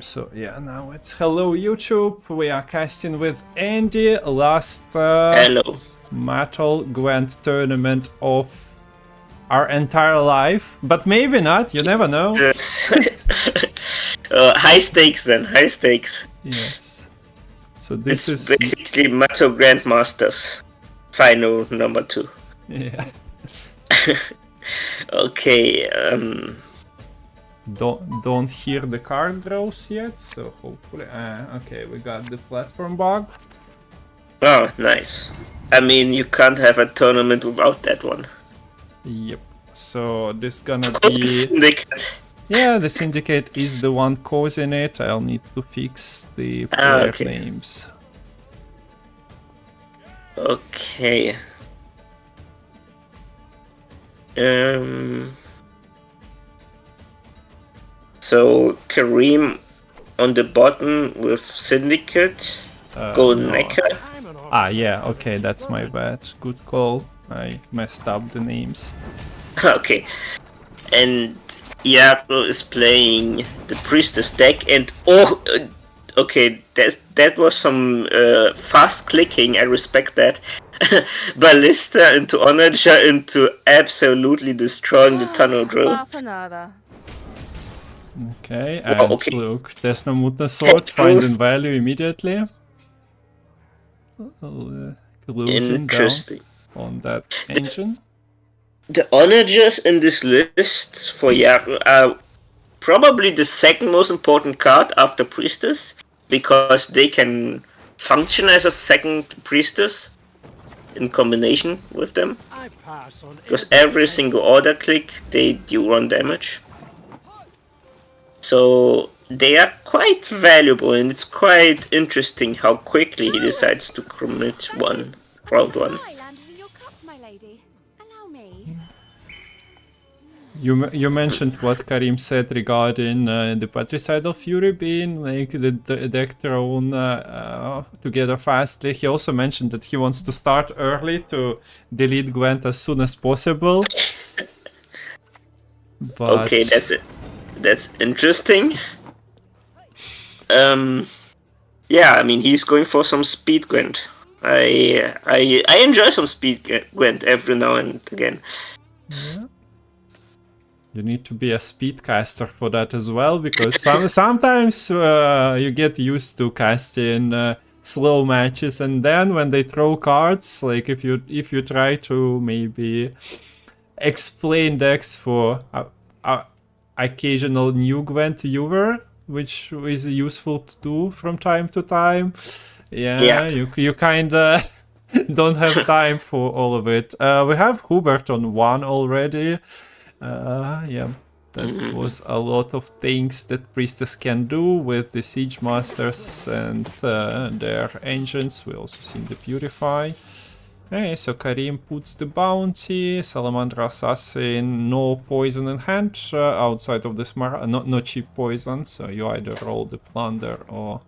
So yeah, now it's hello YouTube. We are casting with Andy. Last Hello. Matol Gwent tournament of our entire life, but maybe not. You never know. Yes. High stakes then. High stakes. Yes. So this It's is basically Matol Grandmasters final number 2. yeah. Okay. Don't hear the card draws yet. So hopefully, okay, we got the platform bug. Oh, nice. I mean, you can't have a tournament without that one. Yep. So this gonna be Syndicate. yeah. The syndicate is the one causing it. I'll need to fix the player Okay. names. Okay. So Kareem on the bottom with Syndicate, Golden No. Necker. Ah, yeah. Okay, that's my bad. Good call. I messed up the names. Okay. And Yaro is playing the Priestess deck, and okay, that was some fast clicking. I respect that. Ballista into Onager into absolutely destroying the tunnel drill. Okay, Wow, and okay. look, there's no Mutant Sword. Finding value immediately. Closing down Interesting. on that engine. The Onagers in this list for Yaro are probably the second most important card after Priestess, because they can function as a second Priestess in combination with them. Because every single order click, they do 1 damage. So they are quite valuable, and it's quite interesting how quickly he decides to commit round 1. You mentioned what Kareem said regarding the Patricidal Fury being like the deck thrown together fastly. He also mentioned that he wants to start early to delete Gwent as soon as possible. But Okay, that's it. That's interesting. Yeah, I mean, he's going for some speed Gwent. I enjoy some speed Gwent every now and again. yeah. You need to be a speedcaster for that as well, because sometimes you get used to casting slow matches, and then when they throw cards, like if you try to maybe explain decks for occasional new Gwent viewer, which is useful to do from time to time. Yeah. You kinda don't have time for all of it. We have Hubert on 1 already. Yeah, that was a lot of things that Priestess can do with the Siege Masters and their engines. We also see the Purify. Okay, so Kareem puts the bounty, Salamander Assassin, no poison in hand outside of this no cheap poison, so you either roll the plunder or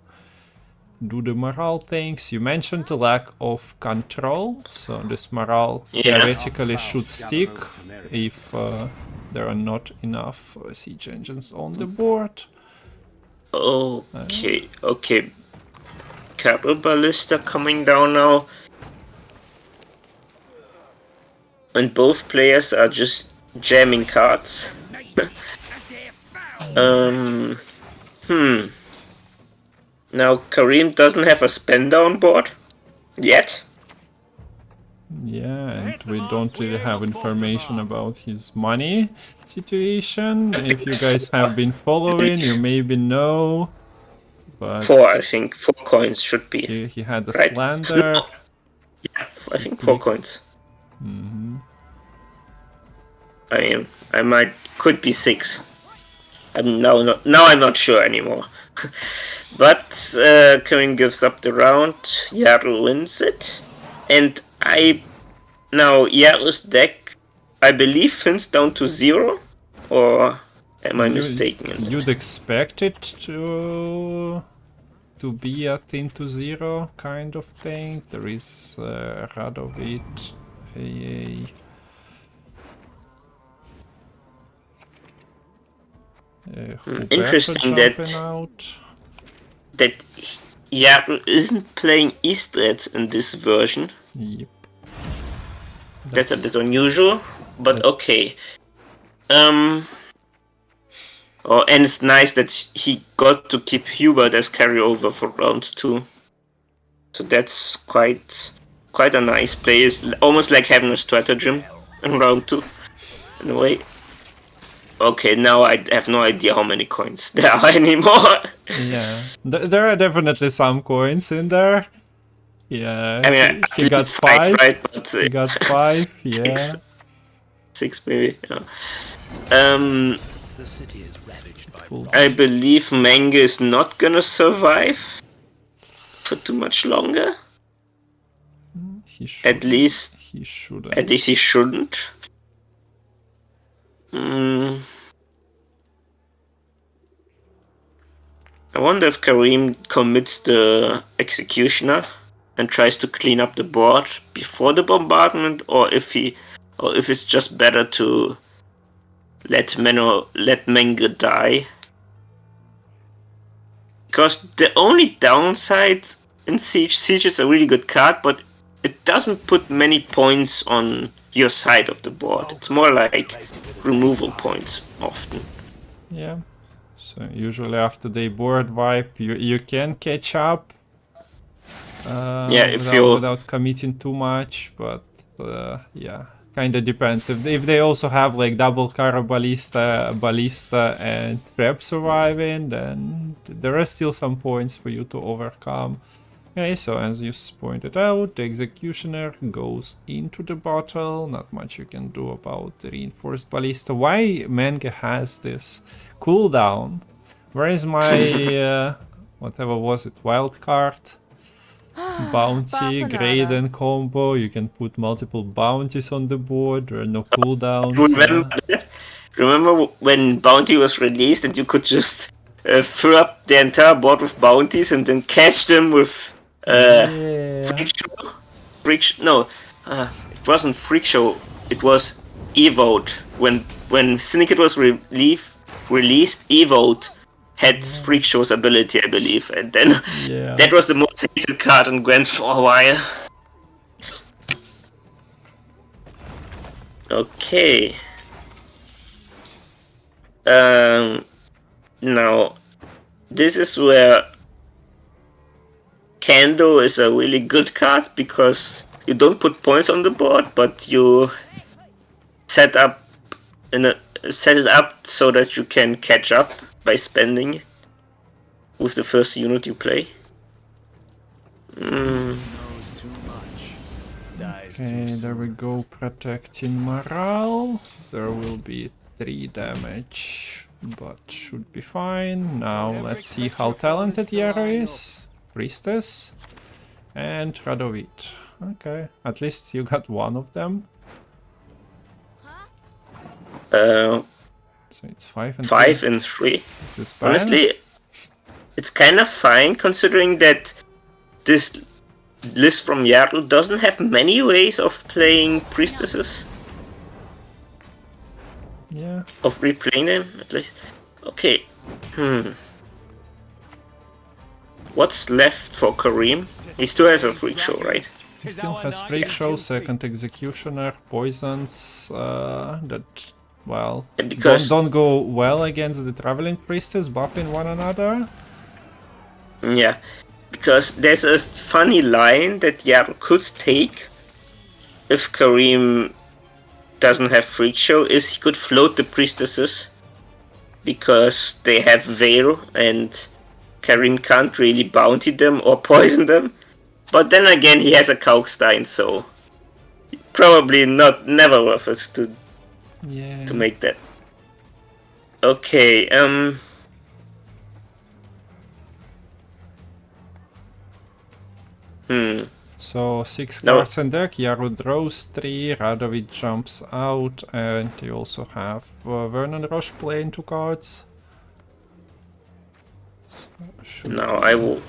do the morale things. You mentioned the lack of control, so this morale theoretically should stick if there are not enough siege engines on the board. Okay, okay. Couple Ballista coming down now. And both players are just jamming cards. Now Kareem doesn't have a spender on board yet. Yeah, and we don't really have information about his money situation. If you guys have been following, you maybe know. But 4, I think. 4 coins should be. He had a right? slander. No. Yeah, I think 4 coins. I mean, could be 6. I'm now not sure anymore. But Kareem gives up the round. Yaro wins it, and now Yaro's deck, I believe, fins down to 0, or am I mistaken? You'd expect it to be at into 0 kind of thing. There is Radovit, Interesting that out. that Yaro isn't playing Eastred in this version. Yep. That's a bit unusual, but okay. And it's nice that he got to keep Hubert as carryover for round 2. So that's quite a nice play. It's almost like having a stratagem in round 2, in a way. Okay, now I have no idea how many coins there are anymore. Yeah, there are definitely some coins in there. Yeah, I mean, he got 5, right? But, he got 5, yeah. 6 maybe. Yeah. The city is ravaged by I believe Manga is not gonna survive for too much longer. At least he shouldn't. At least he shouldn't. I wonder if Kareem commits the Executioner and tries to clean up the board before the bombardment, or if it's just better to let Manga die. Because the only downside in Siege is a really good card, but it doesn't put many points on your side of the board. It's more like removal points often. Yeah. So usually after they board wipe, you can catch up. Without committing too much, but yeah, kind of depends. If they also have like double Cara Ballista and Trap surviving, then there are still some points for you to overcome. Okay, so as you pointed out, the Executioner goes into the bottle. Not much you can do about the Reinforced Ballista. Why Manga has this cooldown? Where is my whatever was it, wild card? Bounty, Graden combo. You can put multiple bounties on the board. There are no cooldowns. Remember when Bounty was released and you could just fill up the entire board with bounties and then catch them with Freak Show? No, it wasn't Freak Show. It was Evote. When Syndicate was released, Evote had Freak Show's ability, I believe, and then that was the most hated card in Gwent for a while. Okay. Now, this is where Kando is a really good card, because you don't put points on the board, but you set it up so that you can catch up by spending with the first unit you play. knows too much. Okay, there we go, protecting morale. There will be 3 damage, but should be fine. Now let's see how talented Yaro is. Priestess and Radovit. Okay, at least you got one of them. So it's 5 and 3. Is this bad? Honestly, it's kind of fine, considering that this list from Yaro doesn't have many ways of playing priestesses. Yeah. Of replaying them, at least. Okay. What's left for Kareem? He still has a Freak Show, right? He still has Freak Show, second Executioner, poisons that, well, don't go well against the Traveling Priestess, buffing one another. Yeah, because there's a funny line that Yaro could take if Kareem doesn't have Freak Show, is he could float the priestesses because they have Veil and Kareem can't really bounty them or poison them. But then again, he has a Kalkstein, so probably never worth it to make that. Okay, So 6 cards in deck, Yaro draws 3, Radovit jumps out, and you also have Vernon Roche playing 2 cards. So now I will...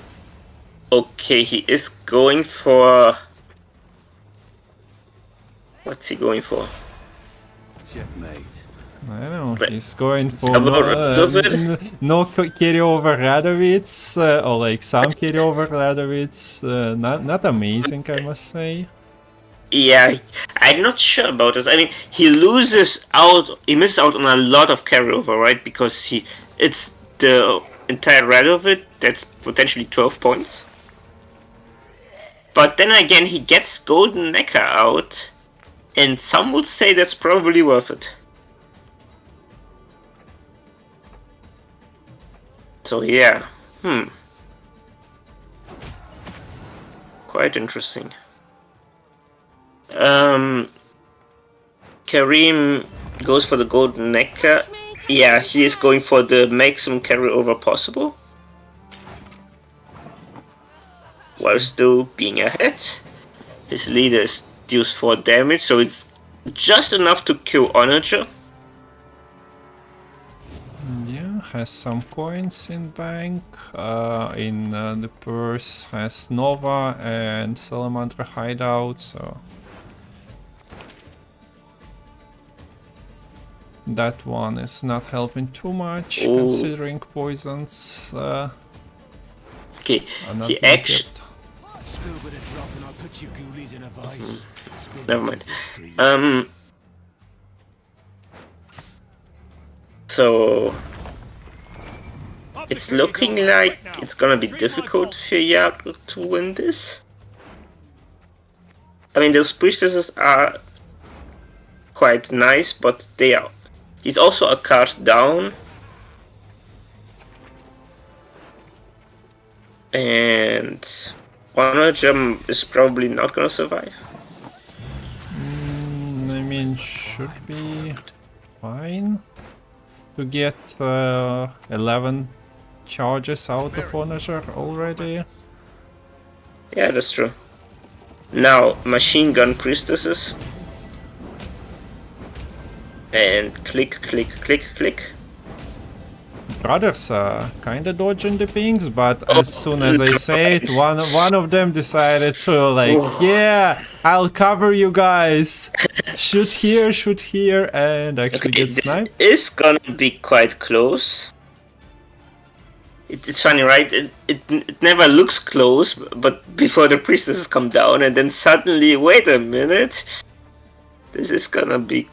Okay, he is going for... What's he going for? Checkmate. I don't know, he's going for Have a rest of it. no carry over Radovic, or like some carry over Radovic. Not amazing, I must say. Yeah, I'm not sure about this. I mean, he misses out on a lot of carryover, right? Because it's the entire rest of it that's potentially 12 points. But then again, he gets Golden Necker out, and some would say that's probably worth it. So yeah, quite interesting. Kareem goes for the Golden Necker. Yeah, he is going for the maximum carryover possible, while still being ahead. His leader deals 4 damage, so it's just enough to kill Onager. Yeah, has some coins in bank. In the purse has Nova and Salamander hideout, so that one is not helping too much, considering poisons. Okay, are not he being actually. kept. Never mind. So it's looking like it's gonna be difficult for Yaro to win this. I mean, those priestesses are quite nice, but he's also a card down. And one of them is probably not gonna survive. I mean, should be fine to get 11 charges out of Onager already. Yeah, that's true. Now, machine gun priestesses. And click, click, click, click. Brothers are kinda dodging the pings, but as soon as I say it, one of them decided to like, yeah, I'll cover you guys. Shoot here, and actually get sniped. This is gonna be quite close. It's funny, right? It never looks close, but before the priestesses come down, and then suddenly, wait a minute, this is gonna be.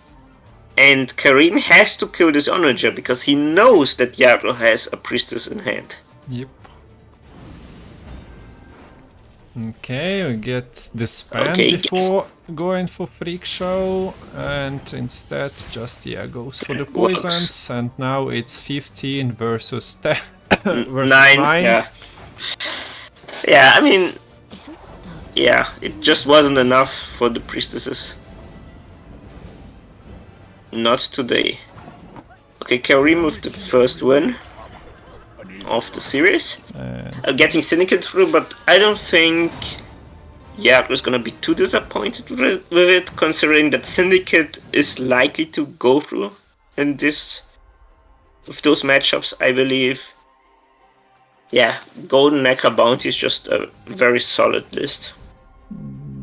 And Kareem has to kill this Onager because he knows that Yaro has a priestess in hand. Yep. Okay, we get the spam before going for Freak Show, and instead just goes for the poisons, and now it's 15 versus 10 versus 9. Yeah, I mean, yeah, it just wasn't enough for the priestesses. Not today. Okay, Kareem with the first win of the series. Getting Syndicate through, but I don't think Yaro is gonna be too disappointed with it, considering that Syndicate is likely to go through in this with those matchups, I believe. Yeah, Golden Necker Bounty is just a very solid list.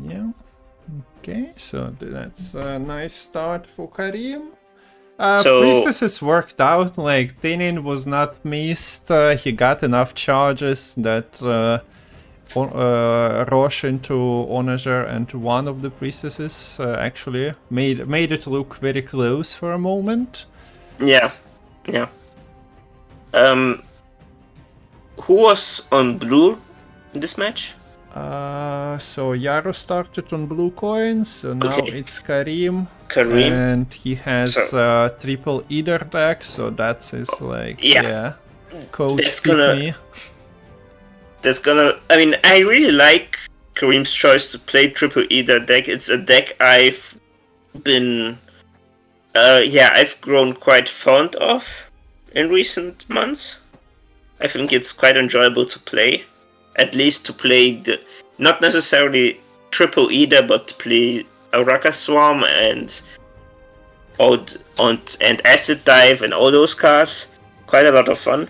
Yeah. Okay, so that's a nice start for Kareem. Priestesses worked out, like Tinin was not missed, he got enough charges that rush into Onager, and one of the priestesses actually made it look very close for a moment. Yeah. Who was on blue in this match? So Yaro started on blue coins, so now it's Kareem. And he has triple either deck, so that's his like, coach pick me. That's gonna, I mean, I really like Kareem's choice to play triple either deck. It's a deck I've been, I've grown quite fond of in recent months. I think it's quite enjoyable to play. At least to play the, not necessarily triple either, but to play Araka Swarm and Acid Dive and all those cards. Quite a lot of fun.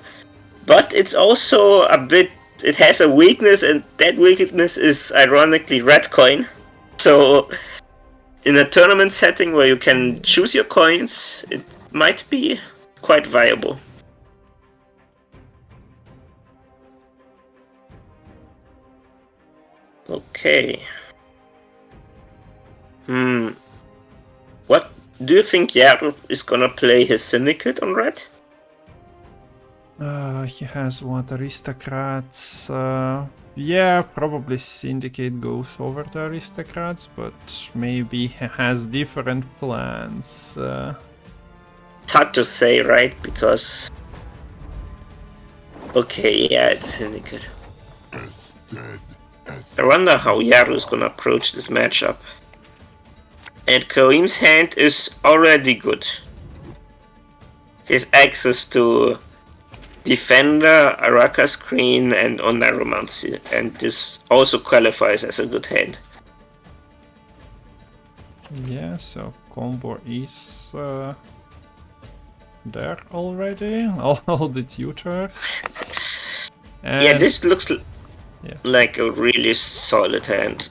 But it's also a bit, it has a weakness, and that weakness is ironically red coin. So in a tournament setting where you can choose your coins, might be quite viable. Okay. What do you think Yaro is gonna play his syndicate on red? He has what, aristocrats? Yeah, probably syndicate goes over the aristocrats, but maybe he has different plans. It's hard to say, right? Because okay, yeah, it's syndicate. I wonder how Yaro is gonna approach this matchup. And Kareem's hand is already good. He has access to Defender, Araka Screen, and Oneiromancy, and this also qualifies as a good hand. Yeah, so combo is there already. All the tutors. Yeah, this looks yeah. like a really solid hand.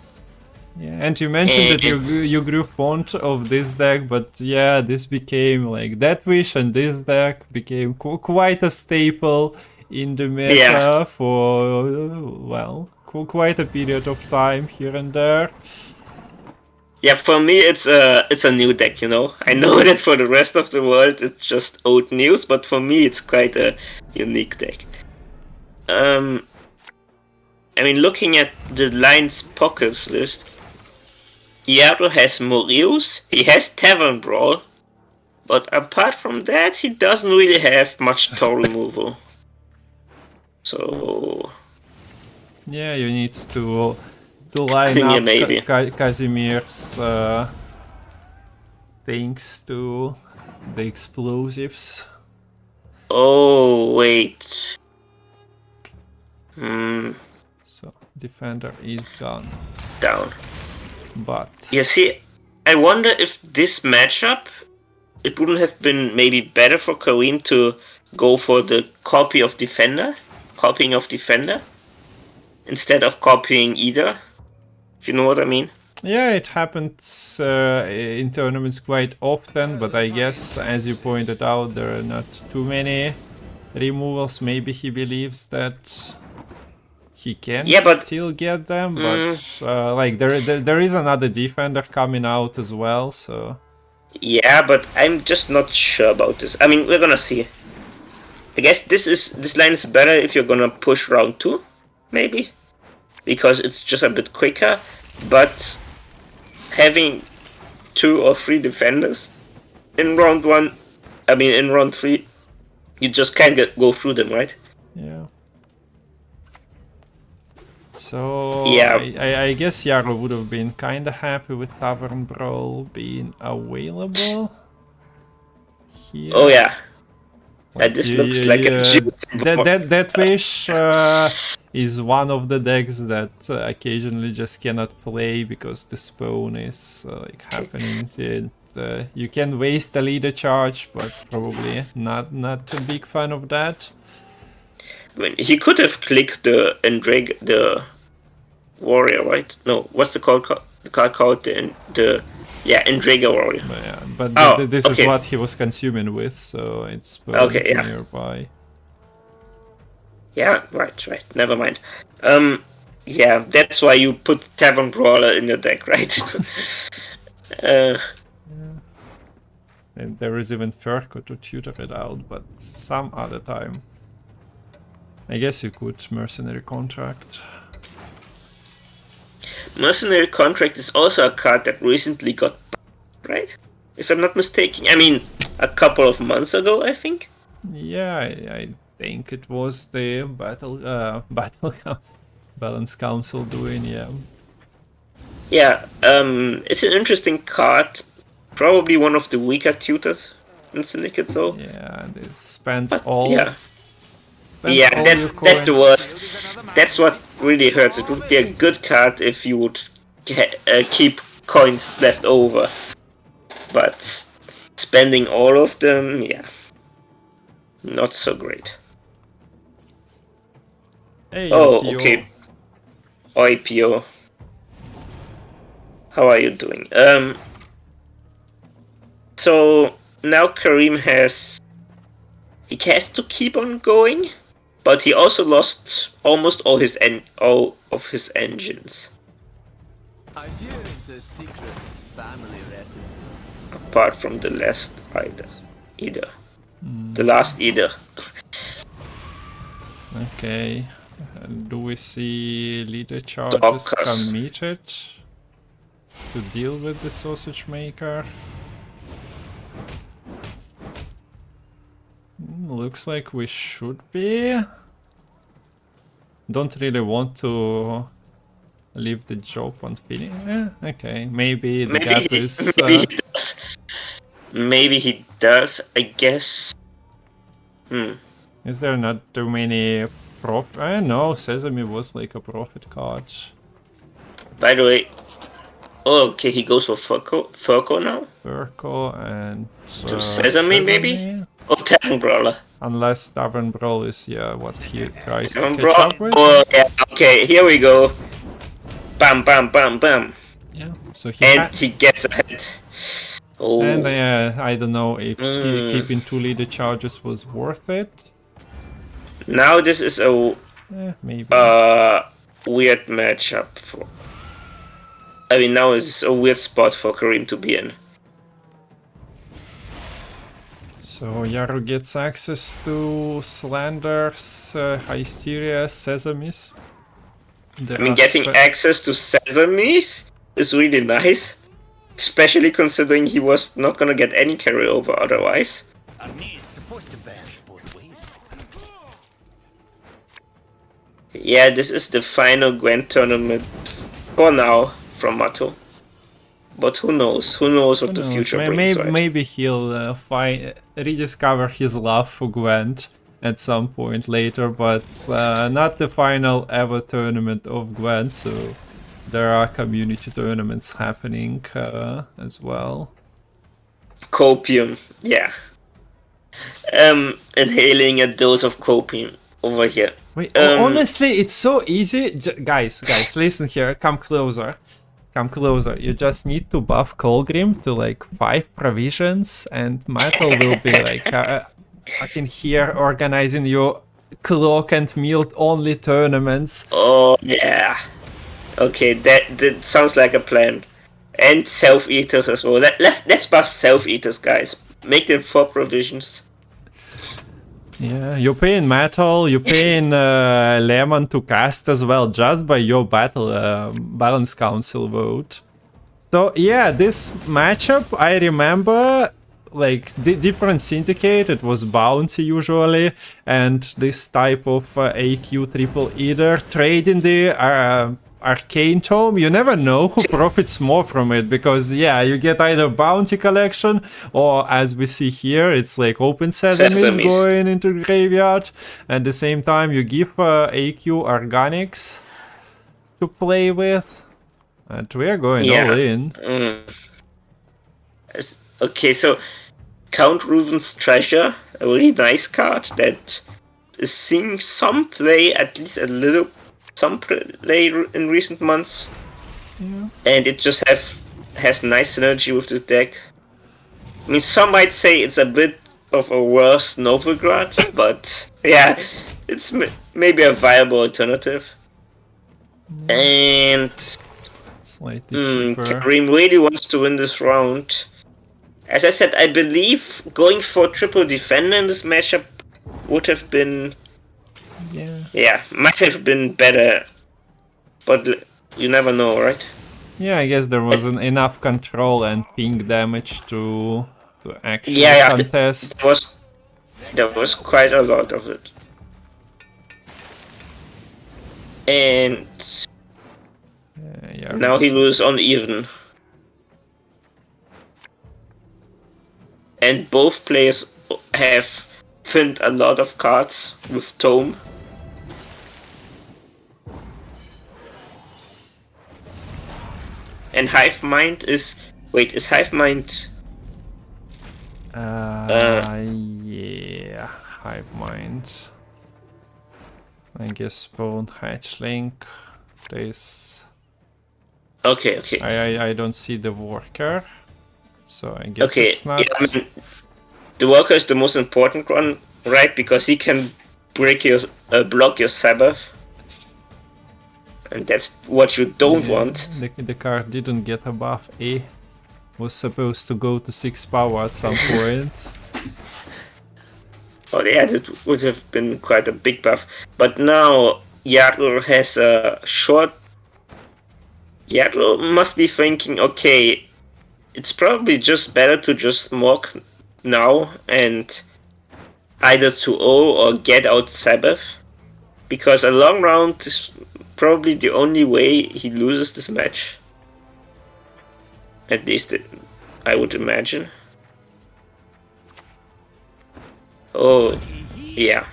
Yeah, and you mentioned that you grew fond of this deck, but yeah, this became like Death Wish, and this deck became quite a staple in the meta for well, quite a period of time here and there. Yeah, for me it's a new deck, you know. I know that for the rest of the world it's just old news, but for me it's quite a unique deck. I mean, looking at the Lions Pockets list, Yaro has Moreus, he has Tavern Brawl, but apart from that, he doesn't really have much total removal. So yeah, you need to line up maybe. Casimir's things to the explosives. Oh wait. So Defender is gone. Down. But yeah, see, I wonder if this matchup, it wouldn't have been maybe better for Kareem to go for the copying of Defender, instead of copying either, if you know what I mean. Yeah, it happens in tournaments quite often, but I guess, as you pointed out, there are not too many removals. Maybe he believes that he can still get them, but like there is another defender coming out as well, so yeah, but I'm just not sure about this. I mean, we're gonna see. I guess this line is better if you're gonna push round 2, maybe, because it's just a bit quicker. But having 2 or 3 defenders in round 1, I mean in round 3, you just can't go through them, right? yeah. So yeah, I guess Yaro would have been kinda happy with Tavern Brawl being available here. Oh yeah. Like, this looks like a Death Wish is one of the decks that occasionally just cannot play because the spawn is like happening. You can waste a leader charge, but probably not a big fan of that. I mean, he could have clicked the warrior, right? No, what's the card called? The Endrega warrior. But this is what he was consuming with, so it's nearby. Yeah, right. Never mind. Yeah, that's why you put Tavern Brawler in your deck, right? And there is even Furko to tutor it out, but some other time. I guess you could Mercenary Contract. Mercenary Contract is also a card that recently got, right? If I'm not mistaken. I mean, a couple of months ago, I think. Yeah, I think it was the Balance Council doing, yeah. Yeah, it's an interesting card. Probably one of the weaker tutors in Syndicate, though. Yeah, they spent all. Yeah. Yeah, that's the worst. That's what really hurts. It would be a good card if you would keep coins left over. But spending all of them, yeah, not so great. Hey, oh, IPO. okay. IPO. How are you doing? So now Kareem has to keep on going, but he also lost almost all of his engines, I hear it's a secret family recipe. apart from the last either. The last either. Okay. Do we see leader charges Doctors. committed to deal with the sausage maker? Looks like we should be. Don't really want to leave the job unfinished. Okay, maybe the gap is. Maybe he does. Maybe he does. I guess. Is there not too many profit? No, Sesame was like a profit card. By the way, okay, he goes for Furco now. Furco and To Sesame, maybe? Or Tavern Brawler. Unless Tavern Brawl is what he tries Tavern to catch Brawler. up with. Oh, yeah, okay, here we go. Bam, bam, bam, bam. Yeah, so he And he gets ahead. Oh. And I don't know if keeping 2 leader charges was worth it. Now this is a Maybe. weird matchup for. I mean, now it's a weird spot for Kareem to be in. So Yaro gets access to Slanders, Hysteria, Sesames. I mean, getting access to Sesames is really nice. Especially considering he was not gonna get any carryover otherwise. A knee is supposed to bash both ways. Yeah, this is the final Gwent tournament for now from Matol. But who knows? Who knows what the future brings, right? Maybe he'll rediscover his love for Gwent at some point later, but not the final ever tournament of Gwent, so there are community tournaments happening as well. Copium, yeah. Inhaling a dose of copium over here. Wait, honestly, it's so easy. Guys, listen here. Come closer. You just need to buff Colgrim to like 5 provisions, and Matol will be like, I can hear organizing your cloak and meal only tournaments. Oh yeah. Okay, that sounds like a plan. And self-eaters as well. Let's buff self-eaters, guys. Make them 4 provisions. Yeah, you're paying Matol, you're paying Lemon to cast as well, just by your Balance Council vote. So yeah, this matchup, I remember, like, different syndicate, it was bounty usually, and this type of AQ triple either trade in the Arcane Tome. You never know who profits more from it, because yeah, you get either bounty collection, or as we see here, it's like open sesames going into the graveyard. At the same time, you give AQ organics to play with, and we are going all in. Okay, so Count Ruven's Treasure, a really nice card that is seeing some play, at least a little. Some play in recent months, and it just has nice synergy with the deck. I mean, some might say it's a bit of a worse Novigrad, but yeah, it's maybe a viable alternative. And Kareem really wants to win this round. As I said, I believe going for triple defender in this matchup would have been. Yeah, might have been better, but you never know, right? Yeah, I guess there wasn't enough control and ping damage to actually contest. There was quite a lot of it. And now he loses on even. And both players have pinned a lot of cards with Tome. And Hive Mind is... Wait, is Hive Mind... yeah, Hive Mind. I guess Spawn, Hatchling, this... Okay. I don't see the worker, so I guess it's not... Yeah, I mean, the worker is the most important one, right? Because he can block your Sabbath. And that's what you don't want. The card didn't get above A. Was supposed to go to 6 power at some point. Oh yeah, that would have been quite a big buff. But now Yaro has a short. Yaro must be thinking, okay, it's probably just better to just smoke now and either 2-0 or get out Sabbath. Because a long round is probably the only way he loses this match. At least I would imagine. Oh, yeah.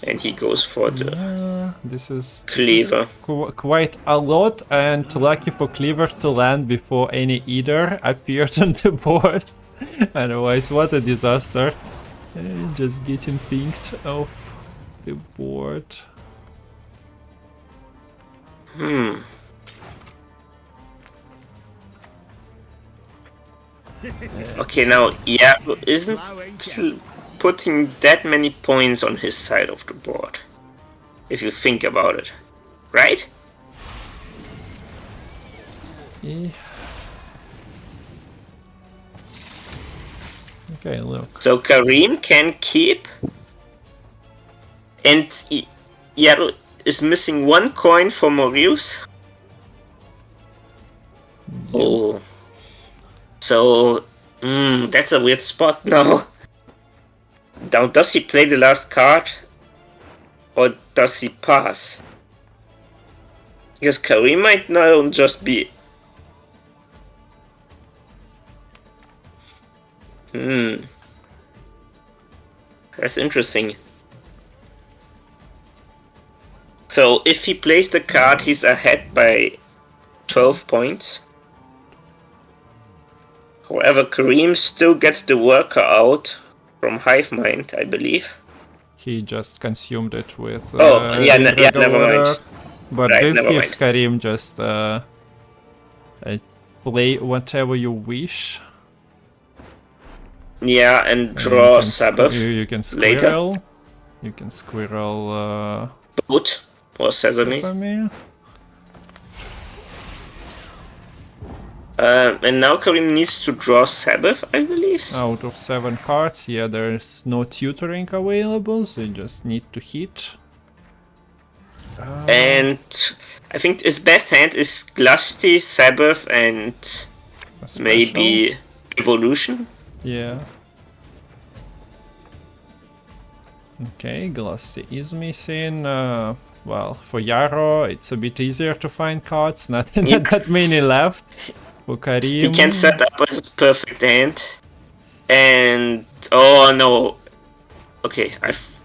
And he goes for the This cleaver. is quite a lot, and lucky for cleaver to land before any either appeared on the board. Otherwise, what a disaster. Just getting pinked off the board. Okay, now Yaro isn't putting that many points on his side of the board. If you think about it. Right? Yeah. Okay, look. So Kareem can keep. And Yaro is missing 1 coin for Maurice. Oh. So, that's a weird spot now. Now, does he play the last card? Or does he pass? Because Kareem might now just be... That's interesting. So, if he plays the card, he's ahead by 12 points. However, Kareem still gets the worker out from Hive Mind, I believe. He just consumed it with never mind. But Right, this never gives mind. Kareem just play whatever you wish. Yeah, and And draw Sabbath you can later. squirrel. You can squirrel Boot or Sesame. sesame. And now Kareem needs to draw Sabbath, I believe. Out of 7 cards, yeah, there's no tutoring available, so you just need to hit. And I think his best hand is Glusty, Sabbath, and A special. maybe Evolution. Yeah. Okay, Glassy is missing. Well, for Yaro, it's a bit easier to find cards. Not that many left. For Kareem, He can set up a perfect hand. And oh no. Okay,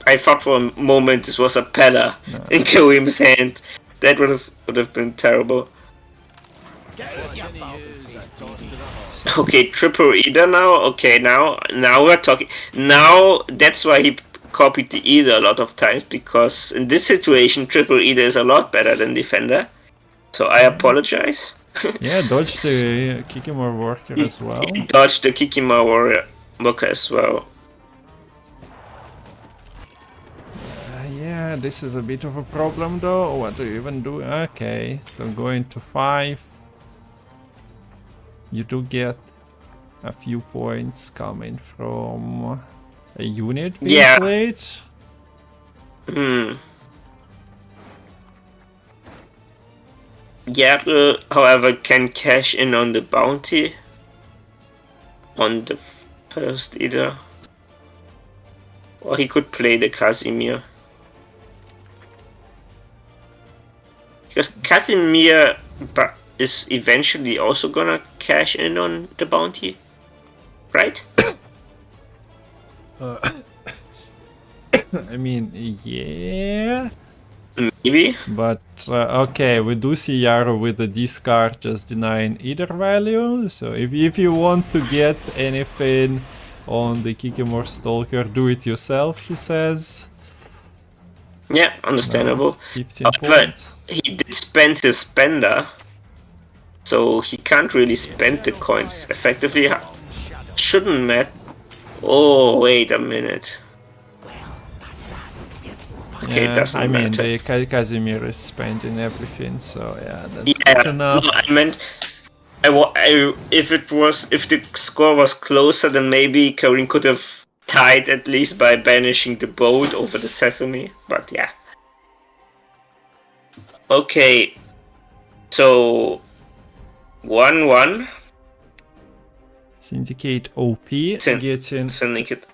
I thought for a moment this was a Pella in Kareem's hand. That would have been terrible. Okay, triple Either now. Okay, now we're talking. Now that's why he copied the Either a lot of times, because in this situation triple Either is a lot better than Defender. So I apologize. yeah, dodge the Kikimor worker as well. He dodged the Kikima worker as well. Yeah, this is a bit of a problem though. What do you even do? Okay, so going to 5. You do get a few points coming from a unit being played. Yaro, however, can cash in on the bounty on the first Either. Or he could play the Casimir. Because Casimir is eventually also gonna cash in on the bounty, right? I mean, yeah. Maybe. But okay, we do see Yaro with the discard just denying either value. So if you want to get anything on the Kikimor Stalker, do it yourself, he says. Yeah, understandable. 15 But points. he did spend his spender, so he can't really spend the coins effectively. shouldn't matter. Oh, wait a minute. Okay, it doesn't I mean, matter. the Casimir is spending everything, so yeah, that's Yeah, good enough. no, I meant, if the score was closer, then maybe Kareem could have tied at least by banishing the boat over the sesame. But yeah. Okay, so 1-1. Syndicate OP, Syndicate.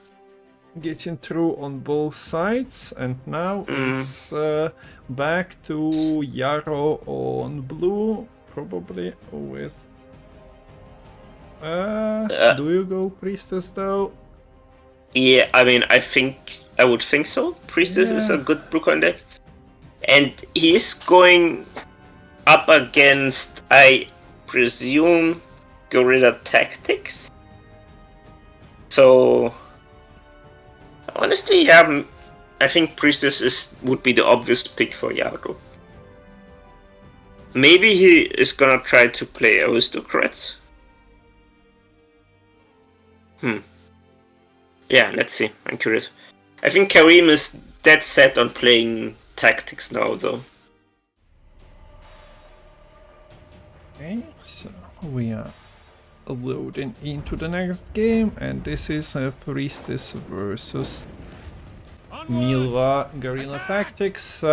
getting through on both sides, and now it's back to Yaro on blue, probably with. Do you go Priestess though? Yeah, I mean, I would think so. Priestess is a good Brucon deck. And he's going up against, I presume, Guerrilla Tactics. So, honestly, yeah, I think Priestess would be the obvious pick for Yaro. Maybe he is gonna try to play Aristocrats. Yeah, let's see. I'm curious. I think Kareem is dead set on playing Tactics now, though. Okay, so we are loading into the next game, and this is a Priestess versus Milva Guerrilla Tactics.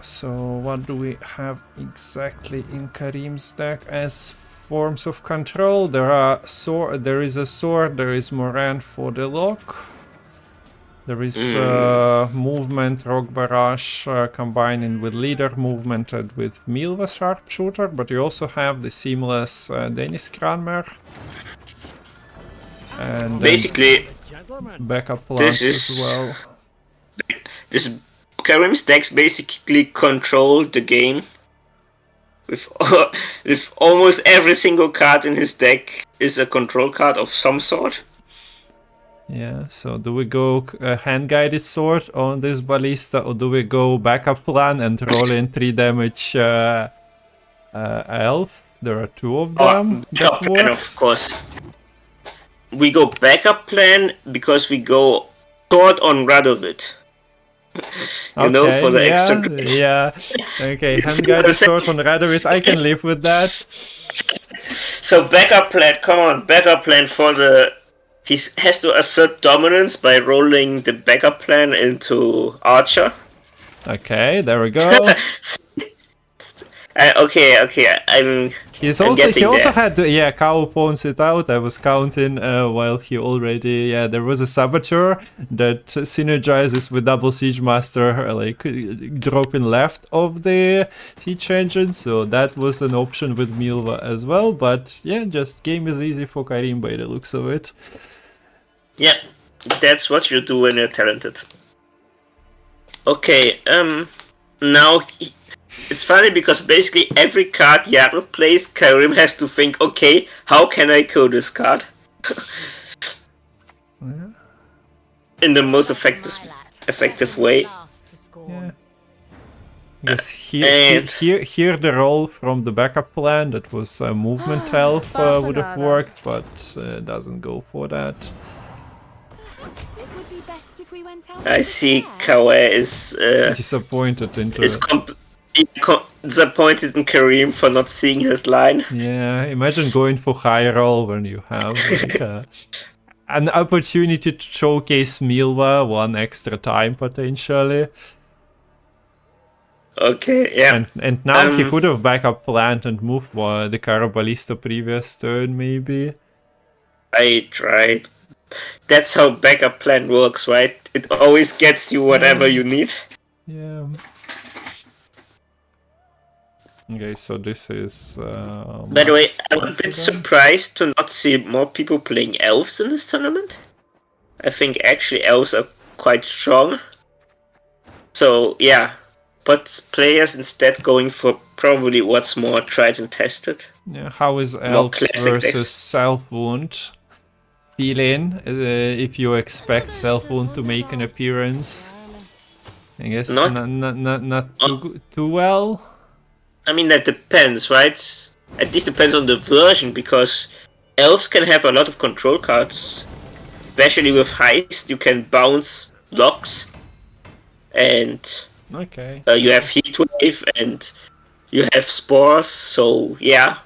So what do we have exactly in Kareem's deck as forms of control? There is a sword, there is Moran for the lock. There is movement, Rock Barrage combining with leader movement and with Milva Sharpshooter, but you also have the seamless Dennis Kranmer. And basically, backup plans as well. This Kareem's decks basically control the game. With almost every single card in his deck is a control card of some sort. Yeah, so do we go hand-guided sword on this ballista, or do we go backup plan and roll in 3 damage elf? There are 2 of them that work. And of course, we go backup plan because we go sword on Radovid. You know, for the extra. Yeah. Okay, hand-guided sword on Radovid, I can live with that. So backup plan, come on, backup plan for the. He has to assert dominance by rolling the backup plan into Archer. Okay, there we go. Okay. He also had to, Cow pawns it out. I was counting while he already, there was a Saboteur that synergizes with double Siege Master, like dropping left of the Siege Engine, so that was an option with Milva as well, but yeah, just game is easy for Kareem by the looks of it. Yeah, that's what you do when you're talented. Okay, now it's funny because basically every card Yaro plays, Kareem has to think, okay, how can I kill this card? In the most effective way. Yeah. Yes, here the roll from the backup plan, that was movement elf would have worked, but doesn't go for that. I see Kawe is disappointed disappointed in Kareem for not seeing his line. Yeah, imagine going for high roll when you have like, an opportunity to showcase Milva 1 extra time potentially. Okay, yeah. And now he could have backup planned and moved the Carabalista previous turn maybe. I tried. That's how backup plan works, right? It always gets you whatever you need. Yeah. Okay, so this is... By the way, I'm a bit surprised to not see more people playing elves in this tournament. I think actually elves are quite strong. So, yeah. But players instead going for probably what's more tried and tested. Yeah, how is elves versus Self-Wound feeling? If you expect Self-Wound to make an appearance? I guess not too well. I mean, that depends, right? At least depends on the version, because elves can have a lot of control cards. Especially with heist, you can bounce locks, and Okay. you have heat wave, and you have spores. So yeah,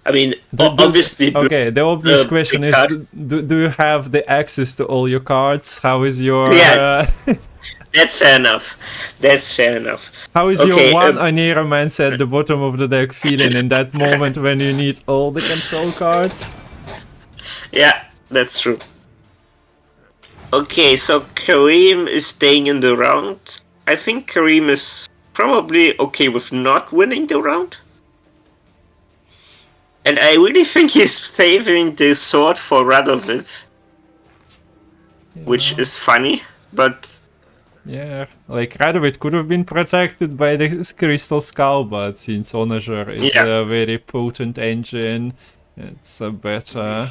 I mean, obviously. Okay, the obvious question big is: card. do you have the access to all your cards? How is your Yeah. That's fair enough. That's fair enough. how is Okay, your one Aniramance at the bottom of the deck feeling in that moment when you need all the control cards? Yeah, that's true. Okay, so Kareem is staying in the round. I think Kareem is probably okay with not winning the round. And I really think he's saving the sword for Radovid, which is funny, but Yeah, like Radovid could have been protected by the Crystal Skull, but since Onager is yeah. a very potent engine, it's a better.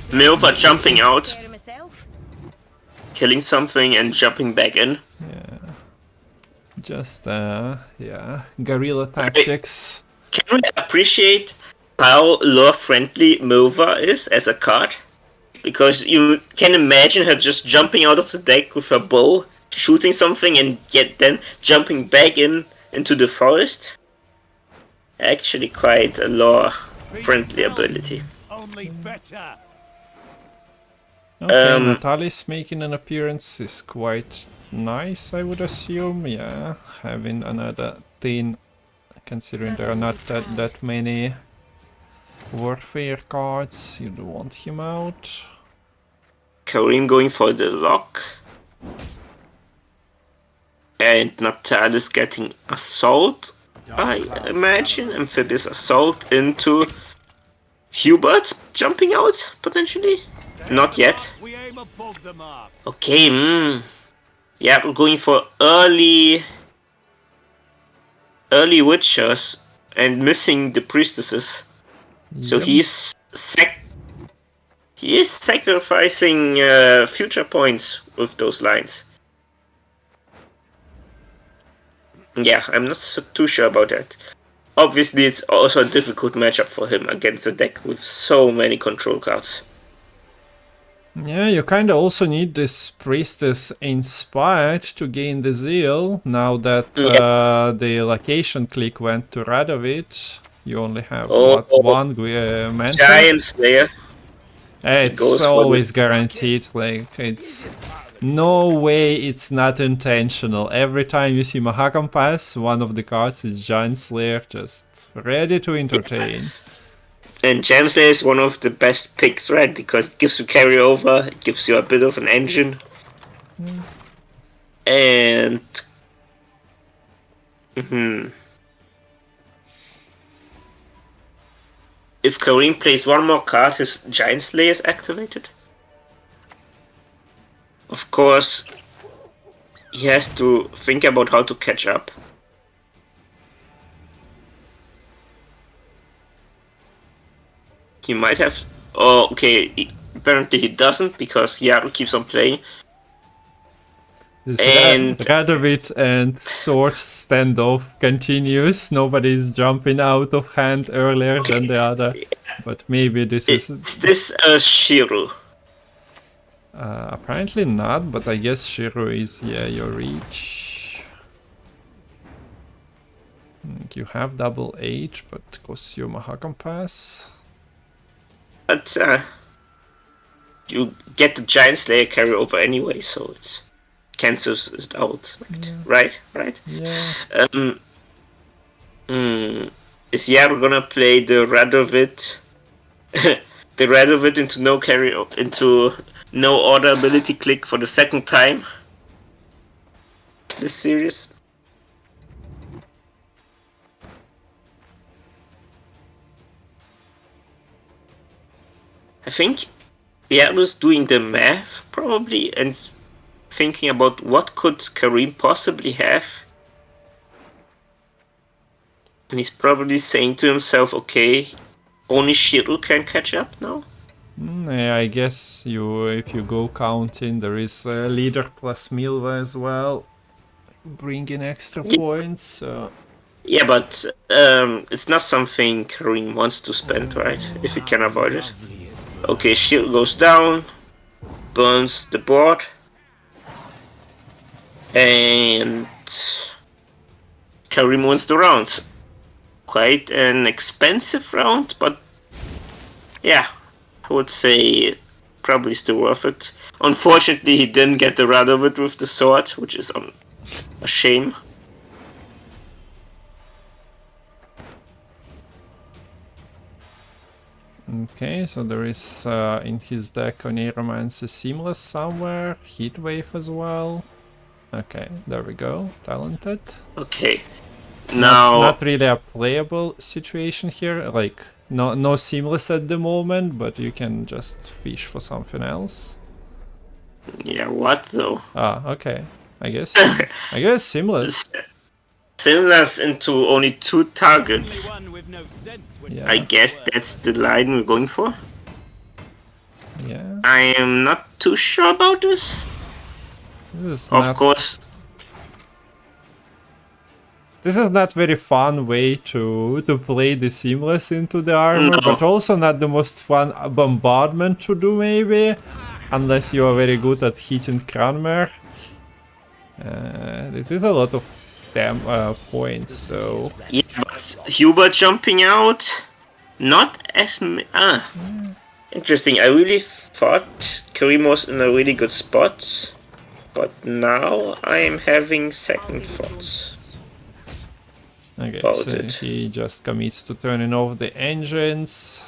Milva jumping out, killing something and jumping back in. Yeah. Just, yeah, guerrilla tactics. Can we appreciate how lore-friendly Milva is as a card? Because you can imagine her just jumping out of the deck with her bow, shooting something, and yet then jumping back into the forest. Actually, quite a lore-friendly ability. Only better. Okay, Natalis making an appearance is quite nice, I would assume. Yeah, having another 10, considering there are not that many warfare cards. You don't want him out. Kareem going for the lock. And Natalis getting assault, I imagine. Amphibious assault into Hubert jumping out, potentially. Not yet. We aim above the mark. Okay, yeah, we're going for early Witchers and missing the priestesses. So Yep. he is sacrificing future points with those lines. Yeah, I'm not too sure about that. Obviously, it's also a difficult matchup for him against a deck with so many control cards. Yeah, you kinda also need this Priestess Inspired to gain the Zeal. Now that the location click went to Radovid, you only have one mentor. Giant Slayer. It's always guaranteed, like, it's... No way it's not intentional. Every time you see Mahakam pass, one of the cards is Giant Slayer, just ready to entertain. And Giant Slayer is one of the best picks, right? Because it gives you carryover, it gives you a bit of an engine. And... If Kareem plays one more card, his Giant Slayer is activated. Of course, he has to think about how to catch up. He might have... Oh, okay. Apparently he doesn't, because Yaro keeps on playing. This And... Radovid and Sword standoff continues. Nobody's jumping out of hand earlier than the other. But maybe this is... Is this a Shiro? Apparently not, but I guess Shiro is, yeah, your reach. You have double H, but costs you Mahakam Pass. But you get the Giant Slayer carryover anyway, so it cancels it out. Right? Yeah. Is Yaro gonna play the Radovid? The Radovid into no order ability click for the second time this series? I think Yaro's doing the math probably and thinking about what could Kareem possibly have. And he's probably saying to himself, okay, only Shiro can catch up now? Yeah, I guess if you go counting, there is Leader plus Milva as well. Bring in extra points. Yeah, but it's not something Kareem wants to spend, right? If he can avoid it. Okay, shield goes down, burns the board, and Kareem wins the round. Quite an expensive round, but yeah, I would say probably still worth it. Unfortunately, he didn't get the run of it with the sword, which is a shame. Okay, so there is in his deck Oniromancer Seamless somewhere, Heatwave as well. Okay, there we go, talented. Okay, now Not really a playable situation here, like no Seamless at the moment, but you can just fish for something else. yeah, what though? Ah, okay, I guess Seamless. Seamless into only 2 targets. Yeah. I guess that's the line we're going for. Yeah. I am not too sure about this. Of course. This is not very fun way to play the Seamless into the armor, No. but also not the most fun bombardment to do maybe, unless you are very good at hitting Cranmer. This is a lot of damn points though. Yeah, but Hubert jumping out, not as interesting. I really thought Kareem was in a really good spot, but now I'm having second thoughts. Okay, about so it. he just commits to turning off the engines.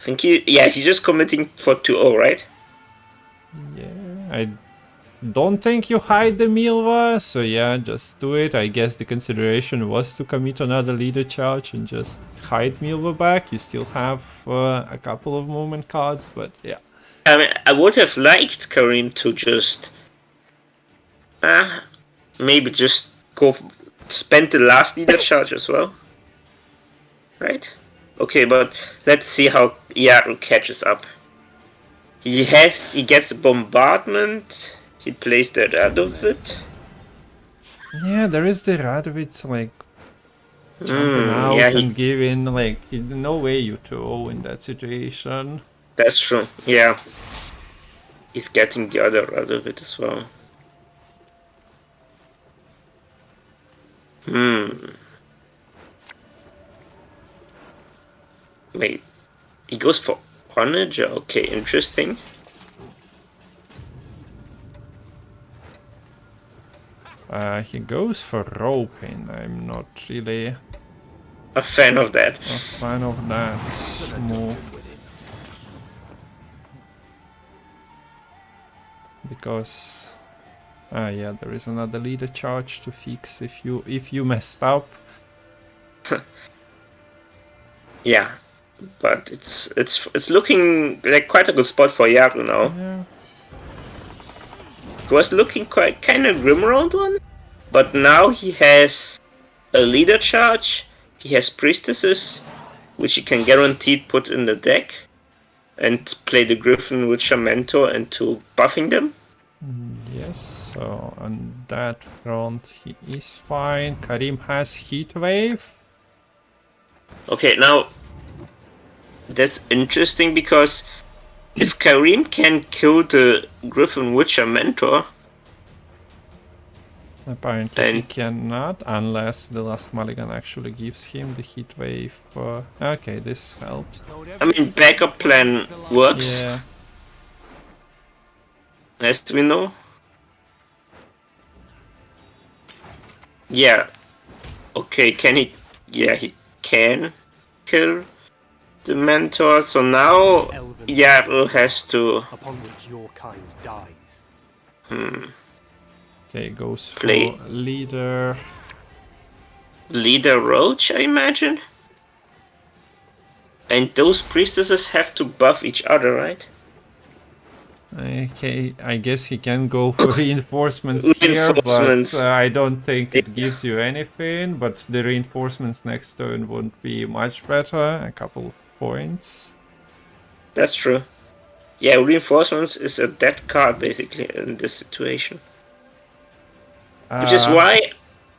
I think he's just committing for 2-0, right? Yeah, I don't think you hide the Milva, so yeah, just do it. I guess the consideration was to commit another leader charge and just hide Milva back. You still have a couple of movement cards, but yeah. I mean, I would have liked Kareem to just maybe just go spend the last leader charge as well, right? Okay, but let's see how Yaro catches up. He gets a bombardment. He plays the Radovid. Yeah, there is the Radovid like jumping out and giving like no way you 2-0 in that situation. That's true. Yeah, he's getting the other Radovid as well. Wait, he goes for Onager? Okay, interesting. He goes for roping. I'm not really a fan of that. A fan of that move. Because yeah, there is another leader charge to fix if you messed up. Yeah, but it's looking like quite a good spot for Yaro now. Yeah. It was looking kind of grim round one, but now he has a leader charge. He has priestesses, which he can guaranteed put in the deck, and play the Griffin Witcher Mentor into buffing them. Yes, so on that front he is fine. Kareem has Heatwave. Okay, now that's interesting because if Kareem can kill the Griffin Witcher Mentor, apparently he cannot, unless the last mulligan actually gives him the Heatwave. Okay, this helps. I mean, backup plan works. Yeah. As we know. Yeah. Okay, can he... Yeah, he can kill the Mentor. So now Yaro has to... upon which your kind dies. Okay, goes for Play. leader. Leader Roach, I imagine? And those priestesses have to buff each other, right? Okay, I guess he can go for reinforcements here, but I don't think it gives you anything. But the reinforcements next turn won't be much better. A couple of points. That's true. Yeah, reinforcements is a dead card basically in this situation. Which is why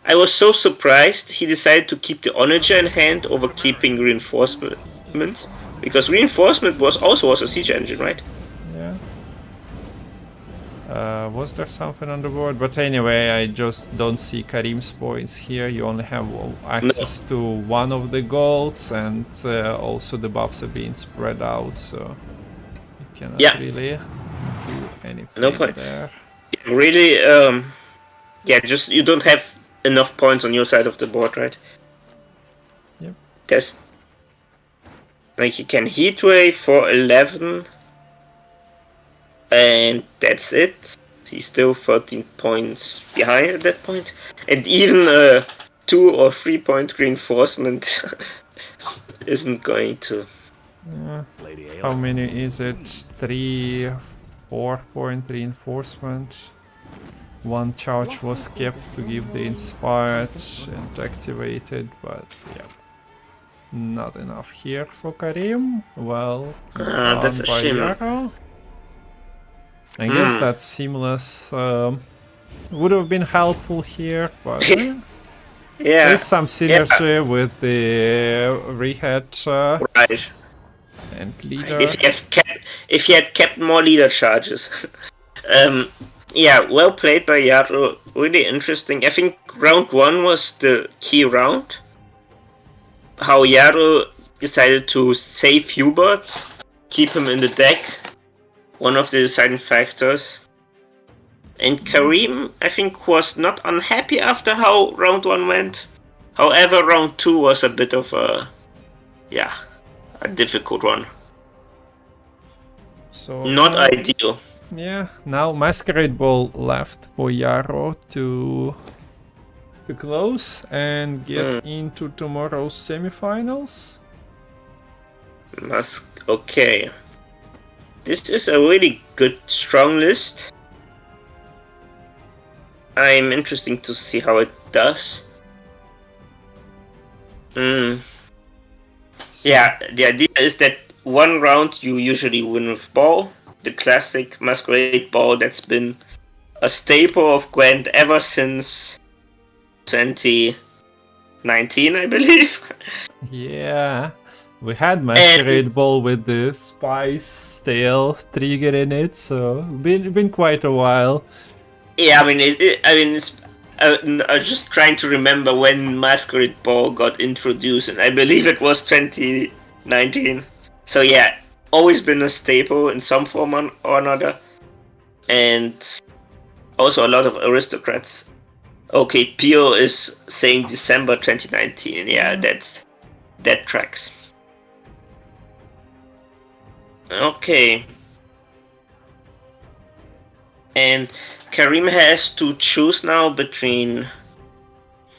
I was so surprised he decided to keep the Onager in hand over keeping Reinforcement. Because Reinforcement was a siege engine, right? Yeah. Was there something on the board? But anyway, I just don't see Kareem's points here. You only have access to one of the golds, and also the buffs are being spread out, so you cannot really do anything No point. there. Really, just you don't have enough points on your side of the board, right? Yep. There's like you can Heatwave for 11. And that's it. He's still 13 points behind at that point. And even a 2 or 3 point reinforcement isn't going to. Yeah. How many is it? 3, 4 point reinforcement. One charge was kept to give the inspired and activated, but yeah. Not enough here for Kareem. Well, that's a by shame. Yaro. I guess that Seamless would have been helpful here, but there's some synergy with the Rehead Right. and Leader. If he had kept more leader charges. Well played by Yaro. Really interesting. I think round 1 was the key round. How Yaro decided to save Hubert, keep him in the deck. One of the deciding factors. And Kareem, I think, was not unhappy after how round 1 went. However, round 2 was a bit of a difficult one. So not ideal. Yeah, now Masquerade Ball left for Yaro to close and get into tomorrow's semifinals. Okay. This is a really good, strong list. I'm interested to see how it does. Yeah, the idea is that one round you usually win with ball, the classic Masquerade Ball that's been a staple of Gwent ever since 2019, I believe. Yeah. We had Masquerade Ball with the spice tail trigger in it, so been quite a while. Yeah, I was just trying to remember when Masquerade Ball got introduced, and I believe it was 2019. So yeah, always been a staple in some form or another, and also a lot of aristocrats. Okay, Pio is saying December 2019. Yeah, that tracks. Okay. And Kareem has to choose now between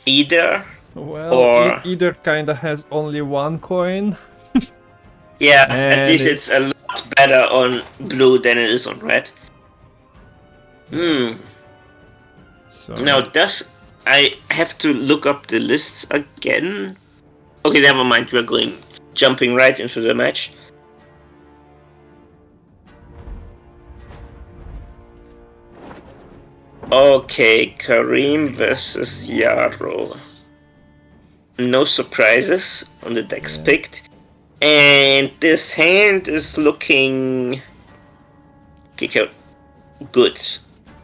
either either kinda has only one coin. Yeah, at least it's a lot better on blue than it is on red. So now I have to look up the lists again? Okay, never mind, we're jumping right into the match. Okay, Kareem versus Yaro. No surprises on the decks picked. And this hand is looking good.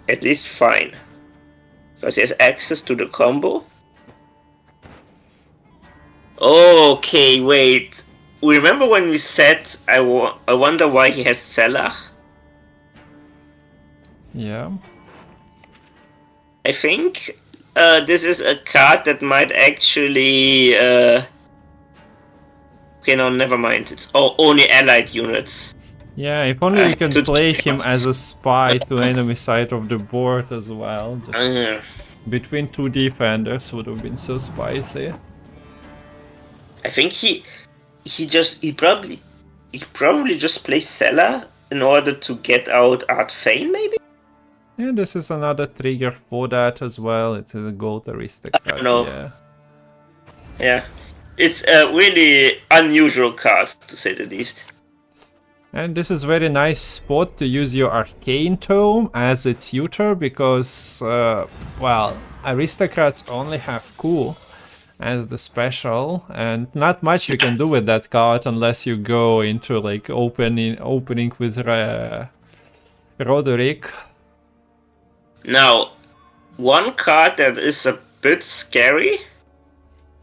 At least fine. Because he has access to the combo. Okay, wait. Remember when we said I wonder why he has Cellar? Yeah. I think this is a card that might actually... Okay, no, never mind. It's only allied units. Yeah, if only you can play him as a spy to enemy side of the board as well. Just between two defenders would have been so spicy. I think he probably just plays Cellar in order to get out Art Fane, maybe? Yeah, this is another trigger for that as well. It's a gold aristocrat. I don't know. Yeah. Yeah. It's a really unusual card, to say the least. And this is very nice spot to use your Arcane Tome as a tutor because, well, aristocrats only have Coup as the special, and not much you can do with that card unless you go into like opening with Roderick. Now, one card that is a bit scary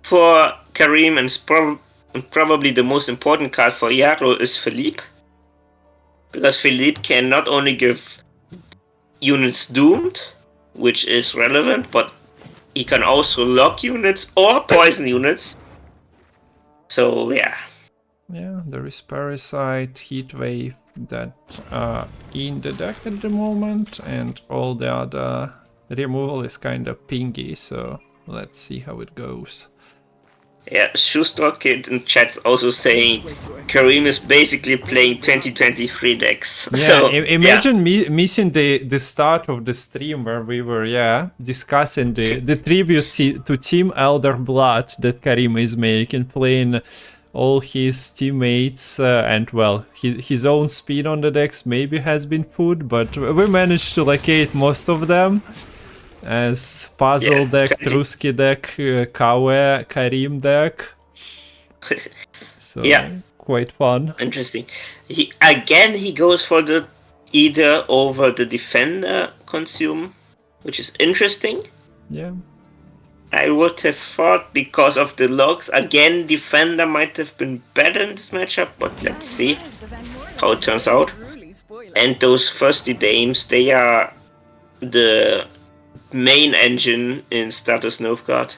for Kareem and probably the most important card for Yaro is Philippe. Because Philippe can not only give units doomed, which is relevant, but he can also lock units or poison units. So yeah. Yeah, there is Parasite, Heatwave that are in the deck at the moment, and all the other removal is kind of pingy, so let's see how it goes. Yeah, Shoestrut Kid in chat's also saying Kareem is basically playing 2023 decks. Yeah, so, imagine missing the start of the stream where we were, discussing the tribute to Team Elder Blood that Kareem is making, playing all his teammates, and well, his own spin on the decks maybe has been put, but we managed to locate most of them. As puzzle deck, Trusky deck, Kawe, Kareem deck. So quite fun. Interesting. He goes for the either over the defender consume, which is interesting. Yeah. I would have thought because of the logs, again defender might have been better in this matchup, but let's see how it turns out. And those thirsty dames, they are the main engine in Status Nilfgaard.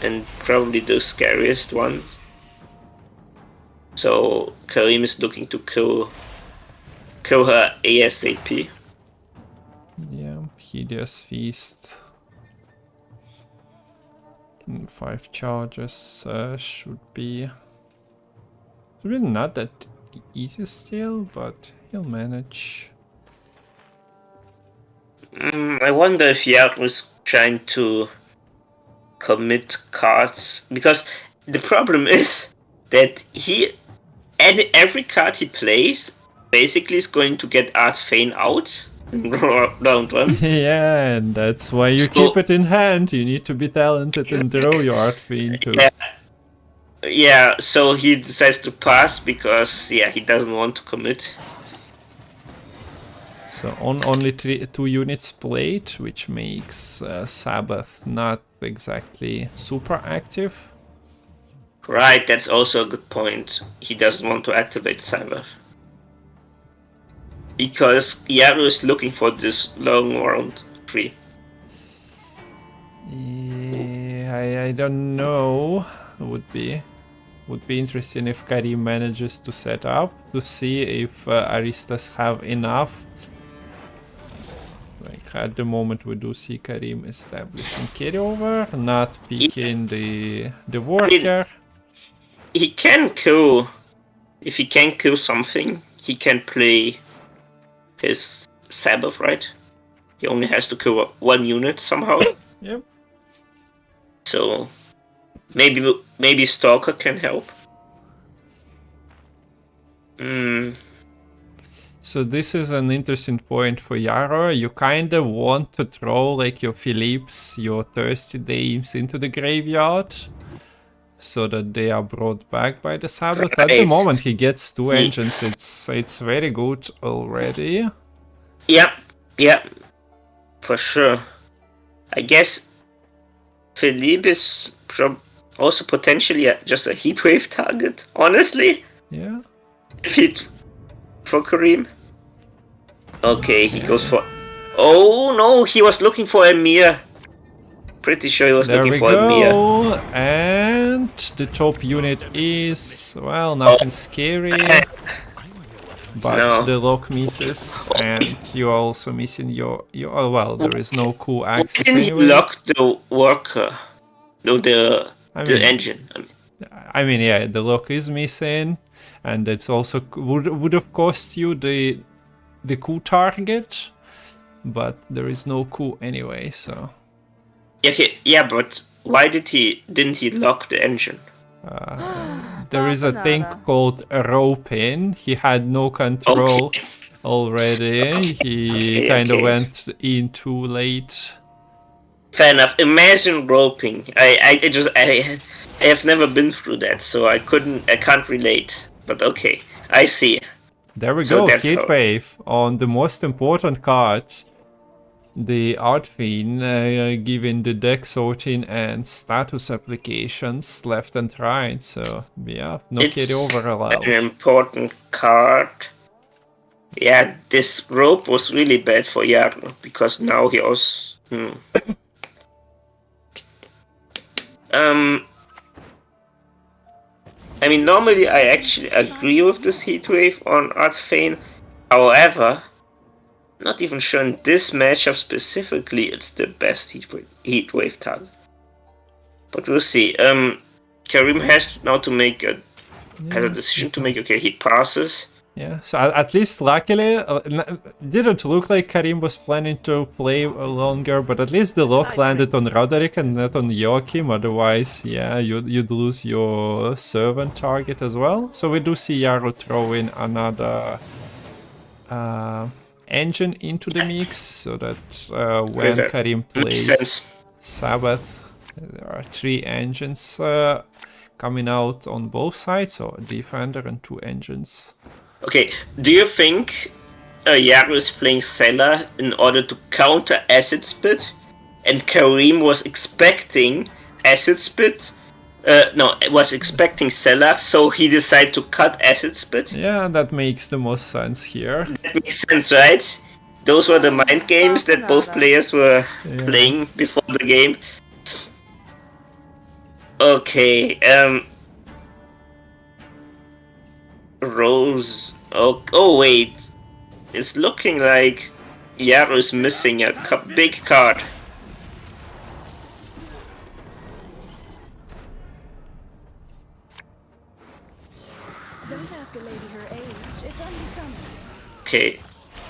And probably the scariest one. So Kareem is looking to kill her ASAP. Yeah, Hideous Feast. 5 charges should be not that easy still, but he'll manage. I wonder if Yaro was trying to commit cards, because the problem is that every card he plays basically is going to get Artfane out in round 1. Yeah, and that's why you keep it in hand. You need to be talented and draw your Artfane too. Yeah, so he decides to pass because he doesn't want to commit. So only 2 units played, which makes Sabbath not exactly super active. Right, that's also a good point. He doesn't want to activate Sabbath. Because Yaro is looking for this long round 3. Yeah, I don't know. Would be interesting if Kareem manages to set up to see if Aristas have enough. Like at the moment we do see Kareem establishing carryover, not picking the worker. He can kill, if he can kill something, he can play his Sabbath, right? He only has to kill 1 unit somehow. Yep. So maybe Stalker can help. So this is an interesting point for Yaro. You kind of want to throw like your Philippes, your Thirsty Dames into the graveyard so that they are brought back by the Sabbath. At the moment he gets 2 engines. It's very good already. Yeah, for sure. I guess Philippe is also potentially just a heatwave target, honestly. Yeah. For Kareem. Okay, he goes for... Oh no, he was looking for Emir. Pretty sure he was looking for Emir. And the top unit is, well, nothing scary. But the lock misses, and you're also missing your oh, well, there is no cool access Can anyway. he lock the worker? No, the engine. I mean, yeah, the lock is missing, and it's also would have cost you the coup target, but there is no coup anyway, so. Okay, yeah, but why didn't he lock the engine? There is a thing called roping. He had no control already. He kind of went in too late. Fair enough. Imagine roping. I have never been through that, so I can't relate. But okay, I see. There we So go, that's how- Heatwave on the most important cards. The Artfin giving the deck sorting and status applications left and right, so yeah, no carryover allowed. An important card. Yeah, this rope was really bad for Yaro because now he also. I mean, normally I actually agree with this Heatwave on Artfane. However, not even sure in this matchup specifically it's the best Heatwave target. But we'll see. Kareem has now to make a decision to make. Okay, he passes. Yeah, so at least luckily, didn't look like Kareem was planning to play longer, but at least the lock landed on Roderick and not on Joachim, otherwise, yeah, you'd lose your servant target as well. So we do see Yaro throw in another engine into the mix, so that when Kareem plays Sabbath, there are 3 engines coming out on both sides, so a defender and 2 engines. Okay, do you think Yaro is playing Seller in order to counter Acid Spit, and Kareem was expecting Acid Spit? Was expecting Seller, so he decided to cut Acid Spit? Yeah, that makes the most sense here. That makes sense, right? Those were the mind games that both players were playing before the game. Okay, Rose. Oh wait, it's looking like Yaro is missing a big card. Don't ask a lady her age. It's unbecoming. Okay,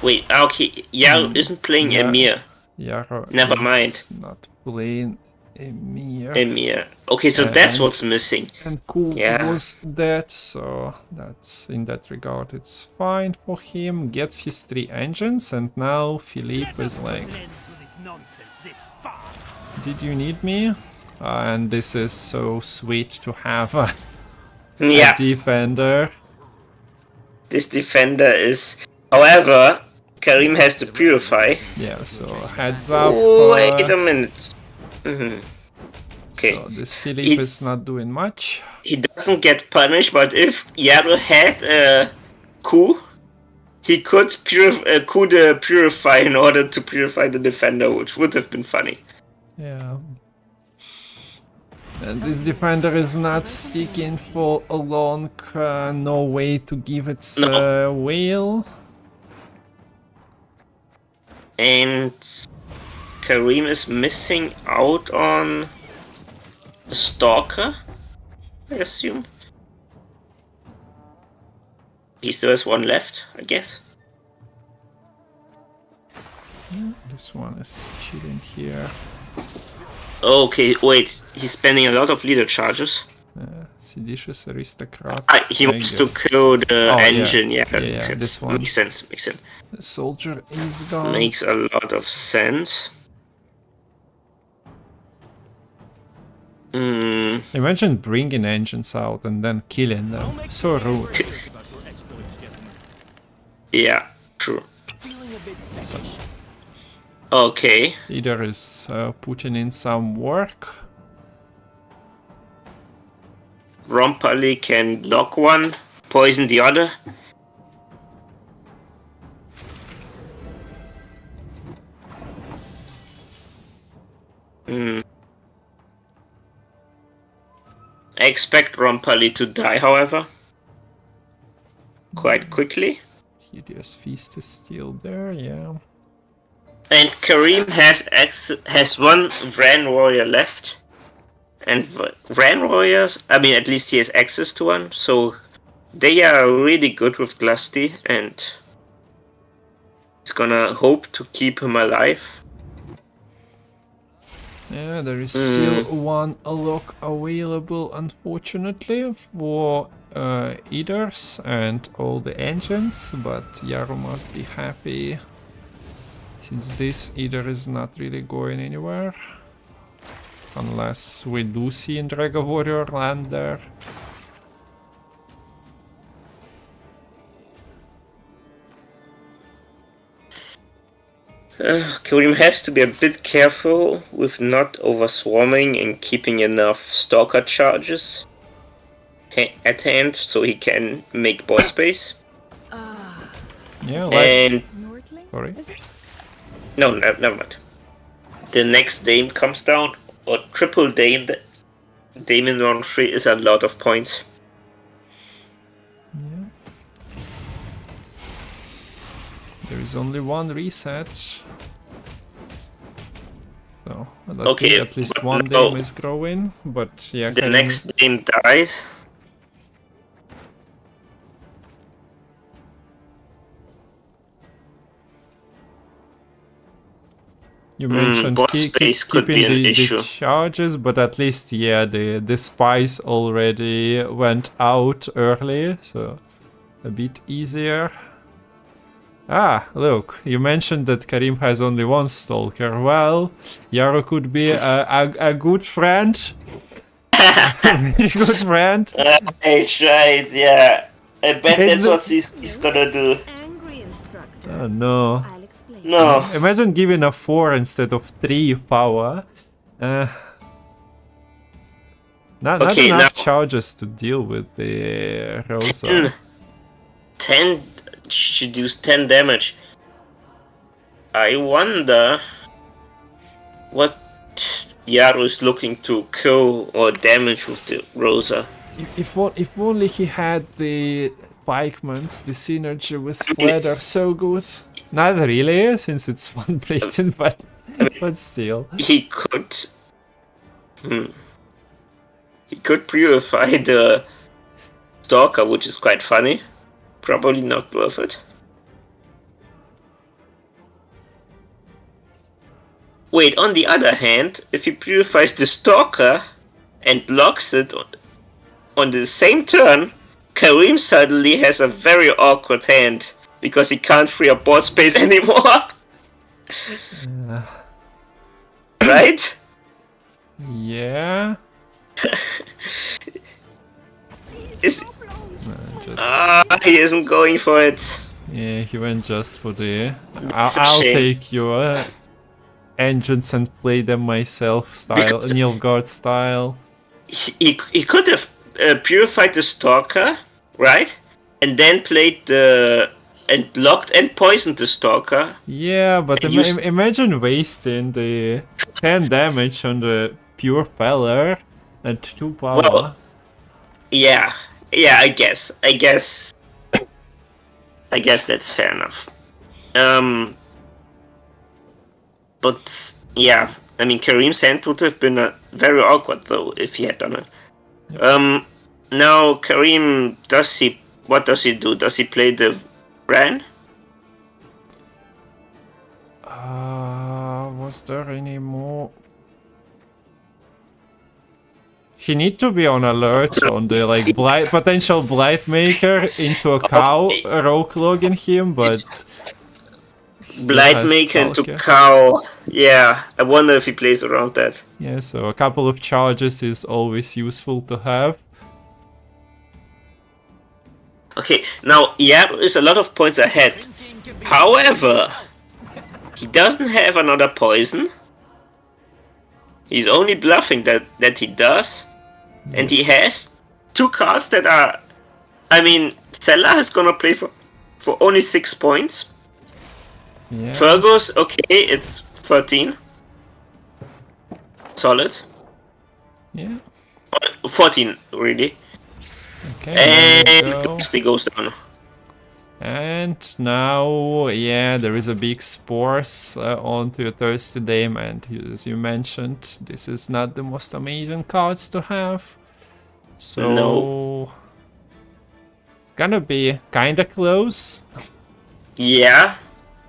wait. Okay, Yaro isn't playing Emir. Yaro Never mind. Not playing Emir. Emir. Okay, so that's what's missing. And Ku was dead, so that's in that regard it's fine for him. Gets his 3 engines, and now Philippe is like, did you need me? And this is so sweet to have a defender. This defender is, however, Kareem has to purify. Yeah, so heads up. Wait a minute. Okay. So this Philippe is not doing much. He doesn't get punished, but if Yaro had Ku, he could Ku the purify in order to purify the defender, which would have been funny. Yeah. And this defender is not sticking for a long, no way to give its whale. And Kareem is missing out on a Stalker, I assume. He still has 1 left, I guess. Yeah, this one is chilling here. Okay, wait, he's spending a lot of leader charges. Seditious aristocrat. He wants to kill the engine, yeah, this one. Makes sense. The soldier is gone. Makes a lot of sense. Imagine bringing engines out and then killing them. So rude. Yeah, true. Okay. Either is putting in some work. Rompali can lock one, poison the other. I expect Rompali to die, however. Quite quickly. Hideous Feast is still there, yeah. And Kareem has 1 Ran Warrior left. And Ran Warriors, I mean, at least he has access to one, so they are really good with Glusty, and he's gonna hope to keep him alive. Yeah, there is still one lock available, unfortunately, for Eaters and all the engines, but Yaro must be happy since this Eater is not really going anywhere. Unless we do see in Dragon Warrior land there. Kareem has to be a bit careful with not over-swarming and keeping enough Stalker charges at hand so he can make board space. Yeah, like... And Nordling? Sorry. Is it? no, never mind. The next Dame comes down, or triple Dame. Dame in round 3 is a lot of points. Yeah. There is only one reset. So, Okay, at least but one no. Dame is growing, but yeah, The Kareem- next Dame dies. You mentioned board space could keeping be an the issue. charges, but at least, yeah, the spice already went out early, so a bit easier. Ah, look, you mentioned that Kareem has only one Stalker. Well, Yaro could be a good friend. Very good friend. Right, yeah. I bet It's that's what he's gonna do. Angry instructor. Oh no. I'll explain. No. Imagine giving a 4 instead of 3 power. Not Okay, enough now- charges to deal with the Rosa. 10 should do 10 damage. I wonder what Yaro is looking to kill or damage with the Rosa. If only he had the pikemans, the synergy with Fled are so good. Not really, since it's one plating, but still. He could. He could purify the Stalker, which is quite funny. Probably not worth it. Wait, on the other hand, if he purifies the Stalker and locks it on the same turn, Kareem suddenly has a very awkward hand because he can't free up board space anymore. Right? Yeah. Is Just, he isn't going for it. yeah, he went just for the. That's a I'll shame. take your engines and play them myself style, Because- Nilfgaard style. He could have purified the Stalker, right? And then played the and locked and poisoned the Stalker. Yeah, but And use- imagine wasting the 10 damage on the pure Peller and 2 power. Well, yeah, I guess that's fair enough. But yeah, I mean, Kareem's hand would have been very awkward though if he had done it. Now Kareem, what does he do? Does he play the Bran? Was there any more? He need to be on alert on the like potential blight maker into a cow rogue log in him, but still has Blightmaker into Stalker. cow. Yeah, I wonder if he plays around that. Yeah, so a couple of charges is always useful to have. Okay, now Yaro is a lot of points ahead. However, he doesn't have another poison. He's only bluffing that he does. And he has 2 cards that are... I mean, Zella is gonna play for only 6 points. Yeah. Fergus, okay, it's 13. Solid. Yeah. 14, really. Okay. There And we go. Ghostly goes down. And now, yeah, there is a big spores onto your Thirsty Dame, and as you mentioned, this is not the most amazing cards to have. So No. it's gonna be kinda close, Yeah.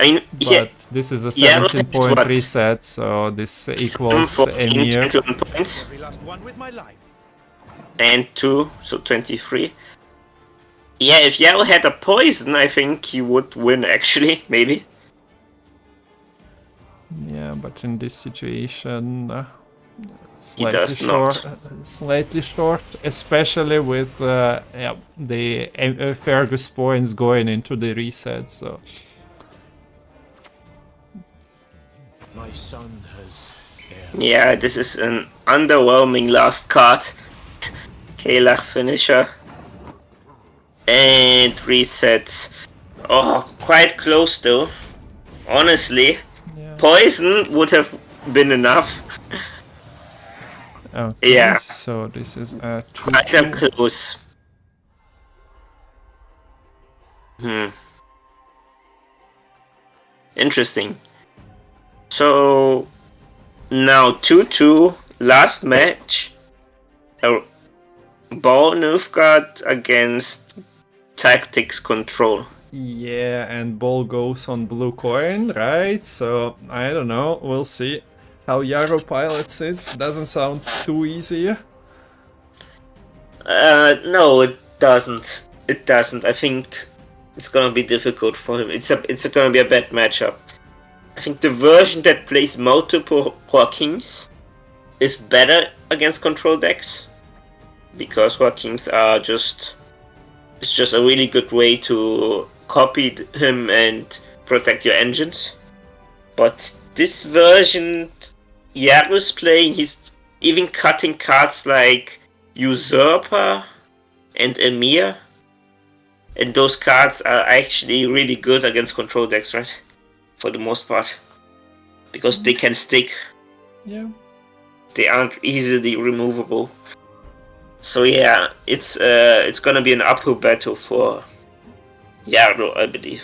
I mean, but yeah, This is a Yaro 17-point what? reset, so this equals 14, Emir. 21 points. Every last one with my life. And 2, so 23. Yeah, if Yaro had a poison, I think he would win actually, maybe. Yeah, but in this situation, He does not. slightly short, especially with yeah, the Fergus points going into the reset. So My son has Yeah, this is an underwhelming last card. Kalach finisher. And reset. Oh, quite close though. Honestly. yeah. Poison would have been enough. Okay, Yeah. so this is a Quite a 2-2. close. Interesting. So now 2-2, last match. Ball Nilfgaard against Tactics Control. Yeah, and ball goes on blue coin, right? So I don't know. We'll see how Yaro pilots it. Doesn't sound too easy. No, it doesn't. It doesn't. I think it's gonna be difficult for him. It's gonna be a bad matchup. I think the version that plays multiple Joaquims is better against control decks, because Joaquims are it's just a really good way to copy him and protect your engines. But this version Yaro's playing, he's even cutting cards like Usurper and Emir, and those cards are actually really good against control decks, right? For the most part, because they can stick. Yeah. They aren't easily removable. So yeah, it's gonna be an uphill battle for Yaro, I believe.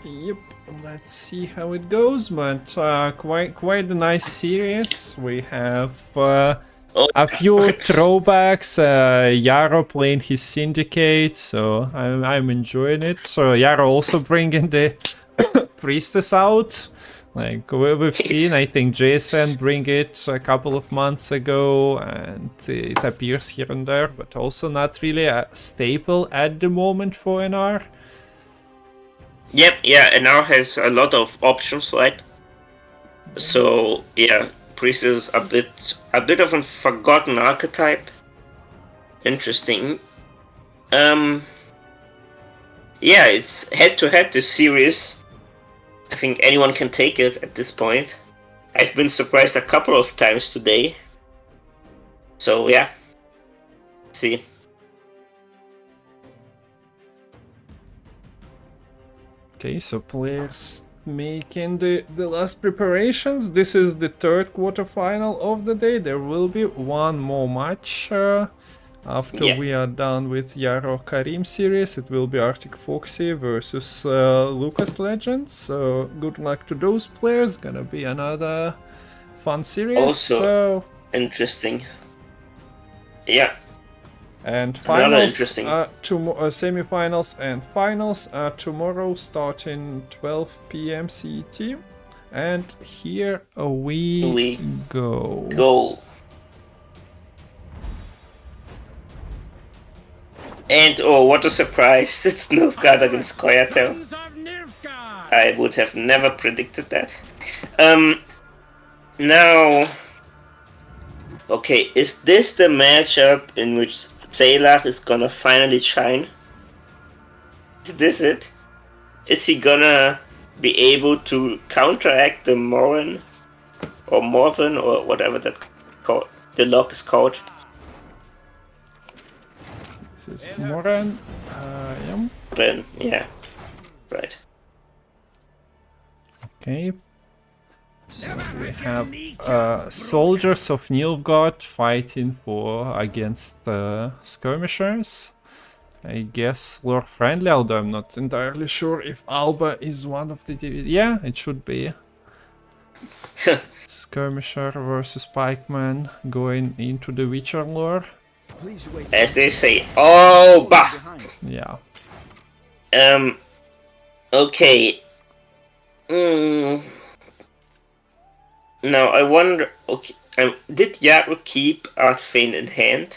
Yep. Let's see how it goes, but quite a nice series. We have a few throwbacks. Yaro playing his Syndicate, so I'm enjoying it. So Yaro also bringing the Priestess out. Like we've seen, I think Jason bring it a couple of months ago, and it appears here and there, but also not really a staple at the moment for NR. Yep, yeah, and now has a lot of options, right? So yeah, Priest is a bit of a forgotten archetype. Interesting. Yeah, it's head-to-head this series. I think anyone can take it at this point. I've been surprised a couple of times today. So yeah, see. Okay, so players making the last preparations. This is the third quarterfinal of the day. There will be one more match after we are done with Yaro Kareem series. It will be Arctic Foxy versus Lucas Legends. So good luck to those players. Gonna be another fun series. Also interesting. Yeah. And finals, interesting. semifinals and finals are tomorrow starting 12 p.m. CET. And here we go. And oh, what a surprise! It's Nilfgaard against Koyatel. I would have never predicted that. Now, okay, is this the matchup in which Sailor is gonna finally shine? Is this it? Is he gonna be able to counteract the Morven or whatever that the lock is called? This is Moran. Yeah, right. Okay. So we have soldiers of Nilfgaard fighting against skirmishers. I guess lore friendly, although I'm not entirely sure if Alba is one of the... Yeah, it should be. Skirmisher versus Pikeman going into the Witcher lore. As they say, oh, bah! Yeah. Okay. Now I wonder. Okay, did Yaro keep Artfane in hand,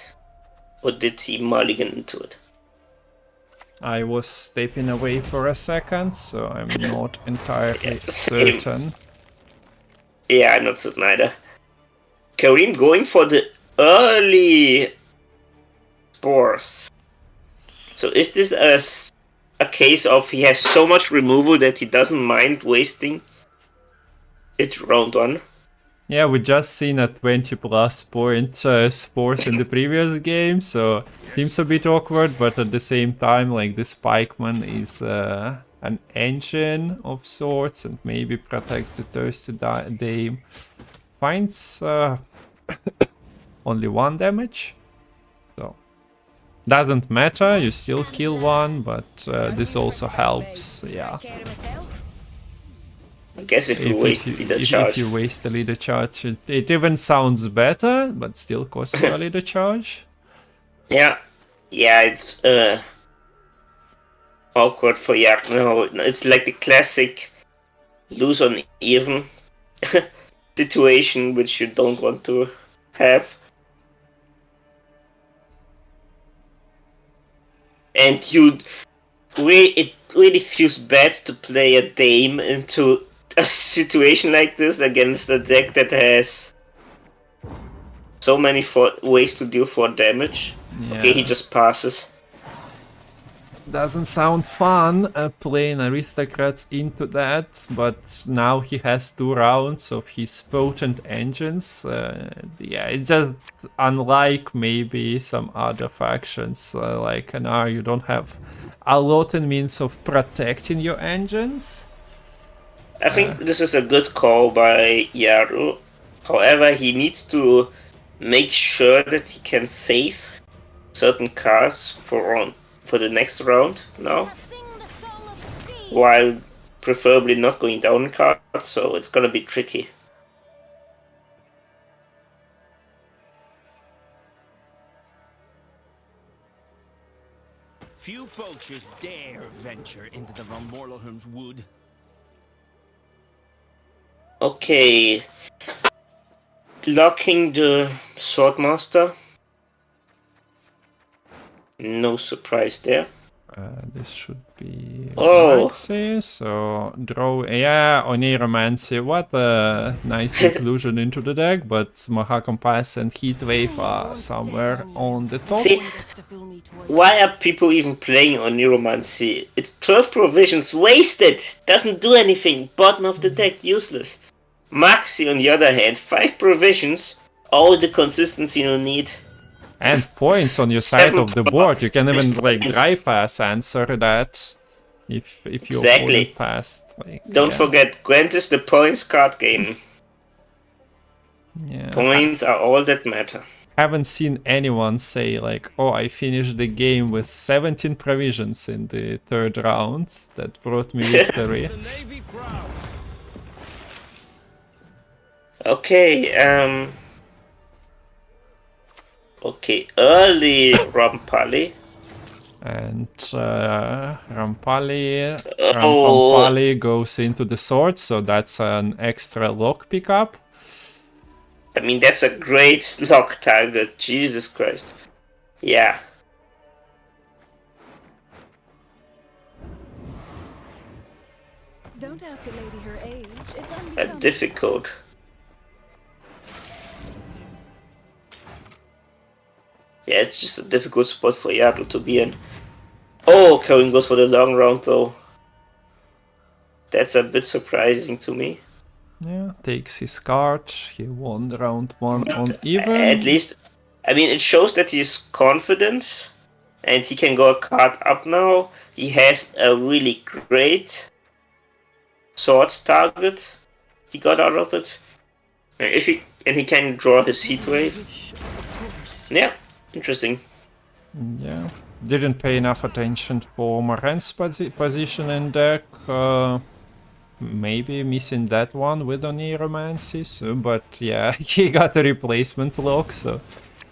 or did he mulligan into it? I was stepping away for a second, so I'm not entirely Same. certain. Yeah, I'm not certain either. Kareem going for the early spores. So is this a case of he has so much removal that he doesn't mind wasting it round 1? Yeah, we just seen a 20 plus point spores in the previous game, so seems a bit awkward, but at the same time, like this Pikeman is an engine of sorts and maybe protects the thirsty dame. Finds only 1 damage, so doesn't matter, you still kill 1, but this also helps, yeah. I guess if you waste leader charge. If you waste the leader charge, it even sounds better, but still costs you a leader charge. Yeah, it's awkward for Yak. No, it's like the classic lose on even situation, which you don't want to have. And it really feels bad to play a Dame into a situation like this against a deck that has so many ways to deal 4 damage. Yeah. Okay, he just passes. Doesn't sound fun playing aristocrats into that, but now he has 2 rounds of his potent engines. Yeah, it's just unlike maybe some other factions like NR, you don't have a lot in means of protecting your engines. I think this is a good call by Yaro. However, he needs to make sure that he can save certain cards for the next round now, while preferably not going down cards, so it's gonna be tricky. Few poachers dare venture into the Von Morlohum's wood. Okay, locking the Swordmaster. No surprise there. This should be Oh. Maxi, so draw, yeah, Oniromancy, what a nice inclusion into the deck, but Mahakompass and Heatwave are somewhere on the top. See, why are people even playing on Neuromancy? It's 12 provisions wasted, doesn't do anything, bottom of the deck, useless. Maxi on the other hand, 5 provisions, all the consistency you need. And points on your side of the board. You can even like dry pass answer that if your opponent passed. Like, Don't forget, Gwent is the points card game. Yeah. Points are all that matter. Haven't seen anyone say like, oh, I finished the game with 17 provisions in the 3rd round. That brought me victory. Okay, okay, early Rampali. And Rampali goes into the sword, so that's an extra lock pickup. I mean, that's a great lock target, Jesus Christ. Yeah. Don't ask a lady her age. It's unbecoming. Difficult. Yeah, it's just a difficult spot for Yaro to be in. Oh, Kareem goes for the long round though. That's a bit surprising to me. Yeah, takes his card. He won round 1 on even. At least, I mean, it shows that he's confident and he can go a card up now. He has a really great sword target he got out of it. And he can draw his heat wave. Yeah, interesting. Yeah, didn't pay enough attention for Moren's position in deck. Maybe missing that one with Oniromancy, so, but yeah, he got a replacement lock, so...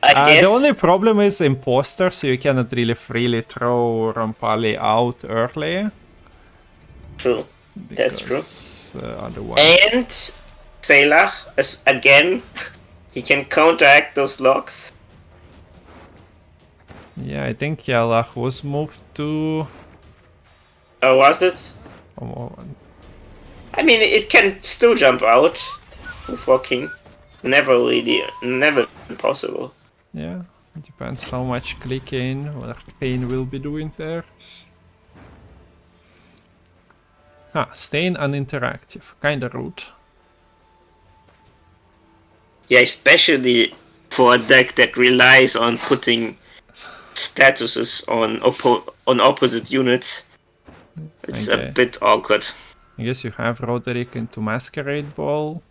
I guess the only problem is Imposter, so you cannot really freely throw Rampali out early. True, that's true. otherwise. And Sailor, again, he can counteract those locks. Yeah, I think Yalach was moved to... Or was it? Oh, I mean, it can still jump out. Before King. Never impossible. yeah, it depends how much clicking or Kane will be doing there. Staying uninteractive, kinda rude. Yeah, especially for a deck that relies on putting statuses on opposite units. It's Okay. a bit awkward. I guess you have Roderick into Masquerade Ball.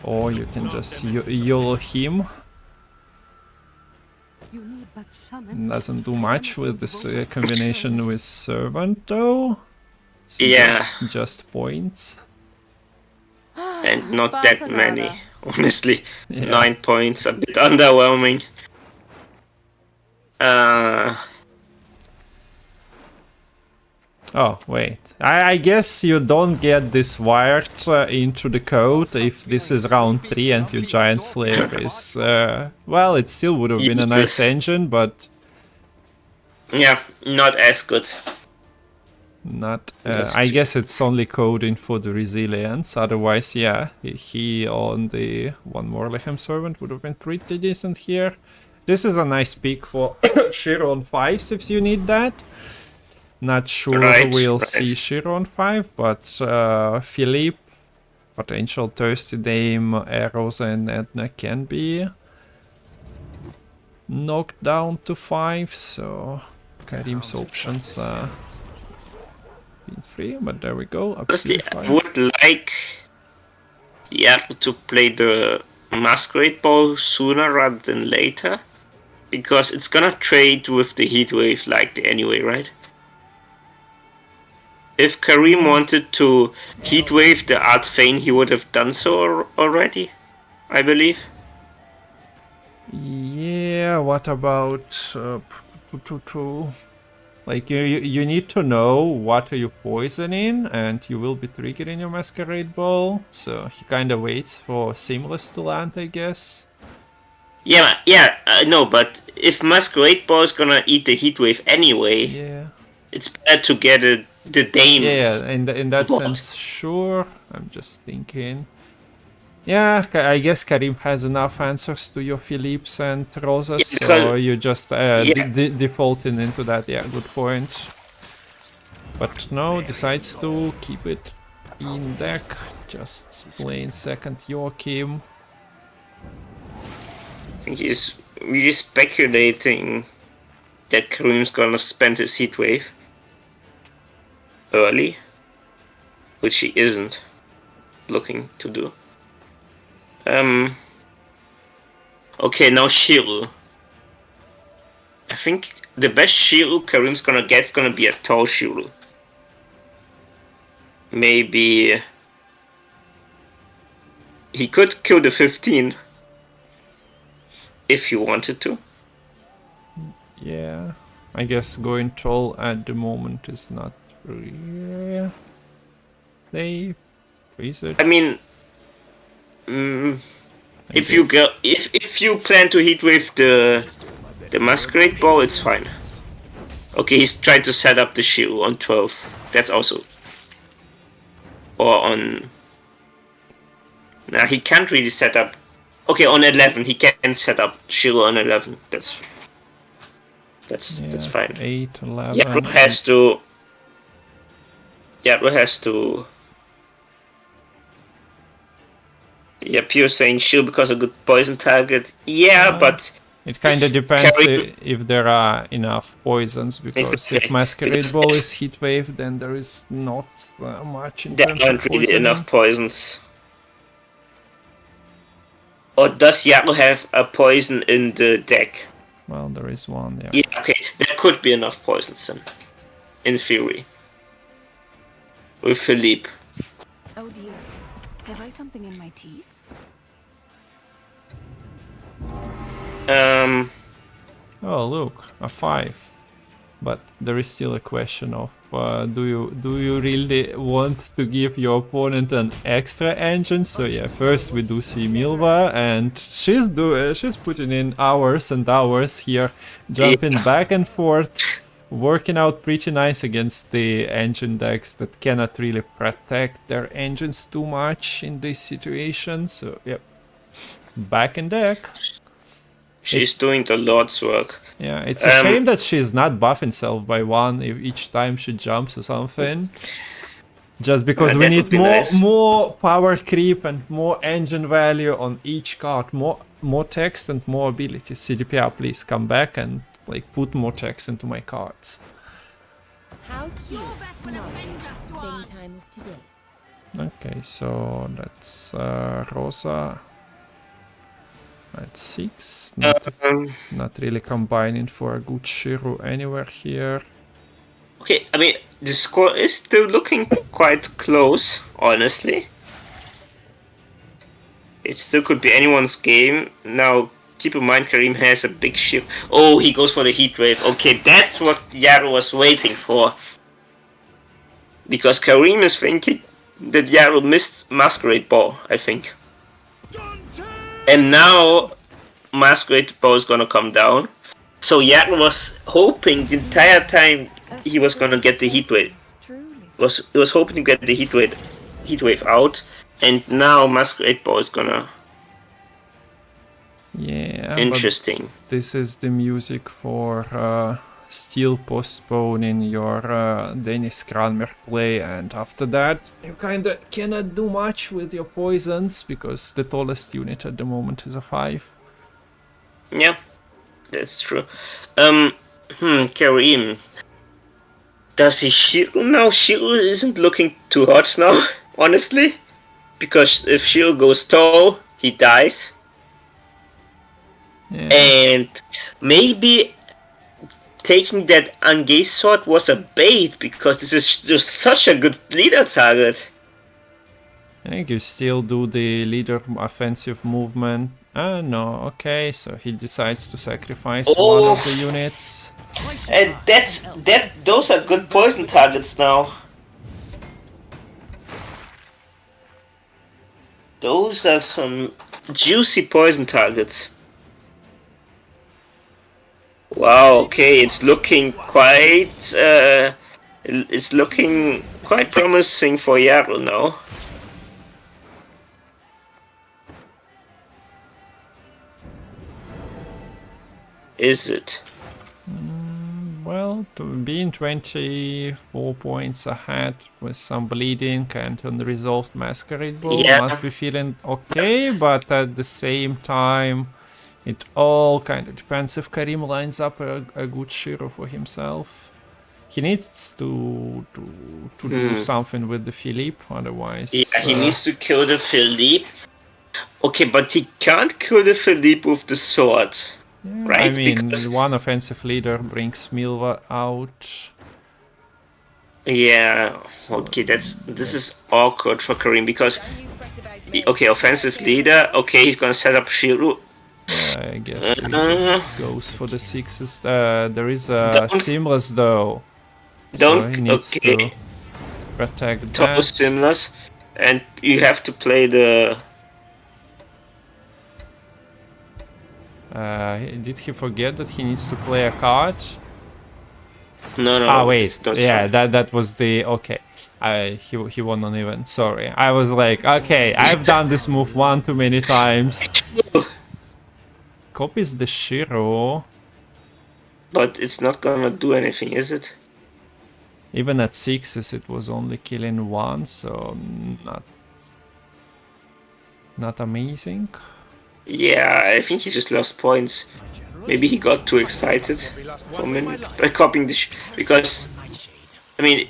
Or you can just YOLO him. Doesn't do much with this combination with Servant though. So Yeah. just points. And not that many, honestly. Yeah. 9 points, a bit underwhelming. Oh, wait. I guess you don't get this wired into the code if this is round 3 and your Giant Slayer is... well, it still would have been a nice engine, but... Yeah, not as good. Not... I guess it's only coding for the resilience, otherwise, yeah, he on the one more Lechem Servant would have been pretty decent here. This is a nice pick for Shiro on 5s if you need that. Not sure we'll see Shiro on 5, but Philippe, potential Thirsty Dame, Arrows and Edna can be knocked down to 5, so Kareem's options are being free, but there we go. Honestly, I would like Yaro to play the Masquerade Ball sooner rather than later, because it's gonna trade with the Heatwave likely anyway, right? If Kareem wanted to Heatwave the Art Feign, he would have done so already, I believe. Yeah, what about... like, you need to know what are you poisoning, and you will be triggering your Masquerade Ball, so he kinda waits for Seamless to land, I guess. Yeah, no, but if Masquerade Ball is gonna eat the Heatwave anyway, Yeah. it's better to get the Dame. Yeah, in that sense, sure. I'm just thinking. Yeah, I guess Kareem has enough answers to your Philippes and Rosas, so you just defaulting into that. Yeah, good point. But no, decides to keep it in deck. Just playing second Joachim. I think he's really speculating that Kareem's gonna spend his Heatwave early, which he isn't looking to do. Okay, now Shiru. I think the best Shiru Kareem's gonna get is gonna be a tall Shiru. Maybe he could kill the 15 if he wanted to. Yeah, I guess going tall at the moment is not really safe. Is it? I mean, if you plan to Heatwave the Masquerade Ball, it's fine. Okay, he's trying to set up the Shiru on 12. That's also... Or on... Nah, he can't really set up... Okay, on 11, he can set up Shiru on 11. That's fine. 8, 11... Yaro has to... Yaro has to... Yeah, Pure saying Shield because a good poison target. Yeah, but... It kind of depends if there are enough poisons, because if Masquerade Ball is Heatwave, then there is not much in terms of There aren't really poisoning. enough poisons. Or does Yaro have a poison in the deck? Well, there is one, yeah. Yeah, okay, there could be enough poisons then. In theory. With Philippe. Oh dear. Have I something in my teeth? Oh, look, a 5. But there is still a question of do you really want to give your opponent an extra engine? So yeah, first we do see Milva, and she's putting in hours and hours here, jumping back and forth, working out pretty nice against the engine decks that cannot really protect their engines too much in this situation. So yep, back in deck. She's doing the Lord's work. Yeah, it's a shame that she's not buffing self by one each time she jumps or something. Just because we need more power creep and more engine value on each card, more text and more abilities. CDPR, please come back and like put more text into my cards. How's here? Same time as today. Okay, so that's Rosa at 6. Not really combining for a good Shiro anywhere here. Okay, I mean, the score is still looking quite close, honestly. It still could be anyone's game. Now, keep in mind, Kareem has a big ship. Oh, he goes for the heat wave. Okay, that's what Yaro was waiting for. Because Kareem is thinking that Yaro missed Masquerade Ball, I think. And now, Masquerade Ball is gonna come down. So Yaro was hoping the entire time he was gonna get the heat wave. He was hoping to get the heat wave out, and now Masquerade Ball is gonna. Yeah. Interesting. This is the music for still postponing your Dennis Kranmer play, and after that you kinda cannot do much with your poisons because the tallest unit at the moment is a 5. Yeah, that's true. Kareem. Does he Shiro now? Shiro isn't looking too hot now, honestly. Because if Shiro goes tall, he dies. Yeah. And maybe taking that Angay sword was a bait, because this is just such a good leader target. I think you still do the leader offensive movement. No, okay, so he decides to sacrifice one of the units. And those are good poison targets now. Those are some juicy poison targets. Wow, okay, it's looking quite promising for Yaro now. Is it? Well, to being 24 points ahead with some bleeding and unresolved Masquerade Ball must be feeling okay, but at the same time, it all kind of depends if Kareem lines up a good Shiro for himself. He needs to do something with the Philippe, otherwise... Yeah, he needs to kill the Philippe. Okay, but he can't kill the Philippe with the sword. Yeah, right? I mean, because one offensive leader brings Milva out. Yeah, okay, this is awkward for Kareem because okay, offensive leader. Okay, he's gonna set up Shiro. I guess he just goes for the 6s. There is a Seamless though. So he needs to protect that. Seamless, and you have to play the. Did he forget that he needs to play a card? No. Ah, wait. Yeah, that was the okay. He won on even. Sorry, I was like, okay, I've done this move one too many times. Copies the Shiro. But it's not gonna do anything, is it? Even at 6s, it was only killing one, so not amazing. Yeah, I think he just lost points. Maybe he got too excited for a minute by copying the because, I mean,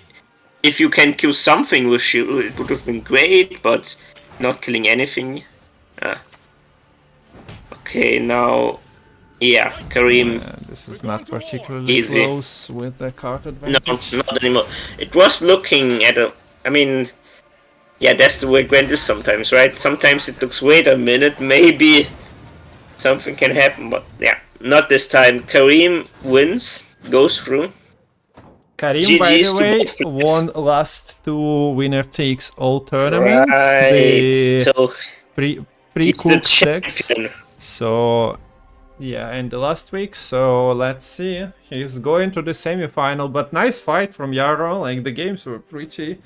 if you can kill something with Shiro, it would have been great, but not killing anything. Okay, now, yeah, Kareem. This is not particularly close with the card advantage. No, not anymore. It was looking at a, I mean, yeah, that's the way Gwent is sometimes, right? Sometimes it looks, wait a minute, maybe something can happen, but yeah, not this time. Kareem wins, goes through. Kareem, by the GG's to way, both players. won last two winner takes all tournaments. Right. The So pre he's the pre-cooked decks. champion. So yeah, in the last week. So let's see. He's going to the semi-final, but nice fight from Yaro. Like the games were pretty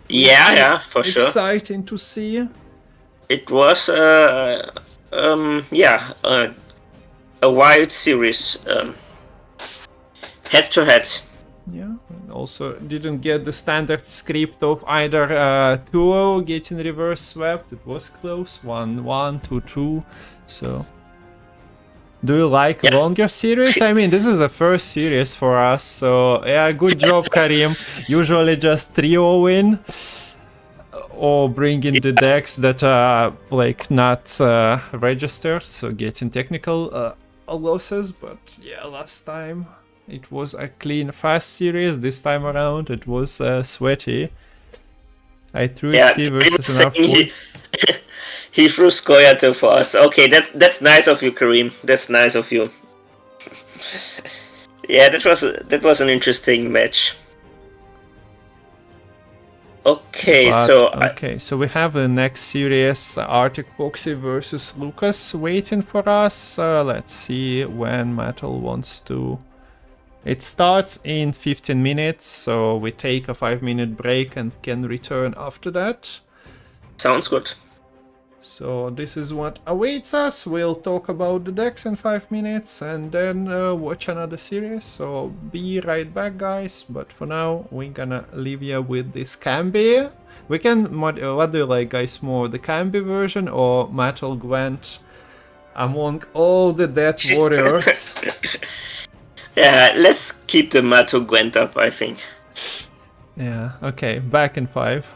Yeah, for sure. exciting to see. It was a wild series, head to head. Yeah, and also didn't get the standard script of either 2-0 getting reverse swept. It was close, 1-1, 2-2. So, do you like Yeah. longer series? I mean, this is the first series for us. So, yeah, good job, Kareem. Usually just 3-0 win. Or bring in the decks that are like not registered, so getting technical losses. But yeah, last time it was a clean, fast series. This time around it was sweaty. I threw Steve versus an He threw Skoyato for us. Okay, that's nice of you, Kareem. That's nice of you. Yeah, that was an interesting match. Okay, so we have the next series, Arctic Foxy versus Lucas, waiting for us. Let's see when Matol wants to. It starts in 15 minutes, so we take a 5-minute break and can return after that. Sounds good. So this is what awaits us. We'll talk about the decks in 5 minutes and then watch another series. So be right back, guys. But for now, we're gonna leave you with this Cambi. We can what do you like, guys, more, the Cambi version or Matol Gwent among all the dead warriors? Yeah, let's keep the Matol Gwent up, I think. Yeah. Okay. Back in 5.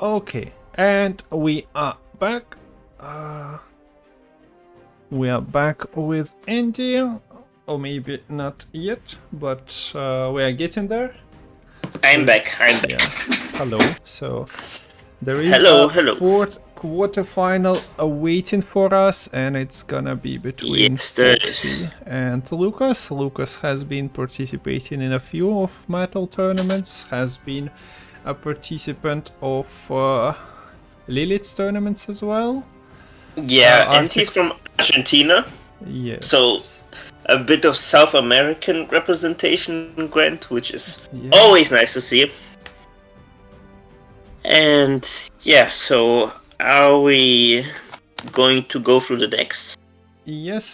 Okay, and we are back. We are back with Andy, or maybe not yet, but we are getting there. I'm back. Yeah. Hello. So there is Hello, a hello. fourth quarterfinal awaiting for us, and it's gonna be between Yes, there Foxy and Lucas. Lucas has been participating in a few of Matol tournaments, has been a participant of Lilith's tournaments as well. Yeah, and he's from Argentina, Yes. so a bit of South American representation in Gwent, which is Yeah. always nice to see. And yeah, so are we going to go through the decks? Yes,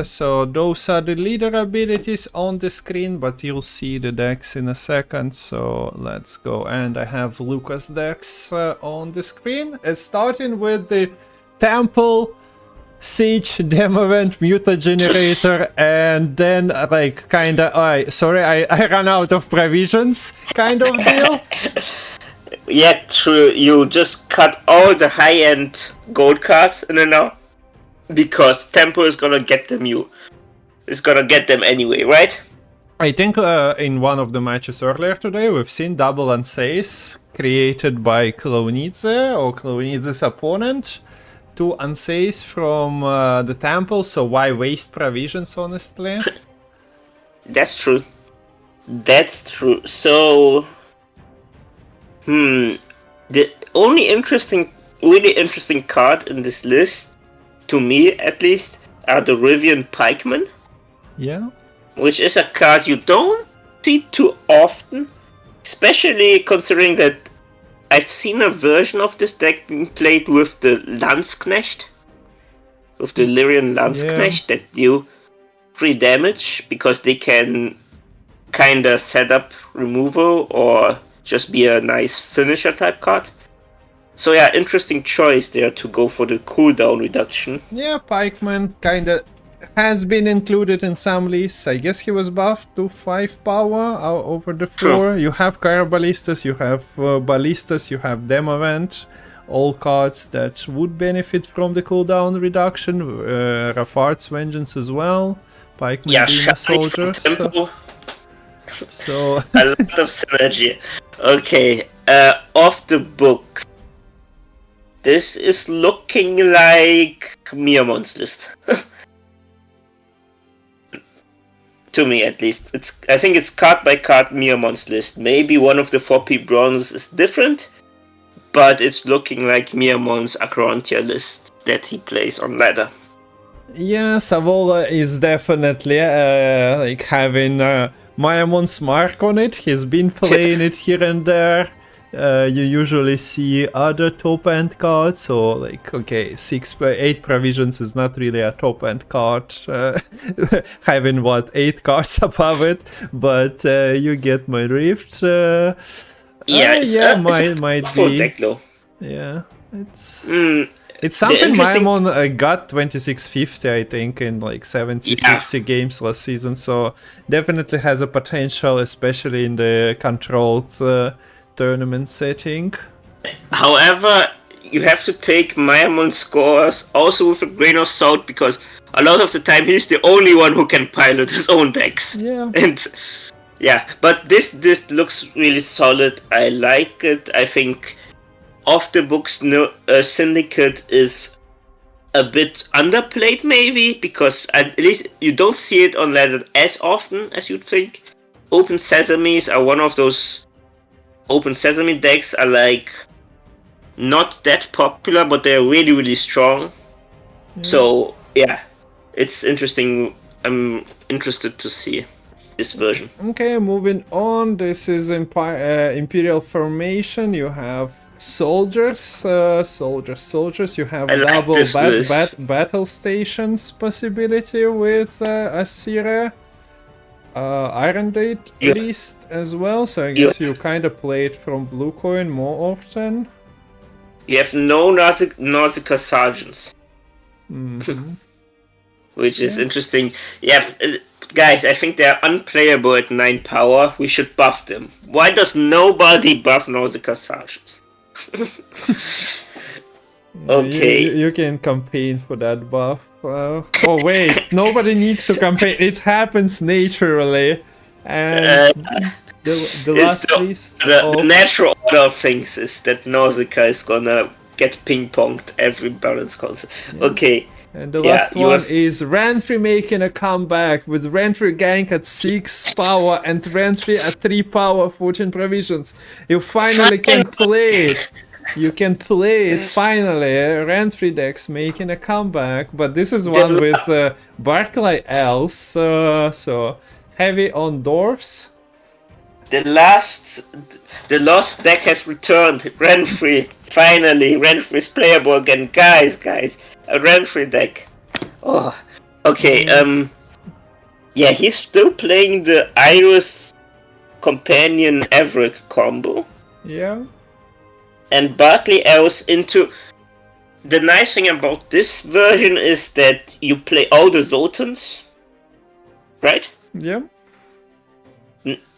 so those are the leader abilities on the screen, but you'll see the decks in a second, so let's go. And I have Lucas decks on the screen, starting with the Temple, Siege, Demavent, Mutagenerator, and then like kinda, I ran out of provisions kind of deal. Yeah, true. You just cut all the high-end gold cards in and out because Tempo is gonna get them. Is gonna get them anyway, right? I think in one of the matches earlier today, we've seen double Unsays created by Clownidze or Clownidze's opponent. 2 Unsays from the Temple, so why waste provisions, honestly? That's true. That's true. So, the only really interesting card in this list, to me at least, are the Rivian Pikemen. Yeah. Which is a card you don't see too often, especially considering that I've seen a version of this deck being played with the Landsknecht, with the Lyrian Landsknecht that deal 3 damage because they can kinda set up removal or just be a nice finisher type card. So yeah, interesting choice there to go for the cooldown reduction. Yeah, Pikeman kinda has been included in some lists. I guess he was buffed to 5 power over the 4. True. You have Caraballistas, you have Ballistas, you have Demavent. All cards that would benefit from the cooldown reduction. Rafart's Vengeance as well. Pikeman being a Shiny soldier. from Tempo. So A lot of synergy. Okay, off the books. This is looking like Miamon's list. To me, at least. I think it's card by card Miamon's list. Maybe one of the 4P bronze is different, but it's looking like Miamon's Acrontia list that he plays on ladder. yeah, Savola is definitely like having Miamon's mark on it. He's been playing it here and there. You usually see other top end cards, so like, okay, 8 provisions is not really a top end card, having 8 cards above it, but you get my drift. Might full be. deck though. Yeah, it's something interesting- Maimon got 2650, I think, in like 60 games last season, so definitely has a potential, especially in the controlled tournament setting. However, you have to take Miamon's scores also with a grain of salt because a lot of the time he's the only one who can pilot his own decks. Yeah. And yeah, but this looks really solid. I like it. I think off the books, Syndicate is a bit underplayed maybe because at least you don't see it on ladder as often as you'd think. Open Sesames are one of those. Open Sesame decks are like not that popular, but they're really, really strong. So yeah, it's interesting. I'm interested to see this version. Okay, moving on. This is Imperial Formation. You have soldiers. You have I like double this list. battle stations possibility with Asira. Iron Date list as well, so I guess you kind of play it from Blue Coin more often. You have no Nausicaa Sergeants. Which is interesting. Yeah, guys, I think they're unplayable at 9 power. We should buff them. Why does nobody buff Nausicaa Sergeants? Okay. You can campaign for that buff. Oh wait, nobody needs to campaign. It happens naturally. And the It's last list the of... natural order of things is that Nausicaa is gonna get ping-ponged every balance concept. Okay. And the Yeah, last one yours- is Renfri making a comeback with Renfri gank at 6 power and Renfri at 3 power, Fortune Provisions. You finally can play it. You can play it finally. Renfri decks making a comeback, but this is one with Barclay Elves, so heavy on dwarfs. The lost deck has returned. Renfri, finally, Renfri's playable again. Guys, a Renfri deck. Oh, okay. Yeah, he's still playing the Iris Companion Everick combo. Yeah. And Barclay Elves into... The nice thing about this version is that you play all the Zotans, right? Yeah.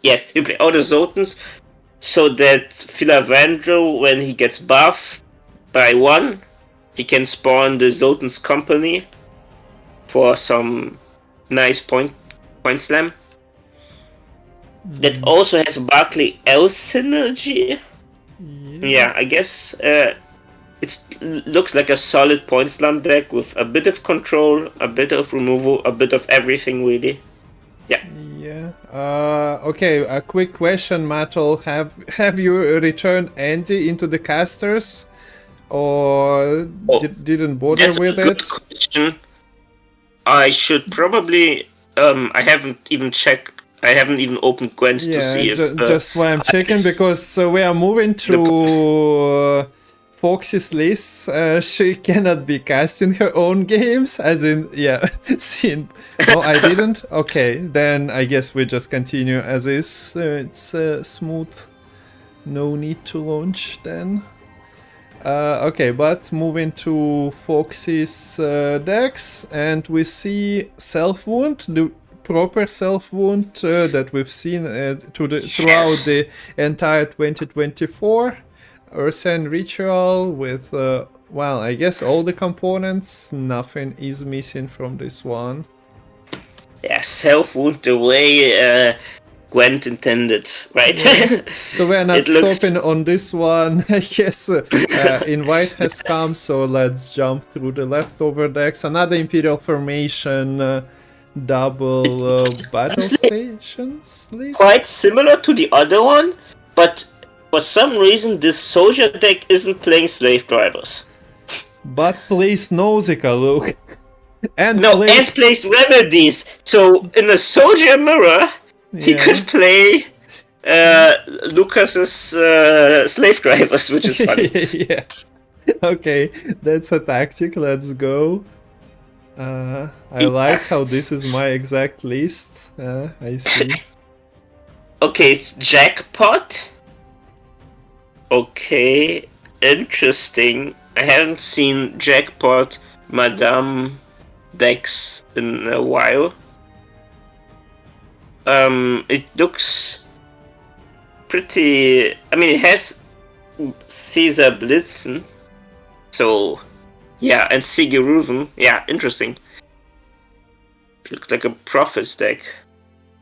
Yes, you play all the Zotans, so that Philavandro, when he gets buffed by 1, he can spawn the Zotan's company for some nice point slam. That also has Barclay Elves synergy. Yeah, I guess it looks like a solid point slam deck with a bit of control, a bit of removal, a bit of everything really. Yeah. Yeah. Okay, a quick question, Matol. Have you returned Andy into the casters? Or didn't bother That's with a good it? question. I should probably... I haven't even checked. I haven't even opened Gwent to see if... just why I'm checking, because we are moving to Foxy's list. She cannot be cast in her own games, as in, yeah, seen. No, I didn't? Okay, then I guess we just continue as is. It's smooth. No need to launch then. Okay, but moving to Foxy's decks, and we see Self-Wound, the proper Self-Wound that we've seen throughout the entire 2024. Ursen Ritual with, well, I guess all the components. Nothing is missing from this one. Yeah, Self-Wound the way Gwent intended, right? Yeah. So we're not It looks- stopping on this one. Yes, invite has come, so let's jump through the leftover decks. Another Imperial Formation double battle stations list. Quite similar to the other one, but for some reason this soldier deck isn't playing slave drivers. But plays Nausicaa, look. And No, plays... and plays remedies. So in a soldier mirror, he Yeah. could play Lucas's slave drivers, which is funny. Yeah. Okay, that's a tactic. Let's go. I like how this is my exact list. I see. Okay, it's Jackpot. Okay, interesting. I haven't seen Jackpot Madame decks in a while. It looks pretty... I mean, it has Caesar Blitzen. So, yeah, and Sigeruven. Yeah, interesting. Looks like a Prophet's deck.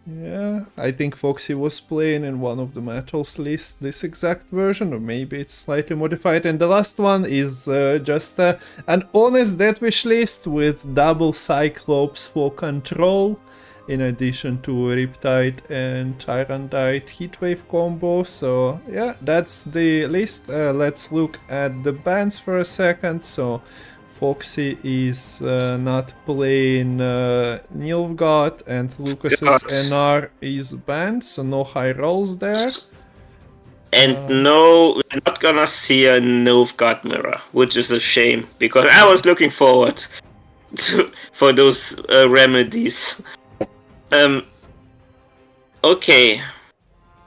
Yeah, I think Foxy was playing in one of the Matol's list this exact version, or maybe it's slightly modified. And the last one is just an honest Death Wish list with double Cyclops for control, in addition to Riptide and Tyrantide Heatwave combo. So yeah, that's the list. Let's look at the bans for a second. So Foxy is not playing Nilfgaard, and Lucas's NR is banned, so no high rolls there. And no, we're not gonna see a Nilfgaard mirror, which is a shame, because I was looking forward for those remedies. Okay,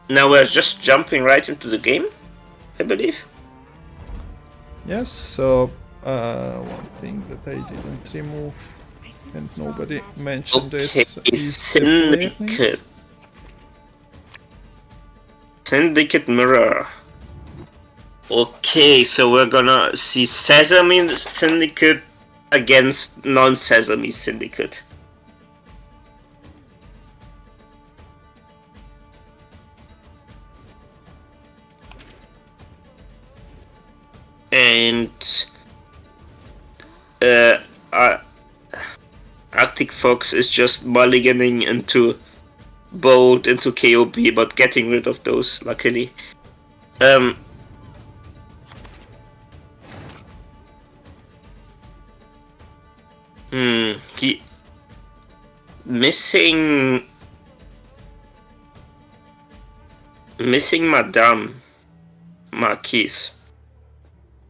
now we're just jumping right into the game, I believe. Yes, so one thing that I didn't remove and nobody mentioned Okay, it is the player names. Syndicate. Syndicate mirror. Okay, so we're gonna see Sesame Syndicate against non-Sesame Syndicate. And Arctic Fox is just mulliganing into Bolt, into KOB, but getting rid of those, luckily. He missing Madame Marquise.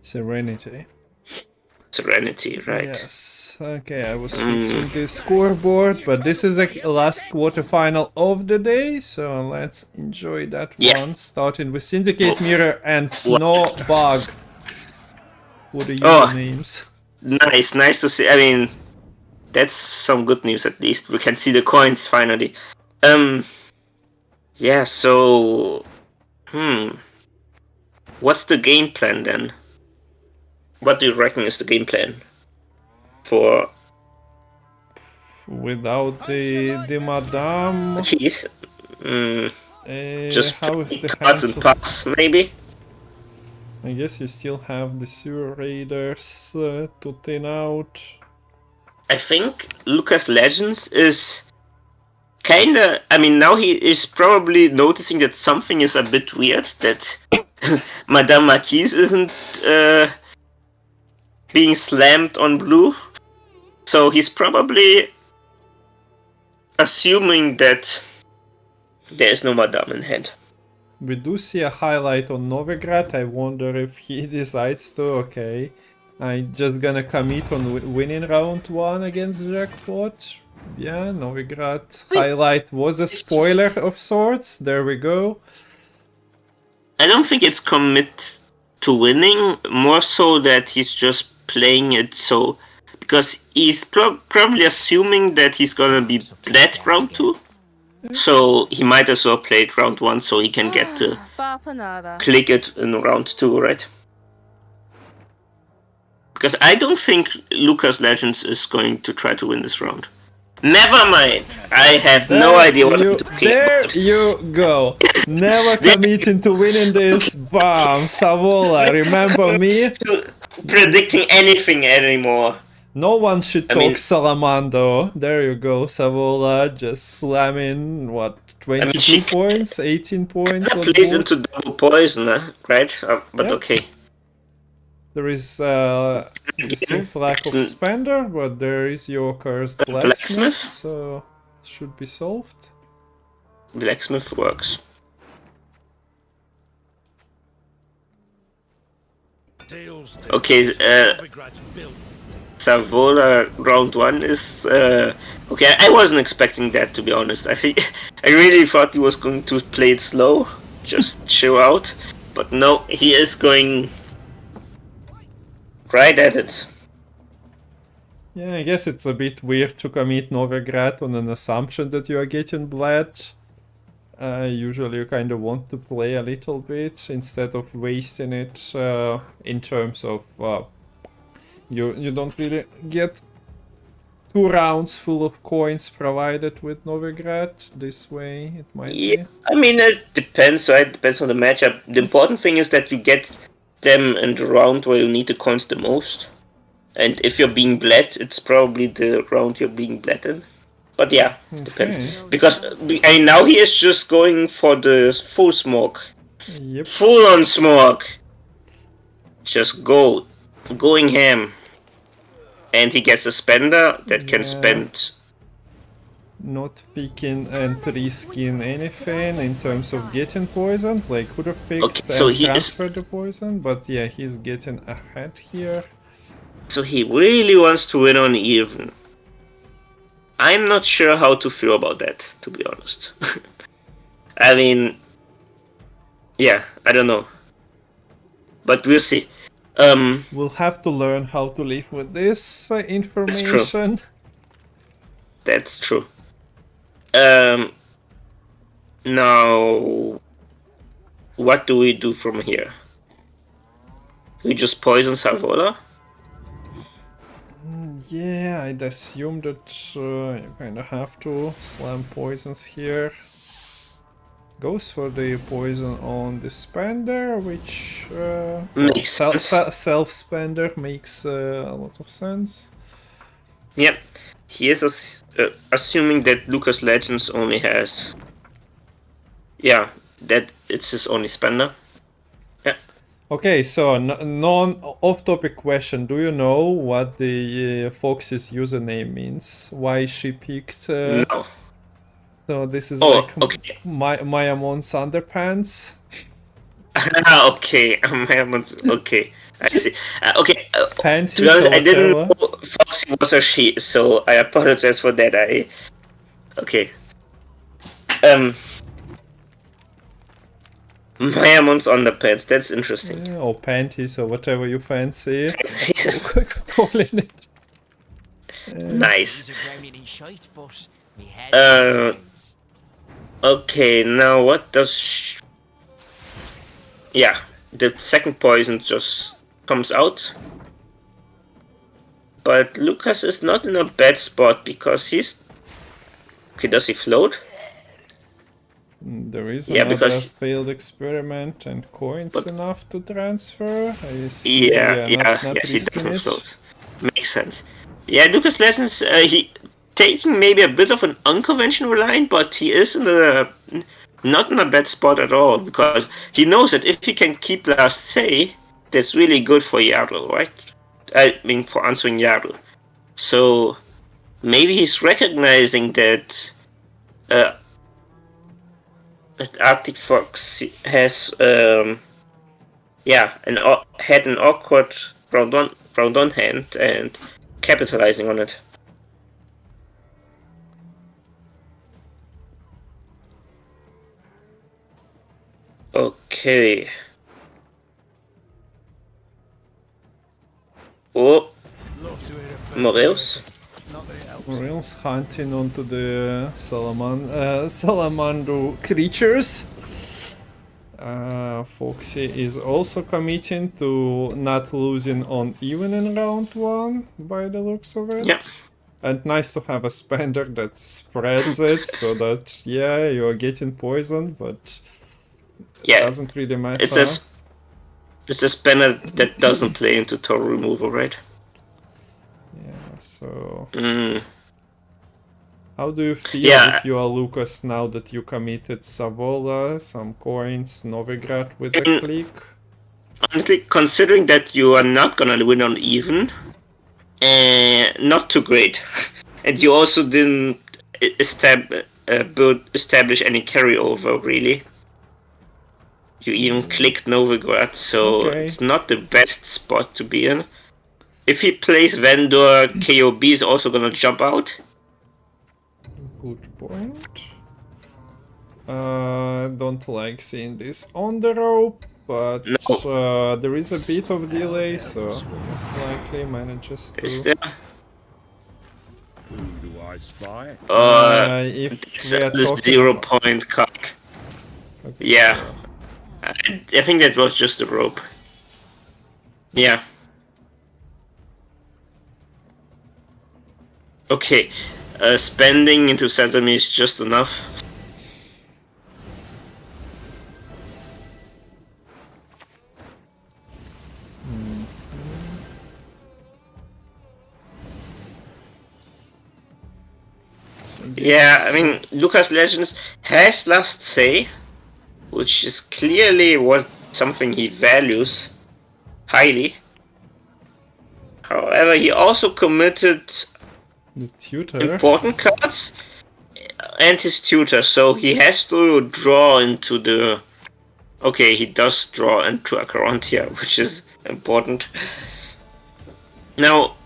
Serenity. Serenity, right? Yes. Okay, I was fixing this scoreboard, but this is the last quarterfinal of the day, so let's enjoy that one. Starting with Syndicate Mirror and No Bug. What are your names? Nice to see. I mean, that's some good news at least. We can see the coins finally. Yeah, so what's the game plan then? What do you reckon is the game plan for without the Madame? He's just how is the cards and pucks, maybe? I guess you still have the Sewer Raiders to thin out. I think Lucas Legends is kinda... I mean, now he is probably noticing that something is a bit weird, that Madame Marquise isn't being slammed on blue. So he's probably assuming that there is no Madame in hand. We do see a highlight on Novigrad. I wonder if he decides to, okay, I'm just gonna commit on winning round 1 against Jackpot. Yeah, Novigrad highlight was a spoiler of sorts. There we go. I don't think it's commit to winning, more so that he's just playing it so... Because he's probably assuming that he's gonna be bled round 2. So he might as well play it round 1 so he can get to click it in round 2, right? Because I don't think Lucas Legends is going to try to win this round. Never mind! I have no idea what I'm talking about. There you go! Never committing to winning this. Bam! Savola, remember me? Predicting anything anymore. No one should talk Salamando. There you go, Savola, just slamming, what, 22 points, 18 points? Plays into double poison, right? But okay. There is distinct lack of spender, but there is your cursed blacksmith, so should be solved. Blacksmith works. Okay, Savola round 1 is okay. I wasn't expecting that, to be honest. I really thought he was going to play it slow, just chill out. But no, he is going right at it. Yeah, I guess it's a bit weird to commit Novigrad on an assumption that you are getting bled. Usually you kind of want to play a little bit instead of wasting it in terms of you don't really get 2 rounds full of coins provided with Novigrad. This way it might be. I mean, it depends, right? It depends on the matchup. The important thing is that you get them in the round where you need the coins the most. And if you're being bled, it's probably the round you're being bled in. But yeah, it depends. Because now he is just going for the full smoke. Yep. Full on smoke. Just going ham. And he gets a spender that can spend... Not picking and risking anything in terms of getting poisoned. Like, could have picked and transferred the poison, but yeah, he's getting ahead here. So he really wants to win on even. I'm not sure how to feel about that, to be honest. I mean... Yeah, I don't know. But we'll see. We'll have to learn how to live with this information. That's true. Now, what do we do from here? We just poison Salvola. Yeah, I'd assume that you kind of have to slam poisons here. Goes for the poison on the spender, which Makes sense. self-spender makes a lot of sense. Yep. He is assuming that Lucas Legends only has... Yeah, that it's his only spender. Yeah. Okay, so non-off-topic question. Do you know what the Fox's username means? Why she picked... No. So this is Oh, like okay. Maya Mon's underpants? Okay, okay. I see. Okay. Panties To be honest, or I didn't whatever? know Foxy was a she, so I apologize for that. Okay. Mayamon's underpants. That's interesting. Yeah, or panties or whatever you fancy. Calling it. Nice. These are drowning in shite, but me head drowns. Okay, now what does... Yeah, the second poison just comes out. But Lucas is not in a bad spot because he's... Okay, does he float? There is Yeah, another because... failed experiment and coins enough to transfer. Yeah, not he risking doesn't it. float. Makes sense. Yeah, Lucas Legends, he taking maybe a bit of an unconventional line, but he is not in a bad spot at all, because he knows that if he can keep last say, that's really good for Yaro, right? I mean, for answering Yaro. So maybe he's recognizing that Arctic Fox has had an awkward round on hand and capitalizing on it. Okay. Oh, Moreus. Morel's hunting onto the Salamandro creatures. Foxy is also committing to not losing on even in round 1 by the looks of it. Yeah. And nice to have a spender that spreads it so that, yeah, you're getting poisoned, but it doesn't really matter. It's a spender that doesn't play into Toro removal, right? Yeah, so... Mm. How do you feel if you are Lucas now that you committed Savola, some coins, Novigrad with a click? Honestly, considering that you are not gonna win on even, not too great. And you also didn't establish any carryover, really. You even clicked Novigrad, so it's not the best spot to be in. If he plays Vendor, KOB is also gonna jump out. Good point. Don't like seeing this on the rope, but there is a bit of delay, so most likely manages to... Is there? Who do I spy? If we are the talking 0-point card. Okay. Yeah. I think that was just a rope. Yeah. Okay. Spending into Sesame is just enough. Yeah, I mean, Lucas Legends has last say, which is clearly something he values highly. However, he also committed the tutor. Important cards and his tutor, so he has to draw into the... Okay, he does draw into Acherontia, which is important. Now,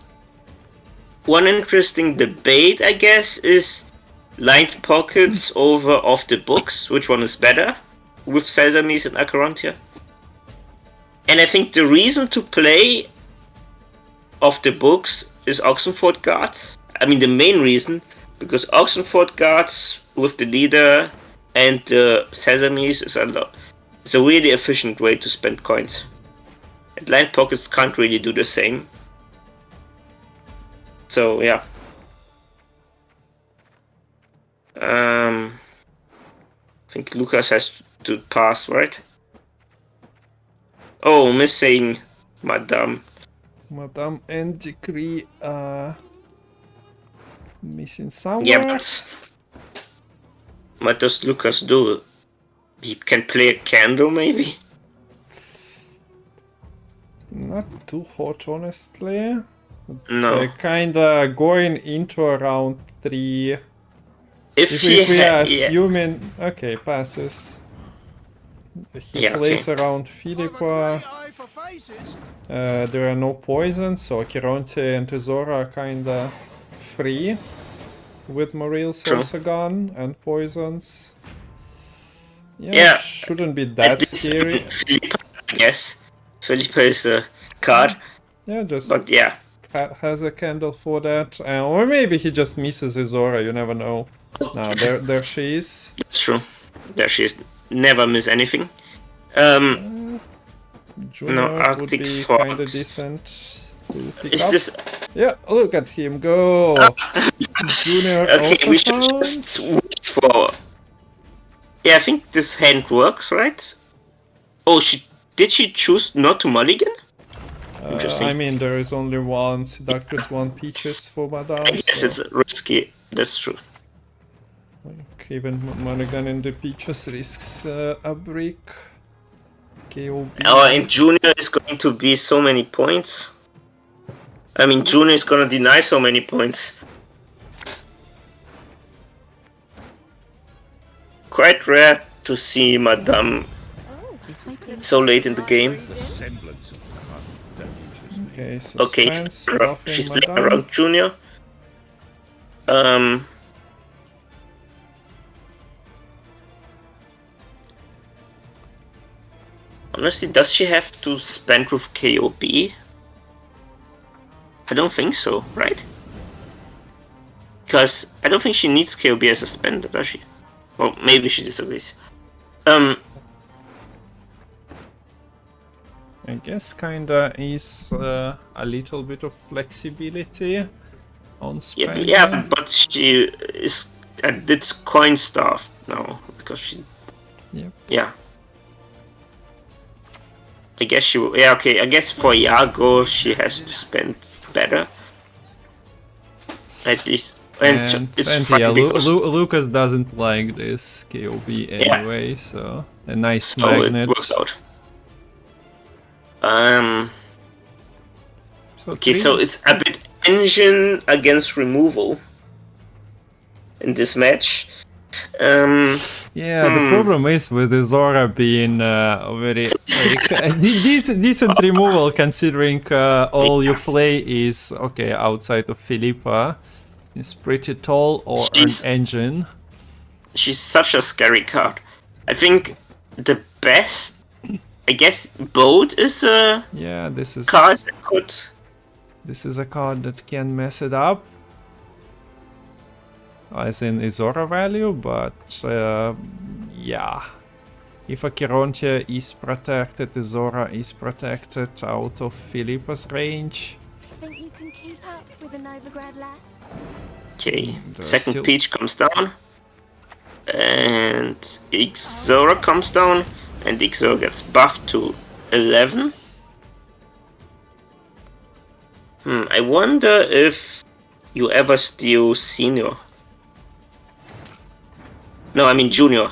one interesting debate, I guess, is lined pockets over off the books. Which one is better with Sesames and Acherontia? And I think the reason to play off the books is Oxenford Guards. I mean, the main reason, because Oxenford Guards with the leader and the Sesames is a really efficient way to spend coins. Land pockets can't really do the same. So yeah. I think Lucas has to pass, right? Oh, missing Madame. Madame and Decree missing somewhere. Yeah, but what does Lucas do? He can play a candle, maybe? Not too hot, honestly. No. They're kinda going into round 3. If we are yeah. assuming... Okay, passes. He plays around Philippa. There are no poisons, so Chironte and Izora are kinda free. With Maril's also gone and poisons. Yeah, shouldn't be that scary. Philippa, I guess. Philippa is a card. Yeah, just but yeah. Has a candle for that. Or maybe he just misses Izora, you never know. Now, there she is. That's true. There she is. Never miss anything. Junior no, Arctic would be Fox. kinda decent to pick is up. This... Yeah, look at him go! Junior okay, also we should found. just wait for... Yeah, I think this hand works, right? Oh, did she choose not to mulligan? Interesting. I mean, there is only one Seductress, one Peaches for Madame. I guess so. it's risky. That's true. Like, even mulligan in the Peaches risks a brick. KOB. Oh, and Junior is going to be so many points. I mean, Junior is gonna deny so many points. Quite rare to see Madame so late in the game. The semblance of card that interests me. Okay, so Okay, she's playing around Junior. Honestly, does she have to spend with KOB? I don't think so, right? Because I don't think she needs KOB as a spender, does she? Well, maybe she disagrees. I guess kinda is a little bit of flexibility on spending. Yeah, but she is a bit coin starved now because she. Yep. Yeah. I guess she will. Yeah, okay. I guess for Yaro she has to spend better. At least. And yeah, Lucas doesn't like this KOB anyway, so a nice magnet. It works out. Okay, so it's a bit engine against removal in this match. Yeah, the problem is with Izora being very decent removal, considering all you play is outside of Philippa. It's pretty tall or an engine. She's such a scary card. I think the best, I guess, boat is a card that could. This is a card that can mess it up, as in Izora value, but yeah. If a Chirontia is protected, Izora is protected out of Philippa's range. Think you can keep up with a Novigrad lass? Okay, second Peach comes down, and Izora comes down, and Izora gets buffed to 11. I wonder if you ever steal Senior. No, I mean Junior.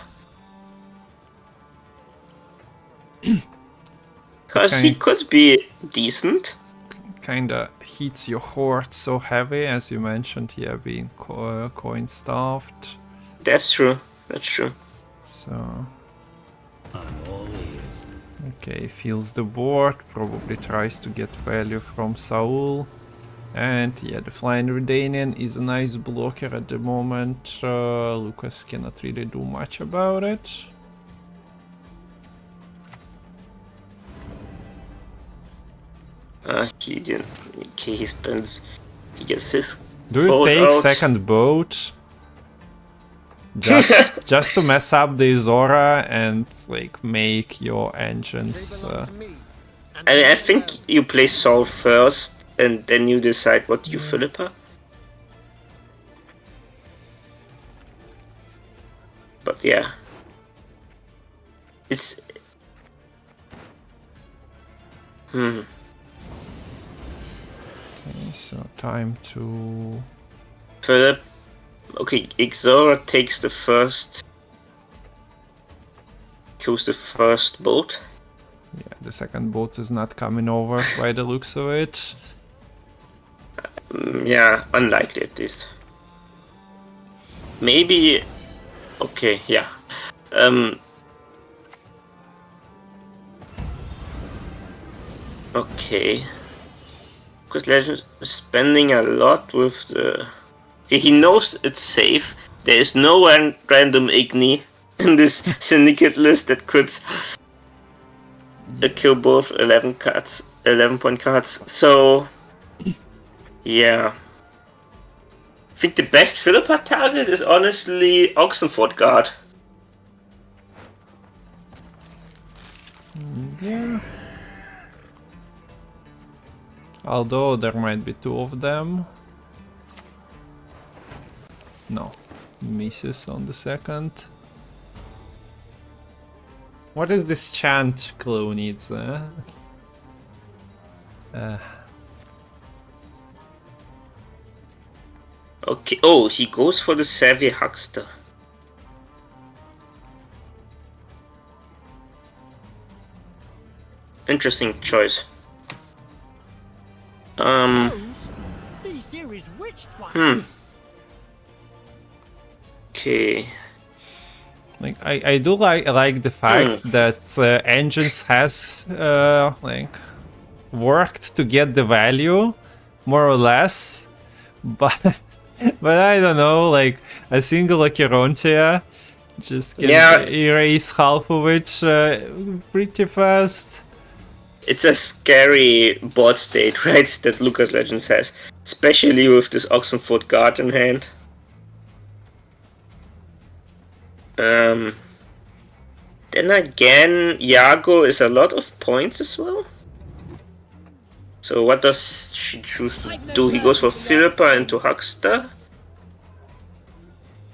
Because he could be decent. Kinda hits your horde so heavy, as you mentioned here, being coin starved. That's true. That's true. So. I'm all ears. Okay, fills the board, probably tries to get value from Saul. And yeah, the Flying Redanian is a nice blocker at the moment. Lucas cannot really do much about it. He didn't. Okay, he gets his. Do you take out. second boat? Just to mess up the Izora and like make your engines I think you play Saul first, and then you decide what you Philippa. But yeah, it's Okay, so time to... Philip. Okay, Ixora takes the first. Kills the first boat. Yeah, the second boat is not coming over by the looks of it. Yeah, unlikely at least. Maybe. Okay, yeah. Okay. Because Legend is spending a lot with the. He knows it's safe. There is no random Igni in this syndicate list that could kill both 11 cards, 11-point cards. So, yeah. I think the best Philippa target is honestly Oxenford Guard. Yeah. Although there might be two of them. No. Misses on the second. What is this chant clue needs? Okay. Oh, he goes for the Savvy Huckster. Interesting choice. These series witch twats. Okay. Like I do like the fact that Engines has like worked to get the value more or less, but I don't know, like a single Acherontia just can erase half of it pretty fast. It's a scary board state, right, that Lucas Legends has, especially with this Oxenford Guard in hand. Then again, Yaro is a lot of points as well. So what does she choose to do? He goes for Philippa into Huckster.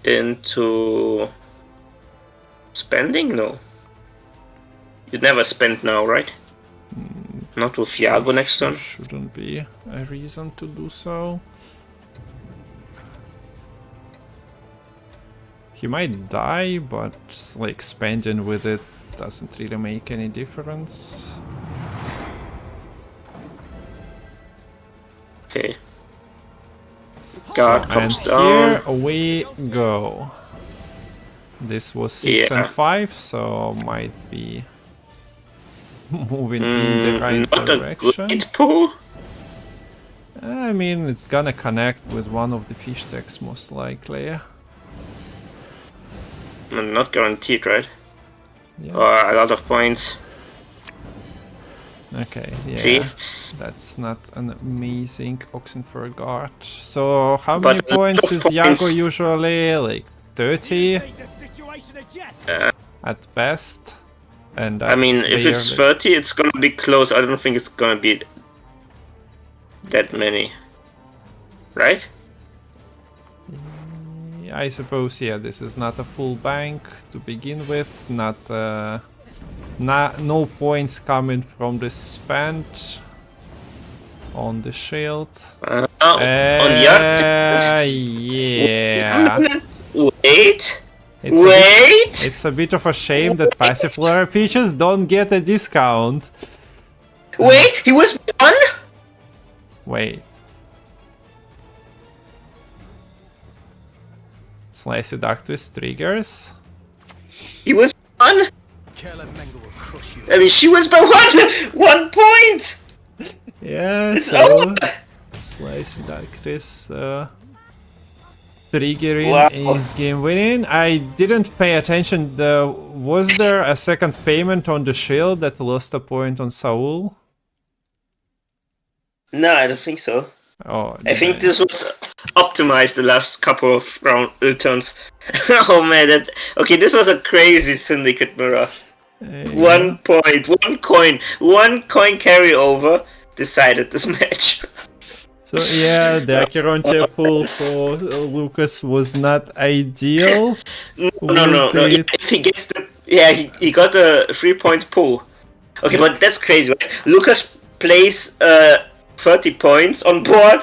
Into spending? No. You'd never spend now, right? Not with Yaro next turn. Shouldn't be a reason to do so. He might die, but like spending with it doesn't really make any difference. Okay. Guard comes down. Here we go. This was 6 and 5, so might be moving in the right not direction. A great pull. I mean, it's gonna connect with one of the fish decks most likely. Not guaranteed, right? Yeah. Or a lot of points. Okay, yeah. See? That's not an amazing Oxenford Guard. So how many points is Yaro usually? Like 30? At best. And that's I mean, if it's 30, it's gonna be close. I don't think it's gonna be that many. Right? I suppose, yeah, this is not a full bank to begin with. No points coming from the spent on the shield. On the other yeah. Wait. It's a bit of a shame that passive flora peaches don't get a discount. Wait, he was one? Wait. Slice Seductress triggers. He was one? I mean, she was by 1 point! Yeah, it's so over. Slice Seductress triggering is game winning. I didn't pay attention. Was there a second payment on the shield that lost a point on Saul? No, I don't think so. Oh, I think this was optimized the last couple of turns. Oh man, okay, this was a crazy syndicate mirror. 1 point, 1 coin, 1 coin carryover decided this match. So yeah, the Acherontia pull for Lucas was not ideal. No. If he gets the he got a 3-point pull. Okay, but that's crazy, right? Lucas plays 30 points on board,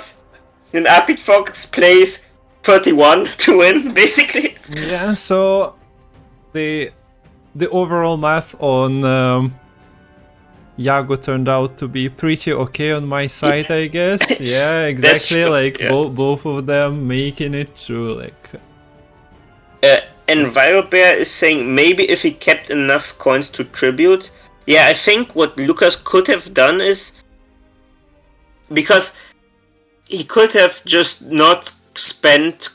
and Arctic Fox plays 31 to win, basically. Yeah, so the overall math on Yago turned out to be pretty okay on my side, I guess. Yeah, exactly. true, Like yeah. both of them making it through. Like And Virobear is saying maybe if he kept enough coins to tribute. Yeah, I think what Lucas could have done is, because he could have just not spent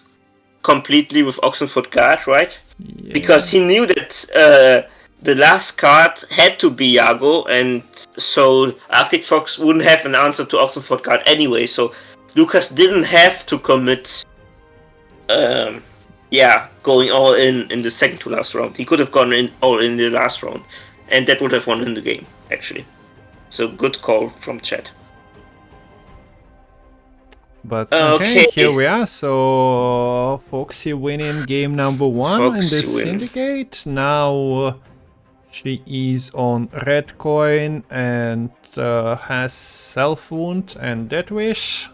completely with Oxenford Guard, right? yeah. Because he knew that the last card had to be Yago, and so Arctic Fox wouldn't have an answer to Oxenford Guard anyway, so Lucas didn't have to commit going all in the second to last round. He could have gone all in the last round, and that would have won him the game, actually. So good call from chat. But okay, here we are. So Foxy winning game number 1 in the Syndicate. Now she is on red coin and has self wound and death wish.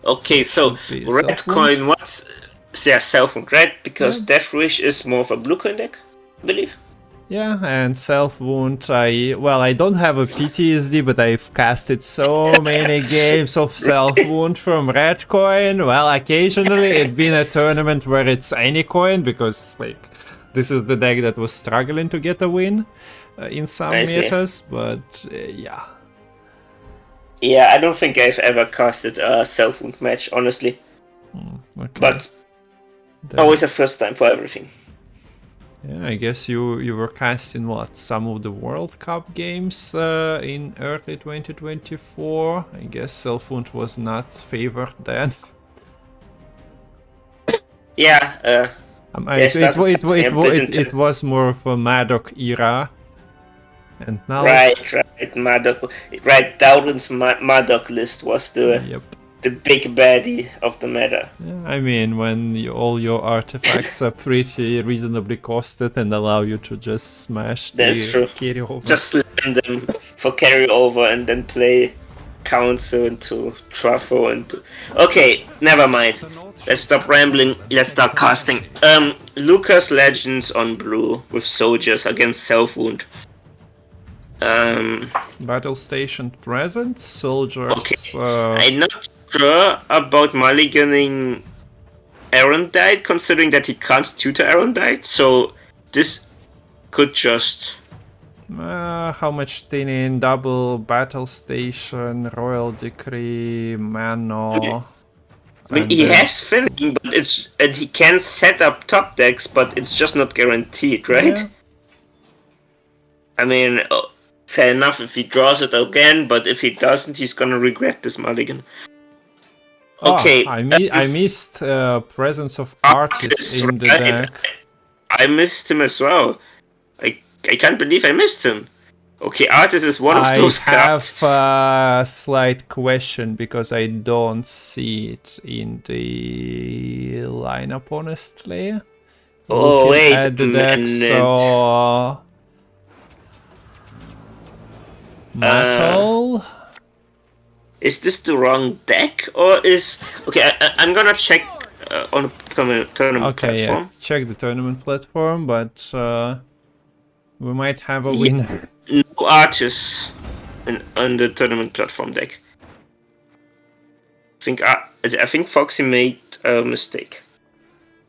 Okay, so red coin, what's self wound, right? Because death wish is more of a blue coin deck, I believe. Yeah, and self wound. I don't have a PTSD, but I've casted so many games of self wound from red coin. Well, occasionally it's been a tournament where it's any coin, because like this is the deck that was struggling to get a win in some metas. But yeah. Yeah, I don't think I've ever casted a self wound match, honestly. Okay. But always a first time for everything. Yeah, I guess you were casting some of the World Cup games in early 2024. I guess Selfwound was not favored then. Yeah, it was more of a Madoc era, and now right, Madoc, right. Dowden's Madoc list was the big baddie of the meta. Yeah, I mean, when all your artifacts are pretty reasonably costed and allow you to just smash carryover. Just slam them for carryover and then play Council into Truffle into... Okay, never mind. Let's stop rambling, let's start casting. Lucas Legends on blue with soldiers against Self-Wound. Battle Station present, soldiers... Okay, I'm not sure about mulliganing Erendite, considering that he can't tutor Erendite, so this could just... how much thin in double Battle Station, Royal Decree, Mano... I mean, he has thinning, but and he can set up top decks, but it's just not guaranteed, right? Yeah. I mean, fair enough if he draws it again, but if he doesn't, he's gonna regret this mulligan. Okay. I missed presence of Artis in the deck. I missed him as well. I can't believe I missed him. Okay, Artis is one of those cards. I have a slight question because I don't see it in the lineup, honestly. Oh, wait at the deck, so... Matol? Is this the wrong deck, or is... Okay, I'm gonna check on the tournament platform. Yeah, check the tournament platform, but we might have a winner. No Artis on the tournament platform deck. I think Foxy made a mistake.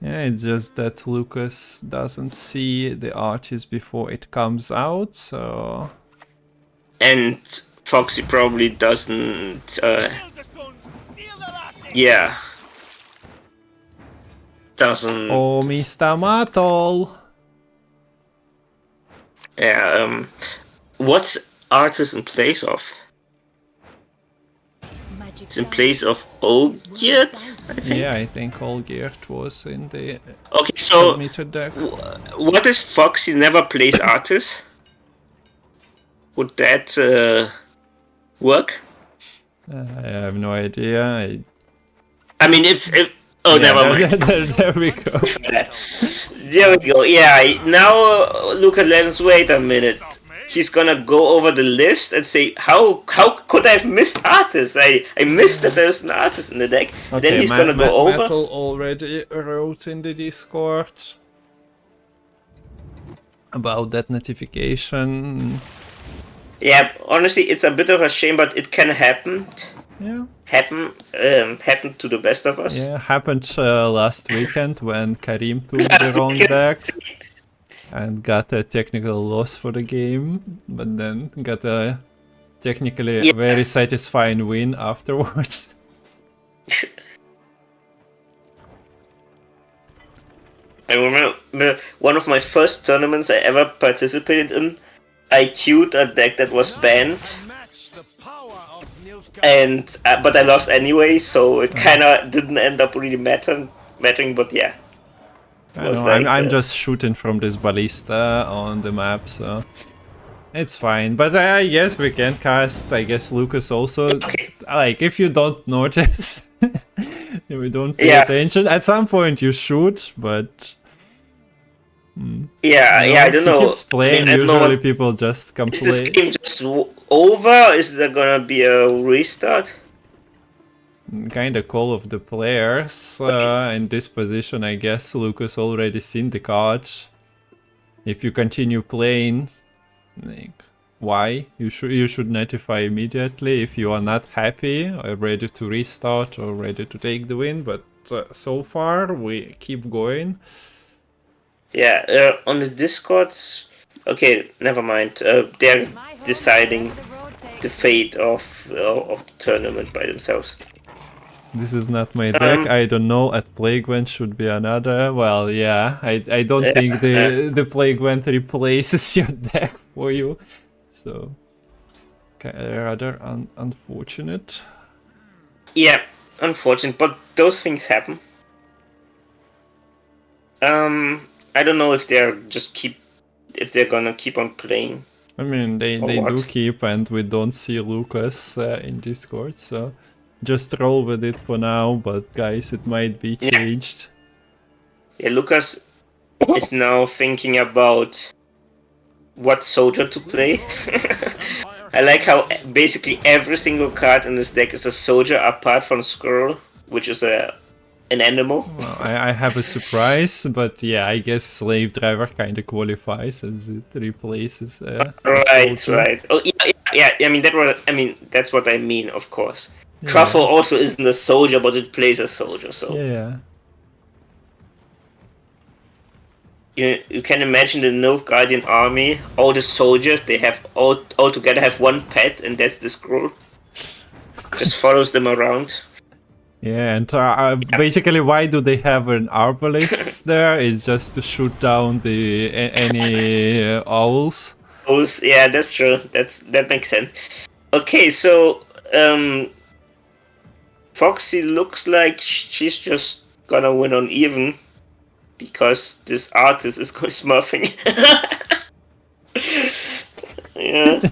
Yeah, it's just that Lucas doesn't see the Artis before it comes out, so... And Foxy probably doesn't... yeah. Doesn't... Oh, Mr. Matol! Yeah, what's Artis in place of? My magic It's in dice. place of Olgierd, I think. Yeah, I think Olgierd was in the Okay, so submitted deck. what if Foxy never plays Artis? Would that work? I have no idea. I mean, if oh, Yeah, never mind. there we go. There we go. Yeah, now look at Lens. Wait a minute. He's gonna go over the list and say, how could I have missed Artis? I missed that there's an Artis in the deck. Okay, Then he's gonna go over. Matol already wrote in the Discord about that notification. Yeah, honestly, it's a bit of a shame, but it can happen. Yeah. Happen to the best of us. Yeah, happened last weekend when Kareem took the wrong deck and got a technical loss for the game, but then got a technically very satisfying win afterwards. I remember one of my first tournaments I ever participated in. I queued a deck that was banned, and but I lost anyway, so it kind of didn't end up really mattering. But yeah, I know, I'm just shooting from this ballista on the map, so it's fine. But I guess we can cast. I guess Lucas also. Okay. Like, if you don't notice, if we don't pay attention, at some point you shoot, but. I don't know. He keeps playing. I mean, usually people just come is play. this game just over? Is there gonna be a restart? Kind of call of the players in this position. I guess Lucas already seen the card. If you continue playing, like, why you should notify immediately if you are not happy or ready to restart or ready to take the win. But so far we keep going. Yeah, on the Discord. Okay, never mind. They're deciding the fate of the tournament by themselves. This is not my deck. I don't know. At Plague Gwent should be another. Well, yeah. I don't think the Plague Gwent replaces your deck for you. So rather unfortunate. Yeah, unfortunate, but those things happen. I don't know if they're gonna keep on playing. I mean, they do keep, and we don't see Lucas in Discord, so just roll with it for now. But guys, it might be changed. Yeah, Lucas is now thinking about what soldier to play. I like how basically every single card in this deck is a soldier apart from Squirrel, which is an animal. Well, I have a surprise, but yeah, I guess Slave Driver kind of qualifies as it replaces. Right. Oh yeah. I mean that's what I mean, of course. Yeah. Truffle also isn't a soldier, but it plays a soldier. So yeah. You can imagine the Nov Guardian army. All the soldiers they have all together have one pet, and that's the scroll. Just follows them around. Yeah, and basically, why do they have an arbalist there? It's just to shoot down any owls. Owls, yeah, that's true. That makes sense. Okay, so Foxy looks like she's just gonna win on even because this artist is going smurfing. Yeah.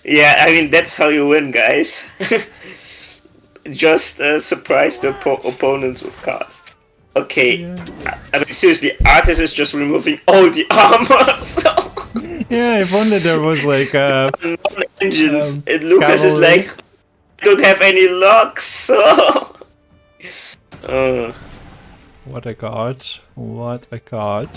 Yeah, I mean that's how you win, guys. Just surprise the opponents with cards. Okay, yeah. I mean seriously, Artis is just removing all the armor. So yeah, if only there was like engines. And Lucas is like, I don't have any locks. So what a card! What a card!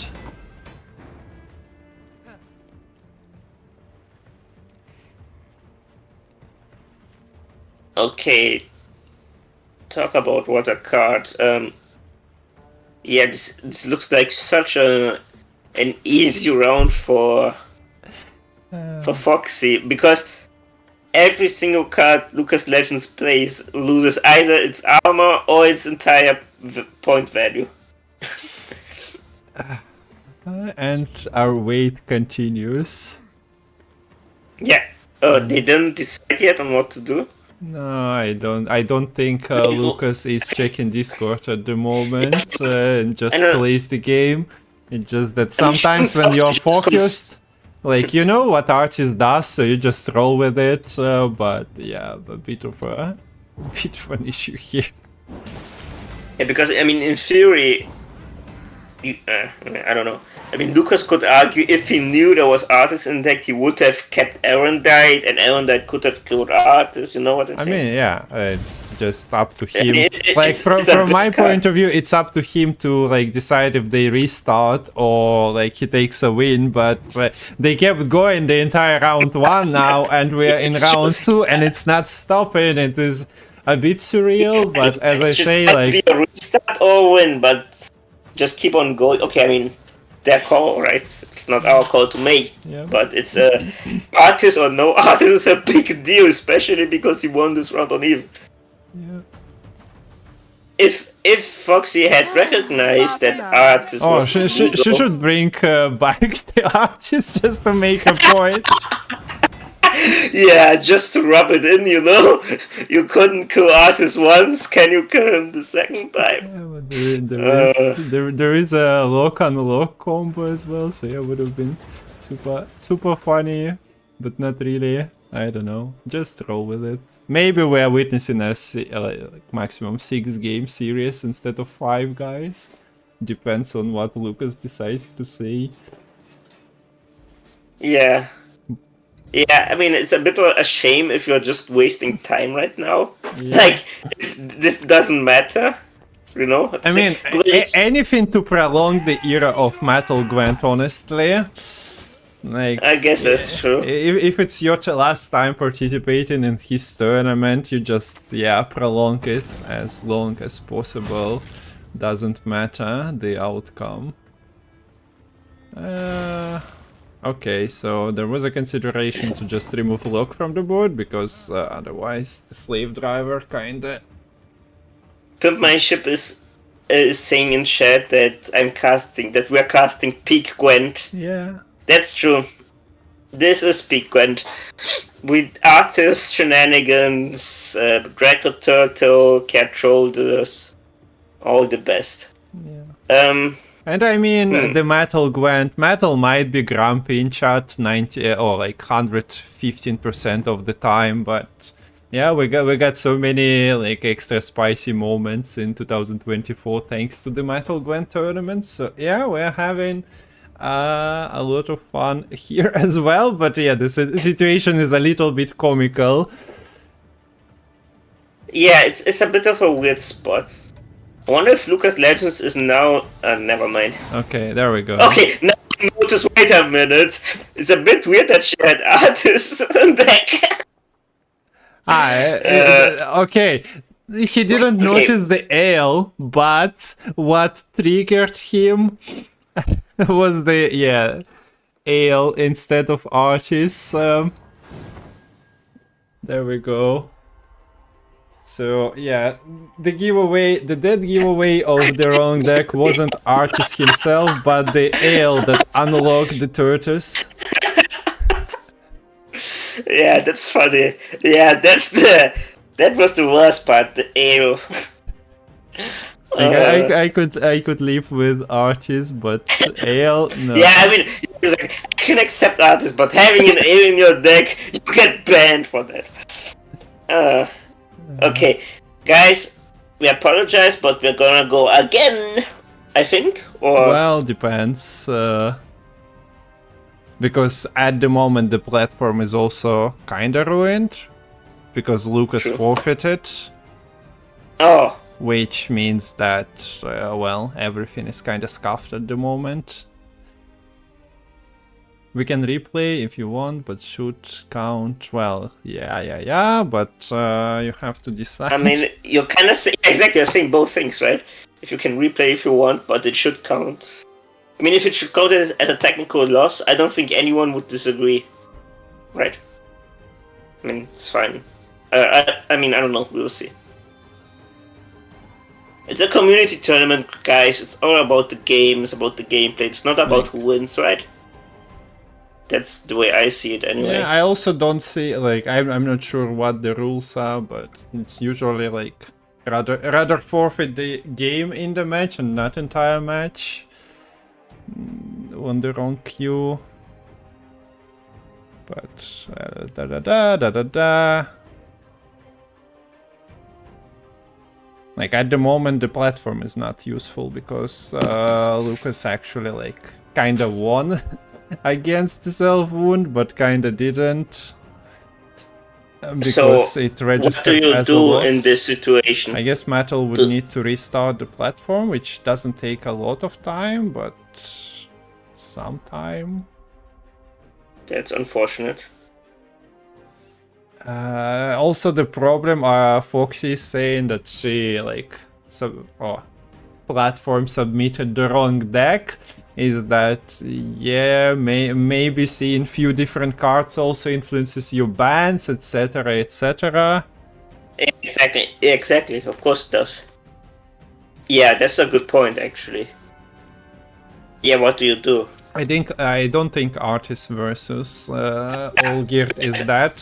Okay, talk about what a card. Yeah, this looks like such an easy round for Foxy because every single card Lucas Legends plays loses either its armor or its entire point value. And our wait continues. Yeah, Oh, they didn't decide yet on what to do? No, I don't. I don't think Lucas is checking Discord at the moment and just I know. plays the game. It's just that I mean, sometimes shouldn't when you're Foxy just focused, like you know what artist does, so you just roll with it. But yeah, a bit of an issue here. Yeah, because I mean, in theory, I don't know. I mean, Lucas could argue if he knew there was Artis in deck, he would have kept Arendite, and Arendite could have killed Artis. You know what I'm I saying? mean, yeah, it's just up to him. It's From a my bit card. point of view, it's up to him to like decide if they restart or like he takes a win. But they kept going the entire round 1 now, and we're in round 2, and it's not stopping. It is a bit surreal, but as I say, like be a restart or win, but just keep on going. Okay, I mean, their call, right? It's not our call to make, Yeah. but it's artist or no artist is a big deal, especially because he won this round on even. yeah. If Foxy had recognized that artist Oh, was she illegal- should bring back the artist just to make a point. yeah, just to rub it in, you know. You couldn't kill artist once, can you kill him the second time? Yeah, but there is a lock on lock combo as well, so yeah, would have been super funny, but not really. I don't know. Just roll with it. Maybe we're witnessing a like maximum 6 game series instead of 5 guys. Depends on what Lucas decides to say. Yeah. Yeah, I mean, it's a bit of a shame if you're just wasting time right now. Yeah. Like, this doesn't matter, you know? I mean, anything to prolong the era of Matol Gwent, honestly. Like, I guess that's true. if it's your last time participating in his tournament, you just, yeah, prolong it as long as possible. Doesn't matter the outcome. Okay, so there was a consideration to just remove lock from the board, because otherwise the slave driver kinda... Pimpmanship is saying in chat that we're casting peak Gwent. Yeah. That's true. This is peak Gwent. With artists, shenanigans, Draco Turtle, cat shoulders, all the best. Yeah. And I mean, the Matol Gwent, Matol might be grumpy in chat 90 or like 115% of the time, but yeah, we got so many like extra spicy moments in 2024 thanks to the Matol Gwent tournament. So yeah, we're having a lot of fun here as well. But yeah, the situation is a little bit comical. Yeah, it's a bit of a weird spot. I wonder if Lucas Legends is now... never mind. Okay, there we go. Okay, now I notice, wait a minute. It's a bit weird that she had artists in deck. Okay, he didn't notice the ale, but what triggered him was the, ale instead of artists. There we go. So yeah, the dead giveaway of the wrong deck wasn't Artis himself, but the ale that unlocked the tortoise. Yeah, that's funny. Yeah, that was the worst part, the ale. Like, I could live with Artis, but ale, no. Yeah, I mean, he was like, I can accept artists, but having an ale in your deck, you get banned for that. Okay, guys, we apologize, but we're gonna go again, I think, or... Well, depends. Because at the moment the platform is also kinda ruined, because Lucas forfeited. Oh. Which means that, well, everything is kinda scuffed at the moment. We can replay if you want, but should count, well, yeah, but you have to decide. I mean, you're kind of saying, exactly, you're saying both things, right? If you can replay if you want, but it should count. I mean, if it should count as a technical loss, I don't think anyone would disagree. Right? I mean, it's fine. I mean, I don't know, we'll see. It's a community tournament, guys. It's all about the game, it's about the gameplay. It's not about who wins, right? That's the way I see it anyway. Yeah, I also don't see, like, I'm not sure what the rules are, but it's usually like rather forfeit the game in the match and not entire match on the wrong queue. But da da da da da da. Like at the moment, the platform is not useful because Lucas actually like kind of won against the self wound, but kind of didn't because So, it what do registered you as a do loss. in this situation? I guess Matol would need to restart the platform, which doesn't take a lot of time, but some time. That's unfortunate. Also, the problem, Foxy is saying that she like platform submitted the wrong deck. Is that yeah, maybe seeing few different cards also influences your bans, etc., etc. Exactly. Of course it does. Yeah, that's a good point actually. Yeah, what do you do? I don't think Artist versus Olgierd is that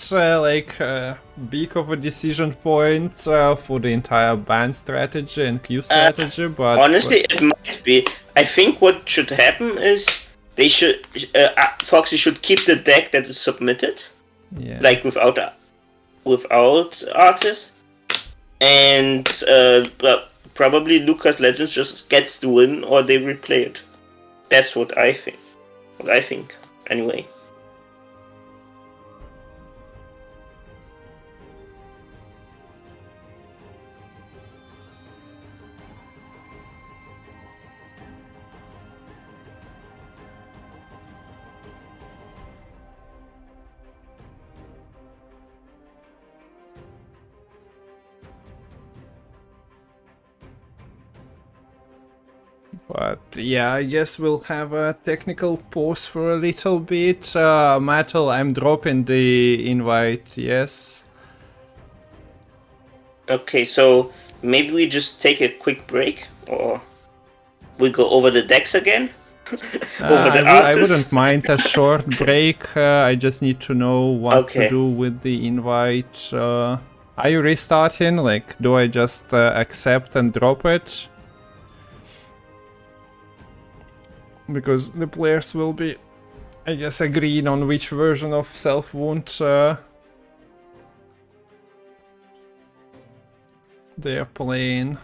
big of a decision point for the entire ban strategy and Q strategy, but Honestly, it might be. I think what should happen is they should Foxy should keep the deck that is submitted, yeah, like without artist, and probably Lucas Legends just gets the win or they replay it. That's what I think. Anyway. But yeah, I guess we'll have a technical pause for a little bit. Matol, I'm dropping the invite, yes. Okay, so maybe we just take a quick break, or we go over the decks again? Over the I artists? wouldn't mind a short break. I just need to know what to Okay. do with the invite. Are you restarting? Like, do I just accept and drop it? Because the players will be, I guess, agreeing on which version of self-wound they are playing.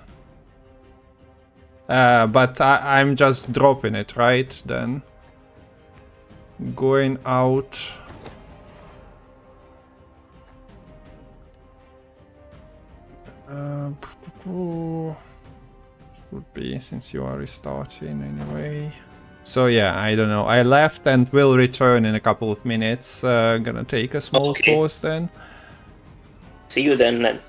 But I'm just dropping it, right? Then going out. Would be since you are restarting anyway. So yeah, I don't know. I left and will return in a couple of minutes. Gonna take a small pause then. See you then.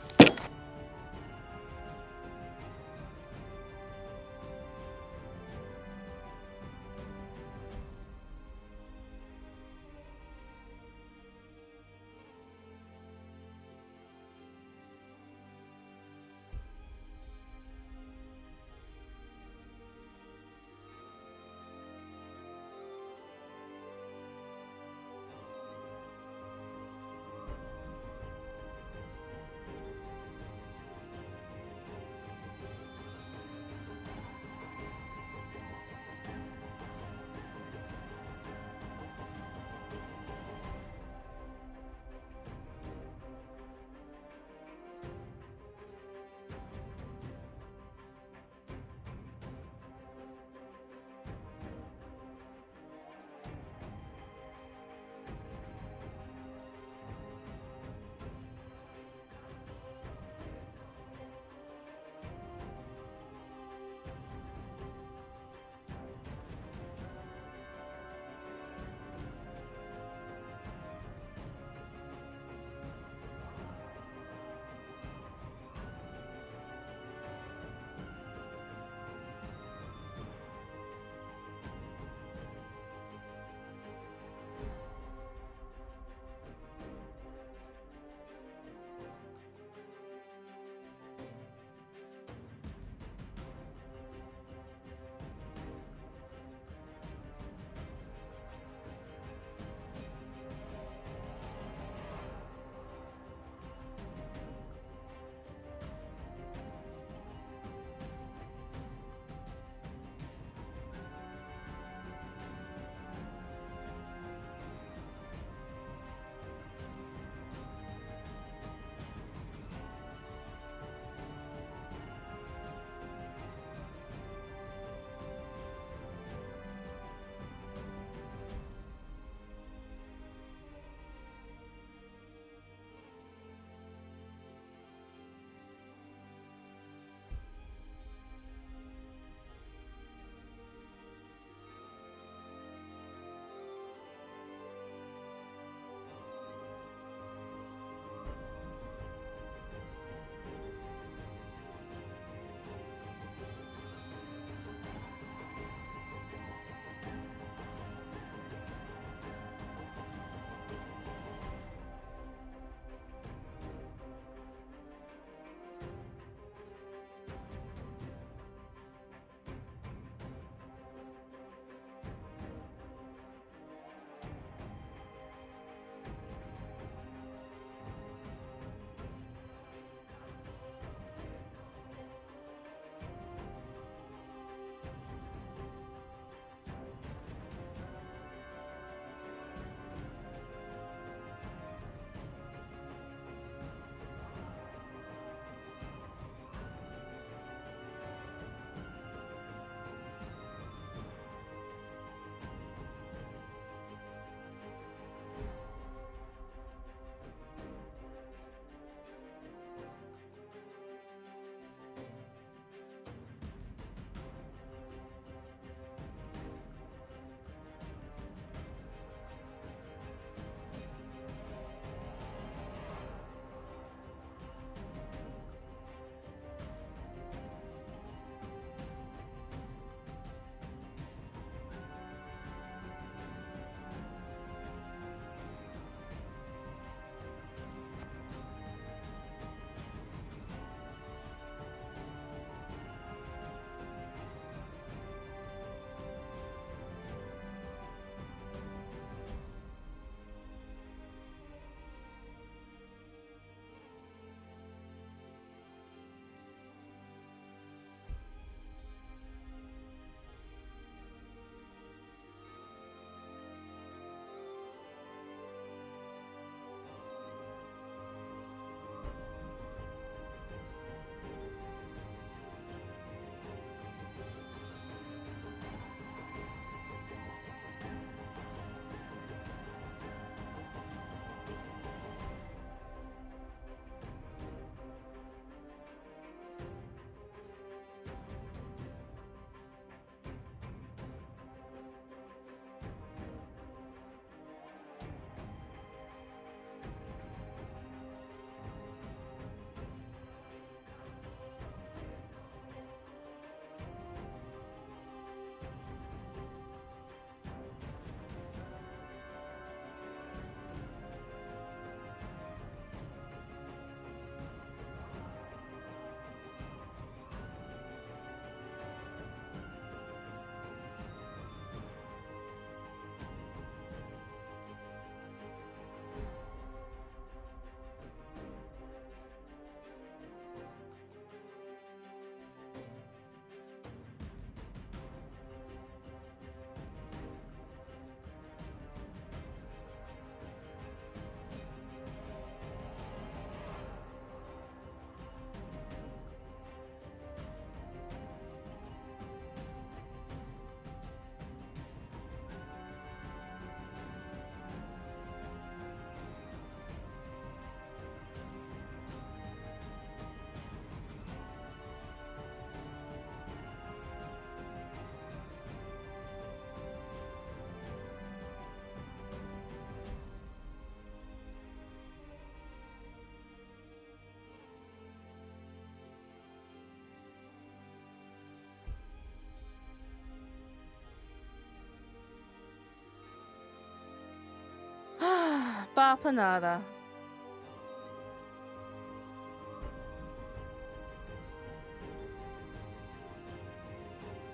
Bapanada.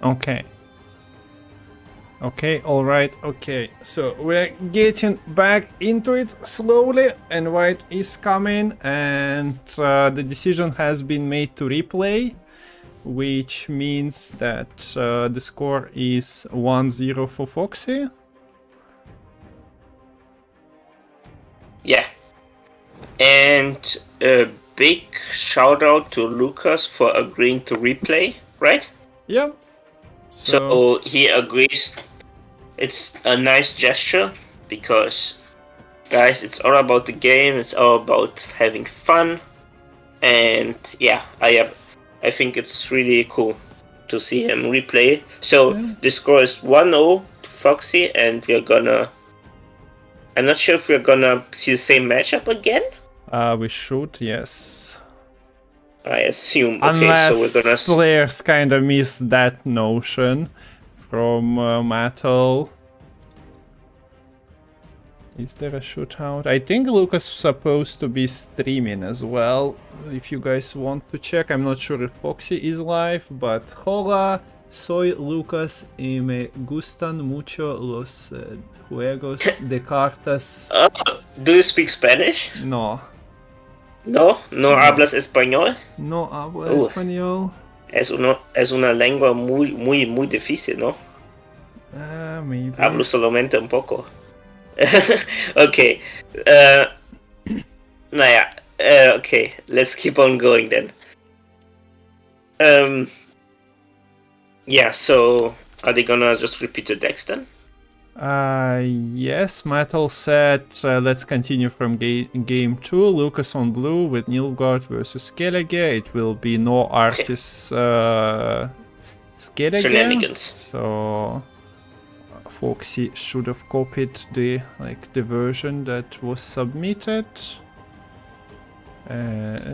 Okay. Okay, alright, okay. So we're getting back into it slowly, and white is coming, and the decision has been made to replay, which means that the score is 1-0 for Foxy. Yeah. And a big shout out to Lucas for agreeing to replay, right? Yeah. So he agrees. It's a nice gesture because, guys, it's all about the game. It's all about having fun, and yeah, I think it's really cool to see him replay. So the score is 1-0 to Foxy, and we're gonna. I'm not sure if we're gonna see the same matchup again. We should, yes. I assume. Unless okay, so we're gonna players kind of miss that notion from Matol. Is there a shootout? I think Lucas is supposed to be streaming as well. If you guys want to check, I'm not sure if Foxy is live, but hola, soy Lucas y me gustan mucho los juegos de cartas. do you speak Spanish? No. No hablas español. No hablo español. Es una lengua muy difícil, ¿no? Maybe. Hablo solamente un poco. Okay. Okay. Let's keep on going then. Yeah. So, are they gonna just repeat the decks then? Yes, Matol said let's continue from game 2. Lucas on blue with Nilfgaard versus Skellige. It will be no artist Skellige. Shenanigans. So Foxy should have copied the version that was submitted.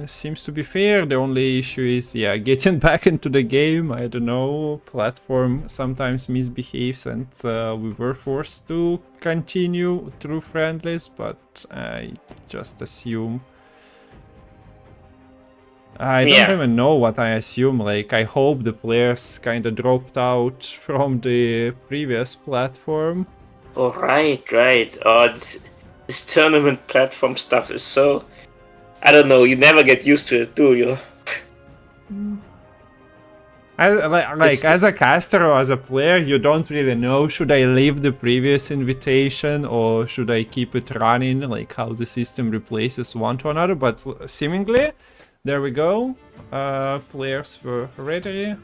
Seems to be fair. The only issue is, getting back into the game. I don't know, platform sometimes misbehaves, and we were forced to continue through friendlies, but I just assume. I don't even know what I assume. Like, I hope the players kind of dropped out from the previous platform. Oh, right. Oh, this tournament platform stuff is so. I don't know, you never get used to it, do you? As a caster or as a player, you don't really know, should I leave the previous invitation or should I keep it running, like how the system replaces one to another, but seemingly, there we go, players were ready.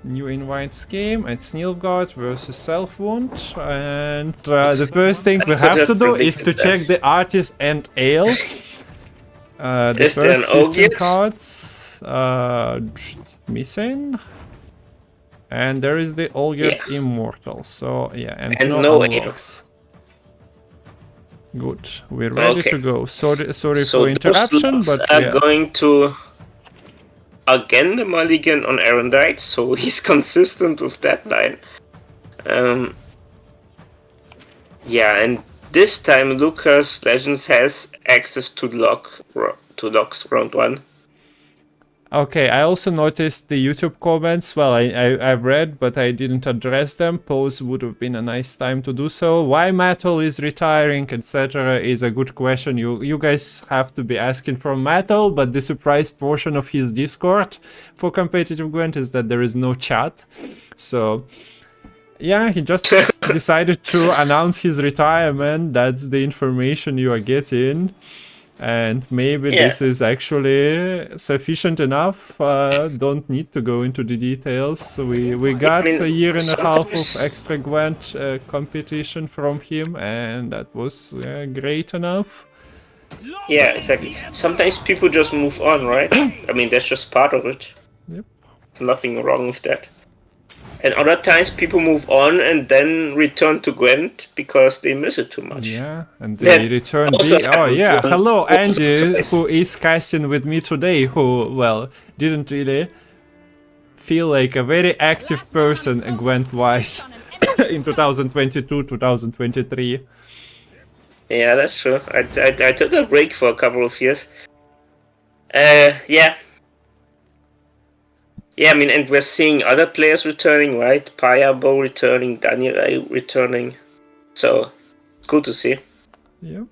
New invites game, it's Nilfgaard versus Self-Wound, and the first thing we have to do is to check the artist and ale. The first 15 cards missing, and there is the Olger Immortal. So and no unlocks. Good, we're ready to go. Sorry for interruption, but are going to again the mulligan on Erendite, so he's consistent with that line. And this time Lucas Legends has access to locks round 1. Okay, I also noticed the YouTube comments. Well, I've read, but I didn't address them. Pause would have been a nice time to do so. Why Matol is retiring, etc. is a good question. You guys have to be asking from Matol, but the surprise portion of his Discord for competitive Gwent is that there is no chat. So he just decided to announce his retirement. That's the information you are getting. And maybe this is actually sufficient enough. Don't need to go into the details. We got a year and a half of extra Gwent competition from him, and that was great enough. Yeah, exactly. Sometimes people just move on, right? I mean, that's just part of it. Yep. There's nothing wrong with that. And other times people move on and then return to Gwent because they miss it too much. Yeah, and they return. Hello Andy, who is casting with me today, who, didn't really feel like a very active person Gwent-wise in 2022, 2023. Yeah, that's true. I took a break for a couple of years. Yeah. Yeah, I mean, and we're seeing other players returning, right? Payabo returning, Daniel returning. So, good to see. Yep.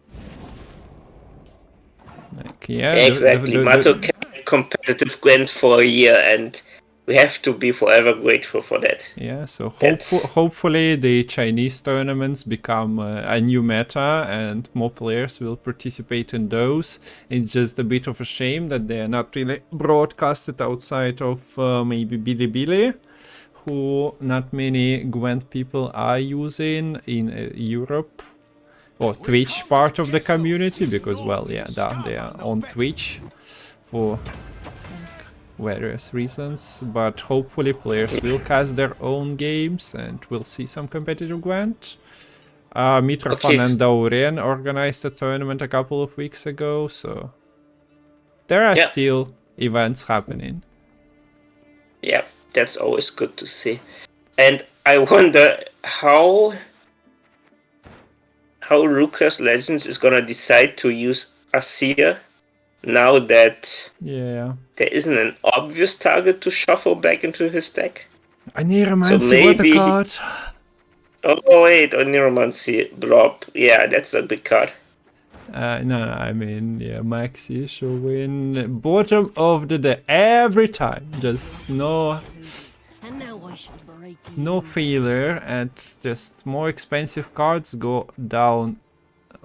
Like, yeah, Exactly. Matol kept competitive Gwent for a year, and we have to be forever grateful for that. yeah, so That's- hopefully the Chinese tournaments become a new meta and more players will participate in those. It's just a bit of a shame that they are not really broadcasted outside of maybe Bilibili, who not many Gwent people are using in Europe. Or Twitch part of the community, because, well, yeah, they are on Twitch for various reasons, but hopefully players will cast their own games and we'll see some competitive Gwent. Mitrofan and Daurien organized a tournament a couple of weeks ago, so there are still events happening. Yeah, that's always good to see. And I wonder how Lucas Legends is gonna decide to use Asir now that there isn't an obvious target to shuffle back into his deck. I need a Mancy with a card. Oh wait, Neuromancy Blob. Yeah, that's a big card. No, I mean, yeah, Maxi showing bottom of the deck every time. Just no failure, and just more expensive cards go down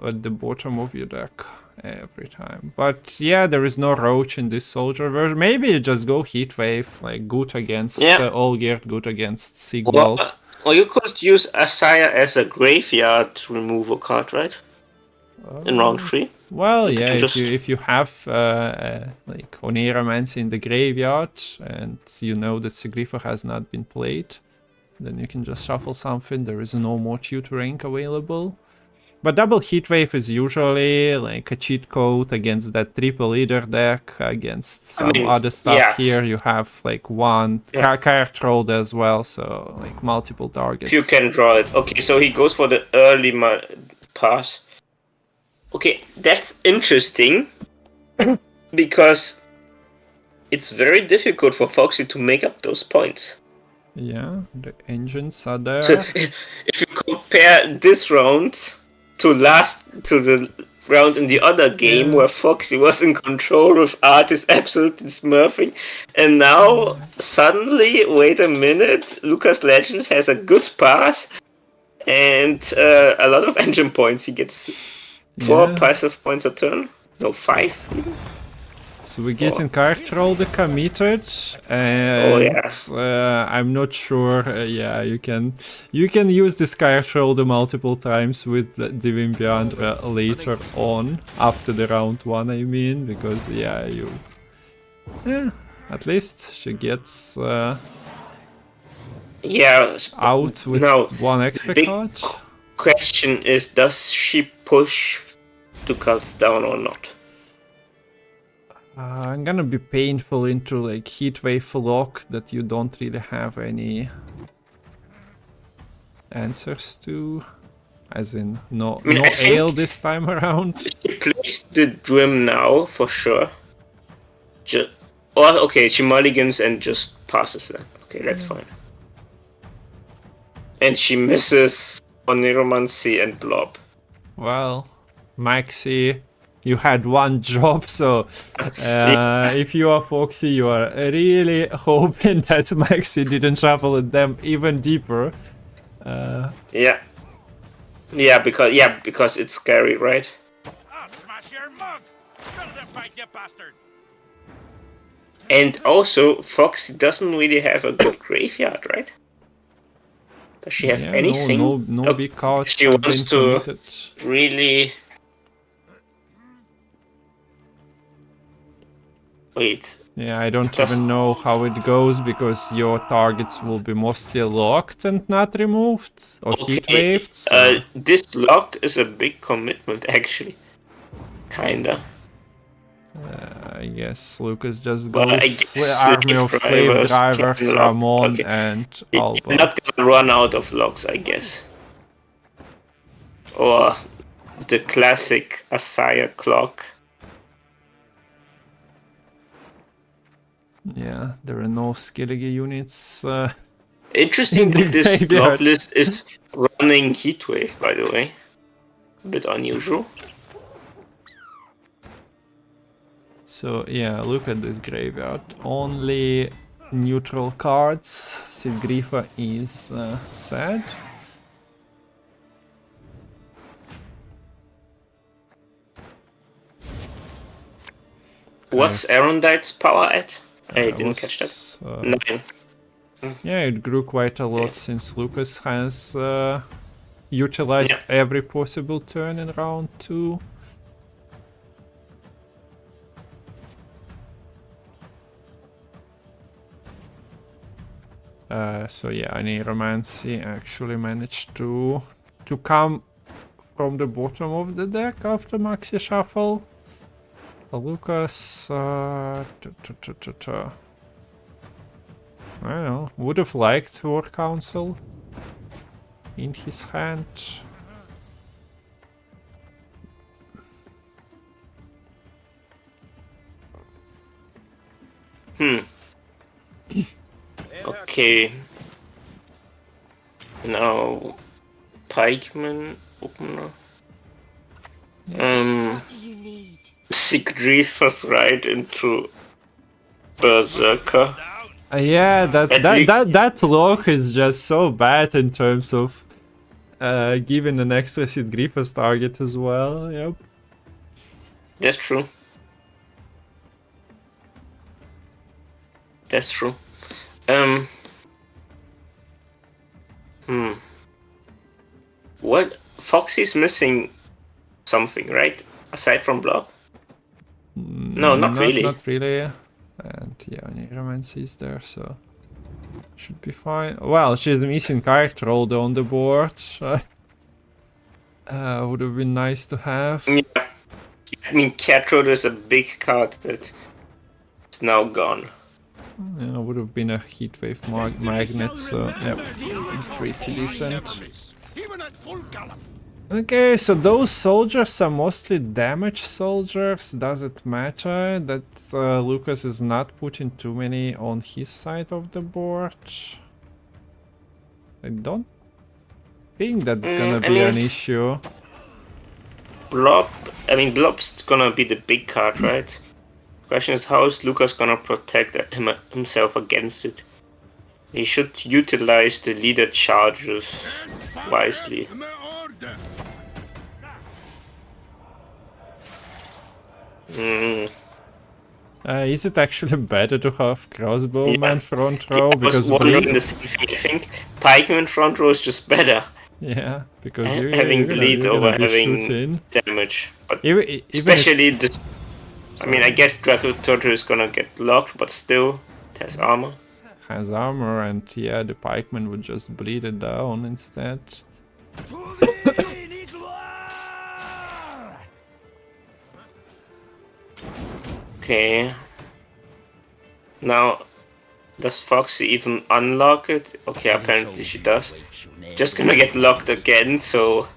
at the bottom of your deck every time. But yeah, there is no Roach in this soldier version. Maybe you just go Heatwave, like good against Olgierd, good against Sigvald. Or you could use Asaya as a graveyard removal card, right? In round 3. Well, yeah, if you have like Oneiromancy in the graveyard and you know that Sigrifa has not been played, then you can just shuffle something. There is no more tutoring available. But double Heatwave is usually like a cheat code against that triple leader deck, against some other stuff. Here you have like one card trolled as well, so like multiple targets. You can draw it. Okay, so he goes for the early pass. Okay, that's interesting because it's very difficult for Foxy to make up those points. Yeah, the engines are there. So if you compare this round to the round in the other game where Foxy was in control with Artis absolutely smurfing, and now suddenly, wait a minute, Lucas Legends has a good pass and a lot of engine points. He gets 4 passive points a turn. No, 5 even. So we're getting card rolled committed, and I'm not sure. Yeah, you can use this card roll multiple times with Divine Beyondra later on, after the round 1, I mean, because at least she gets out with 1 extra card. Question is, does she push 2 cards down or not? I'm gonna be painful into like Heatwave lock that you don't really have any answers to, as in no ale this time around. She plays the Drim now for sure. Okay, she mulligans and just passes then. Okay, that's fine. And she misses on Neuromancy and Blob. Well, Maxi, you had 1 job, so if you are Foxy, you are really hoping that Maxi didn't shuffle them even deeper. Because it's scary, right? I'll smash your mug! Shut the fight, you bastard! And also, Foxy doesn't really have a good graveyard, right? Does she have anything? No big cards. She wants to really... Wait. Yeah, I don't even know how it goes, because your targets will be mostly locked and not removed, or heatwaved. So. This lock is a big commitment, actually. Kinda. I guess Lucas just goes Army of Slave Drivers, Ramon, and Alba. You're not gonna run out of locks, I guess. Or the classic Asaya clock. Yeah, there are no Skillige units. Interesting In the that this block graveyard. list is running Heatwave, by the way. A bit unusual. So yeah, look at this graveyard. Only neutral cards. Sigrifa is sad. What's Arondite's power at? I didn't was, catch that. 9. Yeah, it grew quite a lot since Lucas has utilized every possible turn in round 2. So yeah, Necromancy actually managed to come from the bottom of the deck after Maxi Shuffle. Lucas, I don't know, would have liked War Council in his hand. Okay. Now, Pikeman opener. What do you need? Sigrifa's right into Berserker. Yeah, that lock is just so bad in terms of giving an extra Sigrifa's target as well. Yep. That's true. That's true. What? Foxy's missing something, right? Aside from block? No, not really. Not really. And yeah, Necromancy is there, so should be fine. Well, she's missing character holder on the board. Would have been nice to have. Yeah. I mean, Catrod is a big card that is now gone. Yeah, would have been a heatwave magnet, so yep, it's pretty decent. Even at full gallop. Okay, so those soldiers are mostly damage soldiers. Does it matter that Lucas is not putting too many on his side of the board? I don't think that's gonna be an issue. Blob's gonna be the big card, right? Question is, how is Lucas gonna protect himself against it? He should utilize the leader charges wisely. Is it actually better to have crossbowman front row? I was wondering the same thing. I think pikeman front row is just better. Yeah, because having bleed over having shooting damage. But even especially this. I mean, I guess Draco Turtle is gonna get locked, but still, it has armor. Has armor, and yeah, the pikeman would just bleed it down instead. Okay. Now, does Foxy even unlock it? Okay, apparently she does. Just gonna get locked again, so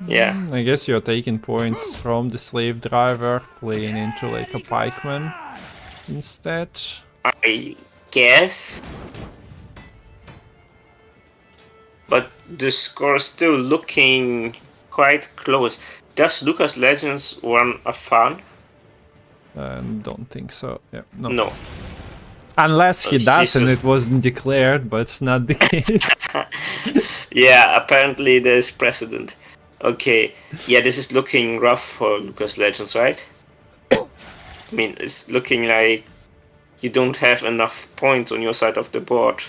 yeah. I guess you're taking points from the slave driver, playing into like a pikeman instead. I guess. But the score is still looking quite close. Does Lucas Legends run a farm? Don't think so. Yeah, No. Unless he does and it wasn't declared, but not the case. Yeah, apparently there's precedent. Okay, yeah, this is looking rough for Lucas Legends, right? I mean, it's looking like you don't have enough points on your side of the board.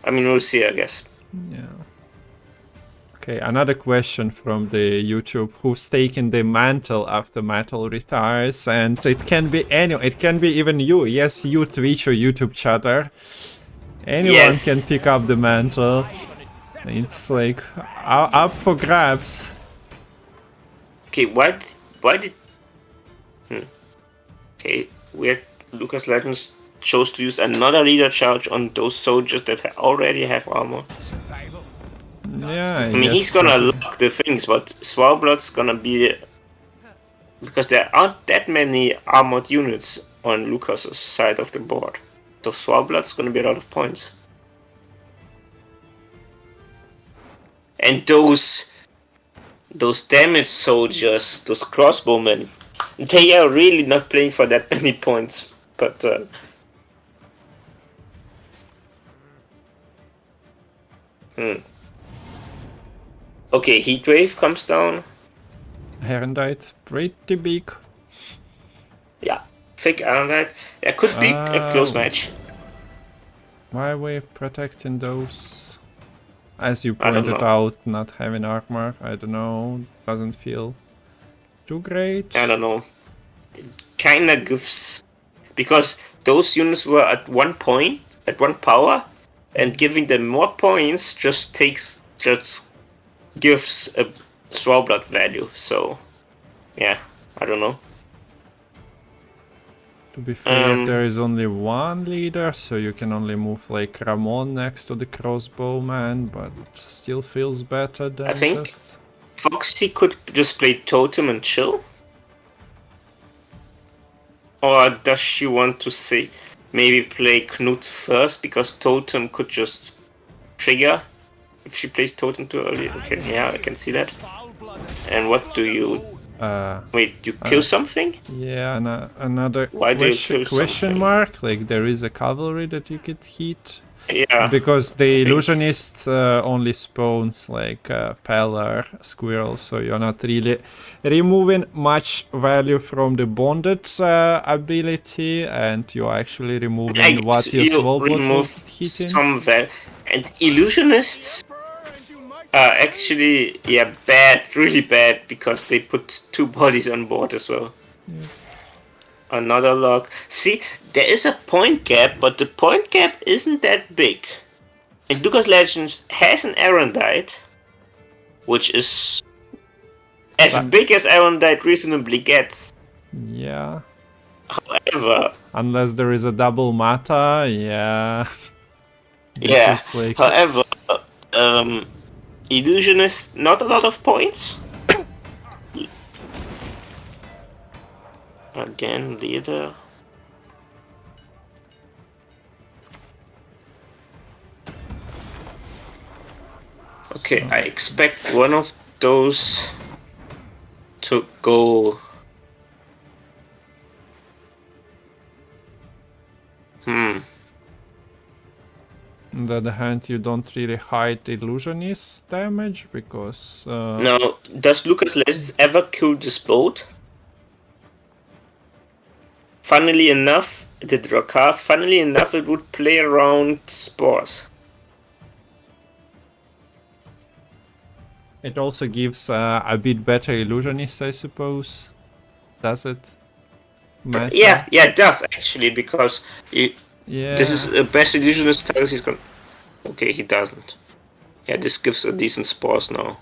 I mean, we'll see, I guess. Yeah. Okay, another question from the YouTube: who's taking the mantle after Matol retires? And it can be anyone. It can be even you. Yes, you, Twitch or YouTube chatter. Anyone can pick up the mantle. It's like up for grabs. Okay, why did? Okay, weird. Lucas Legends chose to use another leader charge on those soldiers that already have armor. Yeah, I mean, he's gonna lock the things, but Swallowblood's gonna be... Because there aren't that many armored units on Lucas's side of the board. So Swallowblood's gonna be a lot of points. And those damage soldiers, those crossbowmen, they are really not playing for that many points. But okay, Heatwave comes down. Herondite, pretty big. Yeah, thick Ironite. There could be a close match. Why are we protecting those? As you I don't pointed know. out, not having armor, I don't know, doesn't feel too great. I don't know. It kinda gives... Because those units were at 1 point, at 1 power, and giving them more points just gives a Swallowblood value, so... Yeah, I don't know. To be fair, there is only one leader, so you can only move like Ramon next to the crossbowman, but still feels better than I think just... Foxy could just play Totem and chill. Or does she want to say maybe play Knut first, because Totem could just trigger if she plays Totem too early? Okay, yeah, I can see that. And what do you... Wait, you kill something? Yeah, another Why do you kill question something? mark, like there is a cavalry that you could hit. Yeah. Because the illusionist only spawns like Peller Squirrel, so you're not really removing much value from the bonded ability, and you're actually removing what your Swallowblood remove was hitting. some value. And illusionists are actually, yeah, bad, really bad, because they put 2 bodies on board as well. Yeah. Another log. See, there is a point gap, but the point gap isn't that big. And Lucas Legends has an Erendite, which is as big as Erendite reasonably gets. Yeah. However... Unless there is a double mata, yeah. Yeah, Like however, Illusionist, not a lot of points. Again, leader. Okay, I expect one of those to go. On the other hand, you don't really hide illusionist damage because... No, does Lucas Legends ever kill this boat? Funnily enough, the Drakkar, funnily enough, it would play around spores. It also gives a bit better illusionist, I suppose. Does it? Matter? Yeah, it does actually, because Yeah. this is the best illusionist tiles he's gonna... Okay, he doesn't. Yeah, this gives a decent spores now.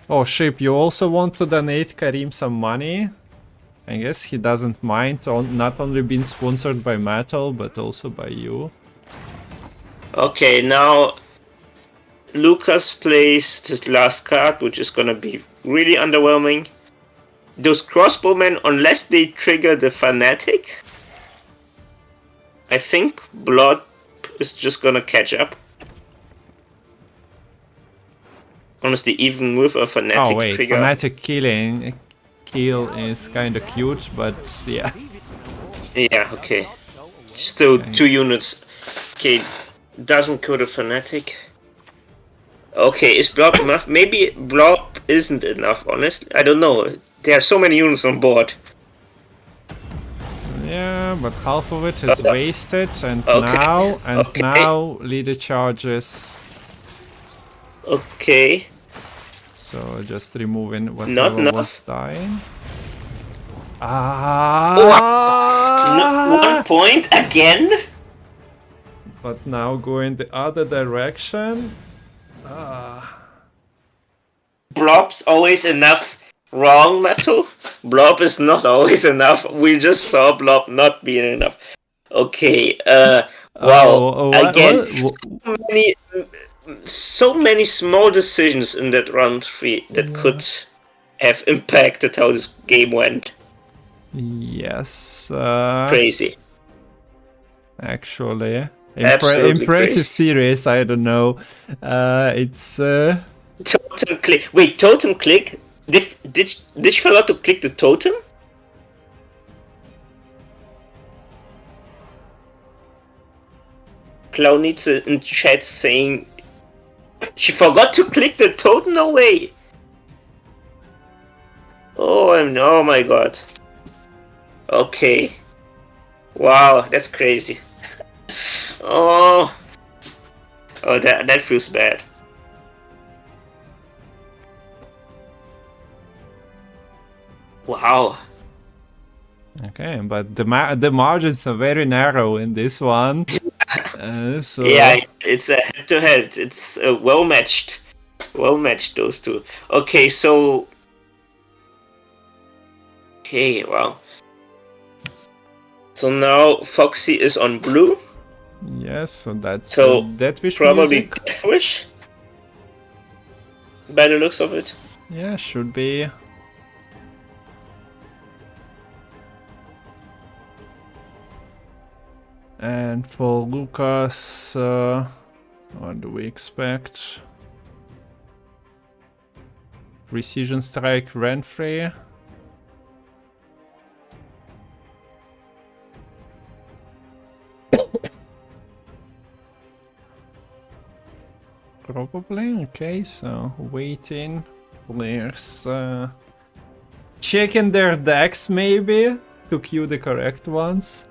Oh, Ship, you also want to donate Kareem some money? I guess he doesn't mind not only being sponsored by Matol, but also by you. Okay, now Lucas plays this last card, which is gonna be really underwhelming. Those crossbowmen, unless they trigger the Fanatic, I think Blood is just gonna catch up. Honestly, even with a Fanatic Oh wait, trigger. Fanatic kill is kinda cute, but yeah. Yeah, okay. Still 2 units. Okay, doesn't kill the Fanatic. Okay, is Blob enough? Maybe Blob isn't enough, honestly. I don't know. There are so many units on board. Yeah, but half of it is wasted, and Okay. now leader charges. Okay. So just removing whatever enough. was dying. No, 1 point again? But now going the other direction. Blob's always enough. Wrong, Matol. Blob is not always enough. We just saw Blob not being enough. Okay, wow. Again, so many so many small decisions in that round 3 that could have impacted how this game went. Yes. Crazy. Actually. Absolutely Impressive crazy. series, I don't know. It's... Totem click. Wait, totem click? Did she forgot to click the totem? Clownitze in chat saying she forgot to click the totem? No way! Oh my god. Okay. Wow, that's crazy. Oh, that feels bad. Wow. Okay, but the margins are very narrow in this one. So Yeah, it's a head-to-head. It's well matched. Well matched, those two. Okay, so... Okay, wow. So now Foxy is on blue. yes, so that's So Deathwish probably music. Deathwish. By the looks of it. Yeah, should be. And for Lucas, what do we expect? Precision Strike Renfrey. Probably, okay, so waiting. Players checking their decks maybe to queue the correct ones.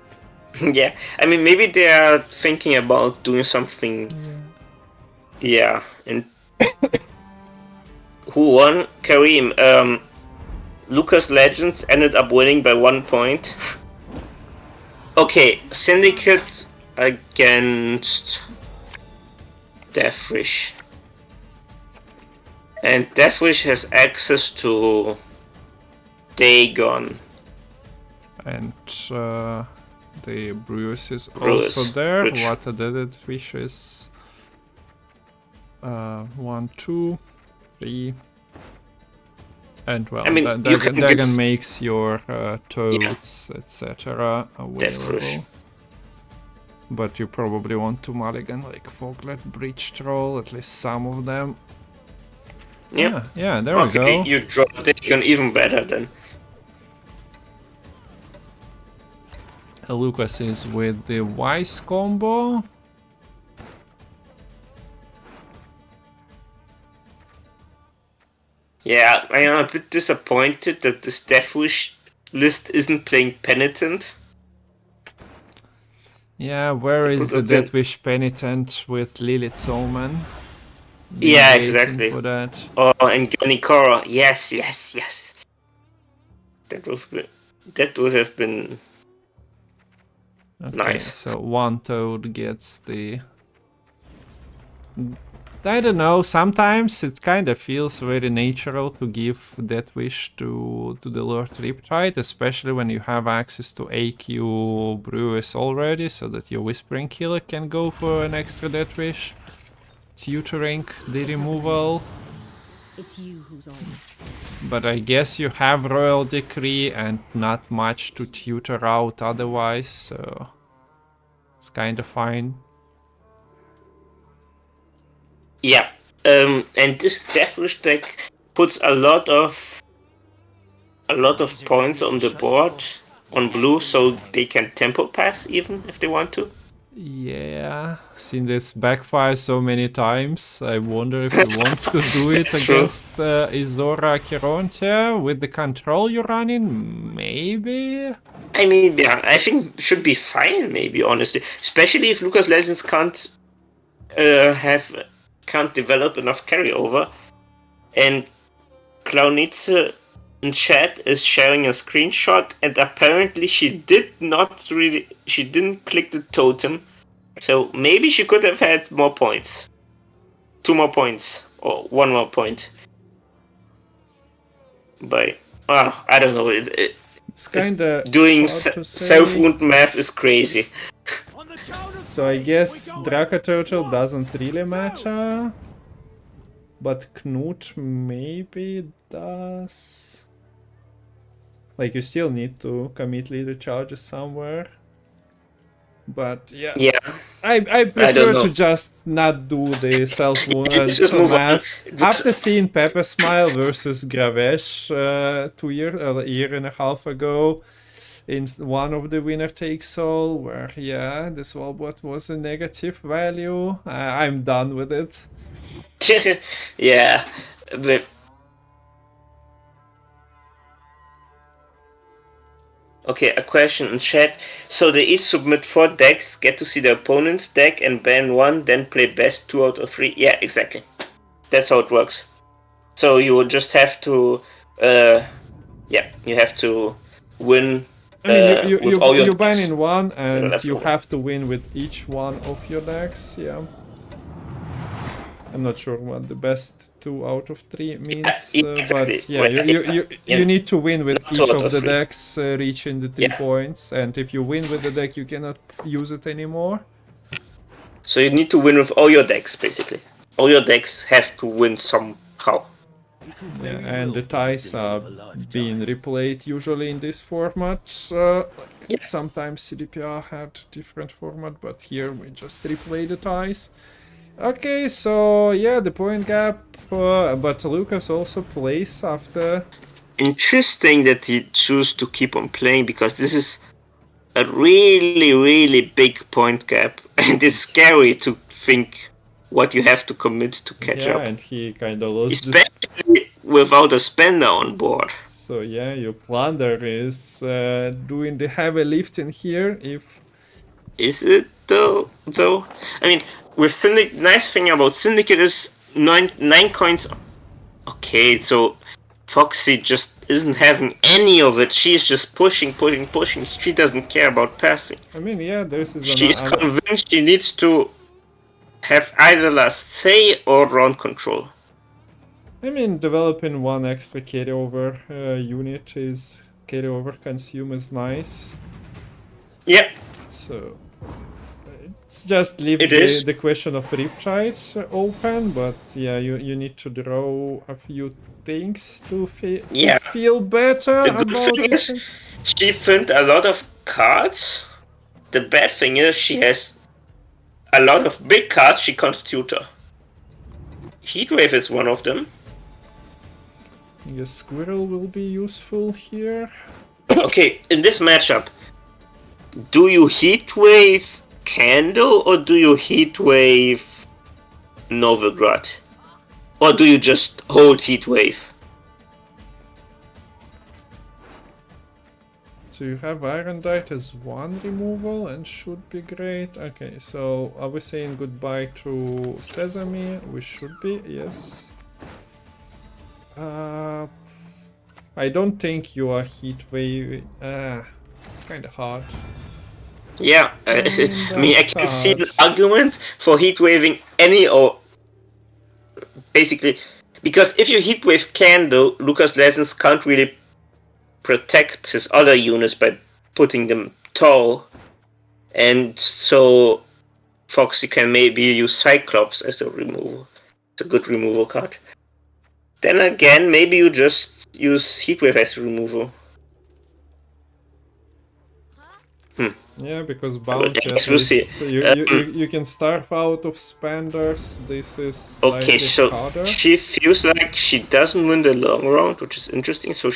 Yeah, I mean, maybe they are thinking about doing something. Yeah, and who won? Kareem. Lucas Legends ended up winning by 1 point. Okay, Syndicate against Deathwish. And Deathwish has access to Dagon. And the Bruce is Bruce, also there. which- What are the Deathwish is? 1, 2, 3. And well, I mean, you can Dagon give- makes your toads, etc. available. Deathwish. But you probably want to mulligan like Foglet, Breach Troll, at least some of them. Yeah. Yeah, there we Okay, go. you draw Dagon even better then. Lucas is with the Wise combo. Yeah, I am a bit disappointed that this Deathwish list isn't playing Penitent. Yeah, where is the Could have been- Deathwish Penitent with Lilith Soulman? Yeah, Waiting exactly. for that. Oh, and Ganikora. Yes. That would have been Okay, nice. so one toad gets the... I don't know, sometimes it kind of feels very natural to give that wish to the Lord Riptide, especially when you have access to AQ Brewers already, so that your Whispering Killer can go for an extra Death Wish. Tutoring the removal. It's you who's always says. But I guess you have Royal Decree and not much to tutor out otherwise, so it's kind of fine. Yeah. And this Deathwish deck puts a lot of points on the board on blue, so they can tempo pass even if they want to. Yeah, seen this backfire so many times. I wonder if you want to do it It's true. against Izora Chirontia with the control you're running. Maybe. I mean, yeah, I think should be fine, maybe, honestly. Especially if Lucas Legends can't develop enough carryover. And Clownitze in chat is sharing a screenshot, and apparently she didn't click the totem. So maybe she could have had more points. 2 more points, or 1 more point. But, I don't know. It's kind of Doing self-wound math is crazy. On the count of So I three, guess we go in. Draco Turtle One, doesn't really two. matter. But Knut maybe does. Like, you still need to commit leader charges somewhere. But yeah, Yeah, I don't prefer know. to just not do the self-wound Just move on. math. Because- After seeing Pepper Smile versus Gravesh a year and a half ago, in one of the winner takes all, where yeah, this Wallbot was a negative value. I'm done with it. yeah, but okay, a question in chat. So they each submit 4 decks, get to see the opponent's deck and ban one, then play best 2 out of 3. Yeah, exactly. That's how it works. So you would just have to, you have to win. I mean, with all your you ban decks. in one, don't and have to you win. have to win with each one of your decks. Yeah. I'm not sure what the best 2 out of 3 means, exactly. but yeah, Well, you yeah. need to win with Not 2 each out of of the 3. decks reaching the 3 Yeah. points, and if you win with the deck, you cannot use it anymore. So you need to win with all your decks, basically. All your decks have to win somehow. Yeah, and the ties are being replayed usually in this format. Yeah. Sometimes CDPR had different format, but here we just replay the ties. Okay, so yeah, the point gap, but Lucas also plays after. Interesting that he chose to keep on playing, because this is a really, really big point gap, and it's scary to think what you have to commit to catch Yeah, up. and he kind of lost this. Especially without a spender on board. So yeah, your plunder is doing the heavy lifting here. Is it though? I mean, with Syndicate, nice thing about Syndicate is 9 coins. Okay, so Foxy just isn't having any of it. She's just pushing. She doesn't care about passing. I mean, yeah, this is She's convinced she needs to have either last say or round control. I mean, developing one extra carryover unit is carryover consume is nice. Yeah. So it's just leaves It is. the question of Riptide open, but yeah, you need to draw a few things to feel better The good about thing it. is, she found a lot of cards. The bad thing is, she has a lot of big cards she can't tutor. Heatwave is one of them. I guess Squirrel will be useful here. Okay, in this matchup, do you Heatwave Candle or do you Heatwave Novigrad? Or do you just hold Heatwave? So you have Irondite as 1 removal and should be great. Okay, so are we saying goodbye to Sesame? We should be, yes. I don't think you are Heatwave. It's kind of hard. Yeah, I mean, I can see an argument for Heatwaving any or basically, because if you Heatwave Candle, Lucas Legends can't really protect his other units by putting them tall, and so Foxy can maybe use Cyclops as a removal. It's a good removal card. Then again, maybe you just use Heatwave as a removal. Yeah, because bounty I at guess we'll see. least you can starve out of spenders. This is Okay, so harder. she feels like she doesn't win the long round, which is interesting. So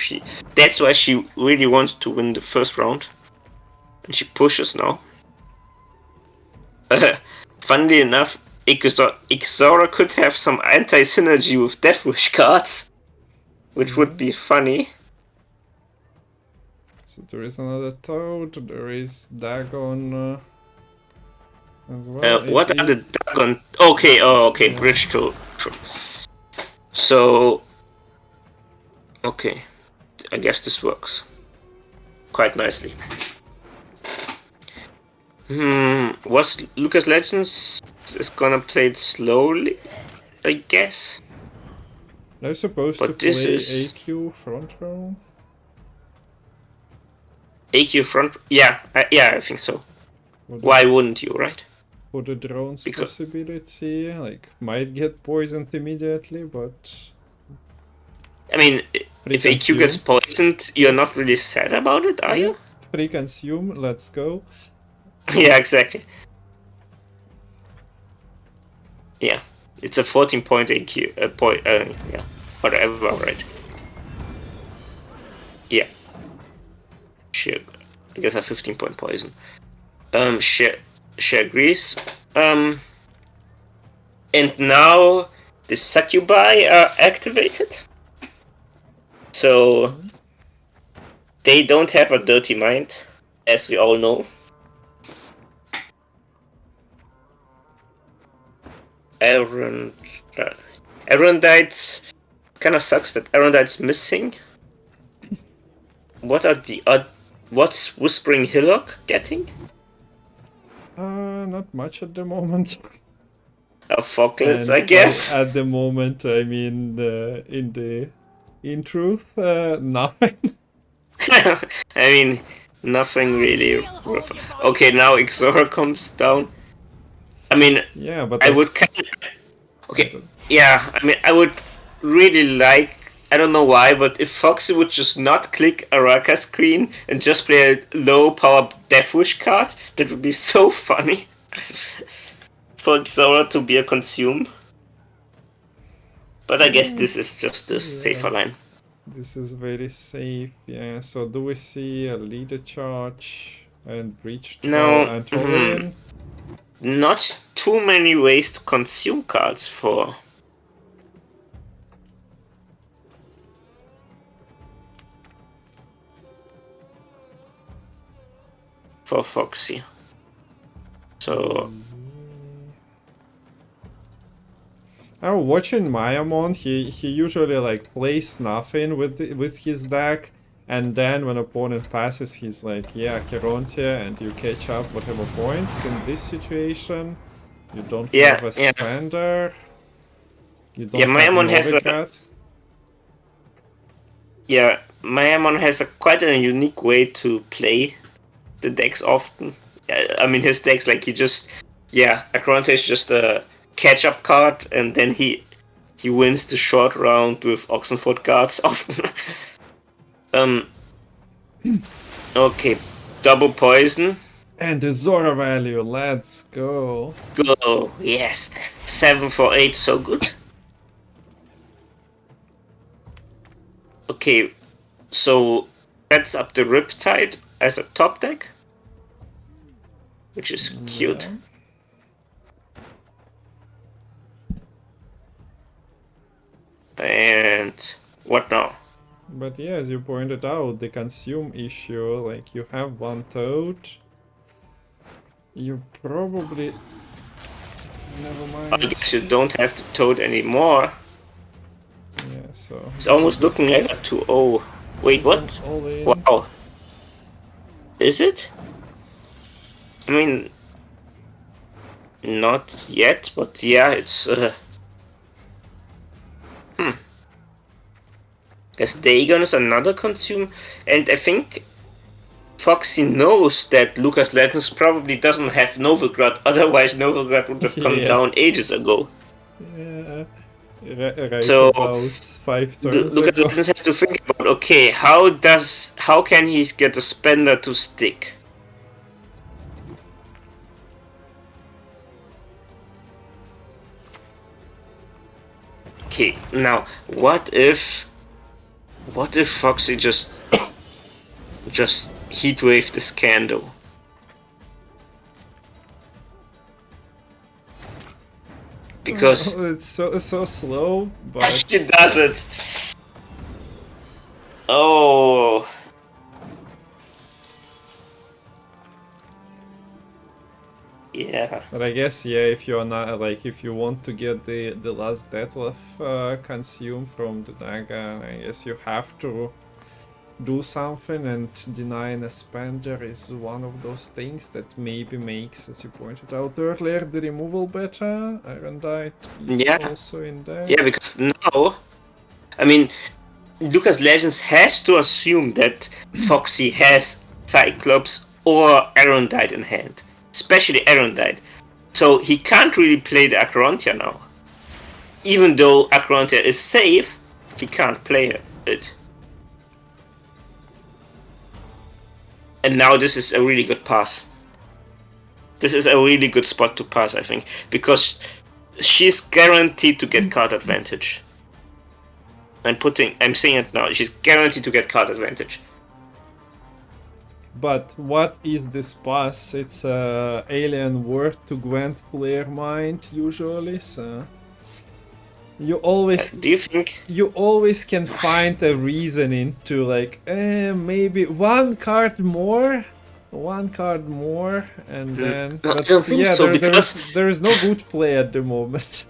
that's why she really wants to win the first round, and she pushes now. Funnily enough, Ixora could have some anti-synergy with Deathwish cards, which would be funny. So there is another Toad, there is Dagon as well. What are the Dagon? Okay, bridge to. So, okay, I guess this works quite nicely. Was Lucas Legends is gonna play it slowly, I guess. They're supposed But to play this is- AQ front row. AQ front, yeah, I think so. Why wouldn't you, right? For the drone's Because- possibility, like, might get poisoned immediately, but... I mean, if AQ gets poisoned, you're not really sad about it, are you? Free consume, let's go. Yeah, exactly. Yeah, it's a 14-point AQ, yeah, whatever, right? Yeah. Shit, I guess a 15-point poison. She agrees. And now the succubi are activated. So they don't have a dirty mind, as we all know. Erendite kind of sucks that Erendite's missing. What are the what's Whispering Hillock getting? Not much at the moment. A Foglets, And I guess. at the moment, I mean, in truth, nothing. I mean, nothing really. Okay, now Exora comes down. I mean, Yeah, but I would okay, yeah, I mean, I would really like, I don't know why, but if Foxy would just not click Araka screen and just play a low power Deathwish card, that would be so funny. For Xora to be a consume. But I guess this is just the safer line. This is very safe, yeah. So do we see a leader charge and breach No, and Torian? Not too many ways to consume cards for Foxy. So Watching Mayamon, he usually like plays nothing with his deck, and then when opponent passes, he's like, yeah, Kerontia, and you catch up whatever points. In this situation, you don't have a spender. You don't have Mayamon has Novigrad. Mayamon has quite a unique way to play the decks often. I mean, his decks, like, Akronte is just a catch-up card, and then he wins the short round with Oxenford guards often. Okay, double poison. And the Zora value, let's go. Go, yes. 7 for 8, so good. Okay, so that's up the Riptide as a top deck, which is cute. And what now? But yeah, as you pointed out, the consume issue, like you have one toad, you probably... Never mind. I guess you don't have the toad anymore. Yeah, so... It's almost looking like a 2-0. Wait, what? Wow. Is it? I mean... Not yet, but yeah, it's... Guess Dagon is another consume, and I think Foxy knows that Lucas Legends probably doesn't have Novigrad, otherwise Novigrad would have come down ages ago. Yeah, right So, about 5 turns Lucas ago. Legends has to think about, okay, how can he get a spender to stick? Okay, now, what if Foxy just heatwave the Scando? Because it's so slow, but she does it. Oh. Yeah. but I guess if you're not like if you want to get the last Deathless consume from the Naga, I guess you have to do something, and denying a spender is one of those things that maybe makes, as you pointed out earlier, the removal better. Erendite is also in there. Yeah, because now, I mean, Lucas Legends has to assume that Foxy has Cyclops or Erendite in hand. especially Erendite. So he can't really play the Acherontia now. Even though Acherontia is safe, he can't play it. And now this is a really good pass. This is a really good spot to pass, I think, because she's guaranteed to get card advantage. I'm saying it now, she's guaranteed to get card advantage. But what is this pass? It's a alien word to Gwent player mind usually, so you always Do you think? you always can find a reasoning to like maybe one card more, and then. No, I But don't think yeah, so, because there is no good play at the moment.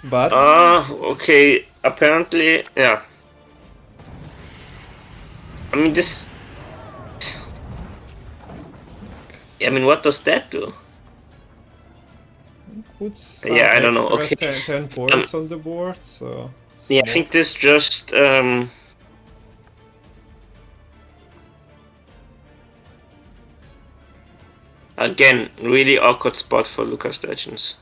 But okay. Apparently, yeah. I mean this. I mean, what does that do? puts some Yeah, I don't know. extra Okay. 10 points on the board, so. Yeah, I small. think this just again, really awkward spot for Lucas Legends.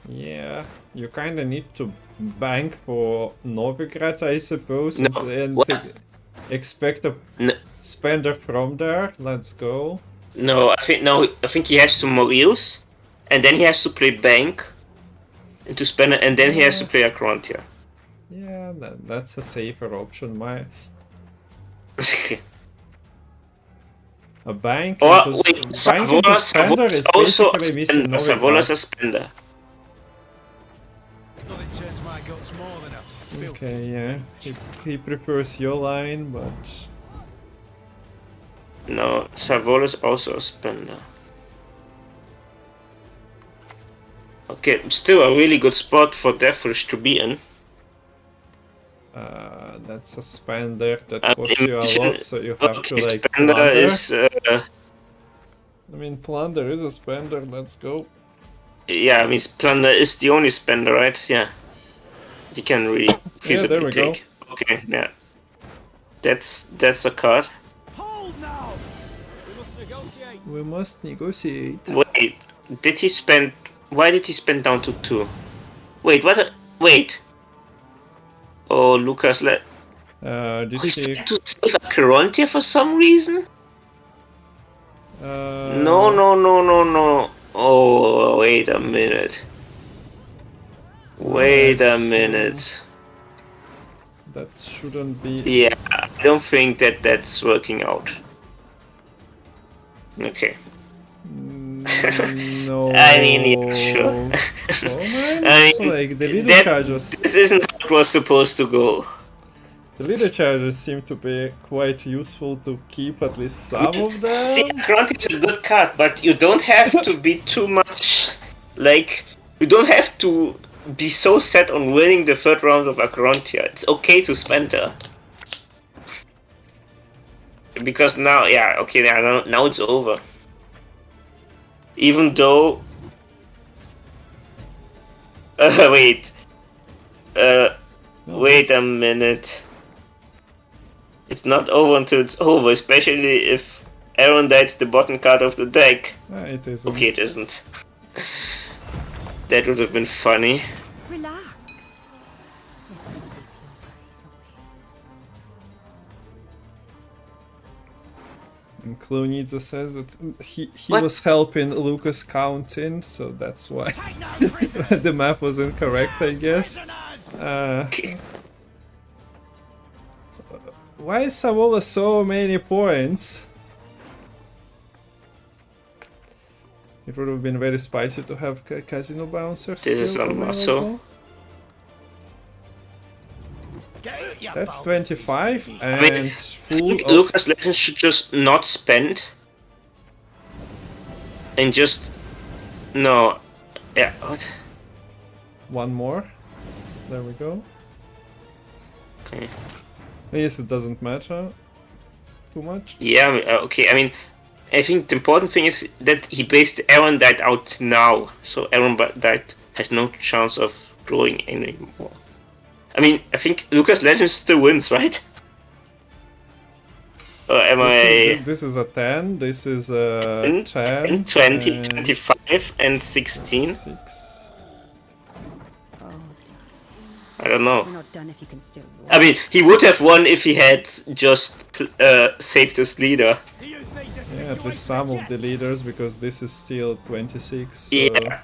Yeah, you kinda need to bank for Novigrad, I suppose, No, and what? expect a No, spender from there. Let's go. no, I think he has to Morius, and then he has to play Bank into Spender, and then he has to play Acrontia. Yeah, that's a safer option. A bank Or into, wait, bank into Savolas spender is also a basically missing spender. Savolas Novigrad. a spender. Nothing turns my guts more than a filthy. Okay, yeah, he prefers your line, but No, Savolas also a spender. Okay, still a really good spot for Deathwish to be in. that's a spender that I costs you a imagine- lot, so you have to Okay, like spender plunder. is I mean, plunder is a spender. Let's go. yeah, I mean Plunder is the only spender, right? Yeah. You can really feasibly there we go. take. Okay, yeah. That's a card. Hold now! We must negotiate. Wait, did he spend? Why did he spend down to 2? Wait, what? Wait. Oh, Lucas, Did he he? spent to save Acherontia for some reason? No. Oh, wait a minute. Wait a minute. That shouldn't be. Yeah, I don't think that's working out. Okay. No. I mean, yeah, sure. Comments? Like the leader charges. This isn't how it was supposed to go. The leader charges seem to be quite useful to keep at least some of them. See, Acherontia is a good card, but you don't have to be too much. Like, you don't have to be so set on winning the third round of Acherontia. It's okay to spend her. Because now, yeah, okay, now it's over. Even though... wait. Wait a minute. It's not over until it's over, especially if Erendite's the bottom card of the deck. It isn't. Okay, it isn't. That would have been funny. Relax. Let me sweep your worries away. And Clonidza says that he What? was helping Lucas count in, so that's why the math was incorrect, I guess. Why is Savola so many points? It would have been very spicy to have Casino Bouncers. This is still a muscle. available. Get out, you That's bow. 25 I mean, and I full think of Lucas Legends should just not spend. And just... No. Yeah, what? one more. There we go. Okay. I guess it doesn't matter too much. Yeah, okay, I mean... I think the important thing is that he based Erendite out now. So Erendite has no chance of drawing anymore. I mean, I think Lucas Legends still wins, right? Am This is a 10, this is a 10, 20, and 25, and 16? 6. I don't know. We're not done if you can still walk. I mean, he would have won if he had just saved his leader. Do you think this Yeah, at least some of the leaders, because this is still 26. So Yeah.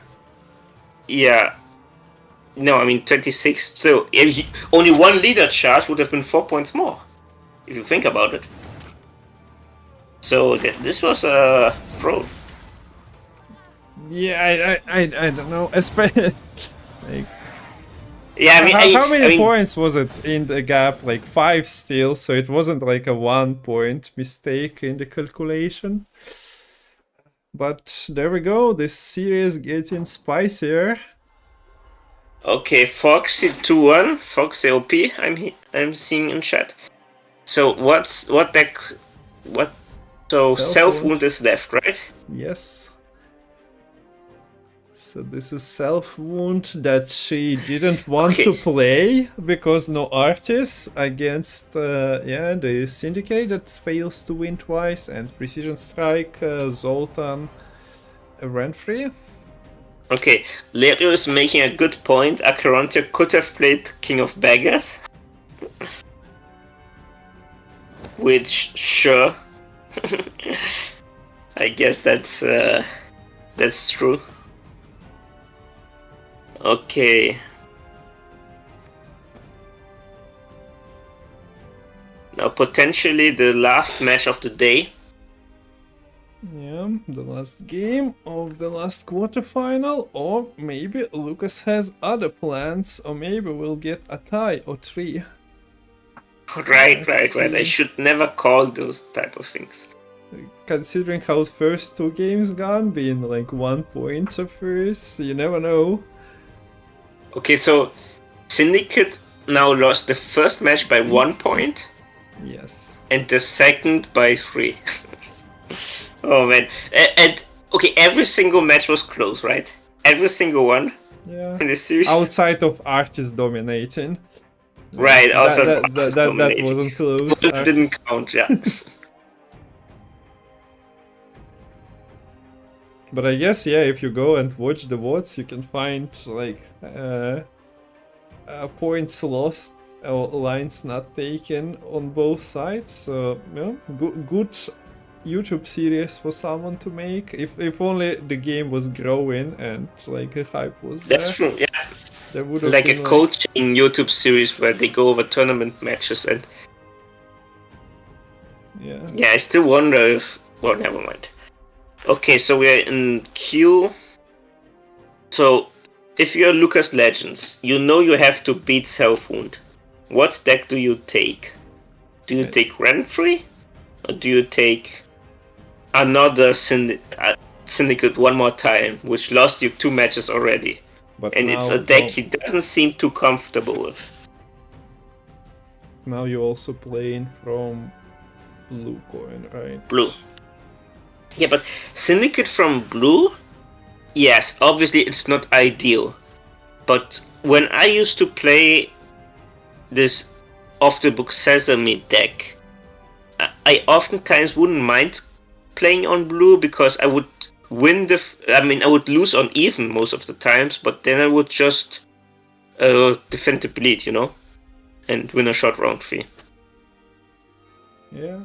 Yeah. No, I mean 26 still. Only one leader charge would have been 4 points more, if you think about it. So this was a fraud. Yeah, I don't know. Especially, like, Yeah, I mean, how many I mean, points was it in the gap? Like 5 still, so it wasn't like a 1 point mistake in the calculation. But there we go. This series getting spicier. Okay, Foxy 2-1, Foxy OP. I'm seeing in chat. So what deck? What? So Self-Wound is left, right? Yes. So this is Self-Wound that she didn't want to play because no artists against the Syndicate that fails to win twice, and Precision Strike, Zoltan, Renfrey. Okay, Leo is making a good point. Acherontia could have played King of Beggars. Which, sure. I guess that's true. Okay. Now potentially the last match of the day. Yeah, the last game of the last quarterfinal, or maybe Lucas has other plans, or maybe we'll get a tie or 3. Right. I should never call those type of things. Considering how the first 2 games gone, being like 1 point of first, you never know. Okay, so Syndicate now lost the first match by 1 point. Yes. And the second by 3. Oh man. And okay, every single match was close, right? Every single one. Yeah. In the series. Outside of Artist dominating. Right, that wasn't close. It didn't count, yeah. But I guess, yeah, if you go and watch the VODs, you can find like points lost or lines not taken on both sides. So yeah, good YouTube series for someone to make. If only the game was growing and like a hype was there. That's true, yeah. There would have like been a coaching YouTube series where they go over tournament matches and yeah, I still wonder if. Well, never mind. Okay, so we're in Q. So, if you're Lucas Legends, you know you have to beat Self-Wound. What deck do you take? Do you take Renfrey? Or do you take another Syndicate one more time, which lost you 2 matches already? But and it's a deck he doesn't seem too comfortable with. Now you're also playing from blue coin, right? Blue. Yeah, but Syndicate from blue? Yes, obviously it's not ideal. But when I used to play this off-the-book Sesame deck, I oftentimes wouldn't mind playing on blue because I would win I would lose on even most of the times, but then I would just defend the bleed, you know, and win a short round fee. Yeah.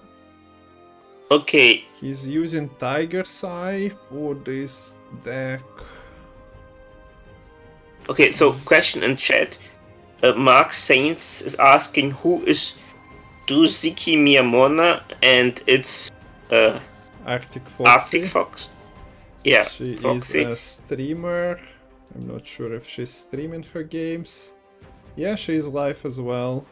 Okay. He's using Tiger's Eye for this deck. Okay, so question in chat. Mark Saints is asking who is Duziki Miyamona, and it's Arctic Foxy. Arctic Fox. Yeah, she Foxy. is a streamer. I'm not sure if she's streaming her games. Yeah, she's live as well.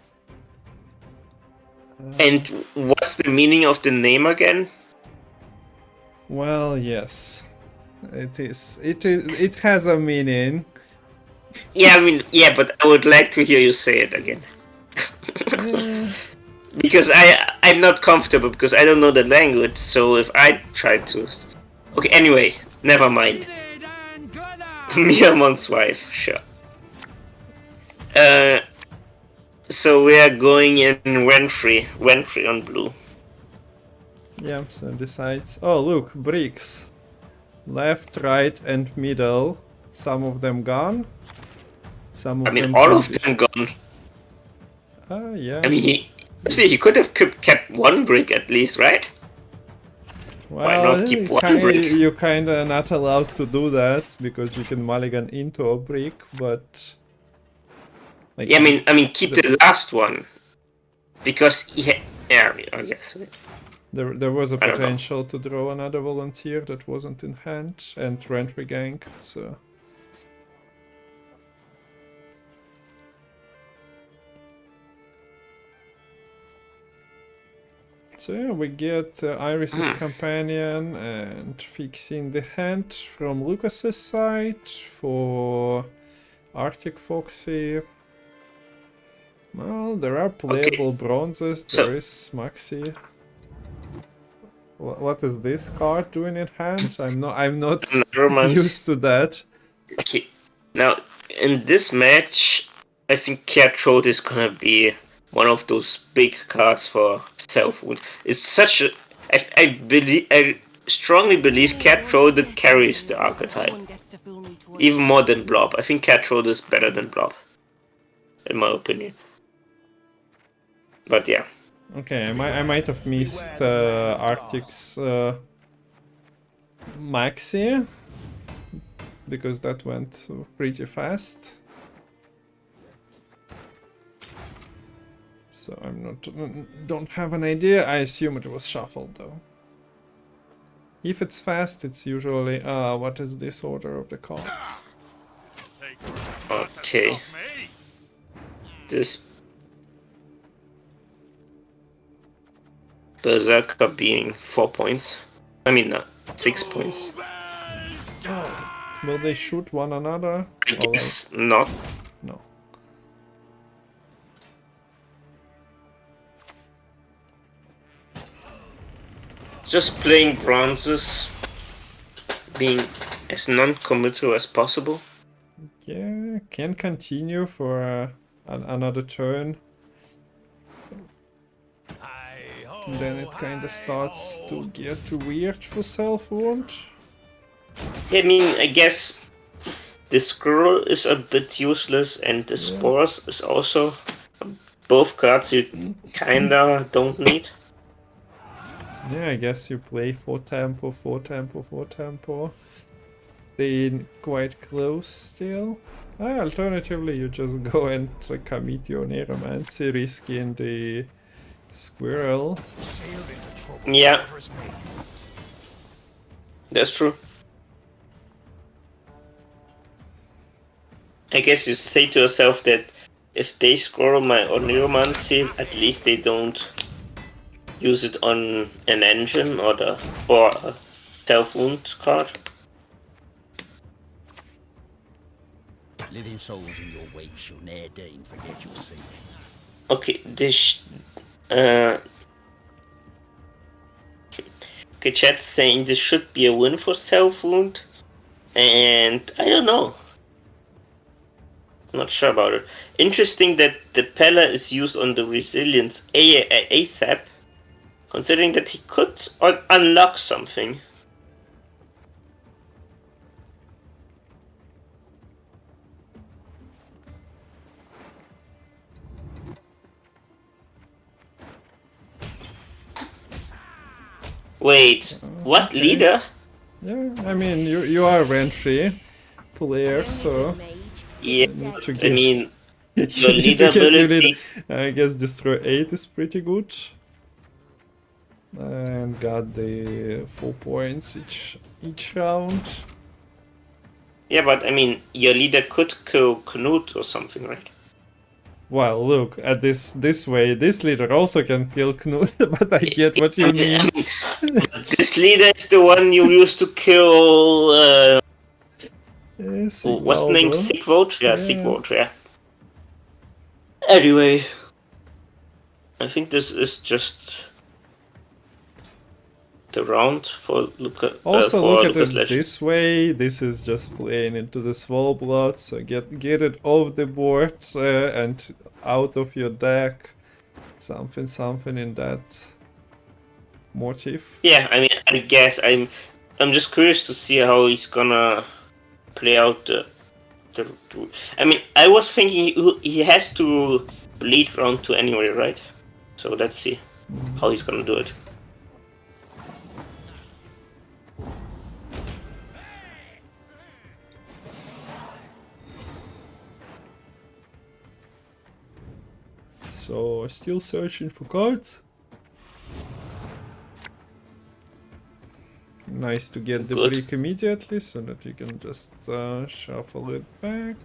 And what's the meaning of the name again? Well, yes, it is. It has a meaning. Yeah, I mean, yeah, but I would like to hear you say it again. Because I'm not comfortable because I don't know the language. So if I try to, okay. Anyway, never mind. Miyamon's wife, sure. So we are going in Renfrey on blue. Yeah, so decides. Oh, look, bricks. Left, right, and middle. Some of them gone. Some of I mean, them all of condition- them gone. Yeah. I mean, he could have kept one brick at least, right? Why Well, not keep one brick? you're kinda not allowed to do that because you can mulligan into a brick, but like, Yeah, I mean, keep the last one because yeah, I guess. there was a I don't know. potential to draw another volunteer that wasn't in hand and rent regank, so. So yeah, we get Iris's companion and fixing the hand from Lucas's side for Arctic Foxy. Well, there are playable bronzes. So- There is Maxi. What is this card doing in hand? I'm not Romance. used to that. Okay. Now, in this match, I think Cat is gonna be one of those big cards for self-wound. It's such a... I strongly believe Cat carries the archetype. Even more than Blob. I think Cat is better than Blob. In my opinion. But yeah. Okay, I might have missed Arctic's Maxi because that went pretty fast. So don't have an idea. I assume it was shuffled though. If it's fast, it's usually what is this order of the cards? Okay. This Berserker being 4 points. I mean, no, 6 points. Will they shoot one another? I guess not. No. Just playing bronzes, being as non-committal as possible. Yeah, can continue for another turn. Then it kinda starts to get too weird for self-wound. I mean, I guess the scroll is a bit useless, and the spores is also both cards you kinda don't need. Yeah, I guess you play 4 tempo, 4 tempo, 4 tempo. Staying quite close still. Alternatively, you just go and commit your Neuromancy, risking the squirrel. Yeah, that's true. I guess you say to yourself that if they score my Neuromancy, at least they don't use it on an engine or a self-wound card. Living souls in your wake shall ne'er deign forget your seek. Okay, this okay, chat's saying this should be a win for self-wound, and I don't know. I'm not sure about it. Interesting that the Pella is used on the Resilience ASAP, considering that he could unlock something. Wait, what Okay. leader? Yeah, I mean, you are a rent-free player, so... Yeah, to I get- mean, you your need leader to get your ability. leader. I guess destroy 8 is pretty good. And got the 4 points each round. Yeah, but I mean, your leader could kill Knut or something, right? Well, look, at this way, this leader also can kill Knut, but I get what you mean. This leader is the one you used to kill. What's the name? Sigvaldo. Sigvald? Yeah, Yeah. Sigvald, yeah. Anyway, I think this is just the round for Also, for look at Lucas it Legend. this way. This is just playing into the small blood, so get it off the board and out of your deck. Something in that motif. Yeah, I mean, I guess I'm just curious to see how he's gonna play out the I mean, I was thinking he has to bleed round 2 anyway, right? So let's see how he's gonna do it. So still searching for cards. Nice to get the Good. brick immediately so that you can just shuffle it back.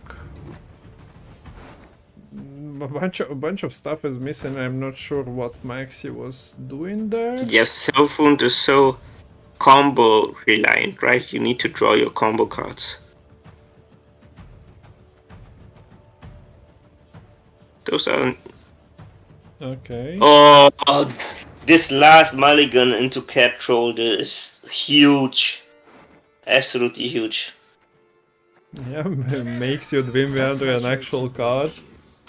A bunch of stuff is missing. I'm not sure what Maxi was doing there. Yes, Cell Wound is so combo reliant, right? You need to draw your combo cards. Those are... Okay. Oh, this last mulligan into Cat Troll is huge. Absolutely huge. Yeah, makes your Dreamweaver an actual card.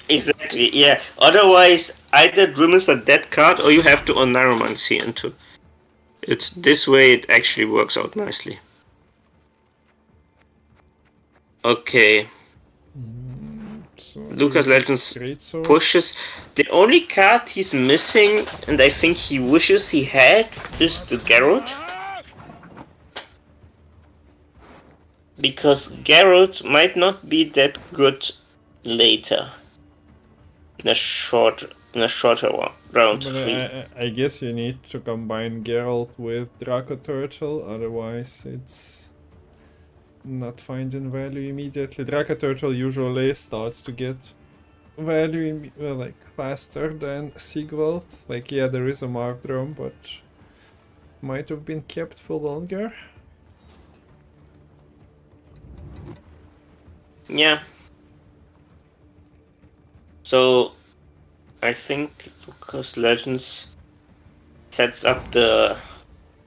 Exactly, yeah. Otherwise, either Dream is a dead card or you have to Oneiromancy into it. This way it actually works out nicely. Okay. So Lucas Legends Greatsword. pushes. The only card he's missing, and I think he wishes he had, is the Garrot. Because Garrot might not be that good later. In a shorter round But 3. I guess you need to combine Geralt with Draco Turtle, otherwise it's not finding value immediately. Draco Turtle usually starts to get value like faster than Sigvald. Like, yeah, there is a Markdrum, but might have been kept for longer. Yeah. So, I think Lucas Legends sets up the...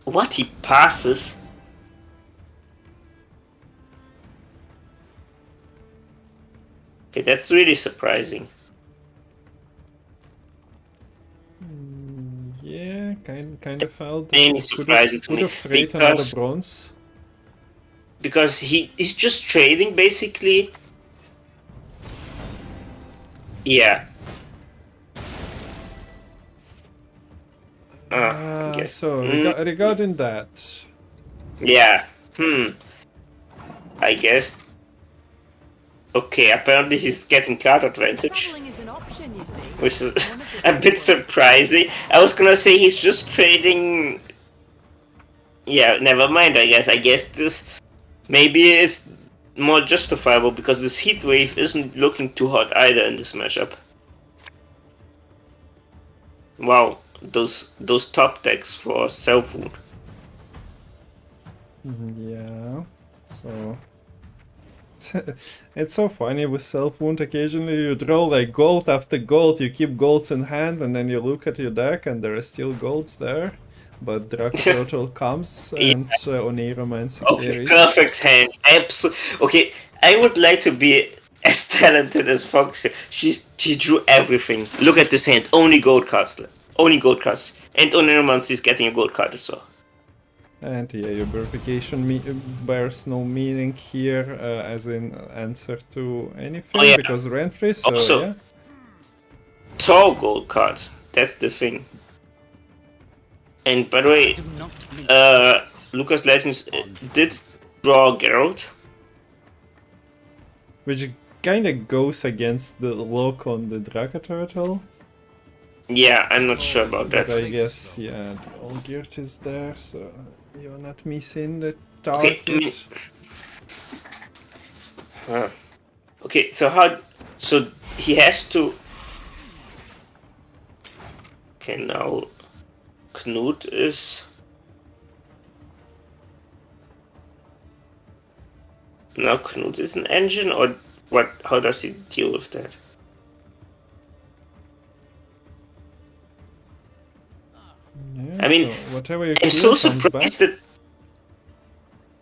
What, he passes? Okay, that's really surprising. Yeah, kind of felt Mainly that surprising to could me, have traded another because- bronze. Because he's just trading, basically. Yeah. Guess. So regarding that, Yeah. I guess. Okay, apparently he's getting card advantage, Traveling is an option, you see. which is One of the a bit big surprising. I was gonna say he's just trading. Yeah, never mind. I guess this maybe is more justifiable because this heat wave isn't looking too hot either in this matchup. Wow, those top decks for self wound. yeah, so it's so funny with self wound. Occasionally you draw like gold after gold, you keep golds in hand, and then you look at your deck and there are still golds there. But Draco Turtle comes and Oneiromancy Okay, carries. perfect hand. Okay, I would like to be as talented as Foxy. She drew everything. Look at this hand. Only gold cards. Only gold cards. And Oneiromancy is getting a gold card as well. And yeah, your verification bears no meaning here as in answer to anything, Oh, yeah. because Renfrey, so Also- yeah. Tall gold cards. That's the thing. And by the way, Lucas Legends did draw Geralt. Which kinda goes against the look on the Draco Turtle. Yeah, I'm not sure about But that. I guess, yeah, the Olgierd is there, so you're not missing the Okay, target. Okay, so he has to. Okay, now Knut is. Now Knut is an engine, or what? How does he deal with that? Yeah, I mean, so whatever you I'm kill so comes back. surprised that.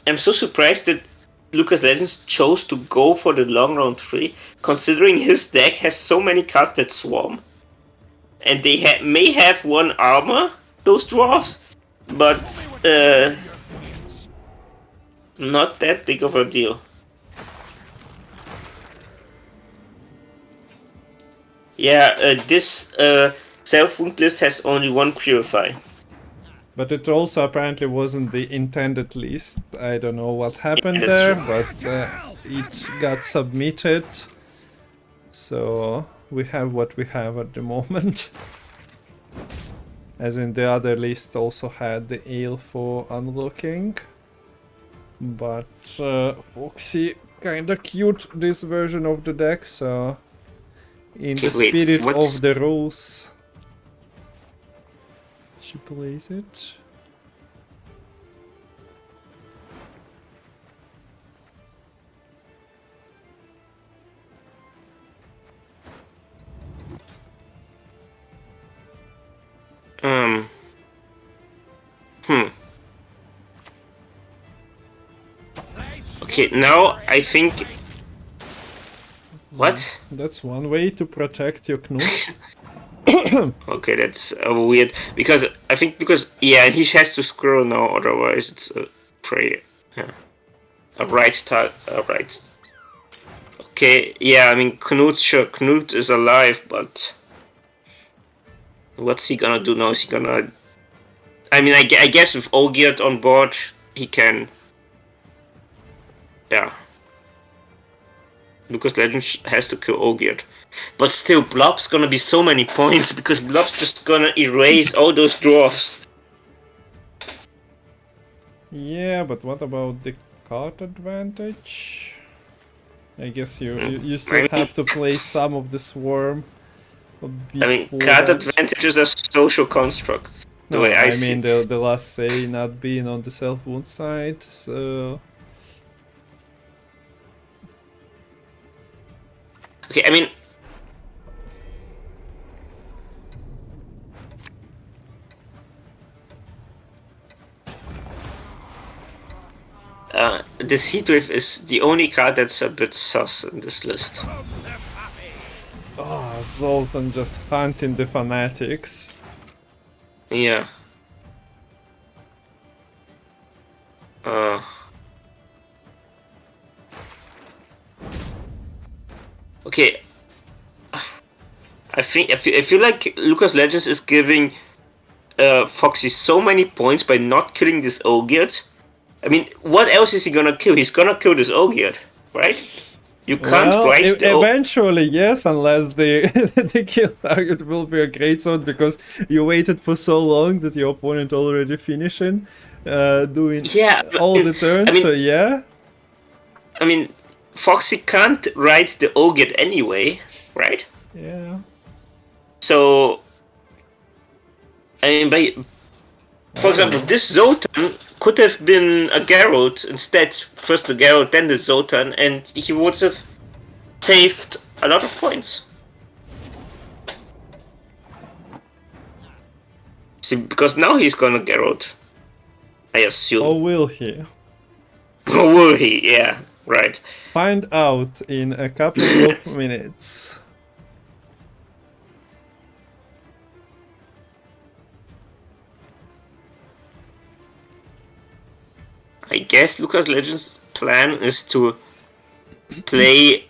I'm so surprised that Lucas Legends chose to go for the long round 3, considering his deck has so many cards that swarm, and they may have 1 armor. Those dwarves, but not that big of a deal. Yeah, this self-wound list has only one purify. But it also apparently wasn't the intended list. I don't know what happened that's there, true. but it got submitted. So we have what we have at the moment. As in the other list also had the ale for unlocking. But Foxy kinda cute this version of the deck, so in the Okay, wait, spirit what's- of the rules, she plays it. Okay, now I think. What? That's one way to protect your Knut. Okay, that's weird because I think yeah, he has to scroll now, otherwise it's a prayer. Yeah, a right tile. Right. Okay, yeah, I mean Knut. Sure, Knut is alive, but what's he gonna do now? Is he gonna? I mean, I guess with Ogierd on board, he can. Yeah. Lucas Legends has to kill Ogierd. But still, Blob's gonna be so many points because Blob's just gonna erase all those dwarfs. Yeah, but what about the card advantage? I guess you still have to play some of the swarm. I mean, before card that. advantages are social constructs. The No, way I I see mean the last say not being on the self-wound side, so... Okay, I mean... this Heatwave is the only card that's a bit sus in this list. Oh, Zoltan just hunting the fanatics. Yeah. Okay. I feel like Lucas Legends is giving Foxy so many points by not killing this Ogierd. I mean, what else is he gonna kill? He's gonna kill this Ogierd, right? You can't Well, write the eventually yes, unless the the kill target will be a greatsword because you waited for so long that your opponent already finishing, doing all the turns. I mean, so yeah. I mean, Foxy can't ride the Ogierd anyway, right? Yeah. So, I mean, for example, this Zoltan could have been a Geralt instead. First the Geralt, then the Zoltan, and he would have saved a lot of points. See, because now he's gonna Geralt, I assume. Or will he? Or will he? Yeah, right. Find out in a couple of minutes. I guess Lucas Legends' plan is to play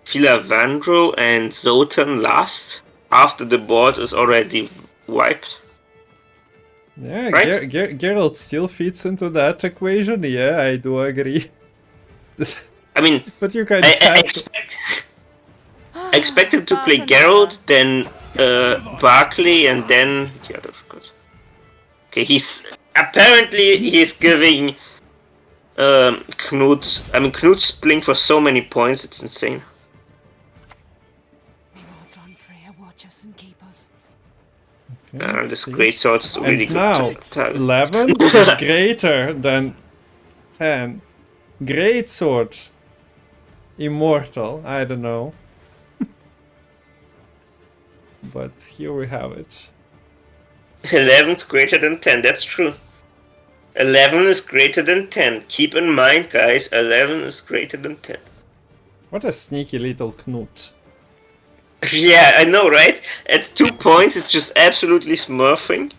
Filavandro and Zoltan last after the board is already wiped. Yeah, right? Geralt still fits into that equation. Yeah, I do agree. I mean, but you can I expect him to play Geralt, then Barkley, and then the other. Okay, apparently he's giving Knut. I mean, Knut's playing for so many points, it's insane. May Mordron Freya watch us and keep us. Okay, this great sword is really and now, good. 11 is greater than 10. Great sword. Immortal, I don't know. But here we have it. 11 is greater than 10, that's true. 11 is greater than 10. Keep in mind, guys, 11 is greater than 10. What a sneaky little Knut. Yeah, I know, right? At 2 points, it's just absolutely smurfing.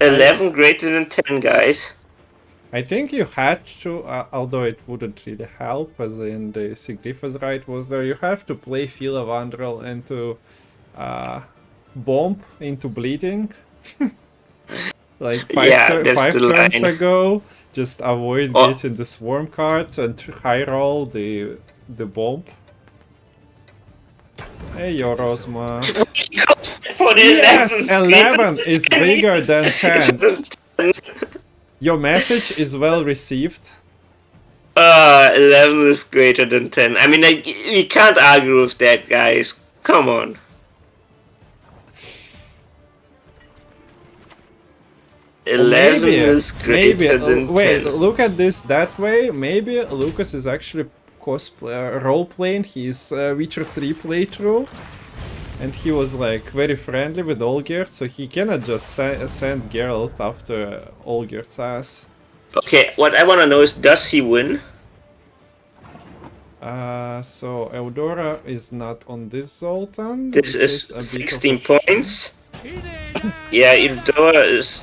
11 greater than 10, guys. I think you had to, although it wouldn't really help, as in the Sigrifa's right was there, you have to play Fila Vandrel into Bomb into Bleeding. Like five the turns line. ago. Just avoid Oh. getting the Swarm card and high roll the Bomb. Hey, Yorosma. For the Yes, 11 11 is bigger than 10. Your message is well received. 11 is greater than 10. I mean, we can't argue with that, guys. Come on. Eleven is greater than wait, 10. look at this that way. Maybe Lucas is actually role-playing his Witcher 3 playthrough. And he was like very friendly with Olgierd, so he cannot just send Geralt after Olgierd's ass. Okay, what I wanna know is, does he win? So Eudora is not on this Zoltan. This which is a bit of 16 a shame. points. Yeah, Eudora is...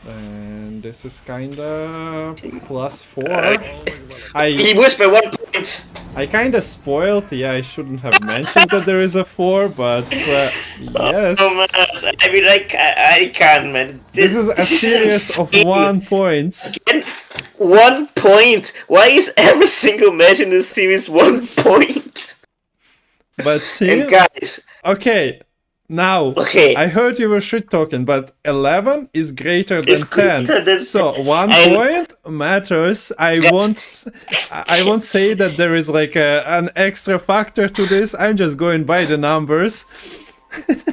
And this is kinda +4. He was by 1 point! I kinda spoiled. Yeah, I shouldn't have mentioned that there is a 4, but yes. Oh man, I mean, I can't, man. This is a series of 1 points. Again, 1 point! Why is every single match in this series 1 point? But see, And guys, okay, now Okay. I heard you were shit talking, but 11 is greater than It's 10. greater than So 1 I- point matters. I won't say that there is like an extra factor to this. I'm just going by the numbers.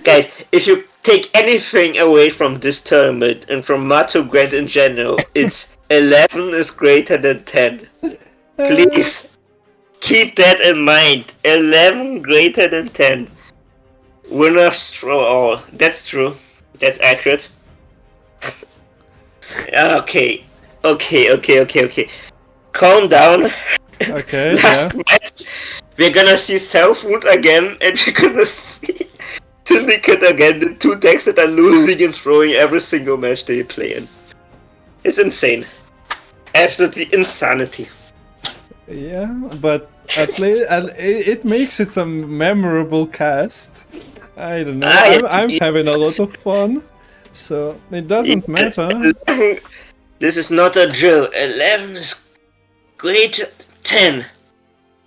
guys, if you take anything away from this tournament and from Matol Gwent in general, it's 11 is greater than 10. Please keep that in mind. 11 greater than 10. Winners draw all. That's true. That's accurate. Okay. Calm down. Okay, Last yeah. match, we're gonna see Self-Wood again, and we're gonna see Syndicate again, the two decks that are losing and throwing every single match they play in. It's insane. Absolutely insanity. Yeah, but at least it makes it some memorable cast. I don't know. I'm having a lot of fun, so it doesn't matter. 11, this is not a drill. 11 is greater than 10.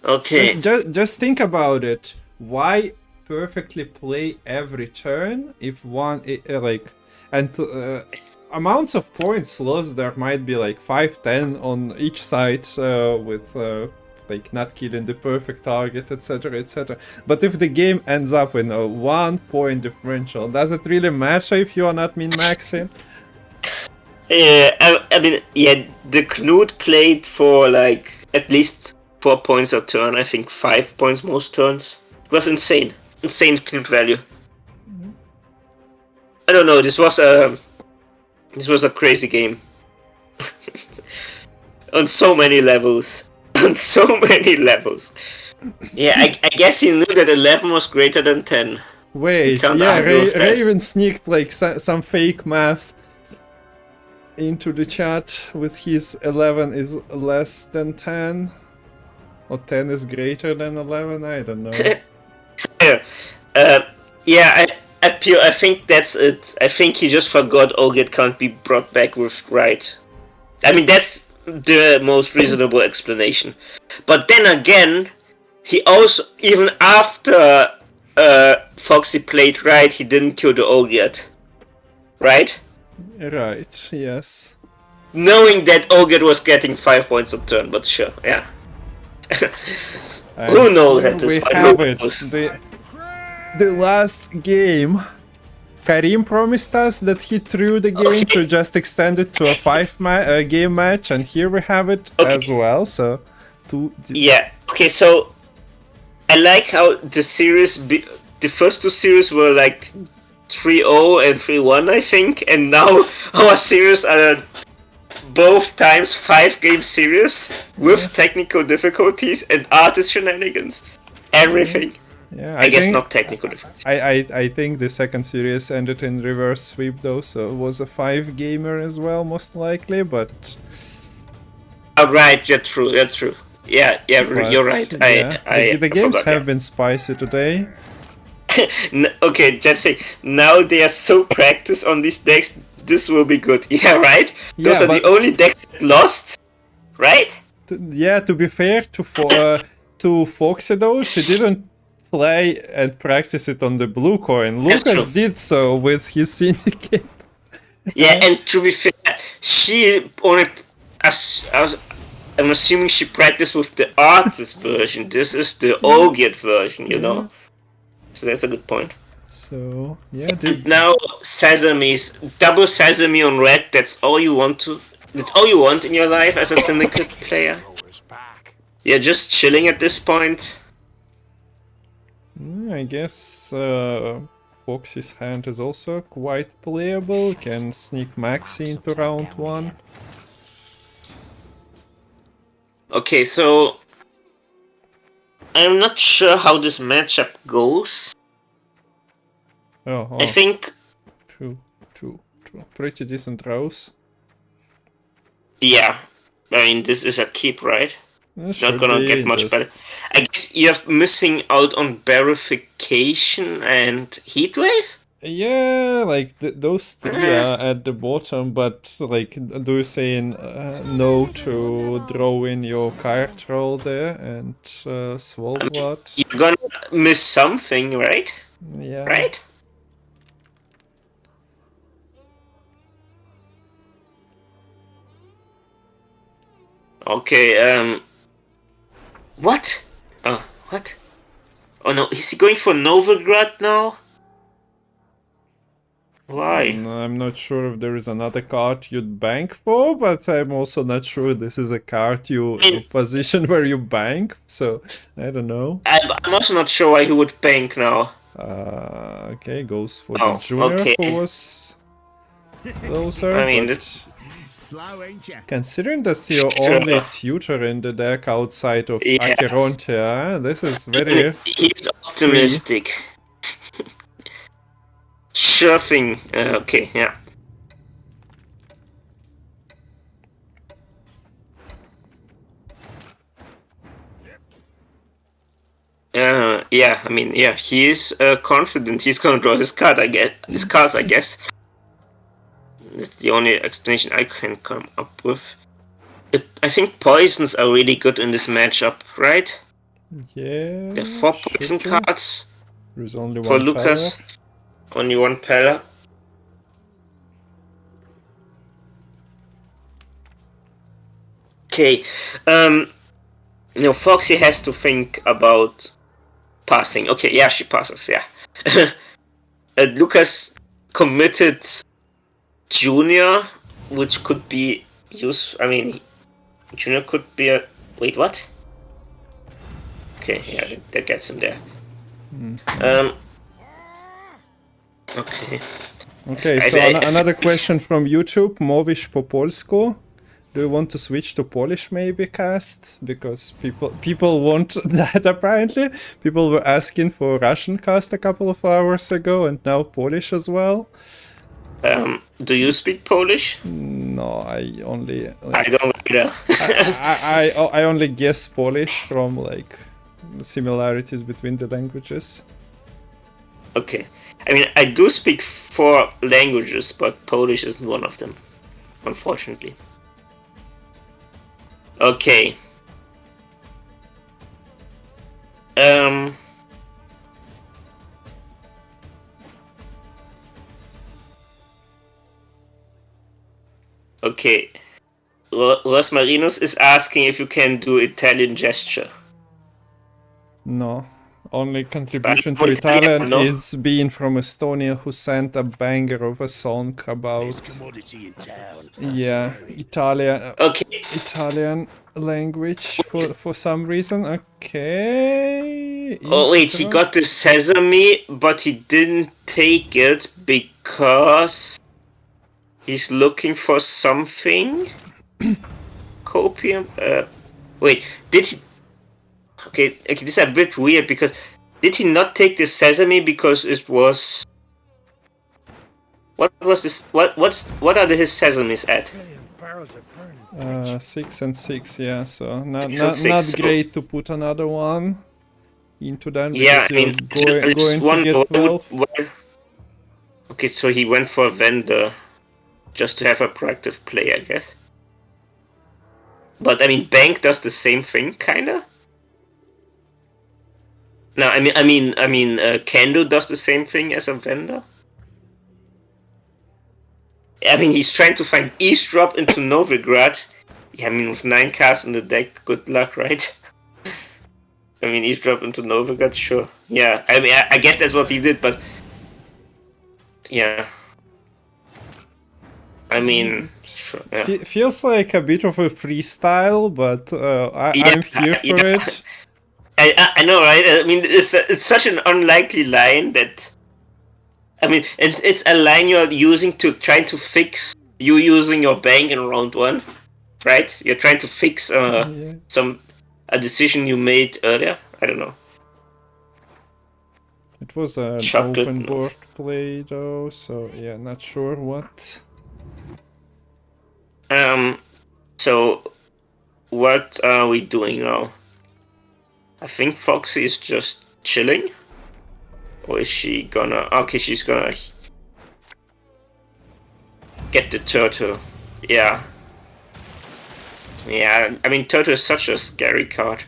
Okay. Just think about it. Why perfectly play every turn if one amounts of points lost there might be like 5-10 on each side with like not killing the perfect target, etc, etc. But if the game ends up in a 1 point differential, does it really matter if you are not min-maxing? Yeah, I mean, yeah, the Knut played for like at least 4 points a turn, I think 5 points most turns. It was insane. Insane Knut value. I don't know, this was a crazy game. On so many levels. On so many levels. Yeah, I guess he knew that 11 was greater than 10. Wait, Can't yeah, argue with that. Raven sneaked like some fake math into the chat with his 11 is less than 10. Or 10 is greater than 11, I don't know. Yeah, I think that's it. I think he just forgot Olgierd can't be brought back with right. I mean, that's the most reasonable explanation. But then again, he also, even after Foxy played right, he didn't kill the Olgierd. Right? Right, yes. Knowing that Olgierd was getting 5 points a turn, but sure, yeah. And Who knows at we this point? have Who it. knows? The last game. Kareem promised us that he threw the game to just extend it to a 5-game match, and here we have it as well. So, Yeah. Okay. So, I like how the series, the first two series were like 3-0 and 3-1, I think, and now our series are both times 5-game series with technical difficulties and artist shenanigans. Everything. Yeah, I guess think, not technical difference. I think the second series ended in reverse sweep though, so it was a 5-gamer as well, most likely. But Oh, right, you're true. You're true. Yeah, you're right. Yeah, the I games forgot, have been spicy today. Okay, just say now they are so practiced on these decks. This will be good. Yeah, right. Those Yeah, are the but only decks that lost, right? to be fair to Foxy though, she didn't play and practice it on the blue coin. That's Lucas true. did so with his syndicate. Yeah, and to be fair, she only I'm assuming she practiced with the artist version. This is the Ogiet version, you know. So that's a good point. So yeah, And now Sesame's double Sesame on red. That's all you want to. That's all you want in your life as a syndicate player. You're just chilling at this point. I guess Foxy's hand is also quite playable. Can sneak Maxi into round 1. Okay, so I'm not sure how this matchup goes. Oh, I think, two. Pretty decent rows. yeah. I mean, this is a keep, right? It's not gonna get much better. I guess you're missing out on Verification and Heatwave? Yeah, like those 3 are at the bottom, but like, do you say no to draw in your card roll there and Swoldblood? You're gonna miss something, right? Yeah. Right? Okay, what? Oh, what? Oh no, is he going for Novigrad now? Why? I'm not sure if there is another card you'd bank for, but I'm also not sure this is a card you position where you bank, so I don't know. I'm also not sure why he would bank now. Okay, goes for the junior who was closer. I mean, but Slow, ain't ya? considering that's your only tutor in the deck outside of Acherontia, this is very... He's optimistic. Sure thing. Okay, yeah. Yeah, I mean, yeah, he is confident he's gonna draw his card, his cards, I guess. That's the only explanation I can come up with. I think poisons are really good in this matchup, right? Yeah. There are 4 poison cards. There's only for one Lucas. power. Only 1 Pella. Okay. Foxy has to think about passing. Okay, yeah, she passes, yeah. Lucas committed Junior, which could be used. I mean, Junior could be a. Wait, what? Okay, yeah, that gets him there. Okay. Okay, so another question from YouTube, Movish po polsku. Do you want to switch to Polish maybe cast? Because people want that apparently. People were asking for Russian cast a couple of hours ago and now Polish as well. Do you speak Polish? No, I only... I don't either. I only guess Polish from like similarities between the languages. Okay. I mean, I do speak 4 languages, but Polish isn't one of them, unfortunately. Okay. Okay. Los Marinos is asking if you can do Italian gesture. No. Only contribution to Italian is being from Estonia, who sent a banger of a song about Italian Italian language for some reason. Okay. Oh wait, he got the sesame, but he didn't take it because he's looking for something. Copium. Wait, did he? Okay, this is a bit weird because Did he not take the sesame because it was? What was this? What are his sesames at? Barrels of burning. 6 and 6, yeah. So not 6 and 6, not so- great to put another one into that Yeah, because I mean, you're just going to one. get 12. Okay, so he went for a vendor just to have a proactive play, I guess. But I mean, Bank does the same thing, kinda. No, Kendo does the same thing as a vendor. I mean, he's trying to find eavesdrop into Novigrad. Yeah, I mean, with 9 cards in the deck, good luck, right? I mean, eavesdrop into Novigrad, sure. Yeah, I mean, I guess that's what he did, but yeah. I mean, sure, yeah. Feels like a bit of a freestyle, but I'm here for it. I know, right? I mean, it's such an unlikely line that. I mean, it's a line you're using to try to fix you using your bank in round 1, right? You're trying to fix a decision you made earlier. I don't know. It was an Chocolate, open no. board play though, so yeah, not sure what. So what are we doing now? I think Foxy is just chilling. Or is she gonna... Okay, she's gonna... get the turtle. Yeah. Yeah, I mean, turtle is such a scary card.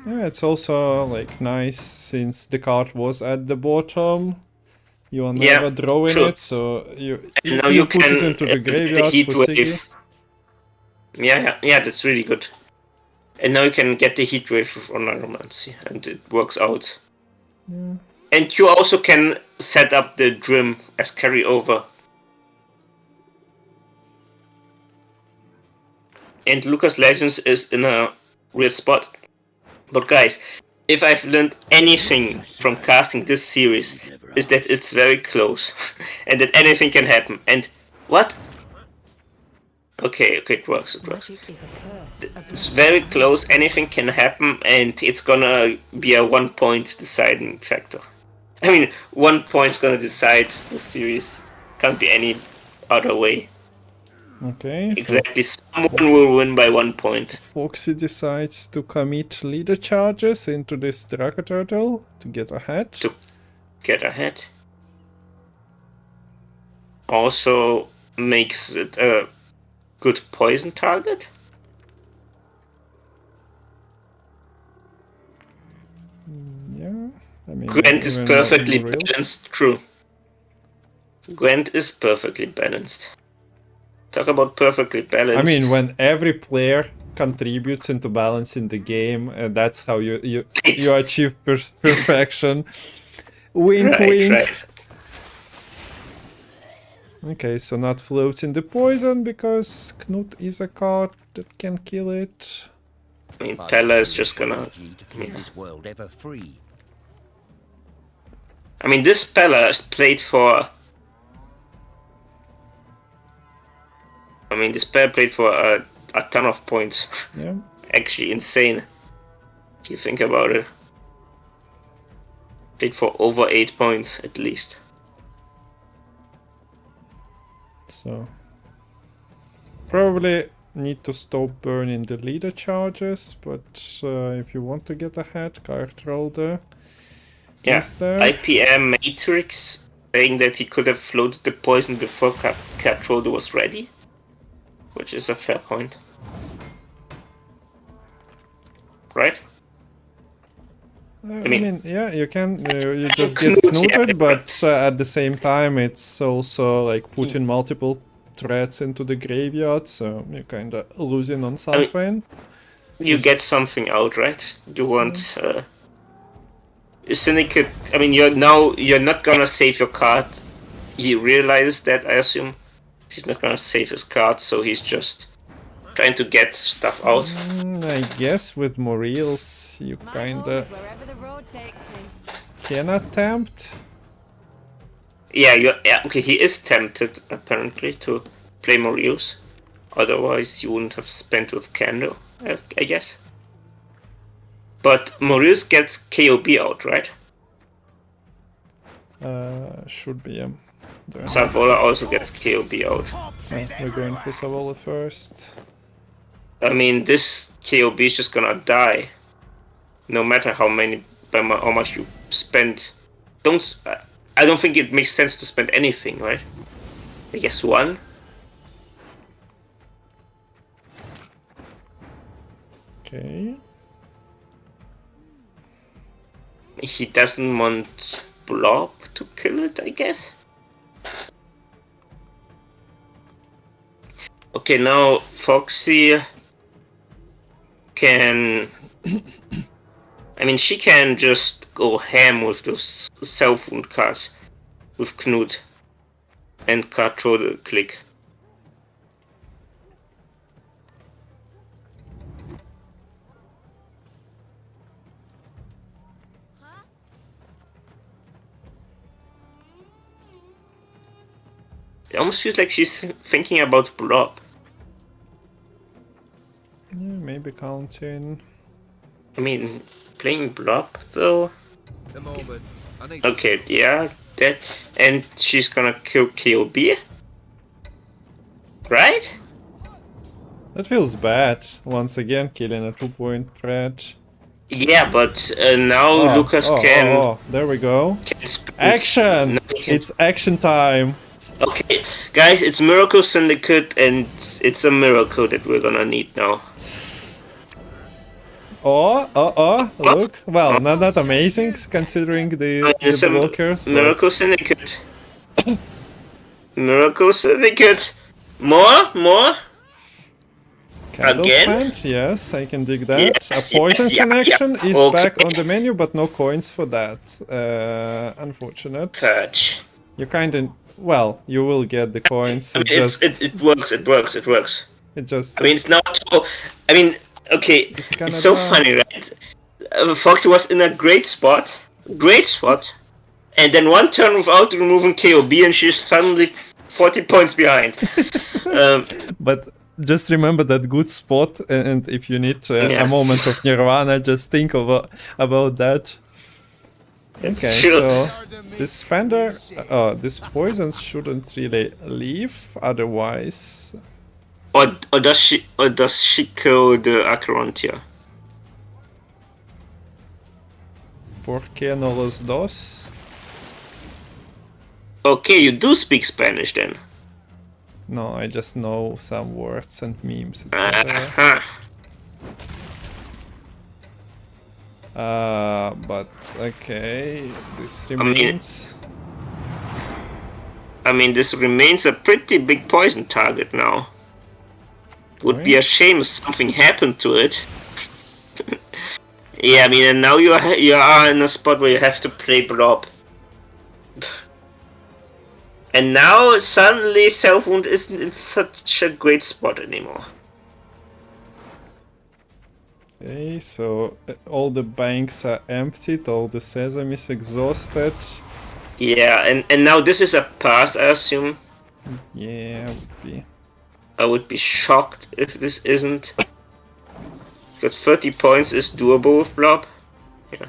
Yeah, it's also like nice since the card was at the bottom. You are Yeah, never drawing true. it, so And now you you put can it into the get graveyard heat for wave. Siggy. Yeah, that's really good. And now you can get the heat wave on Neuromancy, and it works out. Yeah. And you also can set up the Drim as carryover. And Lucas Legends is in a weird spot. But guys, if I've learned anything from casting this series, is that it's very close. And that anything can happen. And what? Okay, it works. Magic is a curse. It's very close, anything can happen, and it's gonna be a 1 point deciding factor. I mean, 1 point's gonna decide the series. Can't be any other way. Okay, Exactly, someone will win by 1 point. so Foxy decides to commit leader charges into this Draco Turtle to get ahead. To get ahead. Also makes it a good poison target. Yeah, I mean, Gwent is even perfectly more reels. balanced, true. Gwent is perfectly balanced. Talk about perfectly balanced. I mean, when every player contributes into balancing the game, that's how you achieve perfection. Wink, wink. Right. Okay, so not floating the poison because Knut is a card that can kill it. I mean, Pella is just gonna... To keep this world ever free. I mean, this Pella is played for... I mean, this Pella played for a ton of points. Yeah. Actually, insane. If you think about it. Played for over 8 points, at least. So probably need to stop burning the leader charges, but if you want to get ahead, card holder is there. IPM Matrix saying that he could have floated the poison before card holder was ready, which is a fair point. Right? I mean- mean, yeah, you can. You just get Knut, yeah. knuted, but at the same time, it's also like putting multiple threats into the graveyard, so you're kind of losing on something. You get something out, right? You want Syndicate. I mean, you're not gonna save your card. He realizes that, I assume. He's not gonna save his card, so he's just trying to get stuff out. I guess with more reels, you My kind home is of wherever the road takes me. can attempt. Yeah, okay, he is tempted, apparently, to play Morios. Otherwise, you wouldn't have spent with Kendo, I guess. But Maurice gets KOB out, right? Should be. Savola also gets KOB out. We're going for Savola first. I mean, this KOB is just gonna die. No matter how much you spend. I don't think it makes sense to spend anything, right? I guess 1. Okay. He doesn't want Blob to kill it, I guess. Okay, now Foxy can... I mean, she can just go ham with those self-wound cards with Knut and card throw the click. It almost feels like she's thinking about Blob. Yeah, maybe counting. I mean, playing Blob though. The moment. I need Okay, yeah, that, and she's gonna kill KOB, right? That feels bad. Once again, killing a 2-point threat. Yeah, but now Lucas can. There we go. Can sprint. Action! Now he can- It's action time. Okay, guys, it's Miracle Syndicate, and it's a miracle that we're gonna need now. Look. Well, not that amazing considering the It's a blockers. but- Miracle Syndicate. Miracle Syndicate. More. Candle Again? spend, yes, I can dig that. Yes, A poison yes, yeah, connection yeah. is Okay. back on the menu, but no coins for that. Unfortunate. Touch. You kinda... Well, you will get the coins. I It mean, just... it works. It just... I mean, it's not so. I mean, okay, It's kinda it's so dumb. funny, right? Foxy was in a great spot, and then one turn without removing KOB, and she's suddenly 40 points behind. But just remember that good spot, and if you need Yeah. a moment of nirvana, just think about that. Okay, true. so this spender, this poison shouldn't really leave, otherwise... or does she kill the Acherontia? ¿Por qué no los dos? Okay, you do speak Spanish then. No, I just know some words and memes, etc. Uh-huh. But okay, this remains. I mean, this remains a pretty big poison target now. Would be a shame if something happened to it. Yeah, I mean, and now you are in a spot where you have to play Blob. And now suddenly Self-Wound isn't in such a great spot anymore. Okay, so all the banks are emptied, all the sesame is exhausted. Yeah, and now this is a pass, I assume. Yeah, I would be shocked if this isn't. Because 30 points is doable with Blob. Yeah.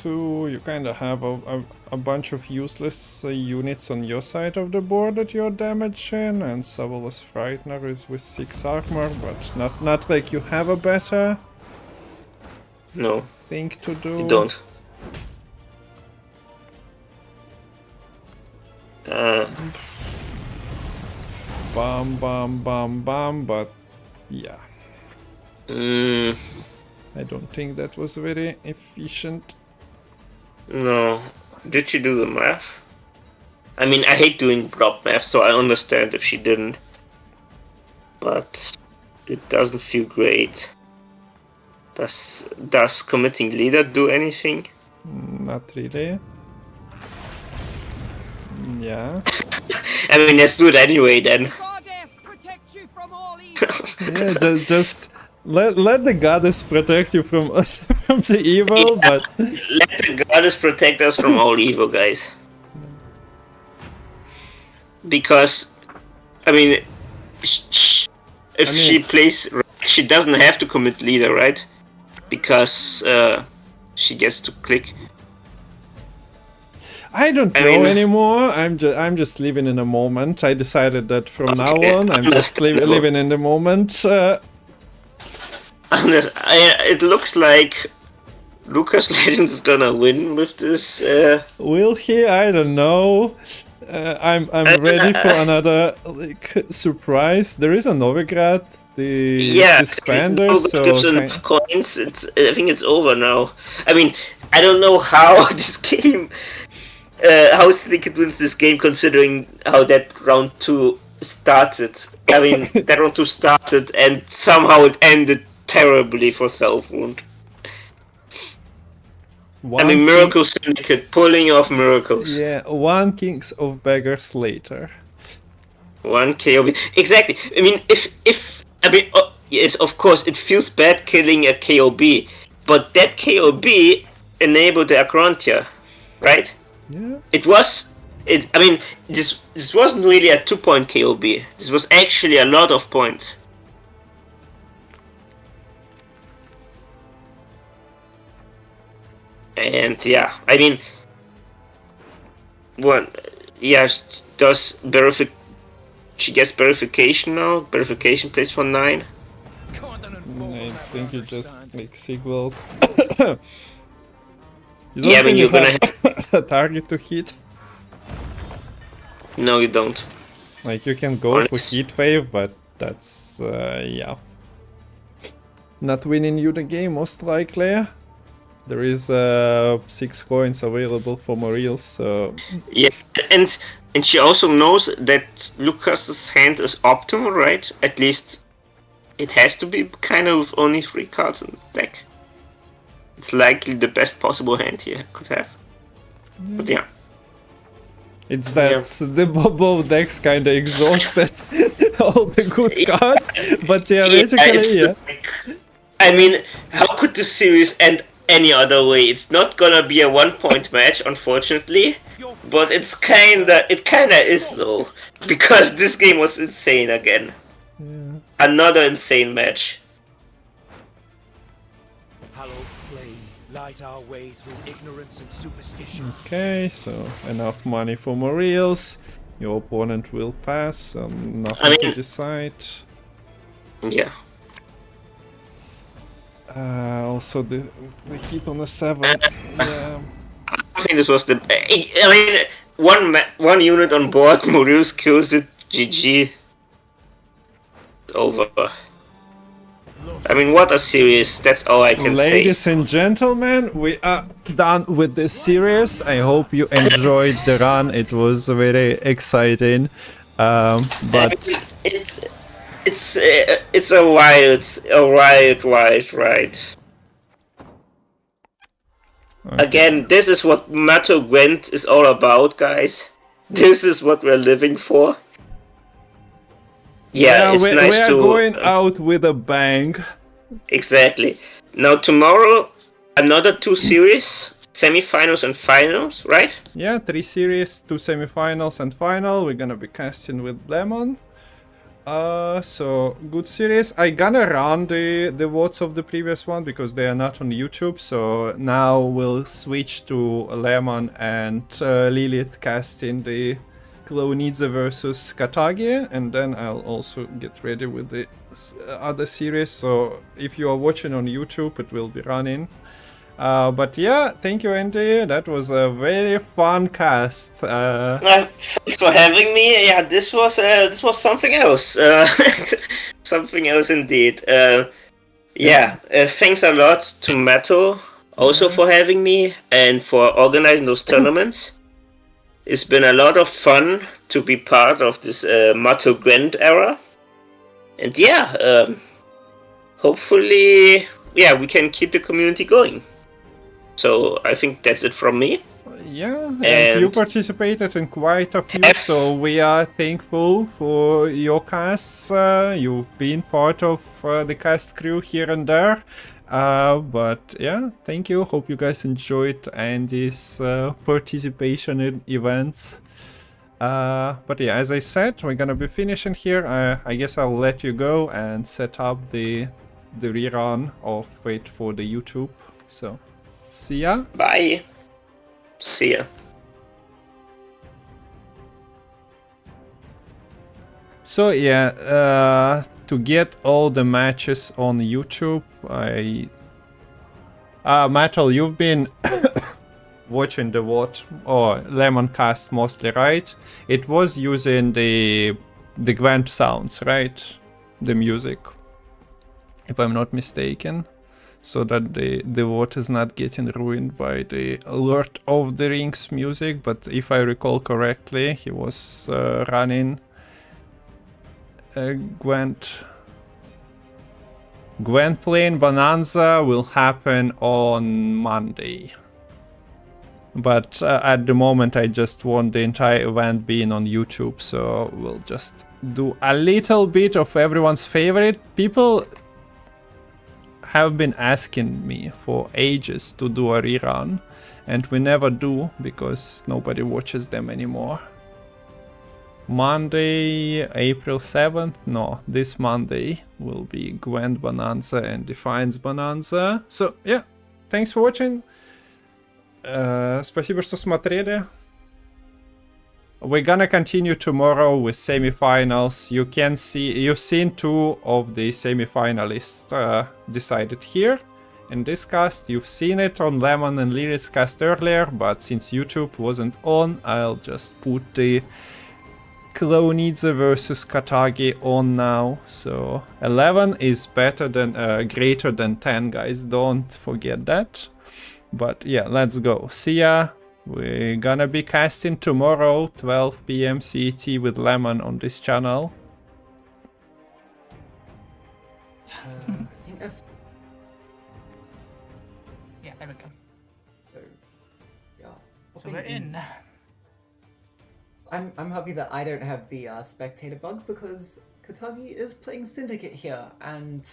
You kind of have a bunch of useless units on your side of the board that you're damaging, and Savola's Frightener is with 6 armor, but not like you have a better No, thing to do. you don't. Bam, but yeah. I don't think that was very efficient. No. Did she do the math? I mean, I hate doing Blob math, so I understand if she didn't. But it doesn't feel great. Does committing leader do anything? Not really. Yeah. I mean, let's do it anyway then. Goddess protect you from all evil. Yeah, just let the goddess protect you from from the evil, but Let the goddess protect us from all evil, guys. Because, I mean, if she plays she doesn't have to commit leader, right? Because she gets to click. I don't know anymore. I'm just living in a moment. I decided that from now on, I'm just living in the moment. It looks like Lucas Legends is gonna win with this. Will he? I don't know. I'm ready for another surprise. There is a Novigrad, the Disbander, so gives enough coins. I think it's over now. I mean, I don't know how this game, how Slickit wins this game, considering how that round 2 started. I mean, that round 2 started and somehow it ended terribly for Southwound. I mean, Miracle Syndicate pulling off miracles. Yeah, 1 Kings of Beggars later. 1 KOB. Exactly. I mean, yes, of course, it feels bad killing a KOB, but that KOB enabled the Acrontia, right? Yeah. I mean, this wasn't really a 2-point KOB. This was actually a lot of points. And yeah, I mean, she gets verification now. Verification plays for 9. I think you just like sequel. You Yeah, I mean, you're gonna have a target to hit. No, you don't. Like you can go for heat wave, but that's yeah, not winning you the game most likely. There is 6 coins available for Morils, so... Yeah, and she also knows that Lucas's hand is optimal, right? At least it has to be kind of only 3 cards in the deck. It's likely the best possible hand he could have. But yeah. It's that the both decks kinda exhausted all the good cards, but theoretically, yeah. I mean, how could this series end any other way? It's not gonna be a 1-point match, unfortunately, but it kinda is though, because this game was insane again. Yeah. Another insane match. Hallowed flame, light our way through ignorance and superstition. Okay, so enough money for Morils. Your opponent will pass, so nothing to decide. Yeah. Also the hit on the 7. Yeah. I think this was the. I mean, one unit on board. Morils kills it. GG. Over. I mean, what a series. That's all I can say. Ladies and gentlemen, we are done with this series. I hope you enjoyed the run. It was very exciting. But it's a wild ride. Okay. Again, this is what Matol Gwent is all about, guys. This is what we're living for. Yeah, it's nice we are to going out with a bang. Exactly. Now tomorrow, another 2 series, semi-finals and finals, right? Yeah, 3 series, 2 semi-finals and final. We're gonna be casting with Lemon. So good series. I gonna run the votes of the previous one because they are not on YouTube. So now we'll switch to Lemon and Lilith casting the Clownidze versus Katagi, and then I'll also get ready with the other series. So if you are watching on YouTube, it will be running. But yeah, thank you, Andy. That was a very fun cast. Thanks for having me. Yeah, this was something else. Something else indeed. Thanks a lot to Matol also for having me and for organizing those tournaments. It's been a lot of fun to be part of this Matol Gwent era. And yeah, hopefully, we can keep the community going. So I think that's it from me. Yeah, and you participated in quite a few, so we are thankful for your casts. You've been part of the cast crew here and there. But yeah, thank you. Hope you guys enjoyed Andy's participation in events. But yeah, as I said, we're gonna be finishing here. I guess I'll let you go and set up the rerun of it for the YouTube. So, see ya. Bye. See ya. So yeah, to get all the matches on YouTube, Matol, you've been watching the VOD or Lemon cast mostly, right? It was using the Gwent sounds, right? The music, if I'm not mistaken, so that the VOD is not getting ruined by the Lord of the Rings music. But if I recall correctly, he was running Gwent playing Bonanza will happen on Monday. But at the moment I just want the entire event being on YouTube, so we'll just do a little bit of everyone's favorite. People have been asking me for ages to do a rerun, and we never do because nobody watches them anymore. Monday, April 7th, no, this Monday will be Gwent Bonanza and Defiance Bonanza. So, yeah, thanks for watching. Спасибо, что смотрели. We're gonna continue tomorrow with semifinals. You've seen two of the semifinalists decided here in this cast. You've seen it on Lemon and Lilith's cast earlier, but since YouTube wasn't on, I'll just put the Klonidze versus Katagi on now. So 11 is better than greater than 10, guys, don't forget that. But yeah, let's go. See ya. We're gonna be casting tomorrow 12 PM CET with Lemon on this channel. Yeah, there we go. Yeah. So we're in. I'm happy that I don't have the spectator bug because Katagi is playing Syndicate here, and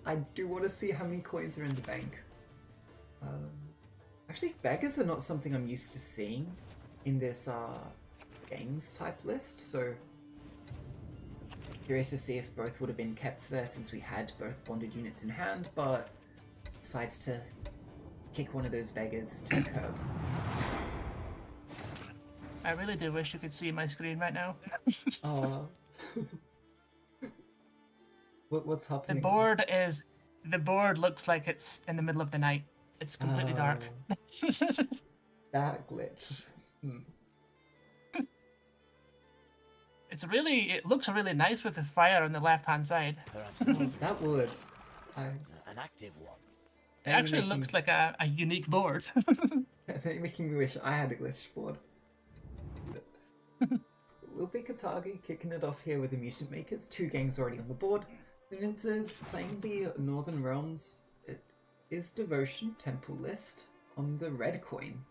I do want to see how many coins are in the bank. Actually, beggars are not something I'm used to seeing in this gangs type list, so curious to see if both would have been kept there since we had both bonded units in hand, but decides to kick one of those beggars to the curb. I really do wish you could see my screen right now. What's happening? The board looks like it's in the middle of the night. It's completely dark. That glitch. It looks really nice with the fire on the left hand side. That would. An active one. It actually looks like a unique board. They're making me wish I had a glitch board. We'll be Katagi kicking it off here with the Mutant Makers. Two gangs already on the board. Lilith is playing the Northern Realms. It is Devotion Temple list on the red coin.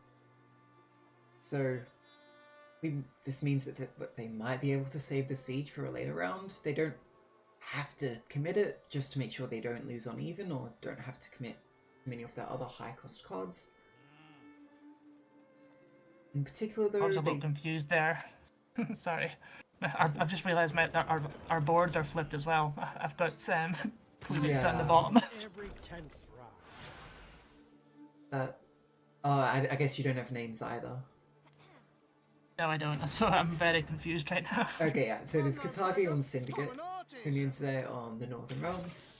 So this means that they might be able to save the siege for a later round. They don't have to commit it just to make sure they don't lose on even, or don't have to commit many of their other high cost cards. In particular, though, I was a little confused there. Sorry, I've just realised our boards are flipped as well. I've got Klonidze on the bottom. I guess you don't have names either. No, I don't. So I'm very confused right now. Okay, yeah. So there's Katagi on Syndicate, Klonidze on the Northern Realms.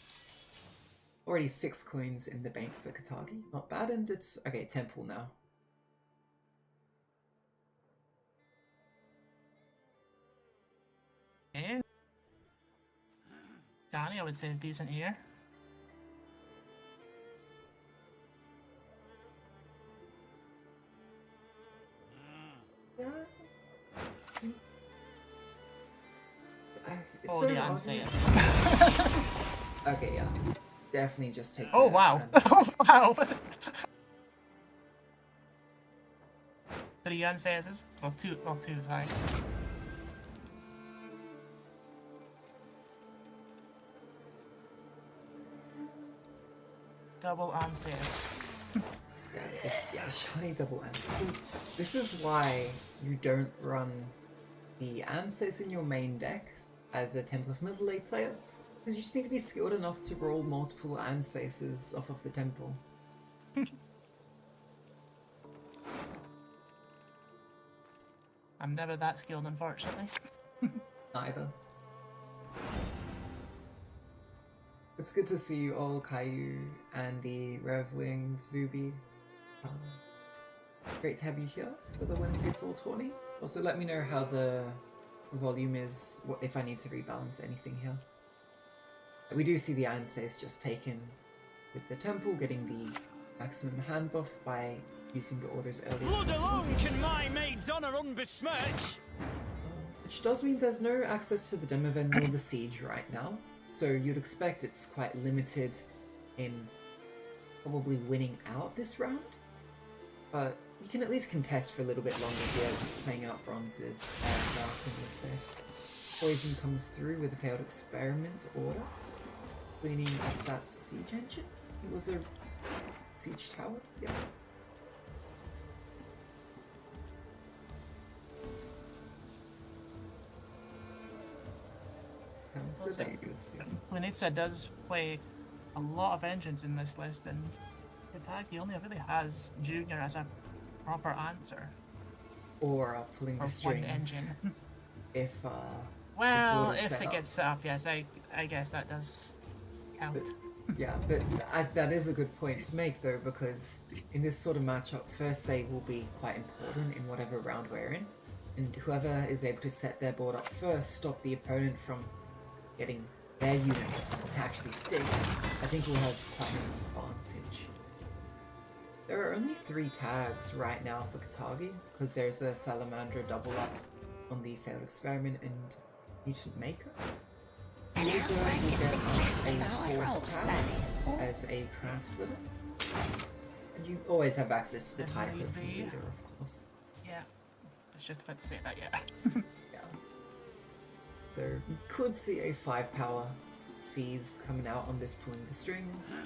Already 6 coins in the bank for Katagi. Not bad, and it's okay. Temple now. Okay. Johnny, I would say is decent here. Yeah. Oh, the Anseas. Okay, yeah. Definitely just take. Oh wow! Oh wow! 3 Anseas. Well, two. Sorry. Double Anseas. yeah, shiny double answer. So this is why you don't run the answers in your main deck as a Temple of Middle Lane player, because you just need to be skilled enough to roll multiple ancestors off of the temple. I'm never that skilled, unfortunately. Neither. It's good to see you all, Caillou, Andy, Revwing, Zuby. Great to have you here for the Winner Takes All tourney. Also, let me know how the volume is, if I need to rebalance anything here. We do see the Ansei's just taken with the temple, getting the maximum hand buff by using the orders early. Blood alone can my maid's honour unbesmirch! Which does mean there's no access to the Demoven nor the Siege right now, so you'd expect it's quite limited in probably winning out this round. But you can at least contest for a little bit longer here, just playing out bronzes, as Quinn would say. Poison comes through with a failed experiment order, cleaning up that siege engine. It was a siege tower, yeah. Sounds good, that's good. Lunitza does play a lot of engines in this list, and in fact, he only really has Junior as a proper answer. Or pulling the strings. One engine. If well, if it gets set up, yes, I guess that does count. But, yeah, but that is a good point to make though, because in this sort of matchup, first save will be quite important in whatever round we're in, and whoever is able to set their board up first, stop the opponent from getting their units to actually stick, I think we'll have quite an advantage. There are only 3 tags right now for Katagi, because there's a Salamandra double up on the failed experiment and Mutant Maker. Will get us a 4th tag as a Crown Splitter. And you always have access to the title from Leader, of course. Yeah, I was just about to say that, yeah. Yeah. So we could see a 5-power Seize coming out on this pulling the strings.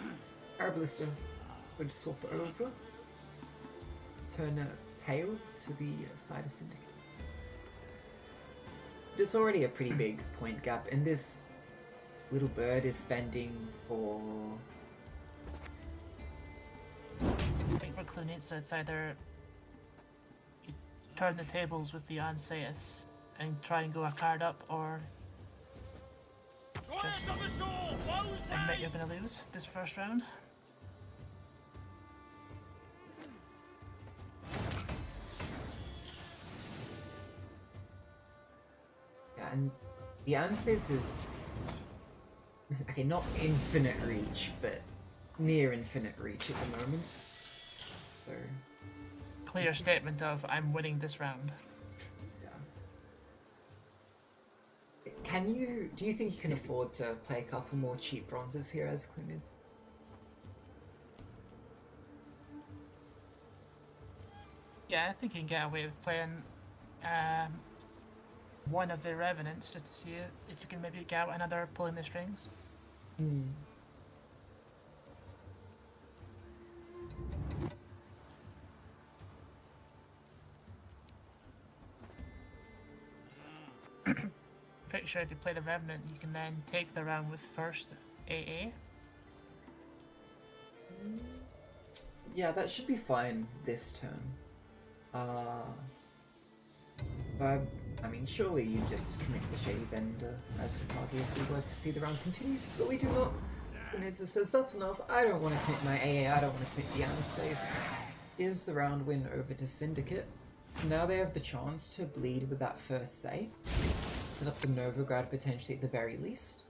Arbalista would swap it over. Turn a tail to the side of Syndicate. It's already a pretty big point gap, and this little bird is spending for... I think for Clunitza, it's either you turn the tables with the Anseus and try and go a card up, or just admit you're going to lose this first round. Yeah, and the Anseus is... okay, not infinite reach, but near infinite reach at the moment. So... clear statement of, I'm winning this round. Do you think you can afford to play a couple more cheap bronzes here as Clunids? Yeah, I think you can get away with playing one of the Revenants just to see if you can maybe get out another pulling the strings. Hmm. Pretty sure if you play the Revenant, you can then take the round with first AA. Yeah, that should be fine this turn. But, I mean, surely you just commit the Shady Vendor as a target if we were to see the round continue, but we do not. Nidza says, that's enough, I don't want to commit my AA, I don't want to commit the Anseis. Gives the round win over to Syndicate. Now they have the chance to bleed with that first save. Set up the Novigrad potentially at the very least.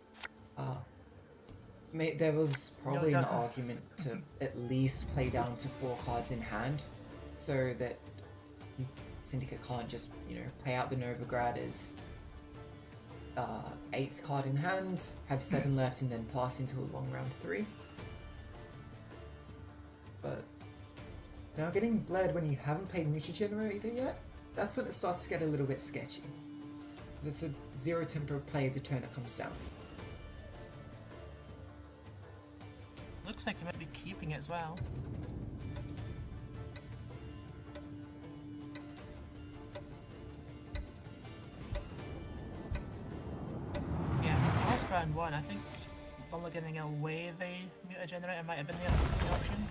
There was probably an argument to at least play down to 4 cards in hand, so that Syndicate can't just, play out the Novigrad as 8th card in hand, have 7 left, and then pass into a long round 3. But now getting bled when you haven't played Mutual Generator yet, that's when it starts to get a little bit sketchy. Because it's a 0 tempo play the turn it comes down. Looks like he might be keeping it as well. round 1, I think only giving away the mutagenerator might have been the option.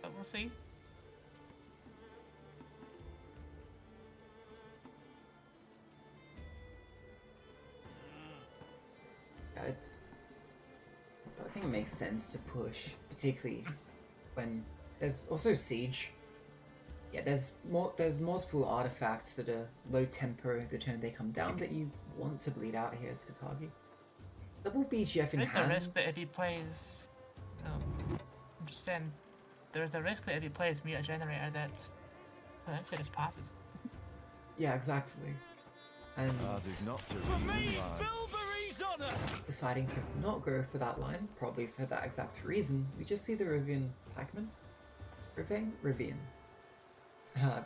But we'll see. Yeah, I think it makes sense to push, particularly when there's also siege. Yeah, there's multiple artifacts that are low tempo the turn they come down that you want to bleed out here as Katagi. Double BGF in There's hand. the risk that if he plays, I'm just saying, there's the risk that if he plays mutagenerator that it just passes. Yeah, exactly. And There's not to reason why. deciding to not go for that line, probably for that exact reason, we just see the Rivian Pac-Man. Rivian.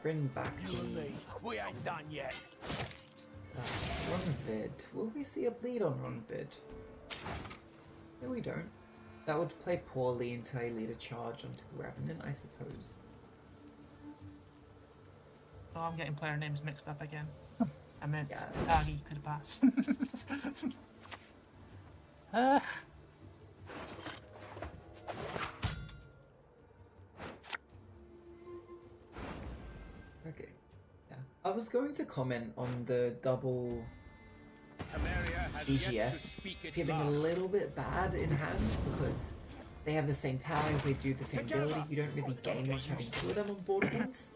Bring back the We ain't done yet. Runvid. Will we see a bleed on Runvid? No, we don't. That would play poorly into a leader charge onto Revenant, I suppose. Oh, I'm getting player names mixed up again. I meant Yeah. Tagi could pass. Okay. Yeah. I was going to comment on the double BGF feeling a little bit bad in hand because they have the same tags, they do the same ability, you don't really gain much having two of them on board once.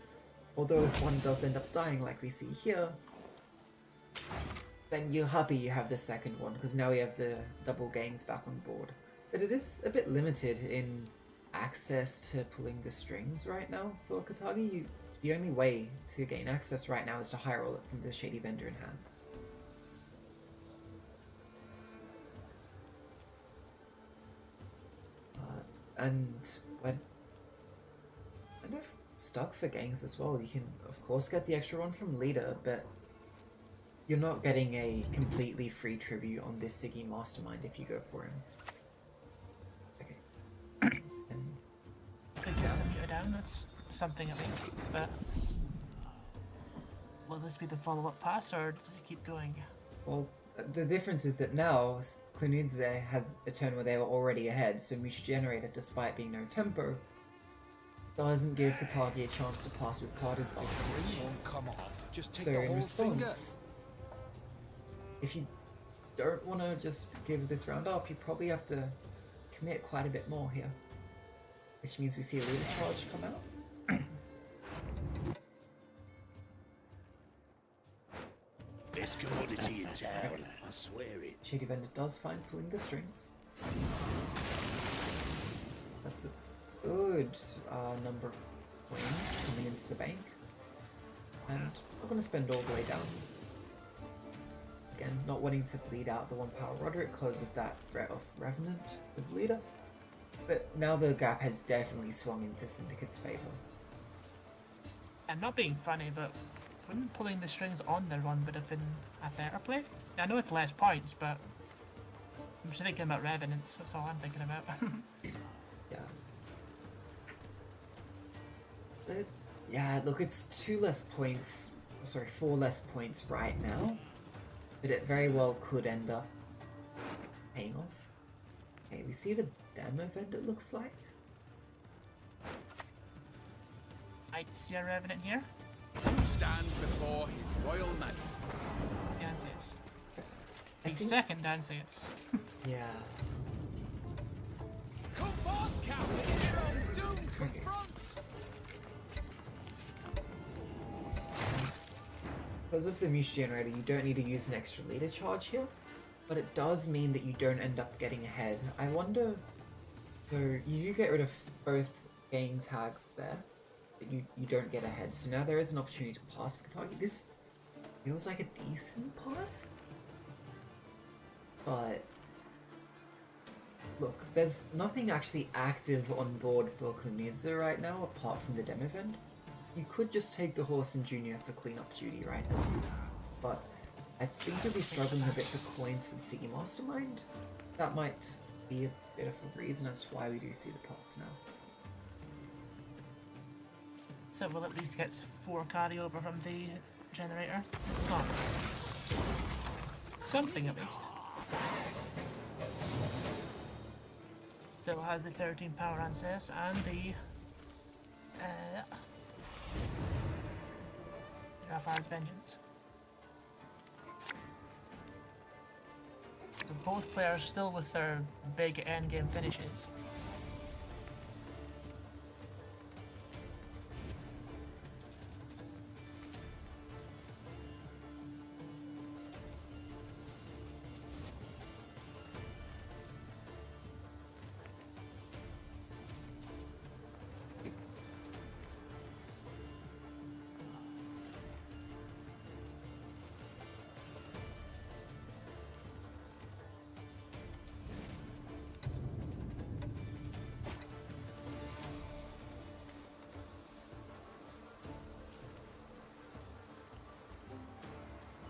Although if one does end up dying like we see here, then you're happy you have the second one because now we have the double gains back on board. But it is a bit limited in access to pulling the strings right now for Katagi. The only way to gain access right now is to high roll it from the Shady Vendor in hand. And when kind of stuck for gangs as well, you can of course get the extra one from leader, but you're not getting a completely free tribute on this Siggy Mastermind if you go for him. Okay. And Could just mute it down, that's something at least, but will this be the follow-up pass or does he keep going? well, the difference is that now Clunidze has a turn where they were already ahead, so Mush Generator, despite being no tempo, doesn't give Katagi a chance to pass with card advantage. Come off. Just take So the in whole response, if you don't want to just give this round up, you probably have to commit quite a bit more here. Which means we see a leader charge come out. Best commodity in town, I swear it. Shady Vendor does find pulling the strings. That's a good number of coins coming into the bank. And I'm going to spend all the way down. Again, not wanting to bleed out the 1 power Roderick because of that threat of Revenant with leader. But now the gap has definitely swung into Syndicate's favor. I'm not being funny, but wouldn't pulling the strings on the run would have been a better play? I know it's less points, but I'm just thinking about Revenants, that's all I'm thinking about. Yeah. Yeah, look, it's 2 less points, sorry, 4 less points right now, but it very well could end up paying off. Okay, we see the demo event, it looks like. I see a Revenant here. Who stands before His Royal Majesty? It's the Anseus. I The think- second Anseus. Yeah. Come forth, coward! Hero doom confront! Because of the Mush Generator, you don't need to use an extra leader charge here, but it does mean that you don't end up getting ahead. I wonder, so you do get rid of both game tags there, but you don't get ahead. So now there is an opportunity to pass for Katagi. This feels like a decent pass, but look, there's nothing actually active on board for Clunidze right now apart from the demo event. You could just take the horse and Junior for cleanup duty right now, but I think you'll be struggling a bit for coins for the Siggy Mastermind. That might be a bit of a reason as to why we do see the pots now. So we'll at least get 4 carry over from the generator. It's not something at least. Still has the 13 power ancest and the Raphael's Vengeance. So both players still with their big endgame finishes.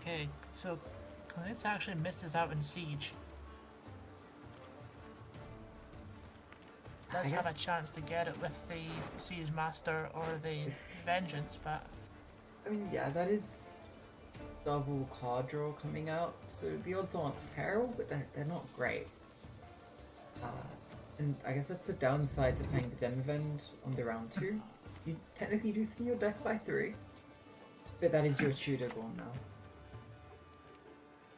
Okay, so Glitz actually misses out in Siege. Does have a chance to get it with the Siege Master or the Vengeance, but... I mean, yeah, that is double card draw coming out, so the odds aren't terrible, but they're not great. And I guess that's the downside to playing the Demivend on the round 2. You technically do thin your deck by 3, but that is your Tudor gone now.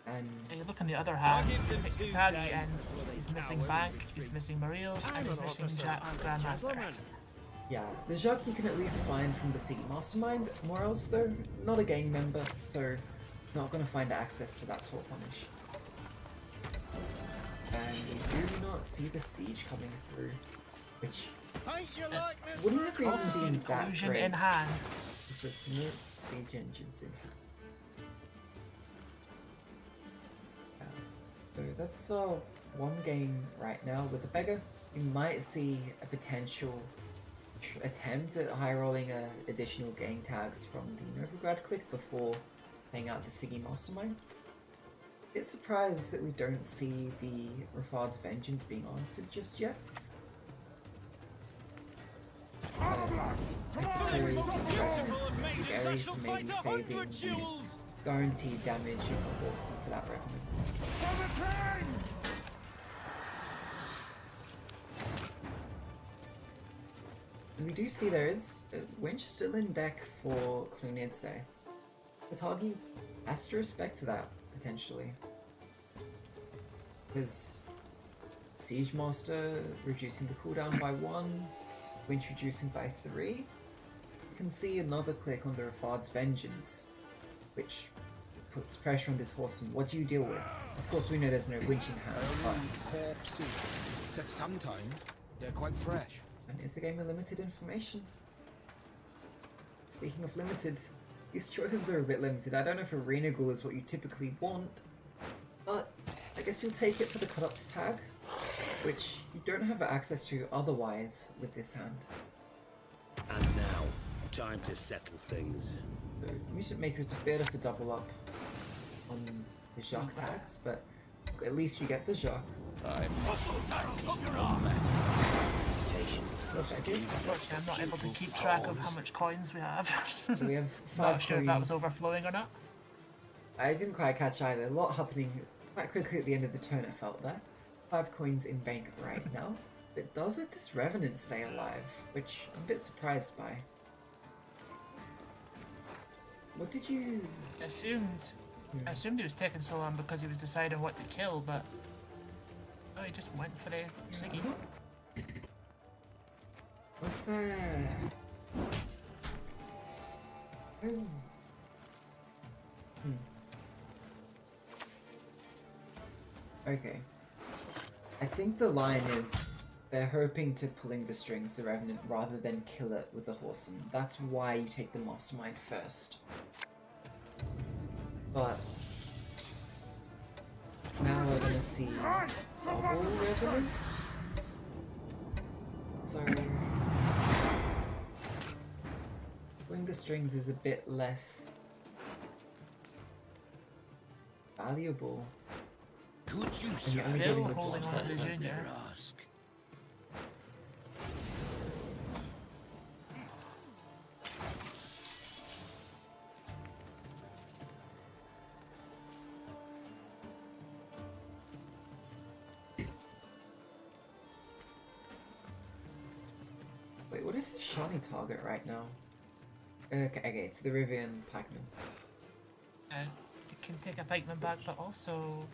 And you look on the other hand, Katagi ends, he's missing Bank, he's missing Mariels, and he's missing Jack's Grandmaster. yeah, the Jacques you can at least find from the City Mastermind. More else though, not a gang member, so not gonna find access to that Tor Punish. And we do not see the Siege coming through, which wouldn't have even been that great. In hand. Is this no Siege Engines in hand? So that's one game right now with the Beggar. We might see a potential attempt at high rolling additional gang tags from the Novigrad click before playing out the Siggy Mastermind. Bit surprised that we don't see the Rafard's Vengeance being answered just yet. I suppose it's scary, so maybe saving the guaranteed damage of the horse for that Revenant. And we do see there is a Winch still in deck for Clunidse. Katagi has to respect that, potentially. Because Siege Master reducing the cooldown by 1, Winch reducing by 3. You can see another click on the Rafard's Vengeance, which puts pressure on this horse, and what do you deal with? Of course we know there's no winch in hand, but... Except sometimes they're quite fresh. And it's a game of limited information. Speaking of limited, these choices are a bit limited. I don't know if Arena Ghoul is what you typically want, but I guess you'll take it for the cut-ups tag, which you don't have access to otherwise with this hand. And now, time to settle things. The Mutant Maker is a bit of a double up on the Jacques tags, but at least you get the Jacques. I must act no matter. Unfortunately, I'm not able to keep track of how much coins we have. So we have 5 Not sure if that was overflowing or not. I didn't quite catch either. A lot happening quite quickly at the end of the turn, it felt there. 5 coins in bank right now. It does let this Revenant stay alive, which I'm a bit surprised by. What did you... I assumed he was taking so long because he was deciding what to kill, but... Oh, he just went for the Siggy. Was there... Oh. Okay. I think the line is they're hoping to pulling the strings, the Revenant, rather than kill it with the Horseman. That's why you take the Mastermind first. But now we're gonna see double Revenant. So pulling the strings is a bit less valuable. Could you Still holding on to the Junior. ask? is the Shawnee target right now? Okay, it's the Rivian Pikeman. It can take a pikeman back, but also...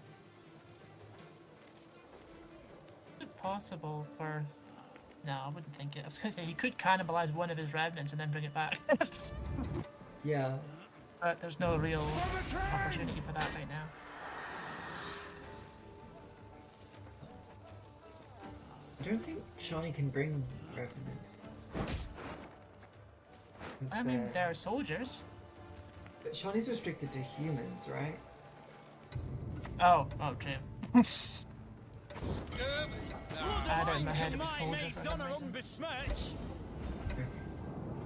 Is it possible for... No, I wouldn't think it. I was going to say, he could cannibalize one of his revenants and then bring it back. Yeah. But there's no real opportunity for that right now. I don't think Shawnee can bring revenants. I mean, they're soldiers. But Shawnee's restricted to humans, right? Oh, true. I had it in my head it was soldier for some reason.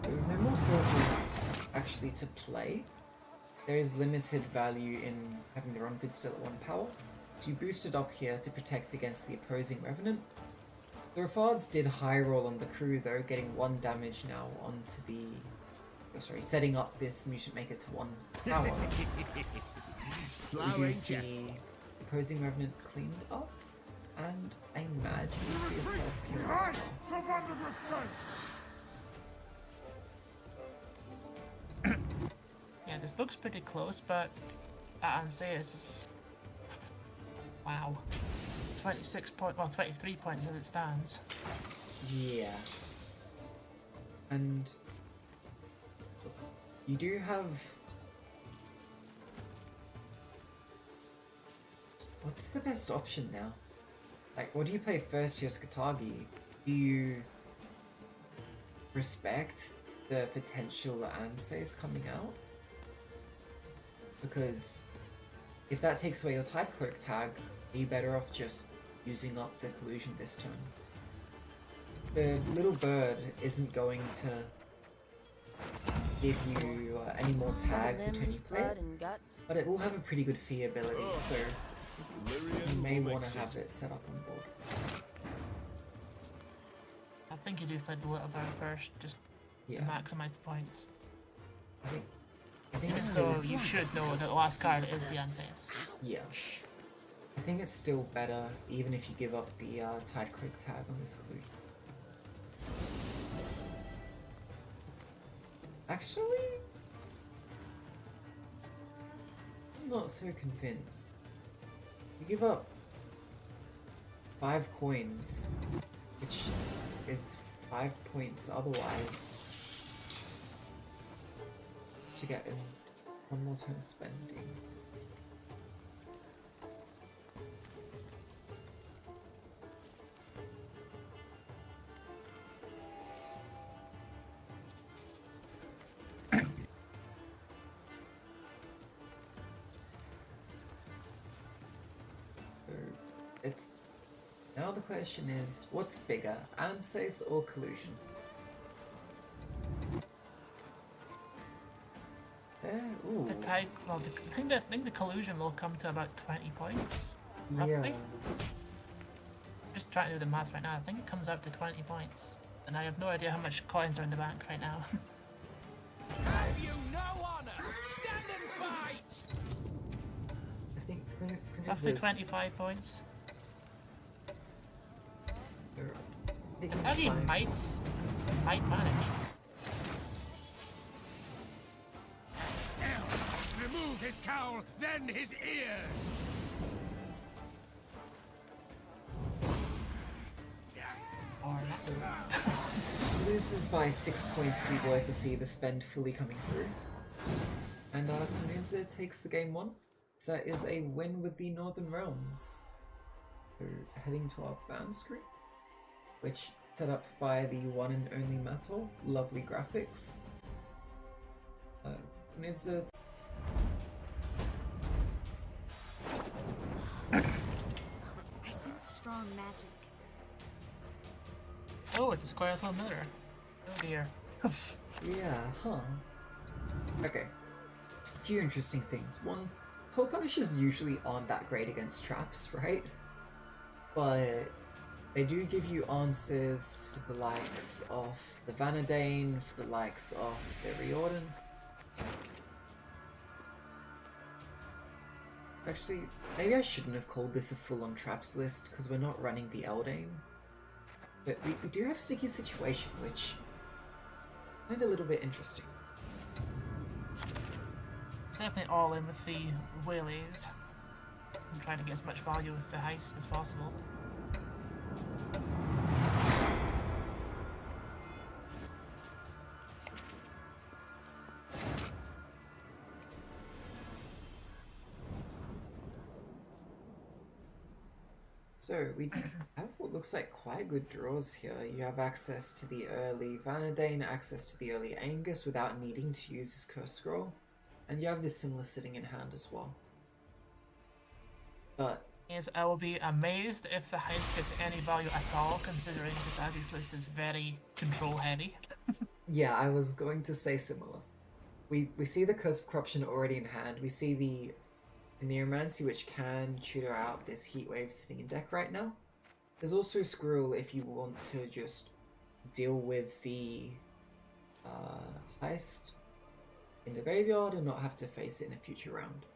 There are no more soldiers actually to play. There is limited value in having the Runford still at 1 power. So you boost it up here to protect against the opposing Revenant. The Rafards did high roll on the crew though, getting 1 damage now onto the... Oh, sorry, setting up this Mutant Maker to 1 power. We do see the opposing Revenant cleaned up, and I imagine we see a self-kill as well. Yeah, this looks pretty close, but that Anseus is... Wow. It's 23 points as it stands. Yeah. And you do have... What's the best option now? Like, what do you play first here, Skatagi? Do you respect the potential Anses coming out? Because if that takes away your Tide Cloak tag, are you better off just using up the collusion this turn? The little bird isn't going to give you any more tags to turn you play, but it will have a pretty good fee ability, so you may want to have it set up on board. I think you do play the little bird first, just to maximise the points. I think Even though you should know that the last card is the Anseus. Yeah. I think it's still better, even if you give up the Tide Cloak tag on this collusion. Actually, I'm not so convinced. You give up 5 coins, which is 5 points otherwise, just to get in 1 more turn spending. It's now the question is, what's bigger, Anses or collusion? Ooh. The tide, well, I think the collusion will come to about 20 points, roughly. Yeah. Just trying to do the math right now. I think it comes out to 20 points, and I have no idea how much coins are in the bank right now. Have you no honor? Stand and fight! I think Roughly 25 points. How do you might manage? Remove his cowl, then his ears! So, loses by 6 points if we were to see the spend fully coming through. And Kungfoorabbit takes the game 1. So that is a win with the Northern Realms. So heading to our ban screen, which set up by the one and only Matol. Lovely graphics. Kungfoorabbit. I sense strong magic. Oh, it's a Squirtle Mirror. Oh dear. Yeah, huh. Okay. A few interesting things. One, Toe Punishers usually aren't that great against traps, right? But they do give you answers for the likes of the Vanadane, for the likes of the Riordan. Actually, maybe I shouldn't have called this a full-on traps list, because we're not running the Eldane. But we do have Sticky Situation, which find a little bit interesting. Definitely all in with the waylays. I'm trying to get as much value with the heist as possible. So we have what looks like quite good draws here. You have access to the early Vanadane, access to the early Angus without needing to use this curse scroll. And you have this similar sitting in hand as well. But Is I will be amazed if the heist gets any value at all, considering the Daddy's list is very control heavy. yeah, I was going to say similar. We see the Curse of Corruption already in hand. We see the Neomancy, which can tutor out this Heatwave sitting in deck right now. There's also Squirrel if you want to just deal with the heist in the graveyard and not have to face it in a future round.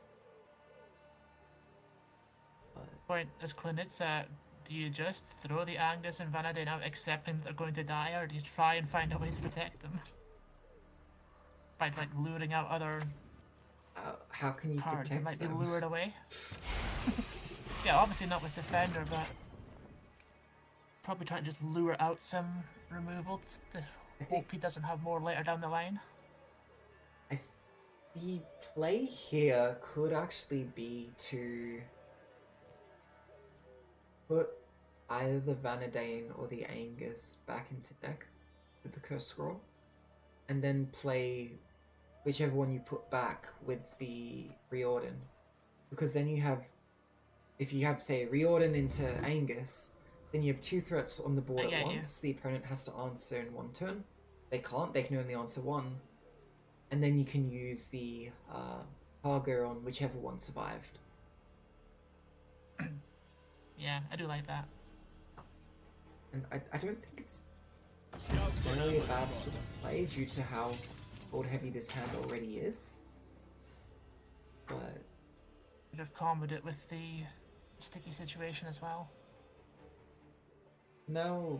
Point is Klinitza, do you just throw the Angus and Vanadine out accepting that they're going to die, or do you try and find a way to protect them? By like luring out other how can you cards protect that might them? be lured away? Yeah, obviously not with Defender, but probably trying to just lure out some removal to hope he doesn't have more later down the line. The play here could actually be to put either the Vanadane or the Angus back into deck with the Curse Scroll, and then play whichever one you put back with the Reorden. Because then you have, if you have, say, Reorden into Angus, then you have two threats on the board at once. The opponent has to answer in one turn. They can't, they can only answer one. And then you can use the cargo on whichever one survived. Yeah, I do like that. And I don't think it's necessarily a bad sort of play due to how board heavy this hand already is. But Could have comboed it with the sticky situation as well. now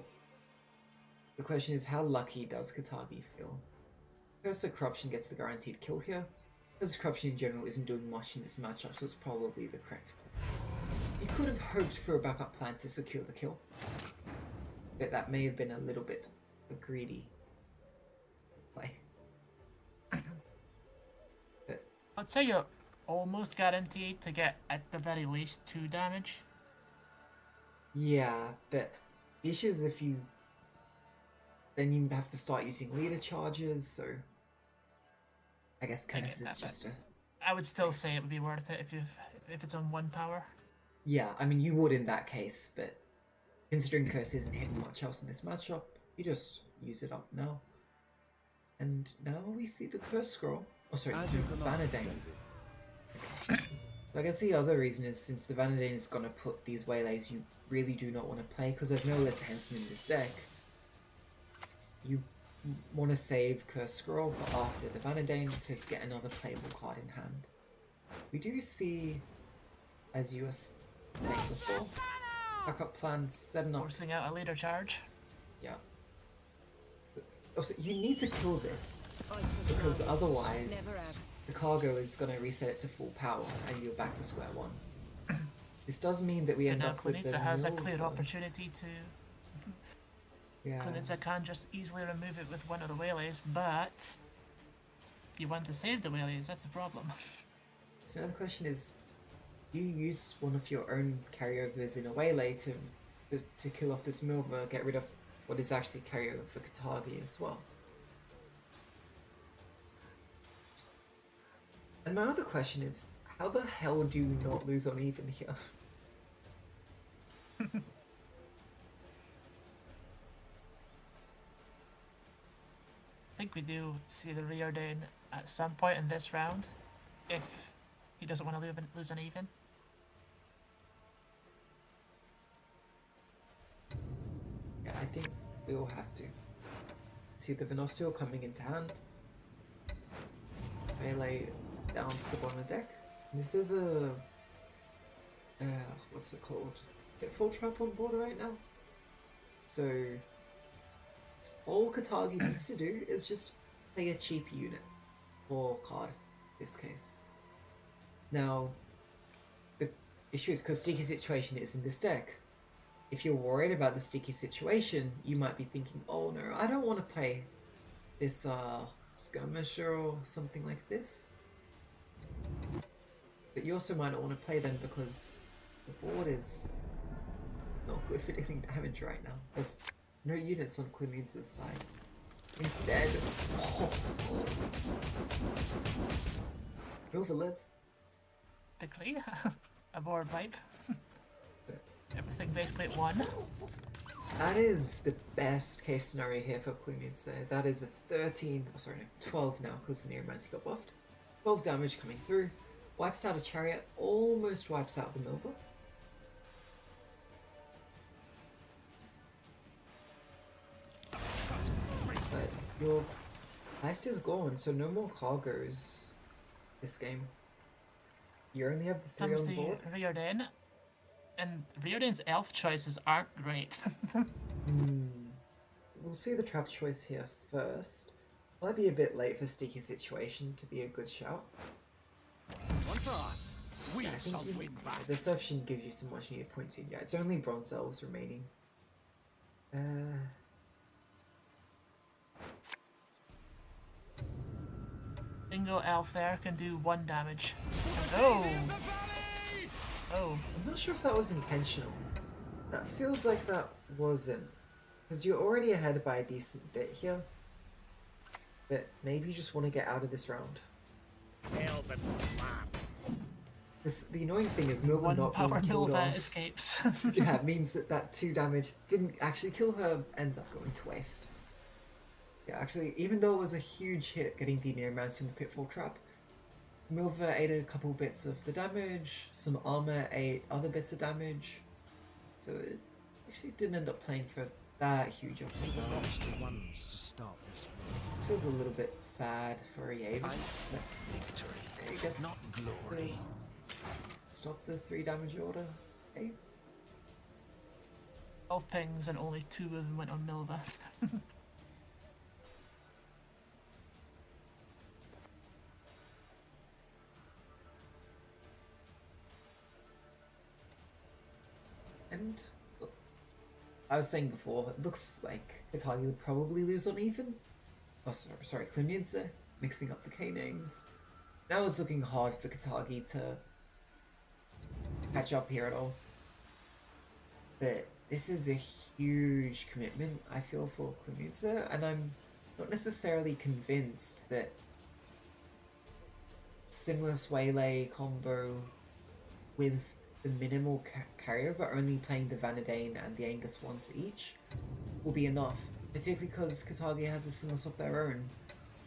the question is, how lucky does Katagi feel? Curse of Corruption gets the guaranteed kill here. Curse of Corruption in general isn't doing much in this matchup, so it's probably the correct play. You could have hoped for a backup plan to secure the kill, but that may have been a little bit a greedy play. But I'd say you're almost guaranteed to get at the very least 2 damage. yeah, but the issue is if you then you have to start using leader charges, so I guess Curse is just a... I would still say it would be worth it if it's on 1 power. Yeah, I mean, you would in that case, but considering Curse isn't hitting much else in this matchup, you just use it up now. And now we see the Curse Scroll. Oh, sorry, the Vanadane. So I guess the other reason is, since the Vanadane is going to put these waylays you really do not want to play, because there's no List Henson in this deck, you want to save Curse Scroll for after the Vanadane to get another playable card in hand. We do see, as you were saying before, backup plans setting up. Forcing out a leader charge. Yeah. Also, you need to kill this, because otherwise the cargo is going to reset it to full power and you're back to square one. This does mean that we end up with the Klinitza has a mill clear for- opportunity to... Yeah. Klinitza can just easily remove it with one of the waylays, but... You want to save the waylays, that's the problem. So now the question is, do you use one of your own carryovers in a waylay to kill off this Milva, get rid of what is actually carryover for Katagi as well? And my other question is, how the hell do you not lose on even here? I think we do see the Reorden at some point in this round, if he doesn't want to lose an even. Yeah, I think we will have to. See the Venostio coming into hand. Melee down to the bottom of the deck. This is a... what's it called? Pitfall Trap on board right now. So all Katagi needs to do is just play a cheap unit or card in this case. Now, the issue is because Sticky Situation is in this deck. If you're worried about the sticky situation, you might be thinking, oh no, I don't want to play this skirmisher or something like this. But you also might not want to play them because the board is not good for dealing damage right now. There's no units on Clemence's side. Instead, Nova lives. Technically, a board pipe. Everything basically at 1. That is the best case scenario here for Clemence. That is a 12 now because the Neuromancy got buffed. 12 damage coming through. Wipes out a Chariot, almost wipes out the Milva. But your heist is gone, so no more cargoes this game. You only have the 3 Comes on to board. Riordan, and Riordan's elf choices aren't great. We'll see the trap choice here first. Might be a bit late for Sticky Situation to be a good shout. Once ours, we shall win back. Deception gives you some much needed points in. Yeah, it's only Bronze Elves remaining. Single elf there can do 1 damage. Oh! Oh. I'm not sure if that was intentional. That feels like that wasn't. Because you're already ahead by a decent bit here. But maybe you just want to get out of this round. The annoying thing is Milva One not power being killed Milva off. escapes. Yeah, it means that 2 damage didn't actually kill her, ends up going to waste. Yeah, actually, even though it was a huge hit getting the Neuromancer in the Pitfall Trap, Milva ate a couple bits of the damage, some armor ate other bits of damage, so it actually didn't end up playing for that huge of a Lost the ones to stop this war. This feels a little bit sad for Yaro. I seek victory, He gets not glory. Stop the 3 damage order. Okay. 12 pings and only 2 of them went on Milva. And I was saying before, it looks like Katagi would probably lose on even. Oh, sorry, Clemenceau, mixing up the K-names. Now it's looking hard for Katagi to catch up here at all. But this is a huge commitment, I feel, for Clemenceau, and I'm not necessarily convinced that Simless Waylay combo with the minimal carryover, only playing the Vanadane and the Angus once each, will be enough. Particularly because Katagi has a Simless of their own.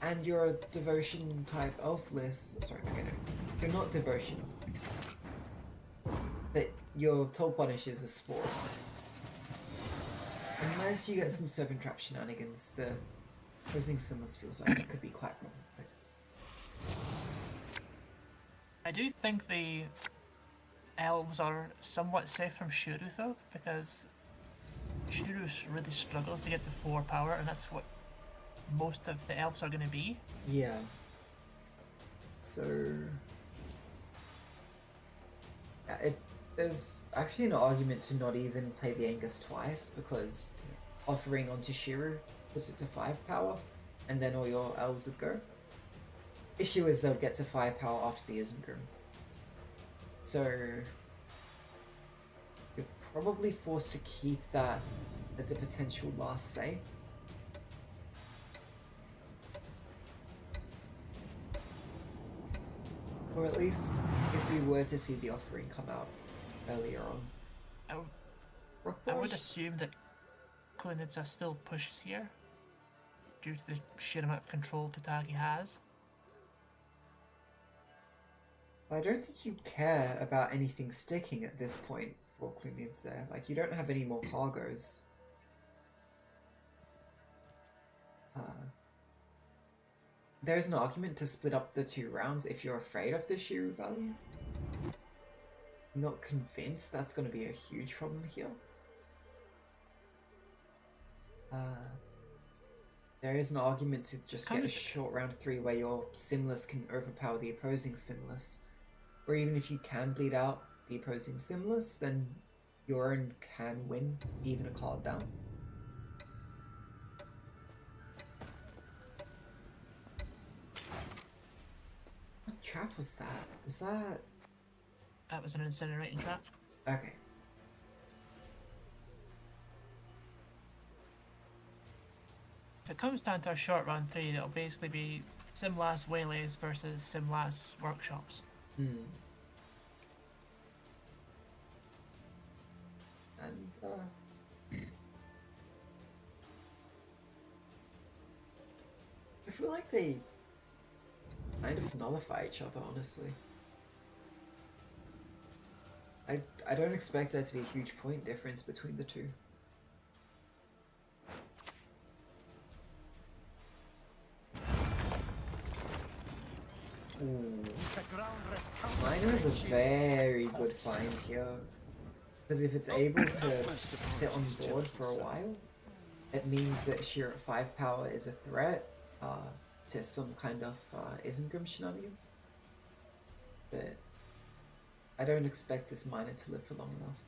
And you're a Devotion type elf list. Sorry, okay, no. You're not Devotion. But your top punish is a Spores. Unless you get some Serpent Trap shenanigans, the opposing Simless feels like it could be quite problematic. I do think the elves are somewhat safe from Shuru though, because Shuru really struggles to get to 4 power, and that's what most of the elves are going to be. Yeah. So yeah, there's actually an argument to not even play the Angus twice, because offering onto Shuru puts it to 5 power, and then all your elves would go. Issue is they'll get to 5 power after the Isengrim. So you're probably forced to keep that as a potential last say. Or at least if we were to see the offering come out earlier on. I would assume that Clemenceau still pushes here due to the sheer amount of control Katagi has. I don't think you care about anything sticking at this point for Clemenceau. Like, you don't have any more cargoes. There's an argument to split up the 2 rounds if you're afraid of the Shuru value. I'm not convinced that's going to be a huge problem here. There is an argument to just get a Comes- short round 3 where your Simless can overpower the opposing Simless. Or even if you can bleed out the opposing Simless, then your own can win, even a card down. What trap was that? Is that... That was an incinerating trap. Okay. If it comes down to a short round 3, it'll basically be Simlas Waylays versus Simlas Workshops. Hmm. And, I feel like they kind of nullify each other, honestly. I don't expect there to be a huge point difference between the two. Ooh. Miner is a very good find here. Because if it's able to sit on board for a while, it means that Sheer at 5 power is a threat to some kind of Isengrim shenanigans. But I don't expect this miner to live for long enough.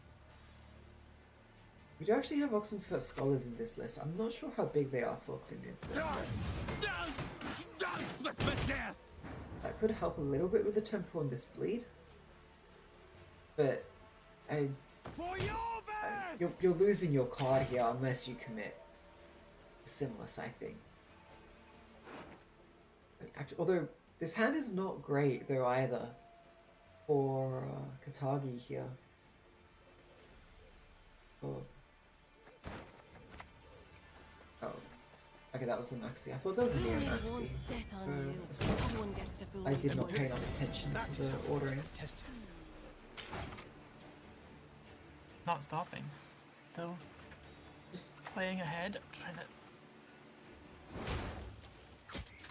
We do actually have Oxenfurt Scholars in this list. I'm not sure how big they are for Klunitz. That could help a little bit with the tempo and this bleed. But you're losing your card here unless you commit Simless, I think. Although this hand is not great though either for Katagi here. Oh. Okay, that was a maxi. I thought that was a near maxi. I did not pay enough attention to the ordering. Not stopping. Still just playing ahead, trying to...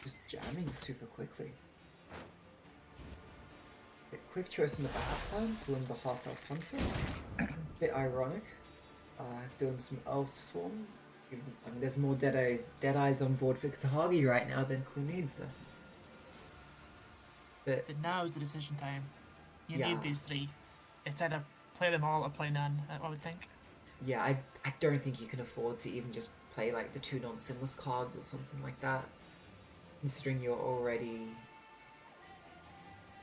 Just jamming super quickly. Quick choice in the back plan, pulling the half-elf hunter. Bit ironic. Doing some elf swarm. I mean, there's more Deadeyes on board for Katagi right now than Klunidza. But now is the decision time. You yeah. need these 3. It's either play them all or play none, I would think. Yeah, I don't think you can afford to even just play like the 2 non-Simless cards or something like that. Considering you're already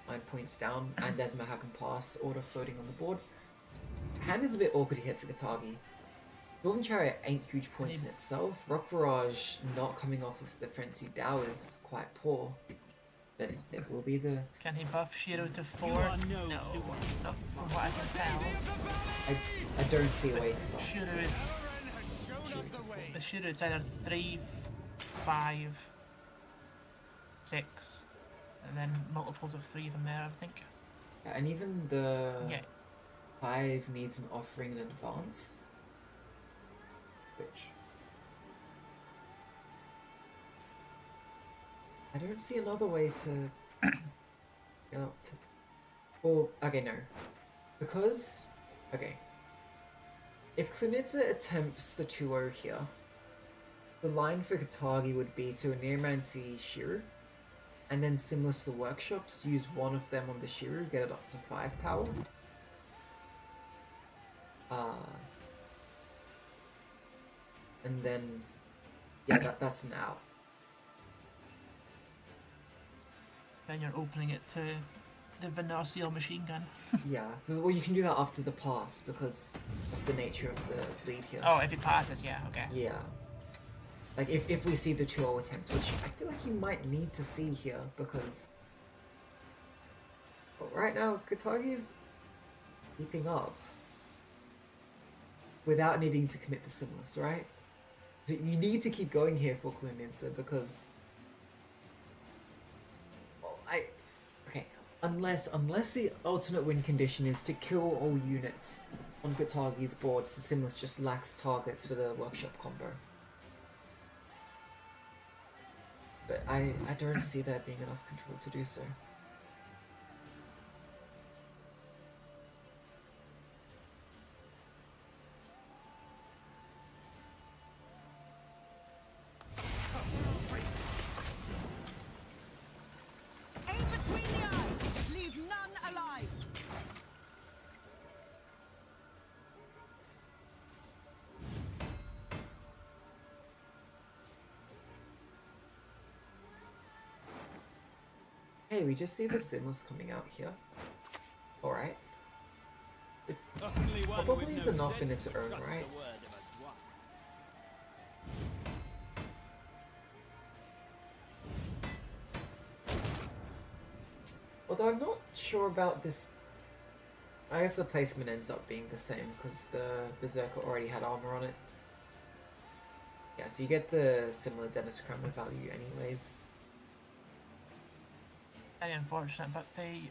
9 points down and there's Mahakam Pass order floating on the board. Hand is a bit awkward here for Katagi. Northern Chariot ain't huge points in itself. Rock Barrage not coming off of the Frenzy Dow is quite poor. But it will be the... Can he buff Shiro to 4? No, not from what I can tell. I don't see a way to buff. The Shiro it's either 3, 5, 6, and then multiples of 3 from there, I think. Yeah, and even the 5 needs an offering in advance. Which I don't see another way to get up to. Or okay, no, because okay, if Klunidza attempts the 2-0 here, the line for Katagi would be to a Nearmancy Shiru, and then similar to the workshops, use one of them on the Shiru, get it up to 5 power. And then, yeah, that's an out. Then you're opening it to the Venusial machine gun. Yeah, well, you can do that after the pass because of the nature of the bleed here. Oh, if he passes, yeah, okay. Yeah. Like, if we see the 2-0 attempt, which I feel like you might need to see here because... Well, right now, Katagi's keeping up without needing to commit the Simless, right? You need to keep going here for Klunidza because... Well, okay, unless the alternate win condition is to kill all units on Katagi's board so Simless just lacks targets for the workshop combo. But I don't see there being enough control to do so. Hey, we just see the Sinless coming out here. Alright. It probably is enough in its own right. Although I'm not sure about this. I guess the placement ends up being the same because the Berserker already had armor on it. Yeah, so you get the similar Dennis Kramer value anyways. Very unfortunate, but the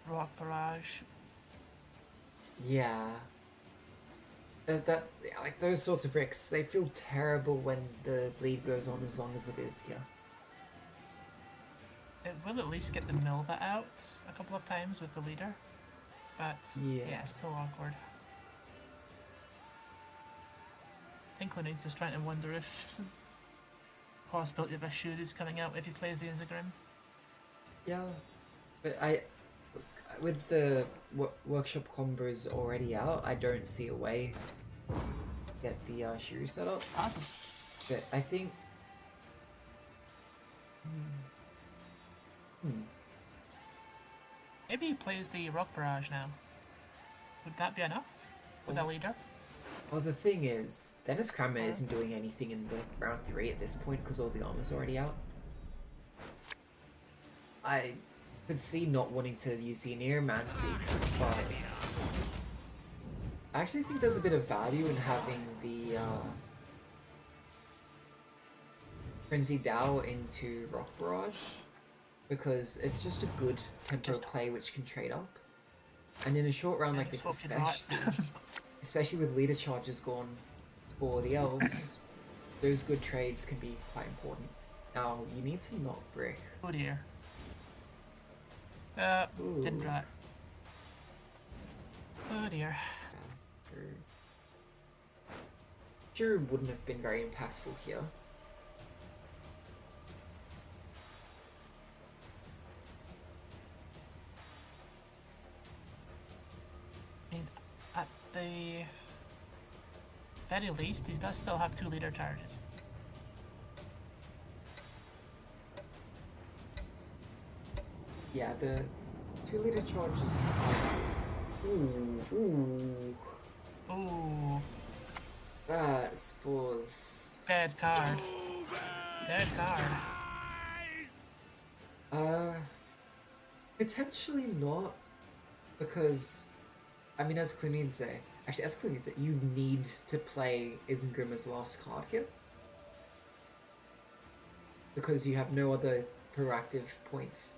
Rock Barrage. Yeah. Like those sorts of bricks, they feel terrible when the bleed goes on as long as it is here. It will at least get the Milva out a couple of times with the leader, but yeah, still awkward. I think Clinique's just trying to wonder if possibility of a shoot is coming out if he plays the Inzagrim. Yeah, but with the workshop combos already out, I don't see a way to get the Shuru set up. Passes. But I think. Maybe he plays the Rock Barrage now. Would that be enough with a leader? Well, the thing is, Dennis Kramer isn't doing anything in the round 3 at this point because all the armor's already out. I could see not wanting to use the Neomancy, but I actually think there's a bit of value in having the Frenzy Dao into Rock Barrage, because it's just a good tempo play which can trade up. And in a short round like this, especially with leader charges gone for the elves, those good trades can be quite important. Now, you need to not brick. Oh dear. Didn't try. Oh dear. Sure wouldn't have been very impactful here. I mean, at the very least, he does still have 2 leader charges. Yeah, the 2 leader charges. Ooh. That spores. Dead card. Dead card. Potentially not, because, I mean, as Clunidze, you need to play Isengrim's last card here, because you have no other proactive points.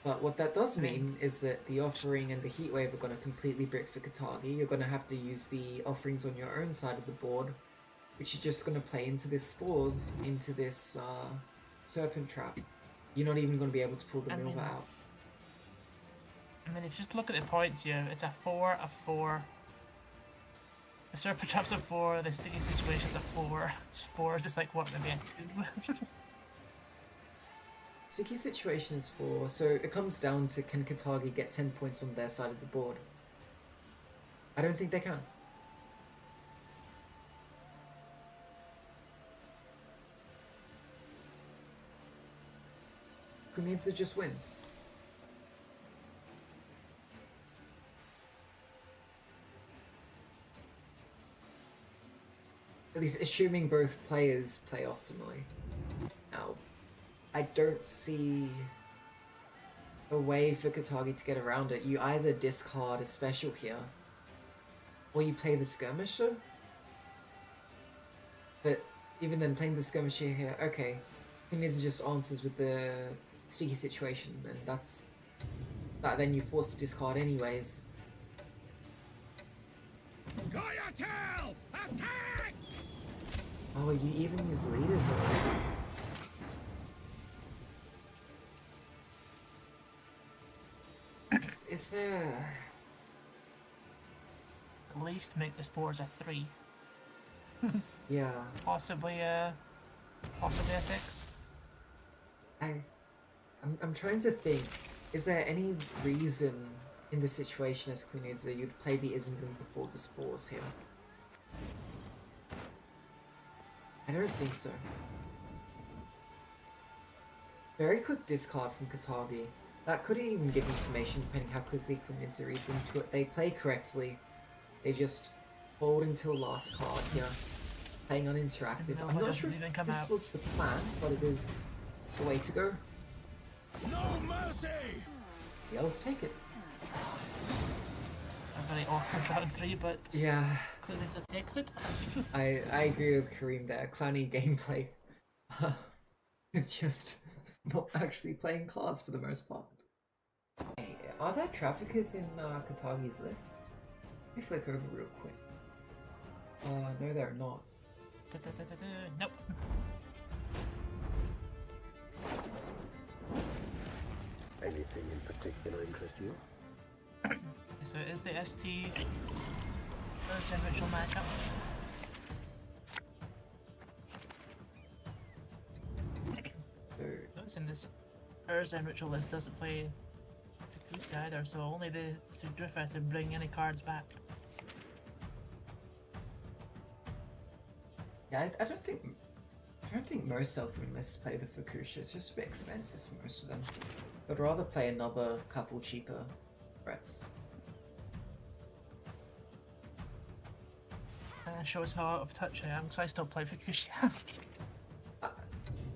But what that does mean is that the Offering and the Heatwave are going to completely brick for Katagi. You're going to have to use the Offerings on your own side of the board, which you're just going to play into this Spores, into this Serpent Trap. You're not even going to be able to pull the Milva out. I mean, if you just look at the points here, it's a 4, a 4. The Serpent Trap's a 4, the Sticky Situation's a 4. Spores is like, what, maybe a 2? Sticky Situation is 4, so it comes down to, can Katagi get 10 points on their side of the board? I don't think they can. Kunitsu just wins. At least assuming both players play optimally. Now, I don't see a way for Katagi to get around it. You either discard a special here, or you play the Skirmisher. But even then, playing the Skirmisher here, okay, Kunitsu just answers with the Sticky Situation, and that's that. Then you're forced to discard anyways. Scoia'tael! Attack! Oh, you even use leaders already. Is there... At least make the Spores a 3. Yeah. Possibly a 6. I'm trying to think. Is there any reason in the situation as Kunidze you'd play the Isengrim before the Spores here? I don't think so. Very quick discard from Katagi. That could even give information depending how quickly Klinitza reads into it. They play correctly. They just hold until last card here. Playing uninteractive. I'm not sure if this was the plan, but it is the way to go. No mercy! Yeah, let's take it. A very awkward round 3, but Yeah, Klinitza takes it. I agree with Kareem there. Clowny gameplay. It's just not actually playing cards for the most part. Hey, are there traffickers in Katagi's list? Let me flick over real quick. No, they're not. Nope. Anything in particular interest you? So it is the ST Urza Ritual matchup. Those in this Urza Ritual list doesn't play Takusa either, so only the Sudrifa to bring any cards back. Yeah, I don't think most self-win lists play the Fukusha. It's just a bit expensive for most of them. I'd rather play another couple cheaper threats. Shows how out of touch I am, because I still play Fukushia.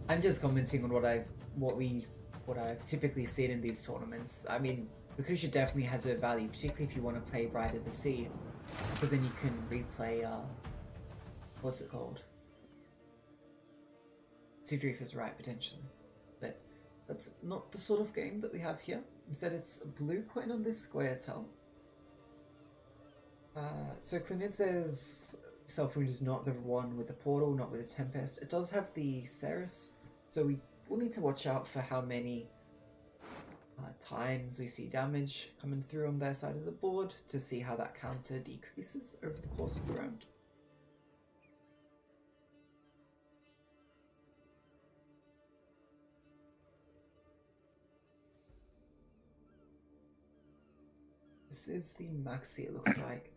I'm just commenting on what I've typically seen in these tournaments. I mean, Fukusha definitely has a value, particularly if you want to play Bride of the Sea, because then you can replay what's it called? Sudrifa's right, potentially. But that's not the sort of game that we have here. Instead, it's a blue coin on this square tile. So Klinitza's self-wound is not the one with the portal, not with the Tempest. It does have the Ceres, so we will need to watch out for how many times we see damage coming through on their side of the board to see how that counter decreases over the course of the round. This is the maxi, it looks like.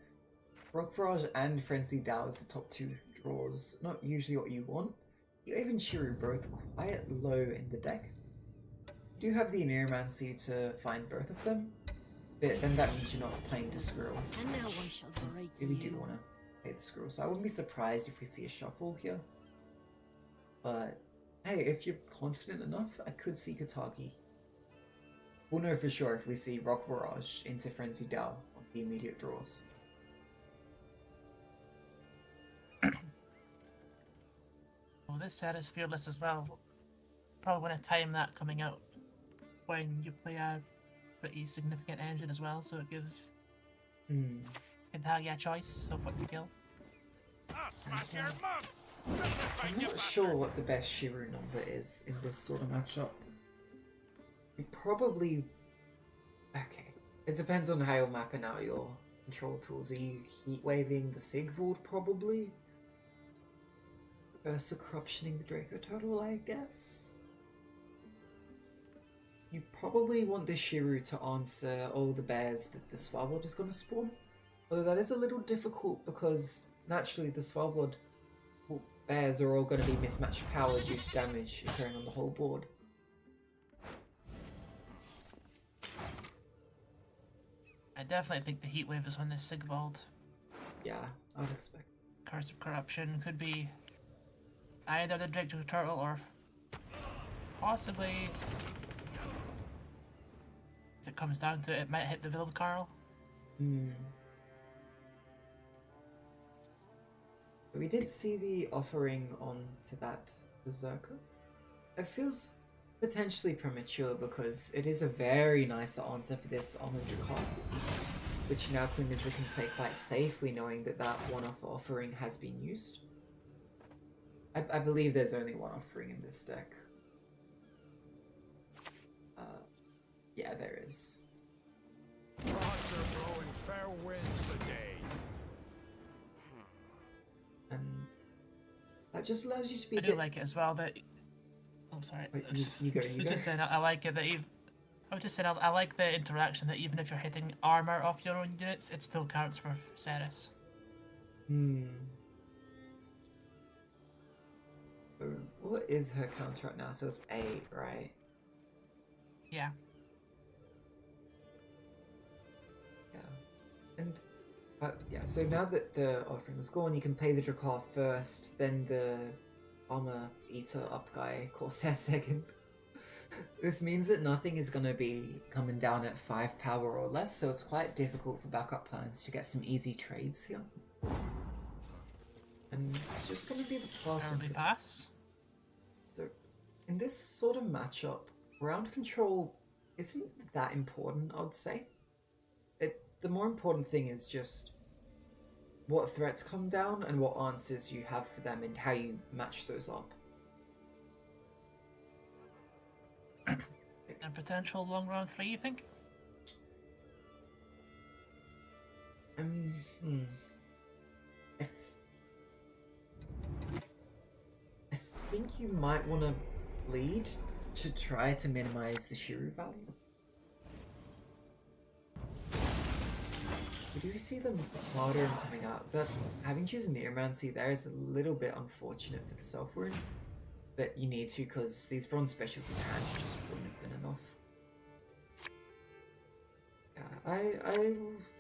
Rock Barrage and Frenzy Dow is the top two draws. Not usually what you want. You even Shiru both quite low in the deck. You do have the Neuromancy to find both of them, but then that means you're not playing the Squirrel. And now I shall break You really do want to play the Squirrel, so I wouldn't be surprised if we see a shuffle here. But hey, if you're confident enough, I could see Katagi. We'll know for sure if we see Rock Barrage into Frenzy Dow on the immediate draws. Well, this set is fearless as well. Probably want to time that coming out when you play a pretty significant engine as well, so it gives Katagi a choice of what to kill. I'm not sure what the best Shiru number is in this sort of matchup. Probably... okay. It depends on how you're mapping out your control tools. Are you heat waving the Sigvald probably? Versus corruptioning the Draco Turtle, I guess? You probably want the Shiru to answer all the bears that the Swalblood is going to spawn. Although that is a little difficult because naturally the Swalblood bears are all going to be mismatched power due to damage occurring on the whole board. I definitely think the heat wave is on this Sigvald. Yeah, I would expect. Curse of Corruption could be either the Draco Turtle or possibly, if it comes down to it, it might hit the Vilcarl. We did see the offering onto that Berserker. It feels potentially premature because it is a very nice answer for this Armored Drakar, which now Klinitza can play quite safely knowing that that one-off offering has been used. I believe there's only one offering in this deck. Yeah, there is. Gods are blowing fair winds today. And that just allows you to be I do like it as well that... Oh, sorry. Wait, you go. I was just saying, I like it that I was just saying, I like the interaction that even if you're hitting armor off your own units, it still counts for Ceres. What is her counter right now? So it's 8, right? Yeah. Yeah. And yeah, so now that the offering was gone, you can play the Drakkar first, then the Armor Eater up guy Corsair second. This means that nothing is going to be coming down at 5 power or less, so it's quite difficult for backup plans to get some easy trades here. And it's just going to be the pass. Early pass. So, in this sort of matchup, ground control isn't that important, I would say. The more important thing is just what threats come down and what answers you have for them and how you match those up. And potential long round 3, you think? I think you might want to bleed to try to minimize the Shiru value. We do see them harder coming out. That having to use Neomancy there is a little bit unfortunate for the self wound, but you need to because these bronze specials in hand just wouldn't have been enough. Yeah, I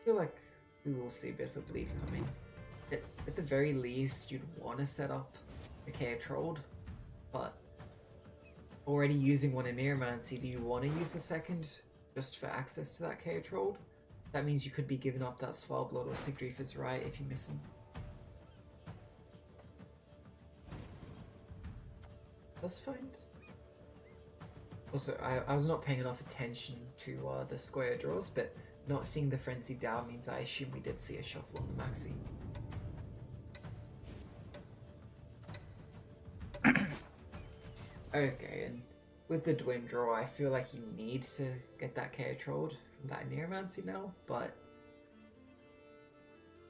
feel like we will see a bit of a bleed coming. At the very least, you'd want to set up the Chaos Trolled, but already using one in Neomancy, do you want to use the second just for access to that Chaos Trolled? That means you could be giving up that Svalblood or Sigdrifa's Right if you miss him. That's fine. Also, I was not paying enough attention to the square draws, but not seeing the Frenzy down means I assume we did see a shuffle on the Maxi. Okay, and with the Dwin draw, I feel like you need to get that KO Trolled from that Neomancy now, but...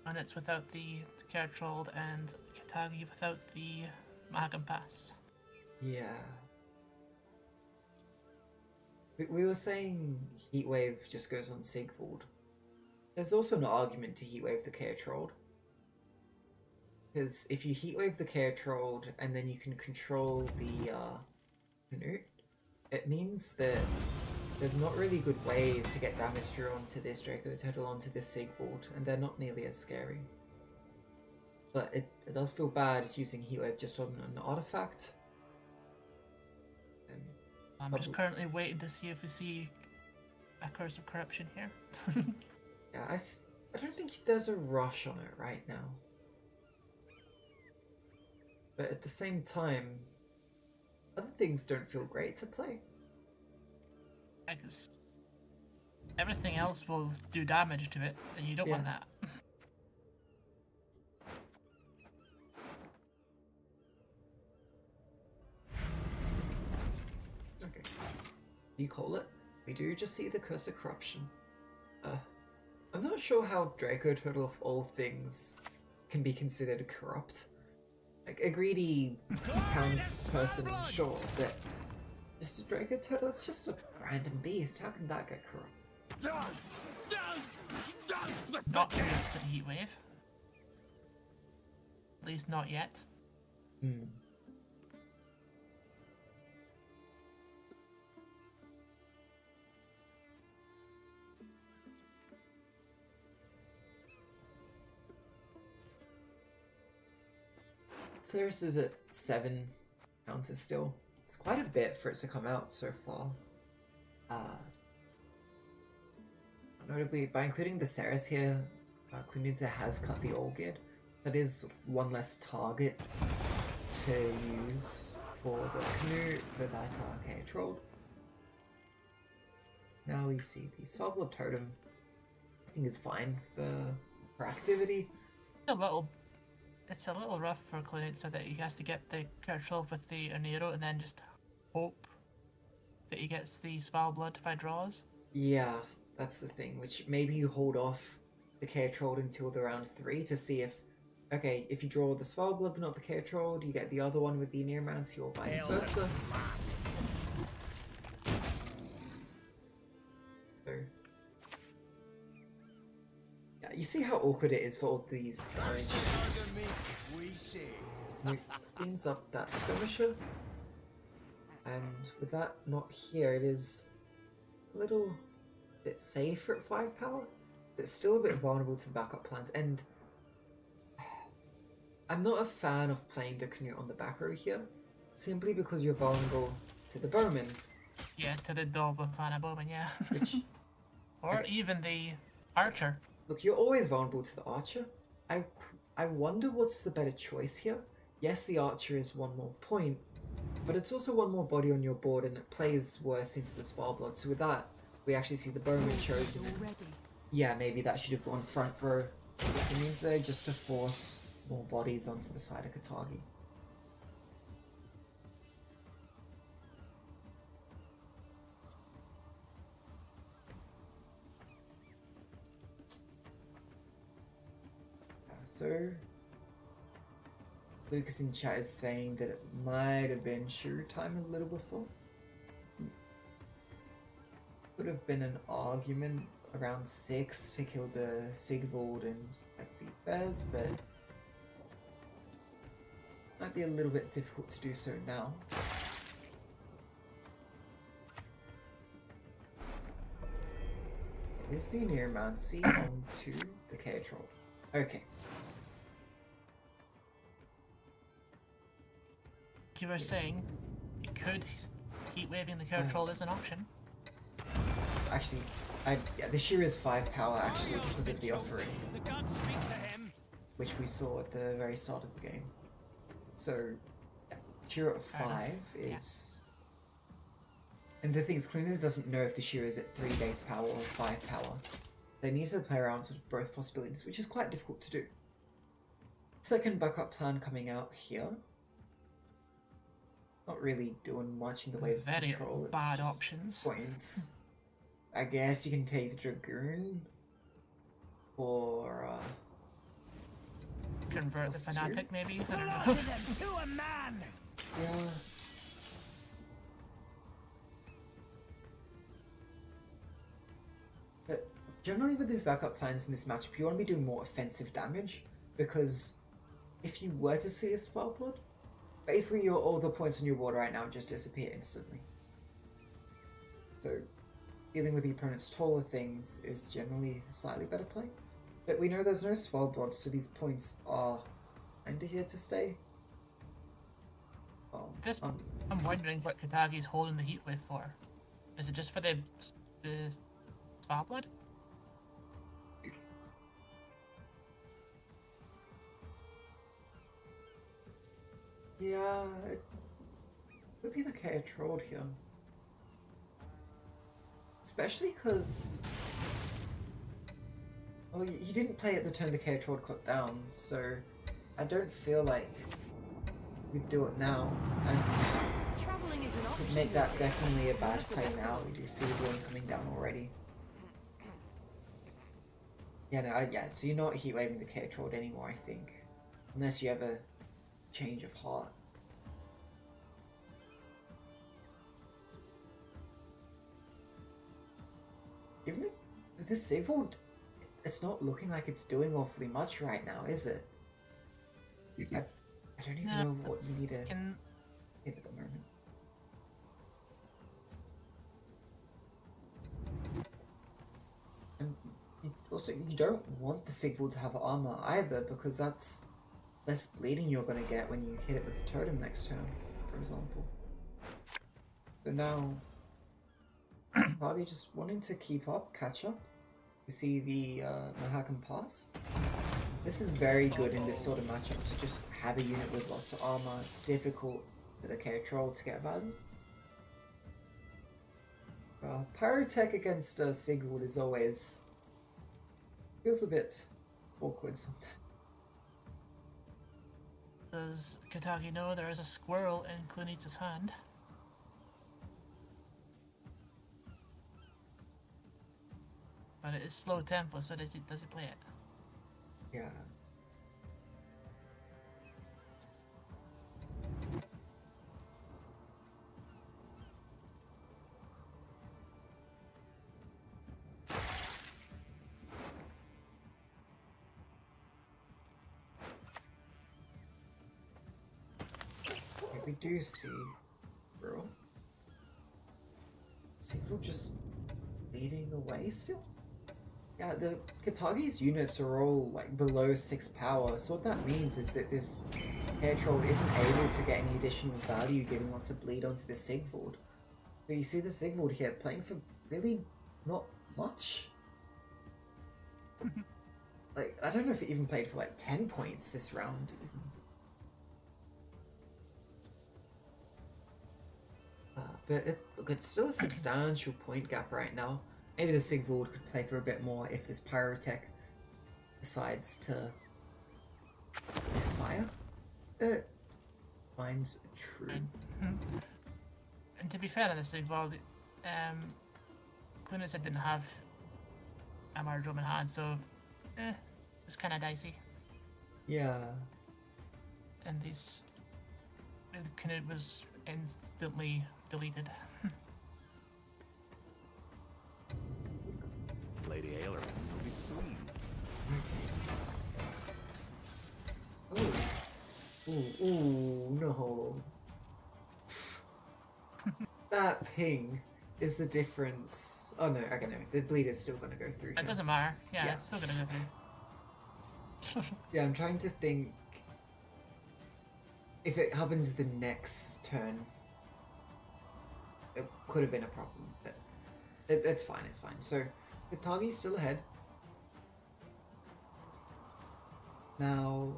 And it's without the Care Trolled and Katagi without the Mahagam Pass. Yeah. We were saying Heatwave just goes on Sigvald. There's also an argument to Heatwave the KO Trolled. Because if you Heatwave the KO Trolled and then you can control the Canute, it means that there's not really good ways to get damage through onto this Draco Turtle, onto this Sigvald, and they're not nearly as scary. But it does feel bad using Heatwave just on an artifact. I'm just currently waiting to see if we see a Curse of Corruption here. Yeah, I don't think there's a rush on it right now. But at the same time, other things don't feel great to play. Because everything else will do damage to it, and you don't want that. Okay. You call it? We do just see the Curse of Corruption. I'm not sure how Draco Turtle of all things can be considered corrupt. Like, a greedy townsperson, sure, but just a Draco Turtle, it's just a random beast. How can that get corrupt? Not close to the Heatwave. At least not yet. Ceres is at 7 counters still. It's quite a bit for it to come out so far. Notably, by including the Ceres here, Clunidza has cut the Olgid. That is one less target to use for the Canute for that KO Trolled. Now we see the Svalblood Totem. I think is fine for activity. It's a little rough for Clunidza so that he has to get the control with the Onero and then just hope that he gets the Svalblood by draws. Yeah, that's the thing, which maybe you hold off the KO Trolled until the round 3 to see if, okay, if you draw the Svalblood but not the KO Trolled, you get the other one with the Neomancy or vice versa. So, yeah, you see how awkward it is for all these damage. It cleans up that Skirmisher, and with that not here, it is a little bit safer at 5 power, but still a bit vulnerable to the backup plans. And I'm not a fan of playing the Canute on the back row here, simply because you're vulnerable to the Bowman. Yeah, to the double planet Bowman, yeah. Which, or even the Archer. Look, you're always vulnerable to the Archer. I wonder what's the better choice here. Yes, the Archer is one more point, but it's also one more body on your board, and it plays worse into the Sparblood. So with that, we actually see the Bowman chosen. Yeah, maybe that should have gone front row. It means there just to force more bodies onto the side of Katagi. So, Lucas in chat is saying that it might have been Shuru time a little before. Could have been an argument around 6 to kill the Sigvald and the bears, but might be a little bit difficult to do so now. Is the Neuromancy onto the K-Troll? Okay. You were saying you could heat waving the K-Troll as an option. Actually, yeah, the Shear is 5 power actually because of the offering, which we saw at the very start of the game. So, yeah, Shear at 5 is... And the thing is, Cleaners doesn't know if the Shear is at 3 base power or 5 power. They need to play around sort of both possibilities, which is quite difficult to do. Second backup plan coming out here. Not really doing much in the ways of control. It's bad just options. Points. I guess you can take the Dragoon or convert the Fanatic maybe? I don't know. Yeah. But generally with these backup plans in this matchup, you want to be doing more offensive damage, because if you were to see a Spellblood, basically all the points on your board right now just disappear instantly. So dealing with the opponent's taller things is generally a slightly better play. But we know there's no Spellblood, so these points are kinda here to stay. I'm wondering what Katagi's holding the heat wave for. Is it just for the Spellblood? Yeah, it could be the K-Troll here. Especially because... Well, you didn't play at the turn the K-Troll cut down, so I don't feel like we'd do it now. And to make that definitely a bad play now, we do see the wind coming down already. Yeah, no, yeah, so you're not heat waving the K-Troll anymore, I think. Unless you have a change of heart. Even with the Sigvald, it's not looking like it's doing awfully much right now, is it? I don't even know what you need to hit at the moment. And also, you don't want the Sigvald to have armor either, because that's less bleeding you're going to get when you hit it with the totem next turn, for example. So now, probably just wanting to keep up, catch up. We see the Mahakam pass. This is very good in this sort of matchup to just have a unit with lots of armor. It's difficult for the K-Troll to get value. Pyrotech against Sigvald is always... feels a bit awkward sometimes. Does Katagi know there is a squirrel in Klunitsa's hand? But it is slow tempo, so does he play it? Yeah. We do see Bro. Sigvald just fading away still. Yeah, the Katagi's units are all like below 6 power, so what that means is that this Hair Troll isn't able to get any additional value, giving lots of bleed onto the Sigvald. So you see the Sigvald here playing for really not much. Like, I don't know if it even played for like 10 points this round even. But look, it's still a substantial point gap right now. Maybe the Sigvald could play for a bit more if this Pyrotech decides to misfire. It finds true. And to be fair to the Sigvald, Clunas didn't have a Mardrum in hand, so it's kind of dicey. Yeah. And this Knut was instantly deleted. Lady Ayler will be pleased. Ooh, no. That ping is the difference. Oh no, okay, no, the bleed is still gonna go through. It doesn't matter. Yeah, it's still gonna go through. Yeah, I'm trying to think if it happens the next turn. It could have been a problem, but it's fine, it's fine. So, Katagi's still ahead. Now...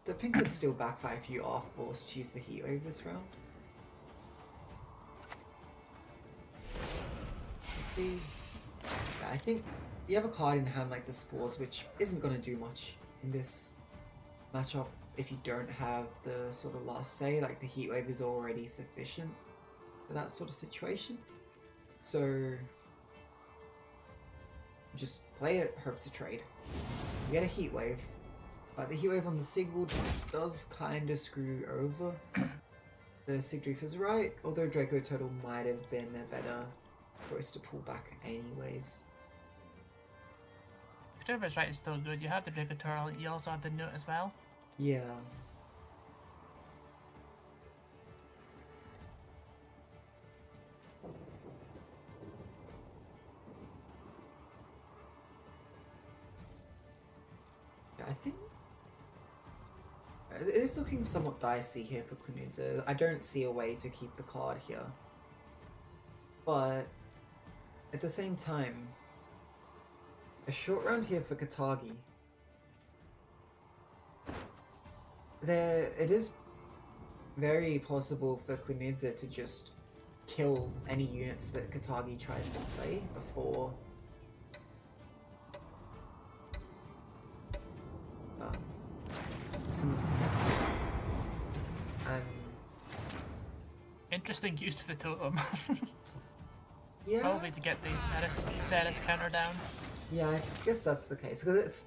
The pink could still backfire if you are forced to use the heat wave this round. Let's see. Yeah, I think you have a card in hand like the Spores, which isn't going to do much in this matchup if you don't have the sort of last say, like the heat wave is already sufficient for that sort of situation. So just play it, hope to trade. You get a heat wave, but the heat wave on the Sigvald does kind of screw over the Sigdrief is right, although Draco Turtle might have been a better choice to pull back anyways. Whichever right is still good. You have the Draco Turtle, you also have the Note as well. Yeah. I think it is looking somewhat dicey here for Klemidze. I don't see a way to keep the card here. But at the same time, a short round here for Katagi. It is very possible for Klemidze to just kill any units that Katagi tries to play before Sims and Interesting use of the totem. yeah, Probably to get the Ceres counter down. yeah, I guess that's the case because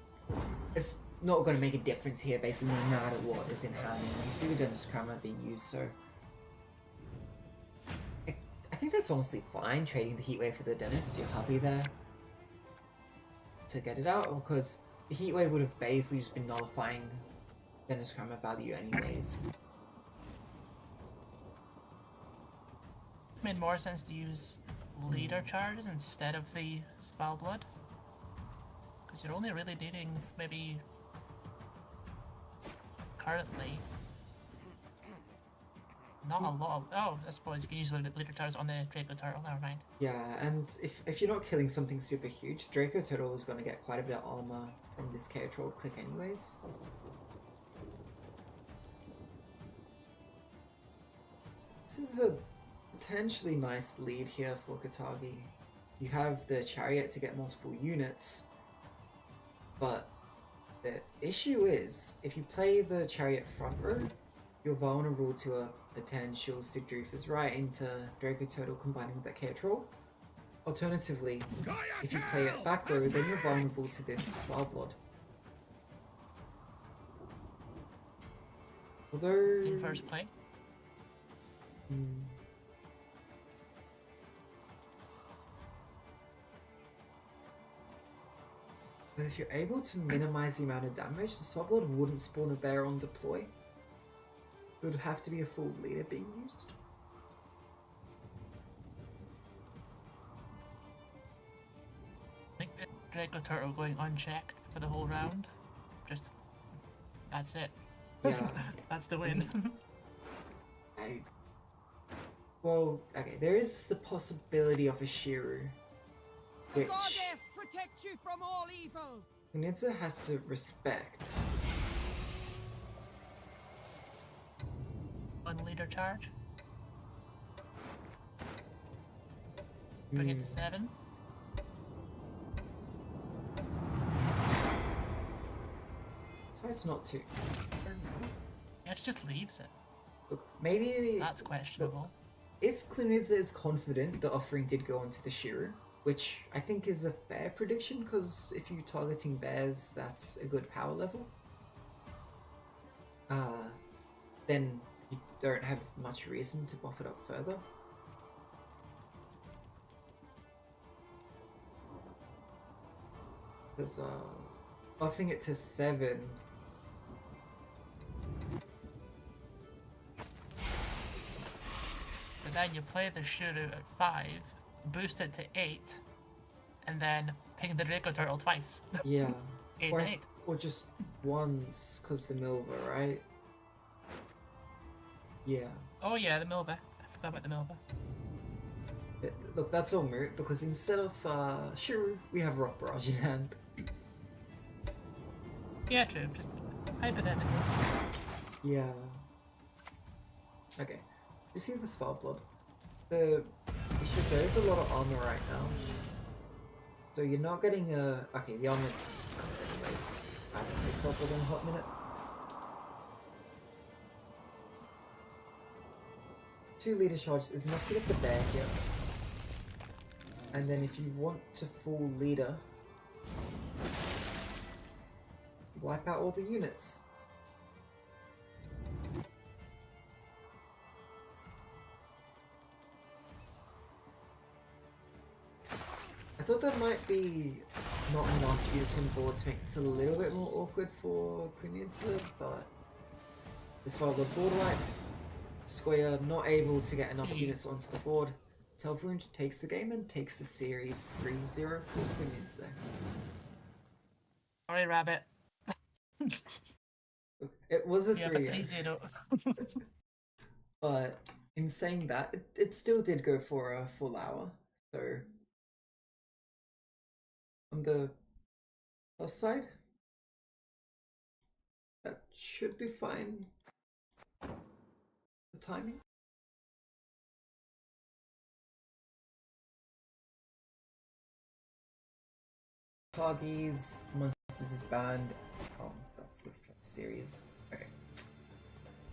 it's not going to make a difference here, basically, no matter what is in hand. You see the Dennis Crown being used, so I think that's honestly fine. Trading the Heatwave for the Dennis, you're happy there to get it out, because the Heatwave would have basically just been nullifying Dennis Crown value anyways. Made more sense to use leader charges instead of the Spell Blood, because you're only really needing maybe currently not a lot of, oh, I suppose you can use leader charges on the Draco Turtle, never mind. Yeah, and if you're not killing something super huge, Draco Turtle is going to get quite a bit of armor from this KO Troll click anyways. This is a potentially nice lead here for Katagi. You have the Chariot to get multiple units, but the issue is, if you play the Chariot front row, you're vulnerable to a potential Sigdrief's right into Draco Turtle combining with that KO Troll. Alternatively, if you play it back row, then you're vulnerable to this Spellblood. Although... In first play? But if you're able to minimize the amount of damage, the swap lord wouldn't spawn a bear on deploy. It would have to be a full leader being used. I think the Draco Turtle going unchecked for the whole round. Just that's it. Yeah. That's the win. Well, okay, there is the possibility of a Shiru, which protect you from all evil. Knidza has to respect. One leader charge. Bring it to 7. So it's not too. Yeah, it just leaves it. Look, maybe That's questionable. If Knidza is confident the offering did go onto the Shiru, which I think is a fair prediction, because if you're targeting bears, that's a good power level. Then you don't have much reason to buff it up further. Because buffing it to 7. But then you play the Shuru at 5, boost it to 8, and then ping the Draco Turtle twice. Yeah. 8 or, and 8. or just once, because the Milva, right? Yeah. Oh yeah, the Milba. I forgot about the Milba. Look, that's all moot, because instead of Shiru, we have Rock Barrage in hand. Yeah, true. Just hypotheticals. Yeah. Okay. You see the Spell Blood? The issue is there is a lot of armor right now. So you're not getting a... Okay, the armor cuts anyways. I don't know, it's helpful in a hot minute. 2 leader charges is enough to get the bear here. And then if you want to full leader, wipe out all the units. I thought that might be not enough units on board to make this a little bit more awkward for Knidza, but as far as the board wipes, Square not able to get enough units onto the board. Telvrund takes the game and takes the series 3-0 for Knidza. Sorry, Rabbit. It was a Yeah, 3-0. but 3-0. But in saying that, it still did go for a full hour. So on the plus side, that should be fine. The timing. Targi's Monsters is banned. Oh, that's the series. Okay.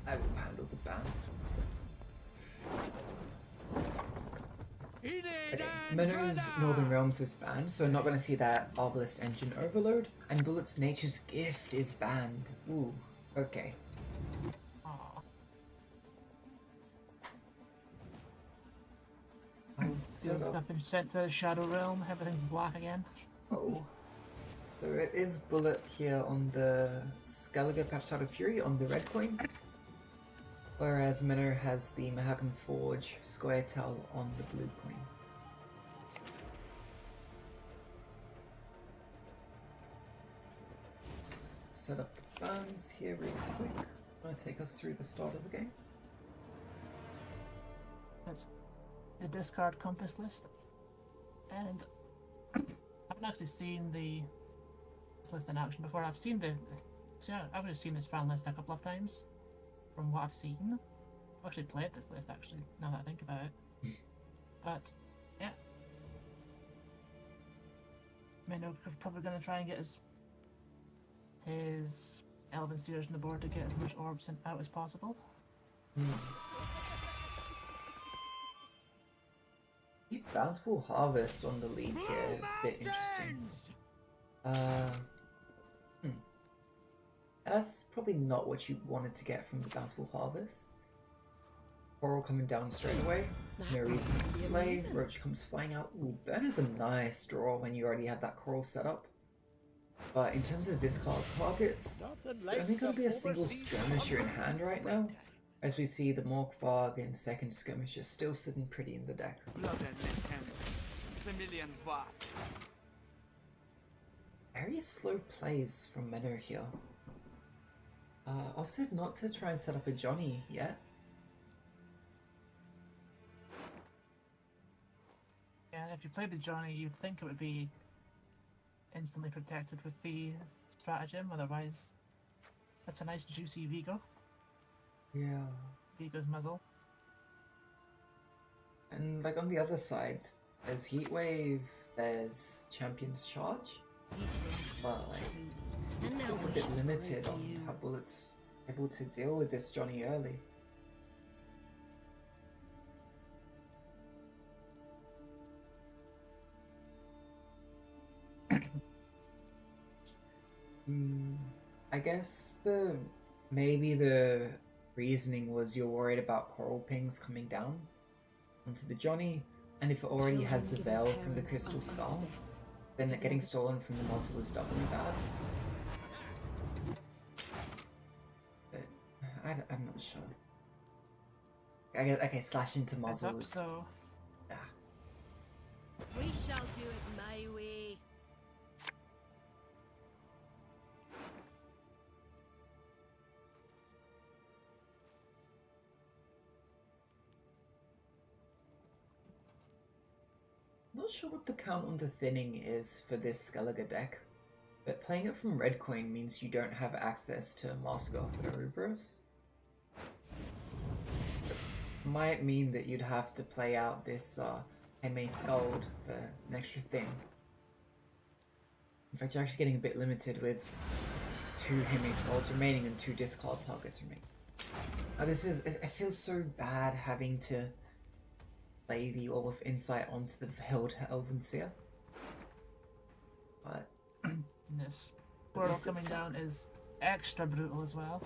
I will handle the bans. Okay. Miner's Northern Realms is banned, so we're not going to see that Obelisk Engine Overload. And Bullet's Nature's Gift is banned. Ooh, okay. Feels like I've been sent to the Shadow Realm. Everything's black again. Oh. So it is Bullet here on the Skellige Patch Shadow Fury on the red coin. Whereas Miner has the Mahagam Forge Squirtel on the blue coin. Set up the bans here real quick. Want to take us through the start of the game? That's the discard compass list. And I haven't actually seen the list in action before. I've seen I've just seen this fan list a couple of times. From what I've seen, I've actually played this list actually. Now that I think about it, but yeah, Minnow probably gonna try and get his Elven Seers on the board to get as much orbs out as possible. The Bountiful Harvest on the lead here is a bit interesting. That's probably not what you wanted to get from the Bountiful Harvest. Coral coming down straight away. No reason to delay. Roach comes flying out. Ooh, that is a nice draw when you already have that Coral set up. But in terms of discard targets, there's only going to be a single skirmisher in hand right now. As we see the Morkvarg and second skirmisher still sitting pretty in the deck. Very slow plays from Menno here. Opted not to try and set up a Johnny yet. Yeah, if you played the Johnny, you'd think it would be instantly protected with the stratagem, otherwise that's a nice juicy Vigo. Yeah. Vigo's muzzle. And like on the other side, there's Heatwave, there's Champion's Charge. But like, it's a bit limited on how Bullet's able to deal with this Johnny early. I guess maybe the reasoning was you're worried about coral pings coming down onto the Johnny, and if it already has the veil from the Crystal Skull, then it getting stolen from the muzzle is doubly bad. But I'm not sure. I guess, okay, slash into muzzles. So. Yeah. We shall do it my way. Not sure what the count on the thinning is for this Skellige deck, but playing it from red coin means you don't have access to Moskoff or Ouroboros. Might mean that you'd have to play out this MA Scald for an extra thing. In fact, you're actually getting a bit limited with 2 MA Scalds remaining and 2 discard targets remaining. Now this is, it feels so bad having to play the Orb of Insight onto the Veiled Elvenseer. But this portal coming down is extra brutal as well.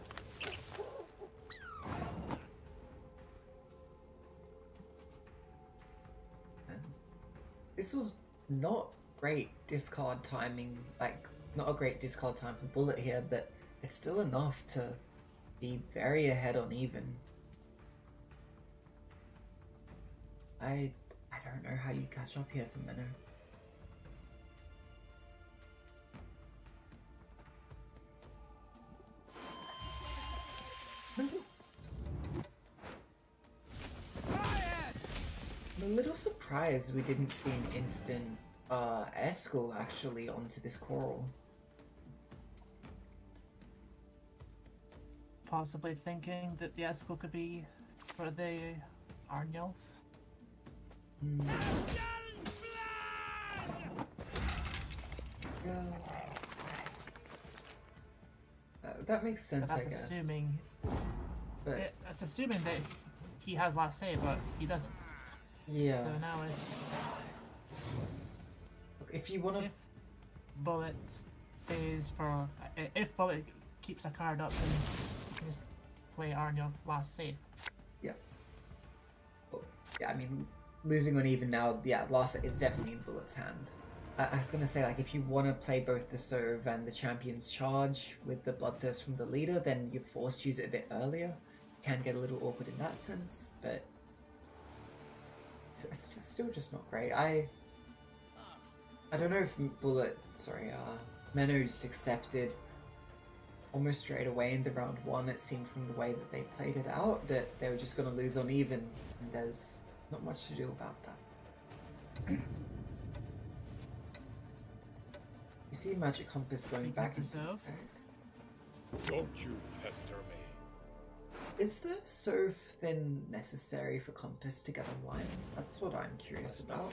This was not great discard timing, like not a great discard time for Bullet here, but it's still enough to be very ahead on even. I don't know how you catch up here for Menno. I'm a little surprised we didn't see an instant Eskel actually onto this coral. Possibly thinking that the Eskel could be for the Arnulf. Yeah. That makes sense, I guess. Assuming. But that's assuming that he has last say, but he doesn't. yeah. So now if you want to, if Bullet stays for, if Bullet keeps a card up, then you can just play Arnulf last save. Yeah. Well, yeah, I mean, losing on even now, yeah, last is definitely in Bullet's hand. I was gonna say, like, if you want to play both the serve and the Champion's Charge with the Bloodthirst from the leader, then you're forced to use it a bit earlier. Can get a little awkward in that sense, but it's still just not great. I don't know if Menno just accepted almost straight away in the round 1. It seemed from the way that they played it out that they were just going to lose on even, and there's not much to do about that. You see Magic Compass going back into the deck. Don't you pester me. Is the Serve then necessary for Compass to get online? That's what I'm curious about.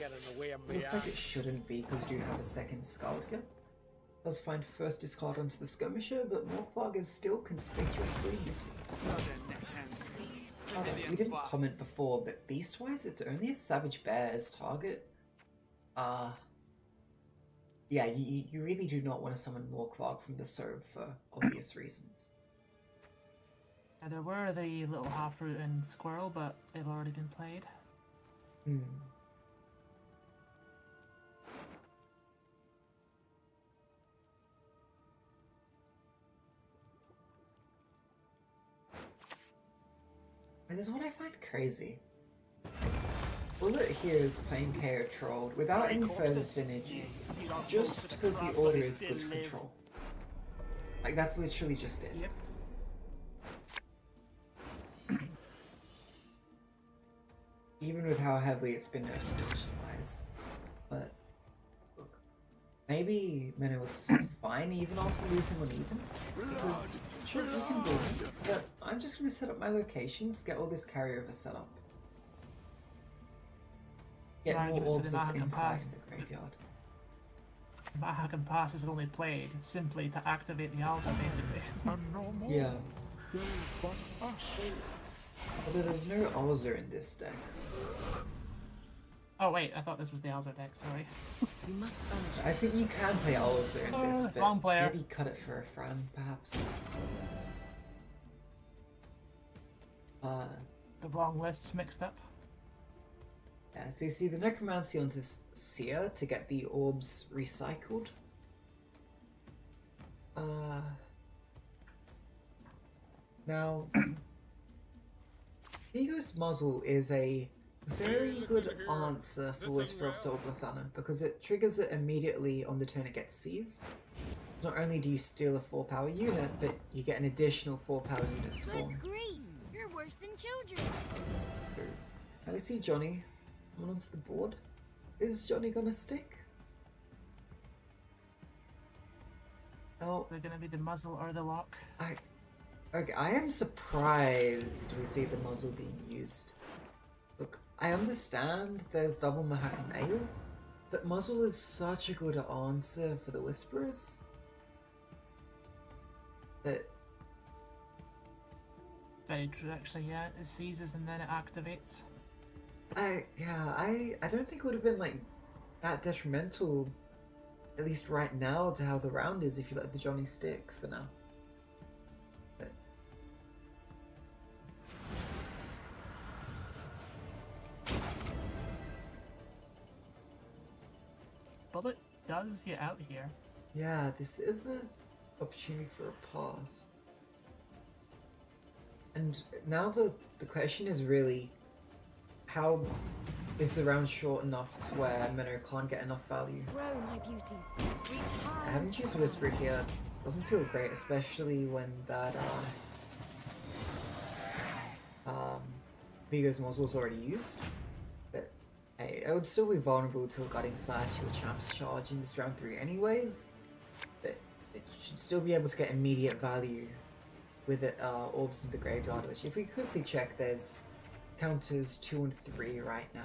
Looks like it shouldn't be because you do have a second Scald here. Does find first discard onto the Skirmisher, but Morkvarg is still conspicuously missing. We didn't comment before, but beast-wise, it's only a Savage Bear as target. Yeah, you really do not want to summon Morkvarg from the Serve for obvious reasons. Yeah, there were the little half-root and squirrel, but they've already been played. This is what I find crazy. Bullet here is playing KO Trolled without any further synergies, just because the order is good control. Like, that's literally just it. Yep. Even with how heavily it's been nerfed division-wise. But, look, maybe Mena was fine even after losing uneven, because sure, you can do it, but I'm just going to set up my locations, get all this carryover set up. Get more orbs of insight in the graveyard. Mahak and Pass is only played simply to activate the Alza, basically. Yeah. Although there's no Alza in this deck. Oh wait, I thought this was the Alza deck, sorry. We must punish. I think you can play Alza in this, but wrong player. maybe cut it for a Fran, perhaps. The wrong lists mixed up. Yeah, so you see the Necromancy onto Seer to get the orbs recycled. Now, Vigo's Muzzle is a very good answer for Whisper of Dolglathana because it triggers it immediately on the turn it gets seized. Not only do you steal a 4-power unit, but you get an additional 4-power unit spawn. Good grief! You're worse than children. Now we see Johnny coming onto the board. Is Johnny gonna stick? Oh, They're gonna be the muzzle or the lock. Okay, I am surprised we see the muzzle being used. Look, I understand there's double Mahak and Mail, but muzzle is such a good answer for the Whisperers that Very true, actually, yeah. It seizes and then it activates. I don't think it would have been like that detrimental, at least right now, to how the round is if you let the Johnny stick for now. But Bullet does get out here. yeah, this is an opportunity for a pause. And now the question is really, how is the round short enough to where Minnow can't get enough value? Grow, my beauties. Reach high. Having to use Whisper here doesn't feel great, especially when that Vigo's Muzzle's already used. But hey, it would still be vulnerable to a Guiding Slash or Champ's Charge in this round 3 anyways. But it should still be able to get immediate value with it, orbs in the graveyard, which if we quickly check, there's counters 2 and 3 right now.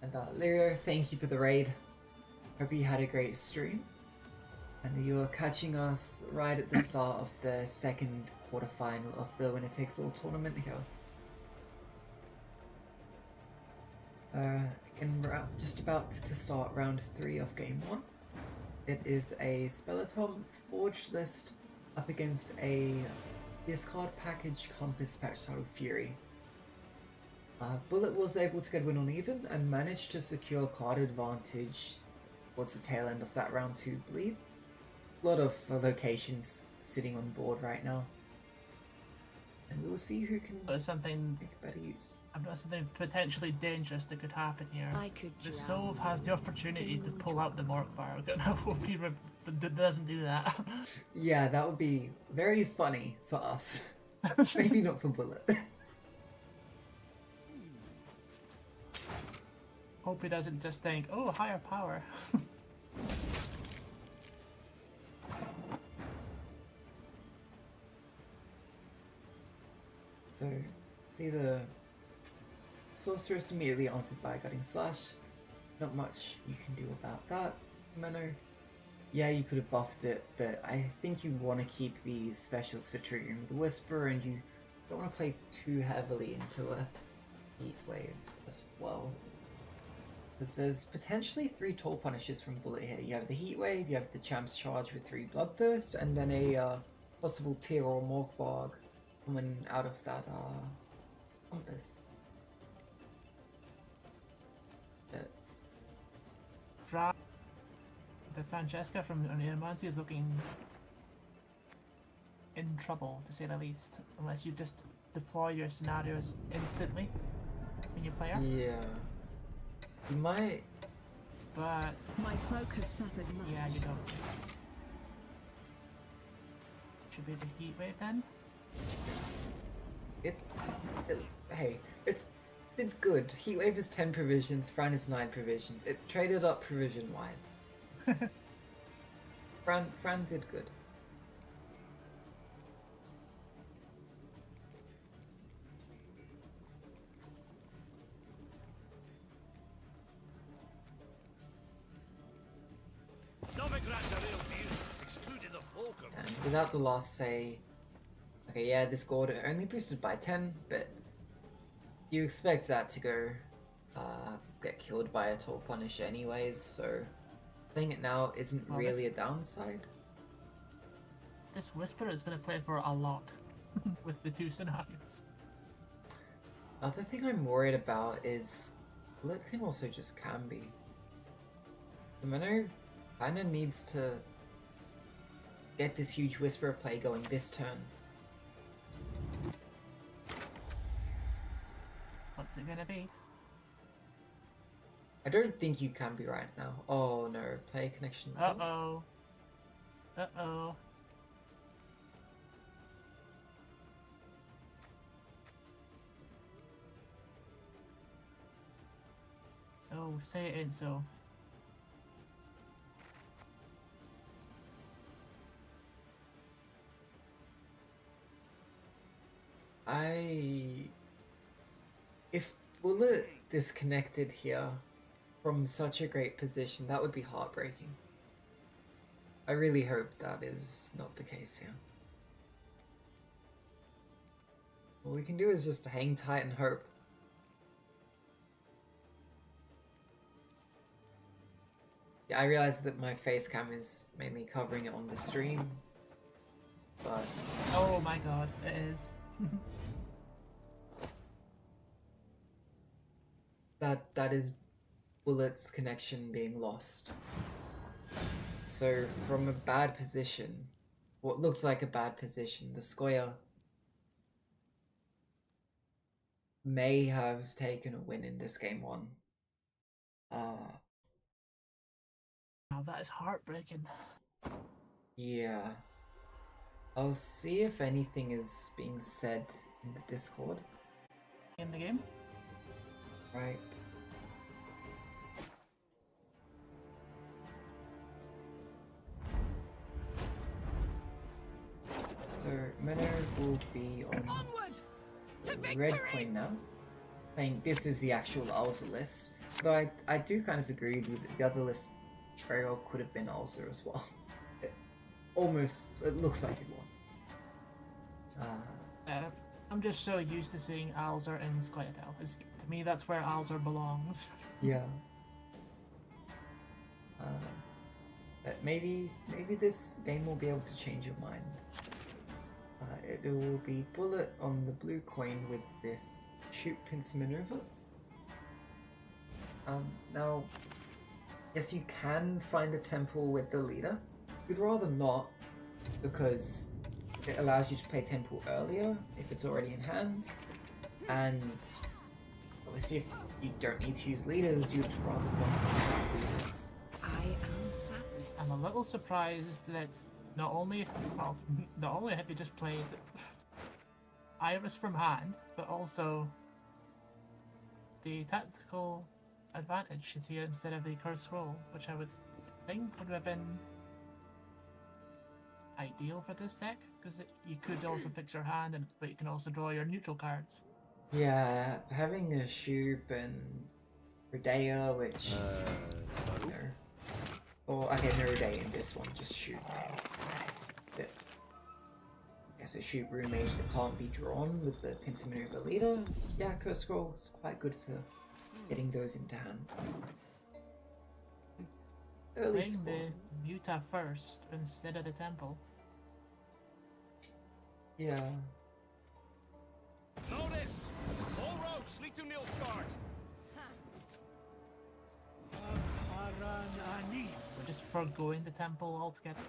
And Lyrio, thank you for the raid. Hope you had a great stream. And you're catching us right at the start of the second quarterfinal of the Winner Takes All tournament here. Just about to start round 3 of game 1. It is a Spelatom Forge list up against a discard package Compass patch titled Fury. Bullet was able to get win on even and managed to secure card advantage towards the tail end of that round 2 bleed. A lot of locations sitting on board right now. And we'll see who can make better use. I've got something potentially dangerous that could happen here. I could The drown Solve has the in a opportunity to single pull out the Morkfire. I don't know if he doesn't do that. Yeah, that would be very funny for us. Maybe not for Bullet. Hope he doesn't just think, oh, higher power. So, see the Sorceress immediately answered by Guiding Slash. Not much you can do about that, Menno. Yeah, you could have buffed it, but I think you want to keep these specials for triggering the Whisper, and you don't want to play too heavily into a Heat Wave as well. Because there's potentially 3 Toll Punishes from Bullet here. You have the Heat Wave, you have the Champ's Charge with 3 Bloodthirst, and then a possible Tear or Morkvarg coming out of that Compass. the Francesca from Neuromancy is looking in trouble, to say the least, unless you just deploy your scenarios instantly when you play her. Yeah. You might. But My folk have suffered much. yeah, you don't. Should be the heat wave then. Hey, it did good. Heatwave is 10 provisions, Fran is 9 provisions. It traded up provision wise. Fran did good. Novigrad's a real deal, excluding the Falcon. And without the loss, say, okay, yeah, this gold only boosted by 10, but you expect that to go get killed by a Tall Punish anyways, so playing it now isn't Well, really a downside. This Whisper is going to play for a lot with the two scenarios. Other thing I'm worried about is Lit can also just Cambi. The Minnow kinda needs to get this huge Whisper play going this turn. What's it going to be? I don't think you can be right now. Oh no, play connection. Uh-oh. Uh-oh. Oh, say it ain't so. If Bullet disconnected here from such a great position, that would be heartbreaking. I really hope that is not the case here. All we can do is just hang tight and hope. Yeah, I realize that my face cam is mainly covering it on the stream, but... Oh my god, it is. that is Bullet's connection being lost. So from a bad position, what looks like a bad position, the Square may have taken a win in this game 1. Now that is heartbreaking. Yeah. I'll see if anything is being said in the Discord. In the game? Right. So, Menno will be on red coin now. I think this is the actual Ulza list. Though I do kind of agree with you that the other list very well could have been Ulza as well. It looks like it won. I'm just so used to seeing Alzar in Squirtle. To me, that's where Alzar belongs. Yeah. But maybe this game will be able to change your mind. It will be Bullet on the blue coin with this shoot pincer maneuver. Now, yes, you can find a temple with the leader. You'd rather not, because it allows you to play temple earlier if it's already in hand, and obviously if you don't need to use leaders, you'd rather not use leaders. I am sadness. I'm a little surprised that not only have you just played Iris from hand, but also the tactical advantage is here instead of the cursed scroll, which I would think would have been ideal for this deck, because you could also fix your hand, but you can also draw your neutral cards. Yeah, having a Shoop and Rodea, which no. Or okay, no Rodea in this one, just Shoop. But yeah, so Shoop Room Mage that can't be drawn with the Pincer Maneuver leader. Yeah, Curse Scroll is quite good for getting those into hand. Early Playing spawn. the Muta first instead of the temple. Yeah. Notice! All rogues lead to Nilfgaard! We're just foregoing the temple altogether.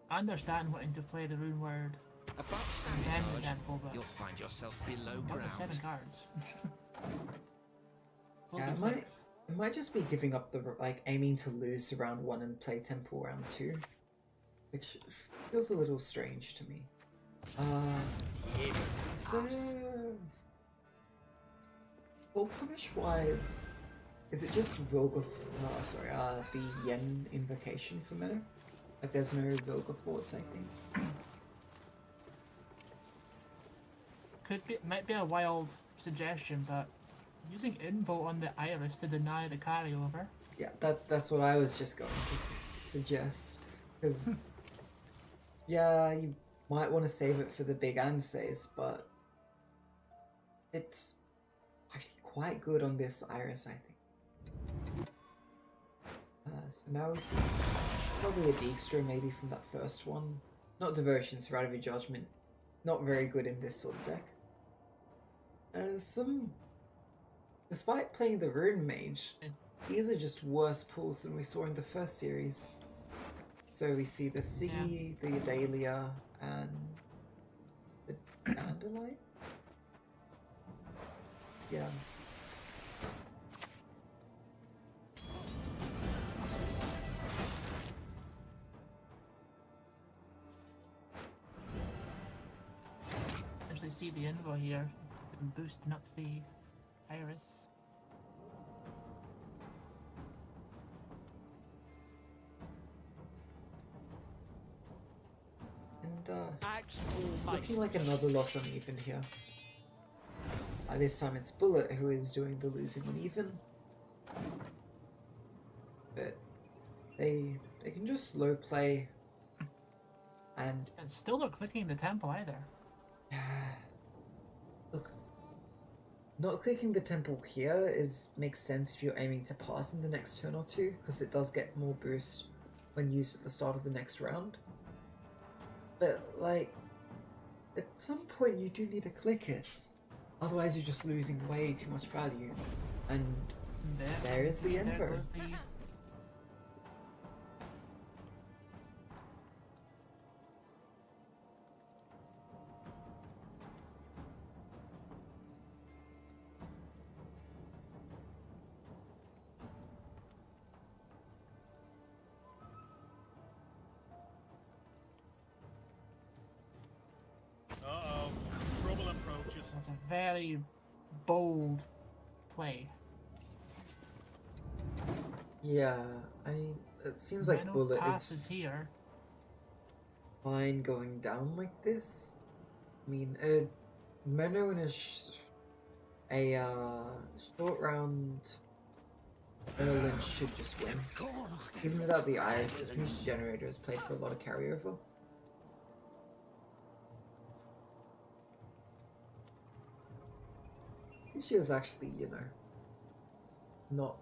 I understand wanting to play the rune word Above and the sabotage, temple, but you'll find yourself below what ground. the 7 cards? Full Yeah, to 6. it might just be giving up the like aiming to lose round 1 and play temple round 2, which feels a little strange to me. So full punish wise, is it just the Yen invocation for meta? Like there's no Vilgefortz, I think. Might be a wild suggestion, but using Invo on the Iris to deny the carryover. Yeah, that's what I was just going to suggest. Because, yeah, you might want to save it for the big Ansays, but it's actually quite good on this Iris, I think. So now we see probably a Dijkstra maybe from that first one. Not Devotion, Serenity Judgment. Not very good in this sort of deck. Despite playing the Rune Mage, these are just worse pulls than we saw in the first series. So we see the Siggy, the Adalia, and the Dandelion? Yeah. Actually see the Invo here, and boosting up the Iris. And it's looking like another loss uneven here. This time it's Bullet who is doing the losing uneven. But they can just slow play and still not clicking the temple either. Look, not clicking the temple here makes sense if you're aiming to pass in the next turn or two, because it does get more boost when used at the start of the next round. But like, at some point you do need to click it, otherwise you're just losing way too much value. And there is the Emperor. Uh-oh. Trouble approaches. That's a very bold play. Yeah, I mean, it seems like Bullet is here. Fine going down like this. I mean, Meno in a short round Lynch should just win. Even without the Iris, this Muse Generator has played for a lot of carryover. She was actually, you know, not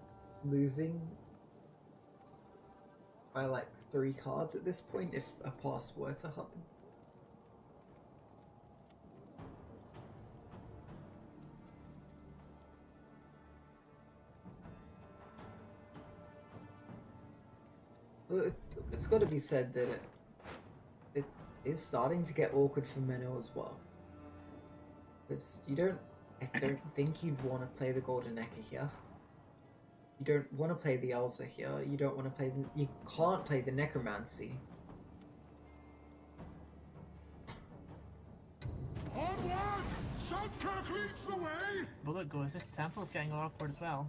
losing by like 3 cards at this point if a pass were to happen. It's got to be said that it is starting to get awkward for Menno as well. Because I don't think you'd want to play the Golden Echo here. You don't want to play the Elsa here. You don't want to play you can't play the Necromancy. Onward! Shadkirk leads the way! Bullet goes, this temple's getting awkward as well.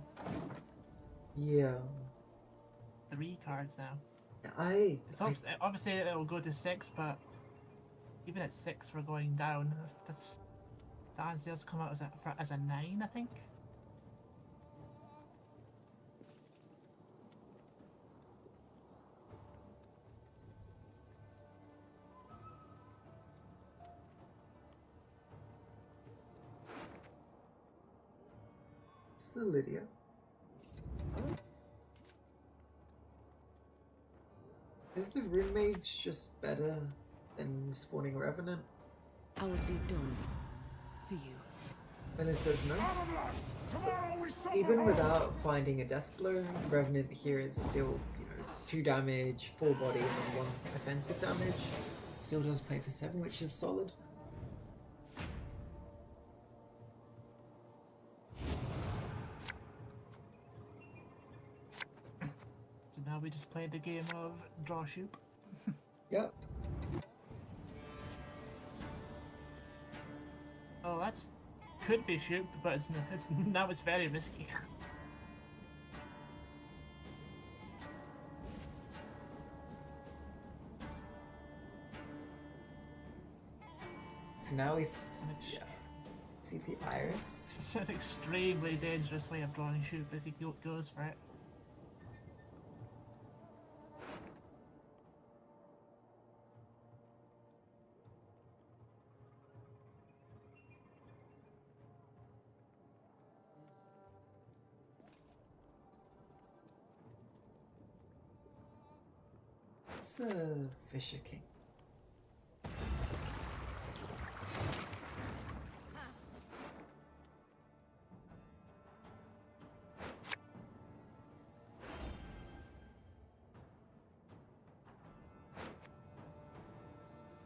Yeah. 3 cards now. Obviously it'll go to 6, but even at 6 we're going down. That's the answers come out as a 9, I think. It's the Lydia. Oh. Is the Rune Mage just better than spawning Revenant? I will see dawn for you. And it says no. Tomorrow we suffer Even all. without finding a death blow, Revenant here is still, 2 damage, 4 body, and then 1 offensive damage. Still does play for 7, which is solid. So now we just play the game of draw shoot. Yep. Oh, that's could be shoot, but it's now it's very risky. So now we see the iris. It's an extremely dangerous way of drawing shoot if he goes for it. It's a Fisher King.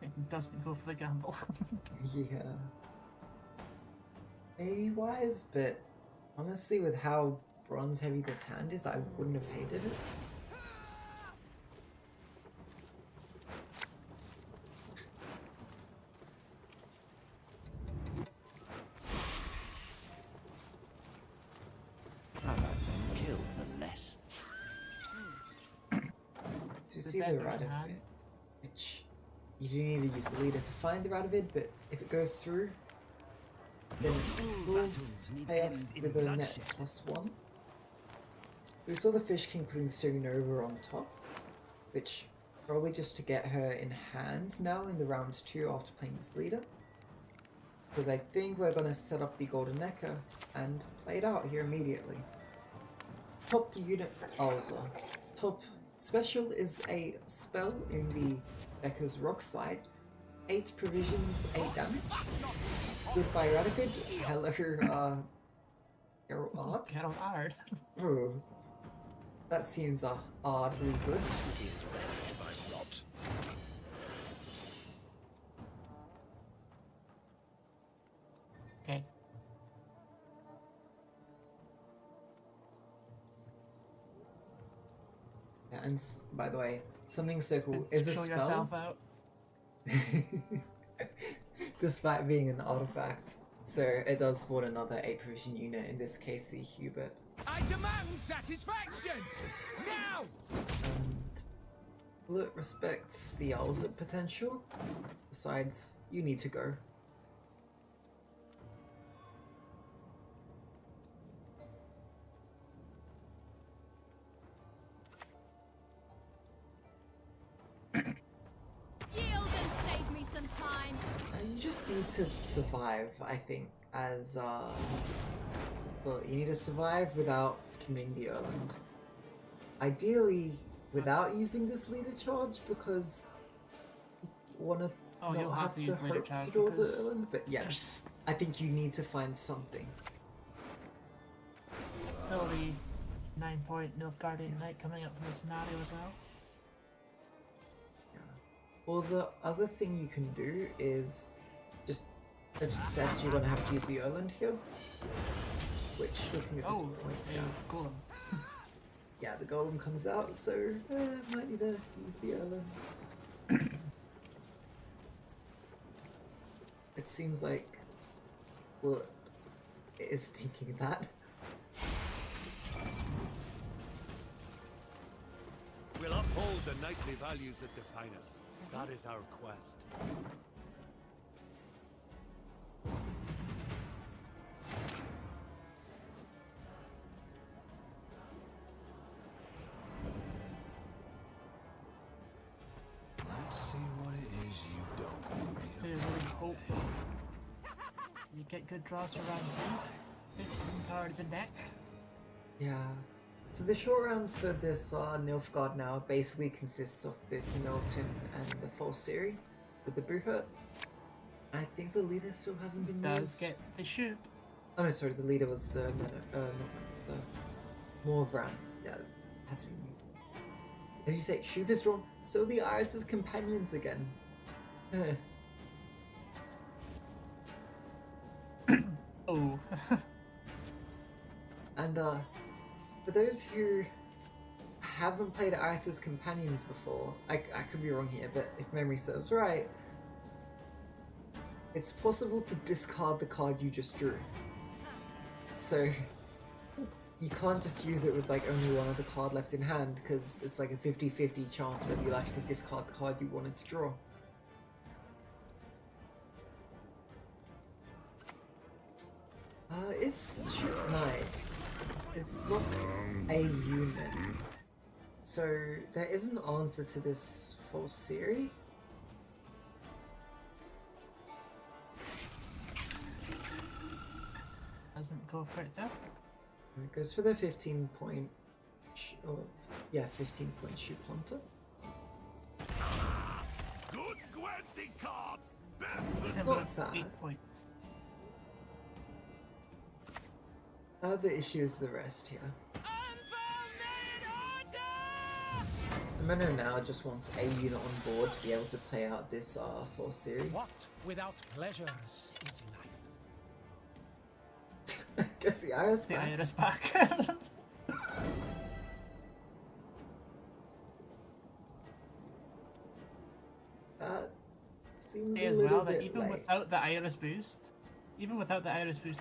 It doesn't go for the gamble. Yeah. Maybe wise, but honestly, with how bronze heavy this hand is, I wouldn't have hated it. Kill for less. To see the Radovid, which you do need to use the leader to find the Radovid, but if it goes through, then it will pay off with a net +1. We saw the Fish King putting Nova on top, which probably just to get her in hand now in the round 2 after playing this leader. Because I think we're going to set up the Golden Necker and play it out here immediately. Top unit Alza. Top special is a spell in the Becca's Rock Slide. 8 provisions, 8 damage. With Fire Radovid. Hello, Yaro. Get hard. Oh, that seems oddly good. Okay. Yeah, and by the way, Summoning Circle is a Show spell. yourself out. Despite being an artifact. So it does spawn another 8 provision unit, in this case the Hubert. I demand satisfaction! Now! Bullet respects the Alza potential. Besides, you need to go. Yield and save me some time. You just need to survive, I think, as well, you need to survive without committing the Erland. Ideally, without using this leader charge, because you want to you'll not have to use leader hope charge to draw the because Erland, but yes, I think you need to find something. Still the 9-point Nilfgaardian Knight coming up from the scenario as well. Well, the other thing you can do is just accept you're going to have to use the Erland here. Which, looking at this point, Golem. Yeah, the Golem comes out, so might need to use the Erland. It seems like, well, it is thinking that. We'll uphold the knightly values that define us. That is our quest. Let's see what it is you don't want me Do you really hope you get good draws for round 3? 15 cards in deck. Yeah. So the short round for this Nilfgaard now basically consists of this Milton and the Falseri with the Bruhut. I think the leader still hasn't been Does used. get the shoot. Oh no, sorry, the leader was the Morvran. Yeah, it has been. As you say, Shub is drawn, so the Iris's companions again. Oh. And for those who haven't played Iris's companions before, I could be wrong here, but if memory serves right, it's possible to discard the card you just drew. So you can't just use it with like only one other card left in hand, because it's like a 50-50 chance whether you'll actually discard the card you wanted to draw. Is Ship Knight? It's not a unit. So there is an answer to this false theory. Doesn't go for it though. It goes for the 15 point. 15 point Shoop Hunter. Good Gwent card. It's not bad. 8 points. The issue is the rest here. The Menno now just wants a unit on board to be able to play out this full series. What without pleasures is life? Guess the Iris The back. Iris back. That seems As a little well, that bit even late. without the Iris boost,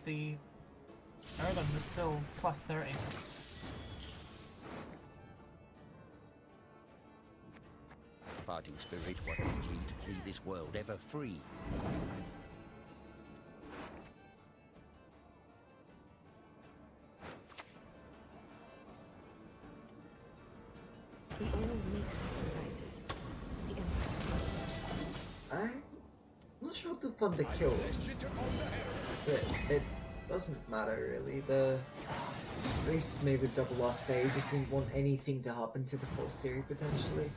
the Erlen was still plus 30. Fighting spirit, what needs ye to flee this world ever free? We all make sacrifices. The Empire. I'm not sure what the Thunder killed, but it doesn't matter really. At least maybe with double loss say just didn't want anything to happen to the full series potentially.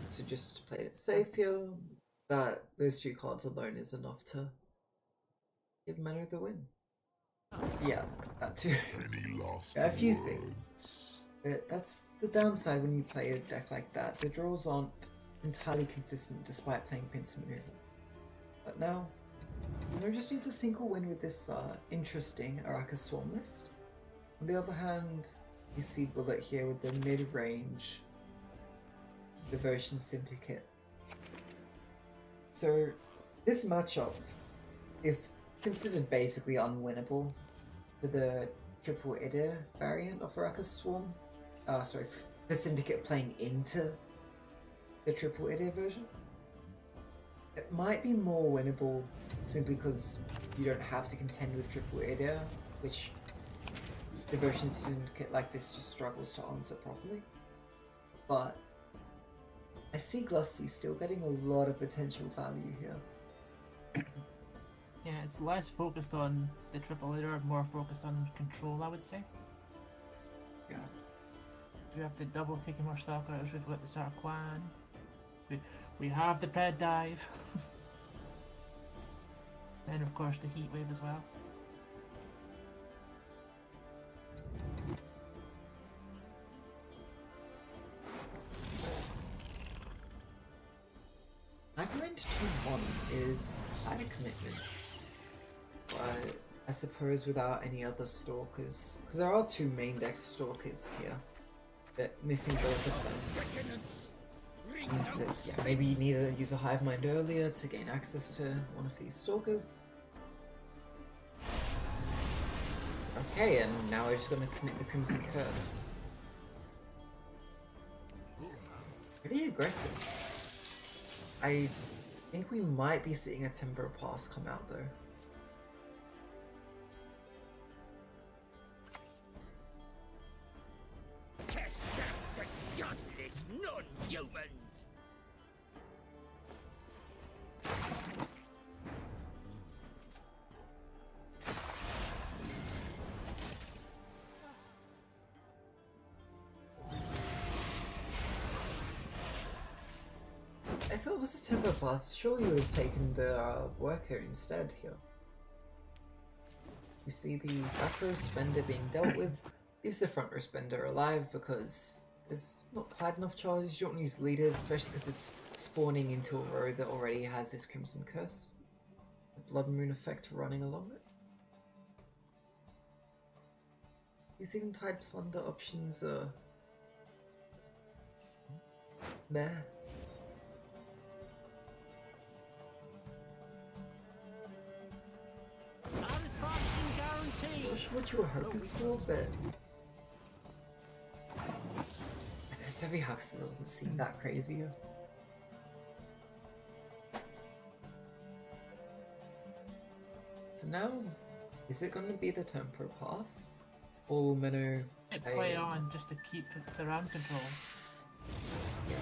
So just played it safe here, but those two cards alone is enough to give Manor the win. Yeah, that too. A few things. But that's the downside when you play a deck like that. The draws aren't entirely consistent despite playing Pincer Maneuver. But now, I just need a single win with this interesting Araka Swarm list. On the other hand, you see Bullet here with the mid-range Devotion Syndicate. So this matchup is considered basically unwinnable for the Triple Idir variant of Araka Swarm. The Syndicate playing into the Triple Idir version. It might be more winnable simply because you don't have to contend with Triple Idir, which Devotion Syndicate like this just struggles to answer properly. But I see Glusty still getting a lot of potential value here. Yeah, it's less focused on the triple leader, more focused on control, I would say. Yeah. We have the double kicking more stalkers, we've got the Sarquan, we have the Pred Dive. And of course the Heat Wave as well. Agreement 2-1 is quite a commitment, but I suppose without any other stalkers, because there are two main deck stalkers here, but missing both of them means that maybe you need to use a Hive Mind earlier to gain access to one of these stalkers. Okay, and now we're just going to commit the Crimson Curse. Pretty aggressive. I think we might be seeing a Timber Pass come out though. Test out the godless non-humans! If it was a Timber Pass, surely you would have taken the Worker instead here. We see the back row spender being dealt with. Leaves the front row spender alive because there's not quite enough charges. You don't use leaders, especially because it's spawning into a row that already has this Crimson Curse. The Blood Moon effect running along it. These Eventide plunder options are there. Not sure what you were hoping for, but I guess every Huxley doesn't seem that crazy. So now, is it going to be the Tempo Pass? Or Minnow play on just to keep the round control. Yeah.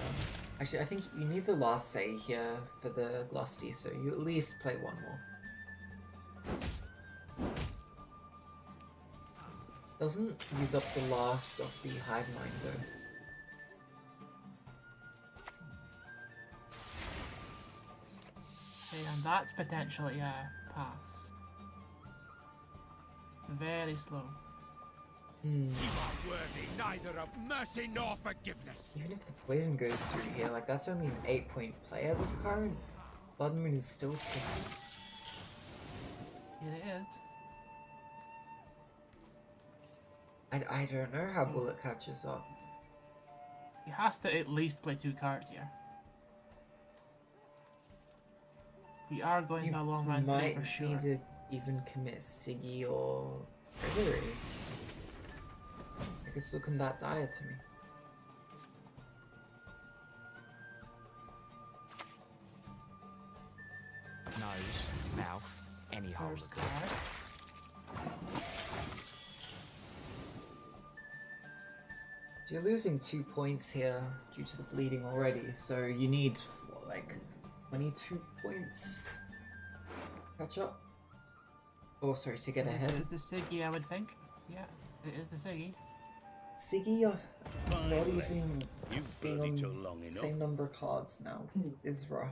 Actually, I think you need the last say here for the Glusty, so you at least play one more. Doesn't use up the last of the Hive Mind though. Okay, and that's potentially a pass. Very slow. You are worthy neither of mercy nor forgiveness. Even if the poison goes through here, like that's only an 8-point play as of current. Blood Moon is still ticking. Here it is. I don't know how Bullet catches up. He has to at least play 2 cards here. We are going to a long round 3 for sure. You might need to even commit Siggy or Gregory. I guess looking that dire to me. Nose, mouth, any hole. First card. You're losing 2 points here due to the bleeding already, so you need, what, like 22 points? Catch up? Oh, sorry, to get ahead. This is the Siggy, I would think. Yeah, it is the Siggy. Siggy, not even being on the same number of cards now is rough.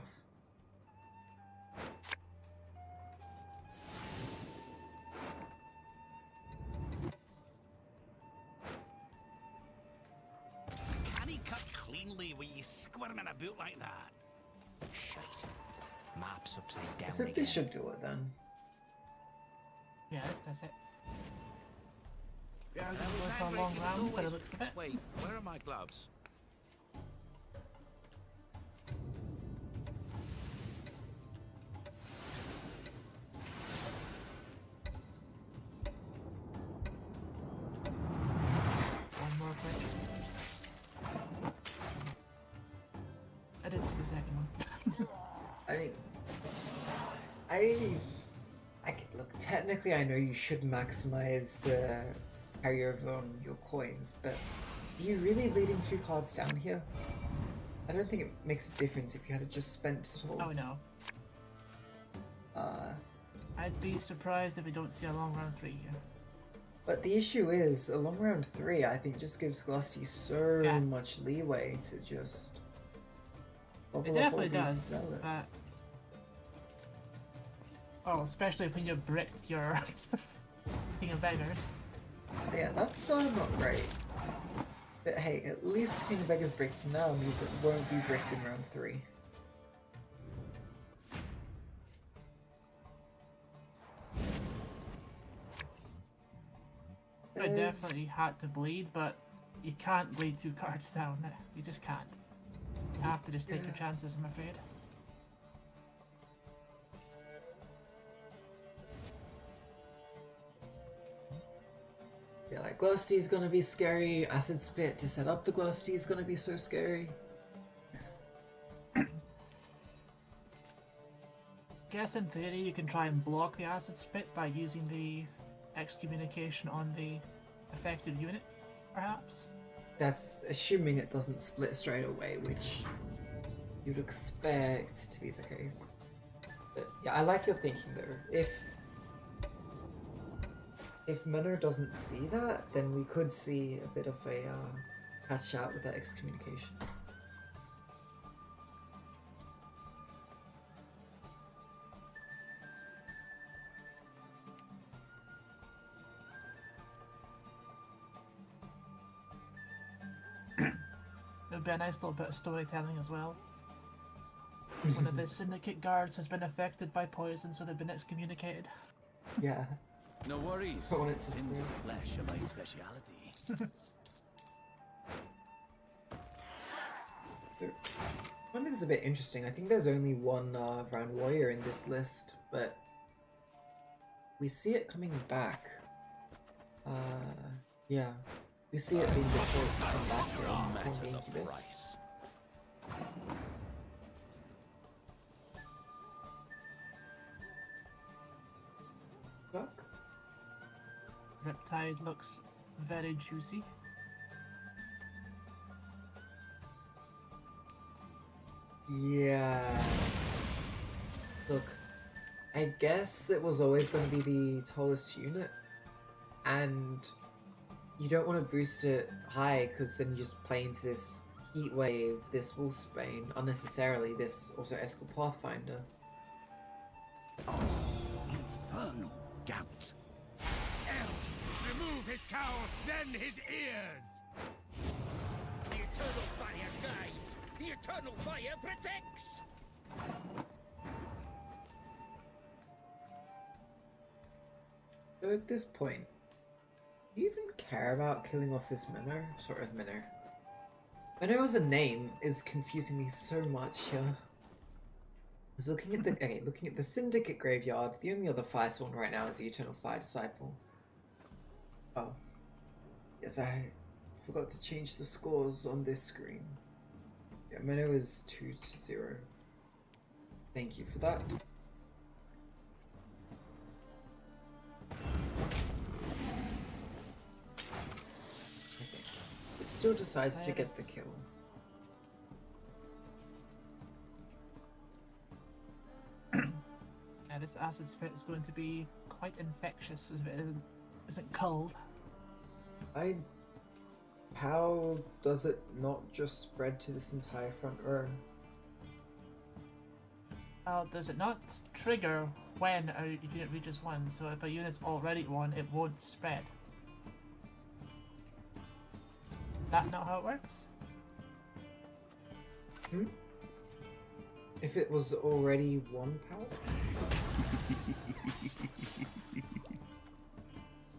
Can he cut cleanly when you squirming about like that? Shite. Maps upside down I think this should do it then. Yeah, that's it. We are going to go to a long round, but it looks a bit. Wait, where are my gloves? One more quick. I did see the second one. Look, technically I know you should maximize the carryover on your coins, but are you really bleeding 2 cards down here? I don't think it makes a difference if you had just spent it all. Oh no. I'd be surprised if we don't see a long round 3 here. But the issue is, a long round 3 I think just gives Glusty so much leeway to just bubble It up all definitely these does, zealots. but... Oh, especially when you bricked your King of Beggars. Yeah, that's not great. But hey, at least King of Beggars bricked now means it won't be bricked in round 3. I definitely had to bleed, but you can't bleed 2 cards down. You just can't. You have to just take your chances, I'm afraid. Yeah, like Glusty's gonna be scary, Acid Spit to set up the Glusty is gonna be so scary. Guess in theory you can try and block the Acid Spit by using the excommunication on the affected unit, perhaps? That's assuming it doesn't split straight away, which you'd expect to be the case. But yeah, I like your thinking though. If Minnow doesn't see that, then we could see a bit of a catch out with that excommunication. would be a nice little bit of storytelling as well. One of the syndicate guards has been affected by poison, so they've been excommunicated. Yeah. No worries. I want it to Sins scream. of the flesh are my speciality. I find this a bit interesting. I think there's only one Brown Warrior in this list, but we see it coming back. Yeah. We see it being forced to come back here on Incubus. Fuck. Riptide looks very juicy. Yeah. Look, I guess it was always going to be the tallest unit, and you don't want to boost it high because then you just play into this heat wave, this Wolfsbane, unnecessarily, this also Escal Pathfinder. Infernal gout. Remove his cowl, then his ears! The eternal fire guides! The eternal fire protects! So at this point, do you even care about killing off this Minnow? Sort of Minnow. Minnow as a name is confusing me so much here. I was looking at the Syndicate graveyard. The only other fire spawn right now is the Eternal Fire Disciple. Oh. Yes, I forgot to change the scores on this screen. Yeah, Minnow is 2-0. Thank you for that. Okay. It still decides to get the kill. Yeah, this acid spit is going to be quite infectious as it isn't cold. How does it not just spread to this entire front row? Does it not trigger when a unit reaches 1? So if a unit's already at 1, it won't spread. Is that not how it works? Hmm? If it was already 1 power?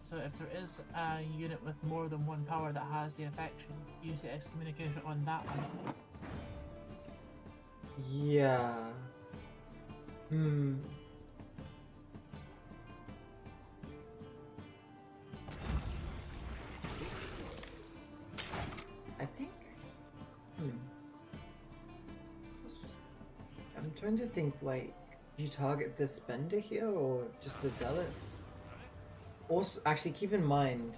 So if there is a unit with more than 1 power that has the infection, use the excommunication on that one. Yeah. I think... I'm trying to think, like, do you target the Spender here, or just the Zealots? Also, actually, keep in mind,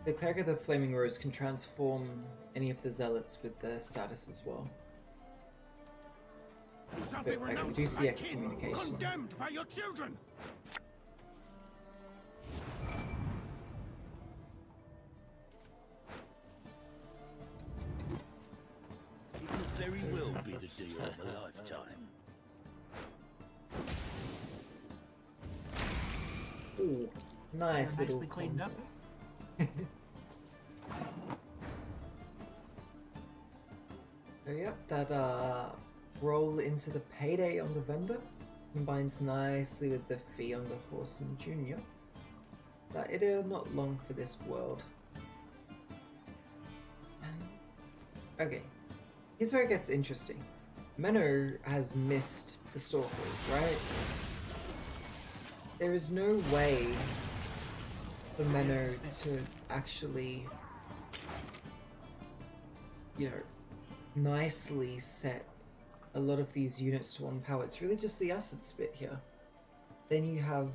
the Cleric of the Flaming Rose can transform any of the Zealots with their status as well. You shall But be I renounced reduce by the kin, excommunication. condemned by your children! It could very well be the deal of a lifetime. Ooh, nice They're little nicely cleaned up. So yep, that roll into the payday on the vendor combines nicely with the fee on the horse and junior. That it is not long for this world. Okay, here's where it gets interesting. Menno has missed the Stalkers, right? There is no way for Menno to actually, you know, nicely set a lot of these units to 1 power. It's really just the acid spit here. Then you have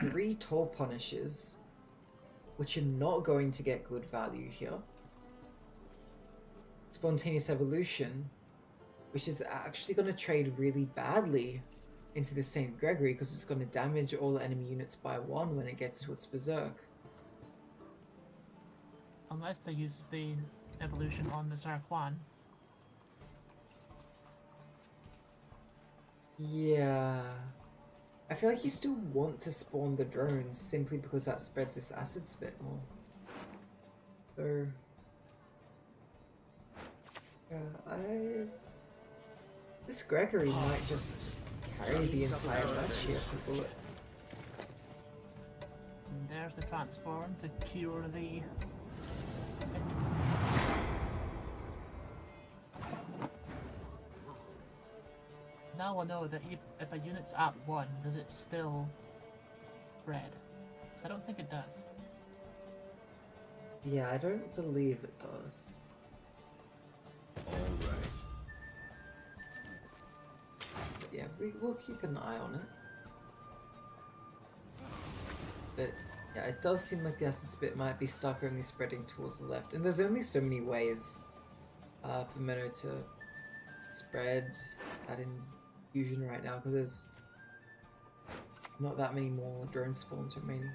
3 Toll Punishers, which are not going to get good value here. Spontaneous Evolution, which is actually going to trade really badly into the St. Gregory because it's going to damage all enemy units by 1 when it gets to its Berserk. Unless they use the evolution on the Sarquan. Yeah. I feel like you still want to spawn the drones simply because that spreads this acid spit more. So... This Gregory might just carry the entire match here for Bullet. And there's the transform to cure the... Now we'll know that if a unit's at 1, does it still spread? Because I don't think it does. Yeah, I don't believe it does. Alright. But yeah, we'll keep an eye on it. But yeah, it does seem like the essence bit might be stuck only spreading towards the left. And there's only so many ways for Menno to spread that infusion right now, because there's not that many more drone spawns remaining.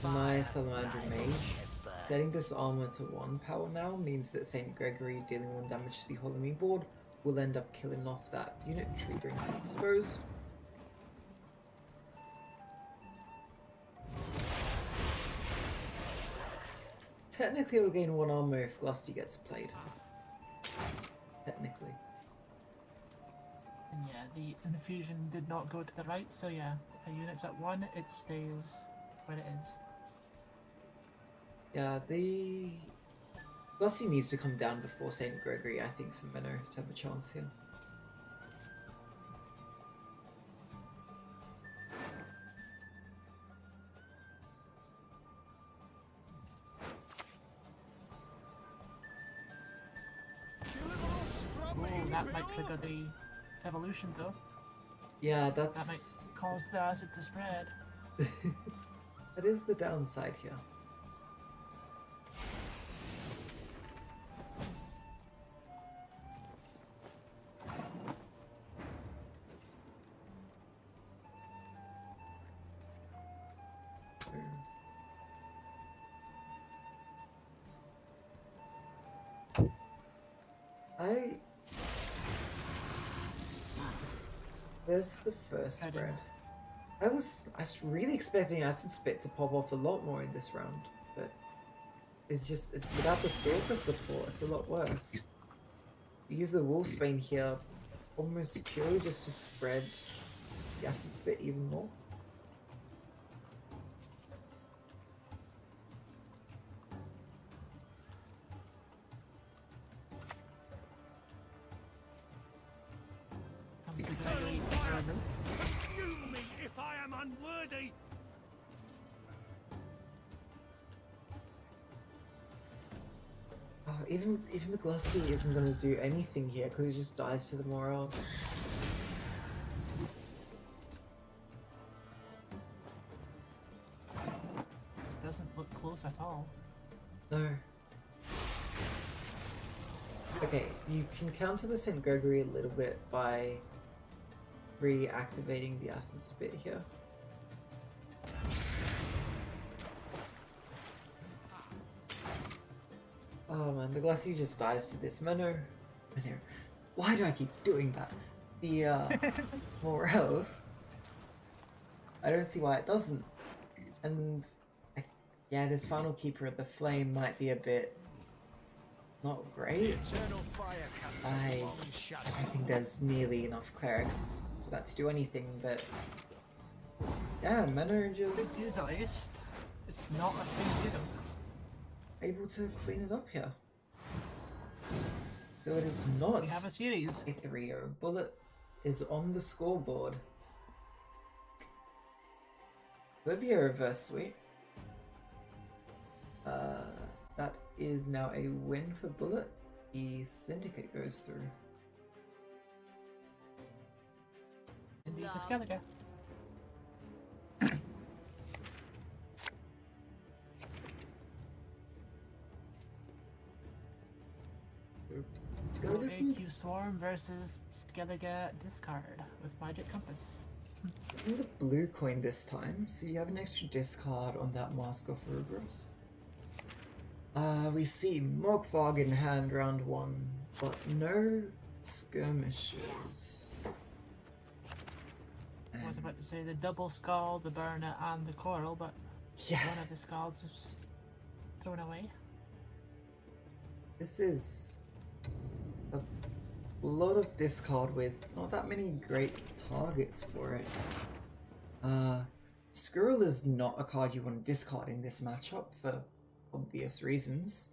My Salamander Mage, setting this armor to 1 power now means that St. Gregory dealing 1 damage to the Holomy board will end up killing off that unit, triggering the exposed. Technically, we'll gain 1 armor if Glusty gets played. Technically. And yeah, the infusion did not go to the right, so yeah, if a unit's at 1, it stays where it is. Yeah, the Glusty needs to come down before St. Gregory, I think, for Menno to have a chance here. Oh, that might trigger the evolution though. Yeah, that's... That might cause the acid to spread. That is the downside here. There's the first spread. I was really expecting Acid Spit to pop off a lot more in this round, but it's just, without the Stalker support, it's a lot worse. You use the Wolfsbane here almost purely just to spread the Acid Spit even more. Consume me if I am unworthy! Oh, even the Glusty isn't going to do anything here because he just dies to the Morels. It doesn't look close at all. No. Okay, you can counter the St. Gregory a little bit by reactivating the Acid Spit here. Oh man, the Glusty just dies to this Menno. Why do I keep doing that? The Morels. I don't see why it doesn't. And yeah, this final Keeper of the Flame might be a bit not great. I don't think there's nearly enough clerics for that to do anything, but yeah, Menno just Good news at least. It's not a big deal. Able to clean it up here. So it is not We have a series. a 3-0. Bullet is on the scoreboard. Could be a reverse sweep. That is now a win for Bullet. The Syndicate goes through. Indeed, the Skellige. AQ Swarm versus Skellige Discard with Magic Compass. In the blue coin this time, so you have an extra discard on that Mask of Rubros. We see Mogfog in hand round 1, but no skirmishes. I was about to say the double skull, the burner, and the coral, but yeah, one of the skulls is thrown away. This is a lot of discard with not that many great targets for it. Squirrel is not a card you want to discard in this matchup for obvious reasons.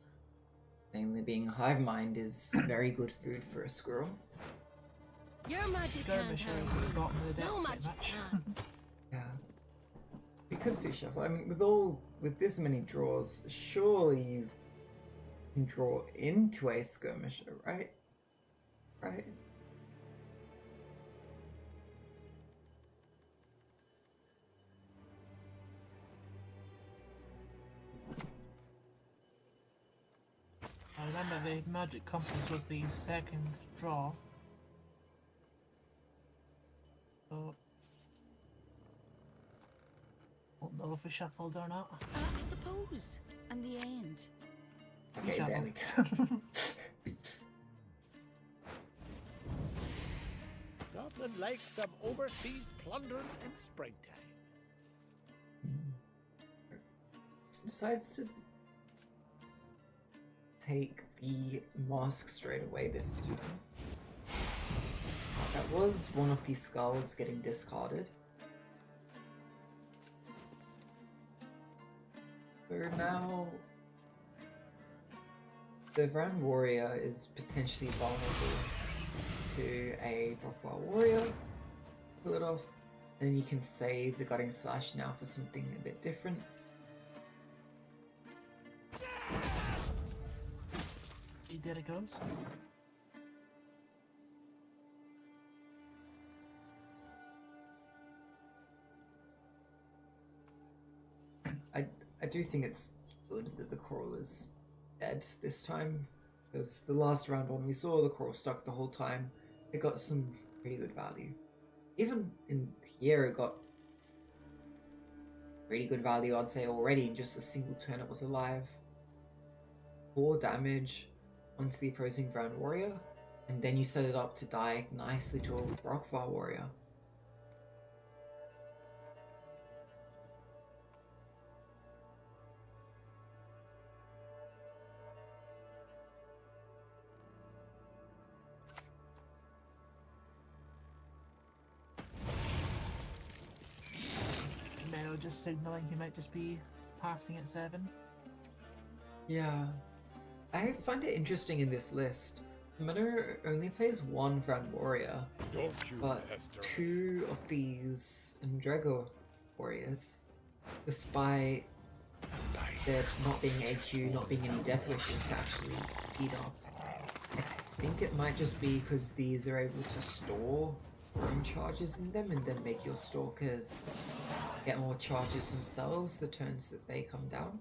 Namely being Hive Mind is very good food for a squirrel. Your magic can't Skirmishers at the bottom of the deck, No pretty magic much. can. Yeah. We could see shuffle. I mean, with this many draws, surely you can draw into a skirmisher, right? Right? I remember the magic compass was the second draw. So don't know if we shuffled or not. I suppose. And the end. You Okay, there shuffled. we go. Nothing like some overseas plunder in springtime. Decides to take the mask straight away this turn. That was one of the skulls getting discarded. So now the Grand Warrior is potentially vulnerable to a Rockfire Warrior. Pull it off, and then you can save the Gutting Slash now for something a bit different. There it goes. I do think it's good that the coral is dead this time, because the last round when we saw the coral stuck the whole time, it got some pretty good value. Even in here it got pretty good value, I'd say, already in just a single turn it was alive. 4 damage onto the opposing Grand Warrior, and then you set it up to die nicely to a Rockfire Warrior. Mero just signaling he might just be passing at 7. Yeah. I find it interesting in this list. Meta only plays 1 Grand Warrior, but 2 of these Drago Warriors, despite there not being AQ, not being any Death Wishes to actually eat up. I think it might just be because these are able to store roam charges in them and then make your Stalkers get more charges themselves the turns that they come down.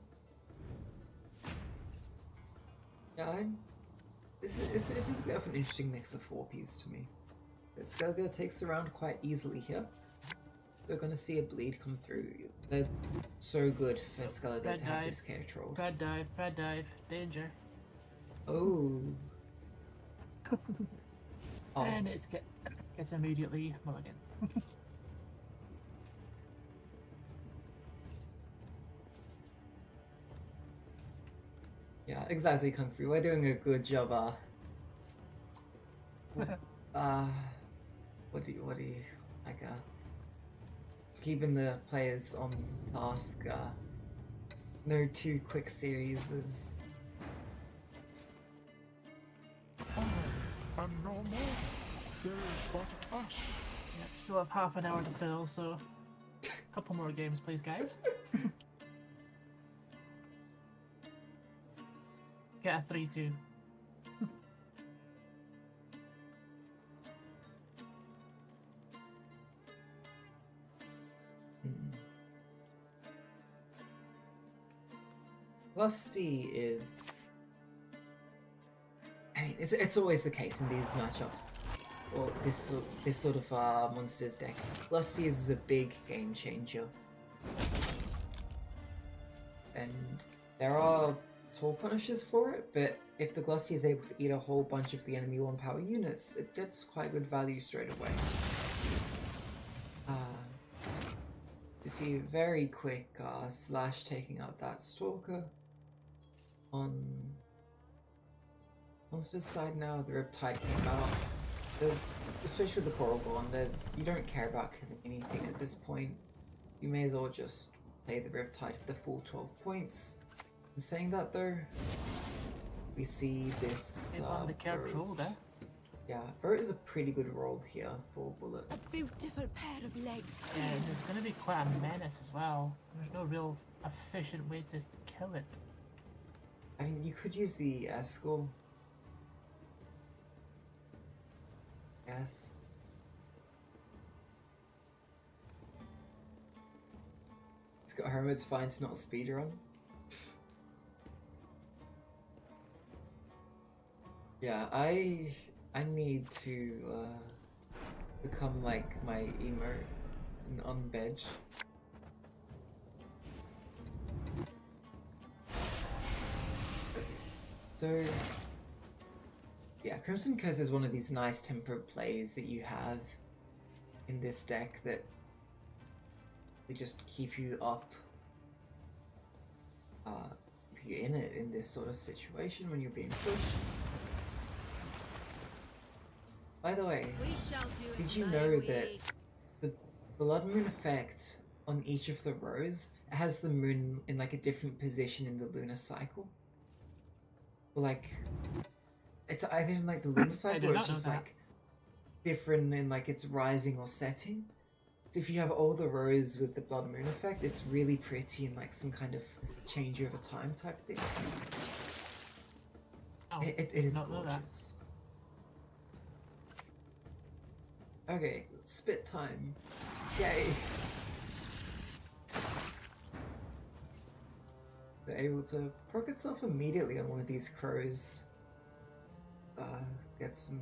Yeah, this is a bit of an interesting mix of 4Ps to me. But Skellige takes the round quite easily here. We're gonna see a bleed come through. They're so good for Skellige to have this care troll. Bad dive, danger. Oh. Oh. And it's immediately mulligan. Yeah, exactly, Kung Fu. We're doing a good job, what do you, like, keeping the players on task, no 2 quick series is... And no more, there is but us. Yep, still have half an hour to fill, so a couple more games, please, guys. Get a 3-2. Lusty is... I mean, it's always the case in these matchups. Or this sort of monsters deck. Lusty is a big game changer. And there are Toll Punishers for it, but if the Glusty is able to eat a whole bunch of the enemy 1 power units, it gets quite good value straight away. You see very quick Slash taking out that Stalker on Monsters side now, the Riptide came out. There's, especially with the Coral Gorn, you don't care about killing anything at this point. You may as well just play the Riptide for the full 12 points. In saying that though, we see this the character roll there. Yeah, Bert is a pretty good roll here for Bullet. A beautiful pair of legs. Yeah, it's going to be quite a menace as well. There's no real efficient way to kill it. I mean, you could use the Eskel. Yes. It's got Hermit's fine to not speedrun. Yeah, I need to become like my emo and unbedge. So yeah, Crimson Curse is one of these nice tempered plays that you have in this deck that they just keep you up. You're in it in this sort of situation when you're being pushed. By the way, did you know that the Blood Moon effect on each of the rows has the moon in like a different position in the lunar cycle? Or like, it's either in like the lunar cycle or it's just like different in like its rising or setting. So if you have all the rows with the Blood Moon effect, it's really pretty and like some kind of change over time type thing. Oh, it is gorgeous. Okay, spit time. Yay! They're able to proc itself immediately on one of these crows. Get some...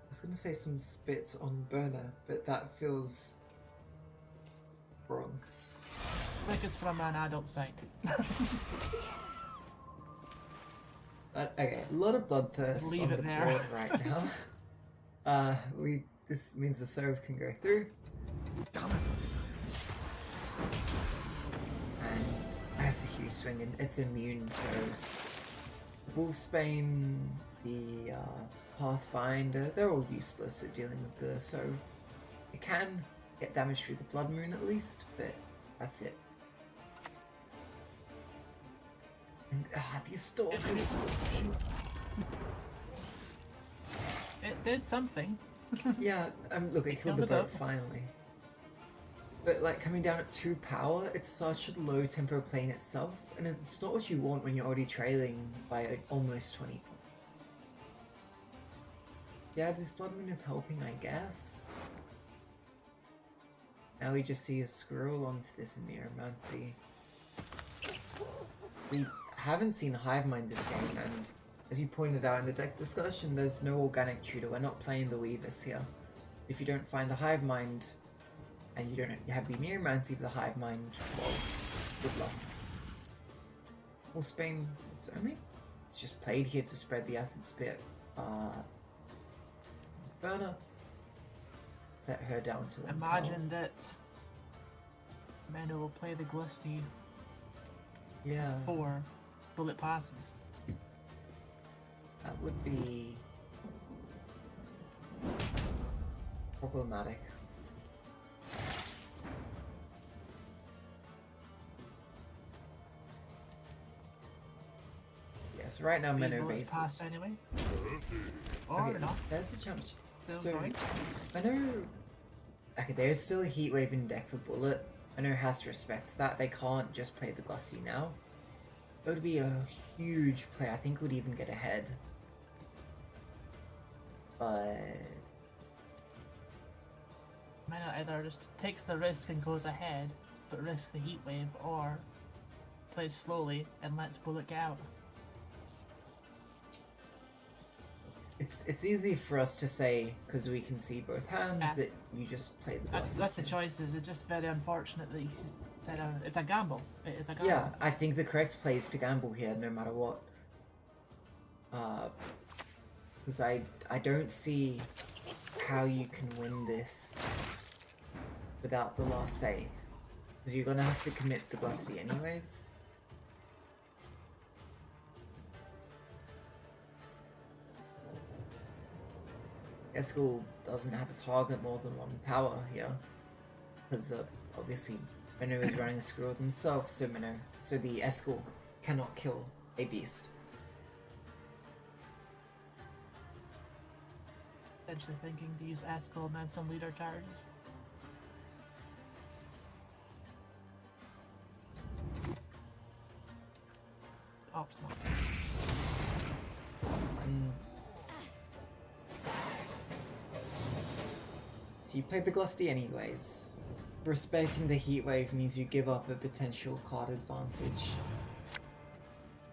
I was gonna say some spit on burner, but that feels wrong. I think it's from an adult site. Okay, a lot of bloodthirst Leave on it the there. board right now. This means the serve can go through. And that's a huge swing, and it's immune, so Wolfsbane, the Pathfinder, they're all useless at dealing with the serve. It can get damage through the Blood Moon at least, but that's it. And these stalkers look so... It did something. Yeah, look, it killed the boat finally. But like coming down at 2 power, it's such a low tempo plane itself, and it's not what you want when you're already trailing by almost 20 points. Yeah, this Blood Moon is helping, I guess. Now we just see a scroll onto this Neuromancy. We haven't seen Hive Mind this game, and as you pointed out in the deck discussion, there's no organic tutor. We're not playing the Weavers here. If you don't find the Hive Mind, and you don't have the Neuromancy for the Hive Mind, well, good luck. Wolfsbane, it's just played here to spread the Acid Spit. Burner. Set her down to 1 Imagine power. that Mendo will play the Glusty Yeah. before Bullet passes. That would be problematic. Yeah, so right now Menno Bullets base. pass anyway. Or Okay, not. there's the chance. Still So going. I know. Okay, there's still a heat wave in deck for Bullet. I know has to respect that. They can't just play the Glusty now. It would be a huge play. I think would even get ahead. But Mendo either just takes the risk and goes ahead, but risks the heat wave, or plays slowly and lets Bullet get out. it's easy for us to say because we can see both hands that you just play the Glusty. That's the choices. It's just very unfortunate that he said it's a gamble. It is a gamble. Yeah, I think the correct play is to gamble here, no matter what. Because I don't see how you can win this without the last say. Because you're gonna have to commit the Glusty anyways. Eskel doesn't have a target more than 1 power here. Because obviously Minnow is running a screw themselves, so the Eskel cannot kill a beast. Potentially thinking to use Eskel and then some leader charges. Oh, it's not. So you play the Glusty anyways. Respecting the heat wave means you give up a potential card advantage.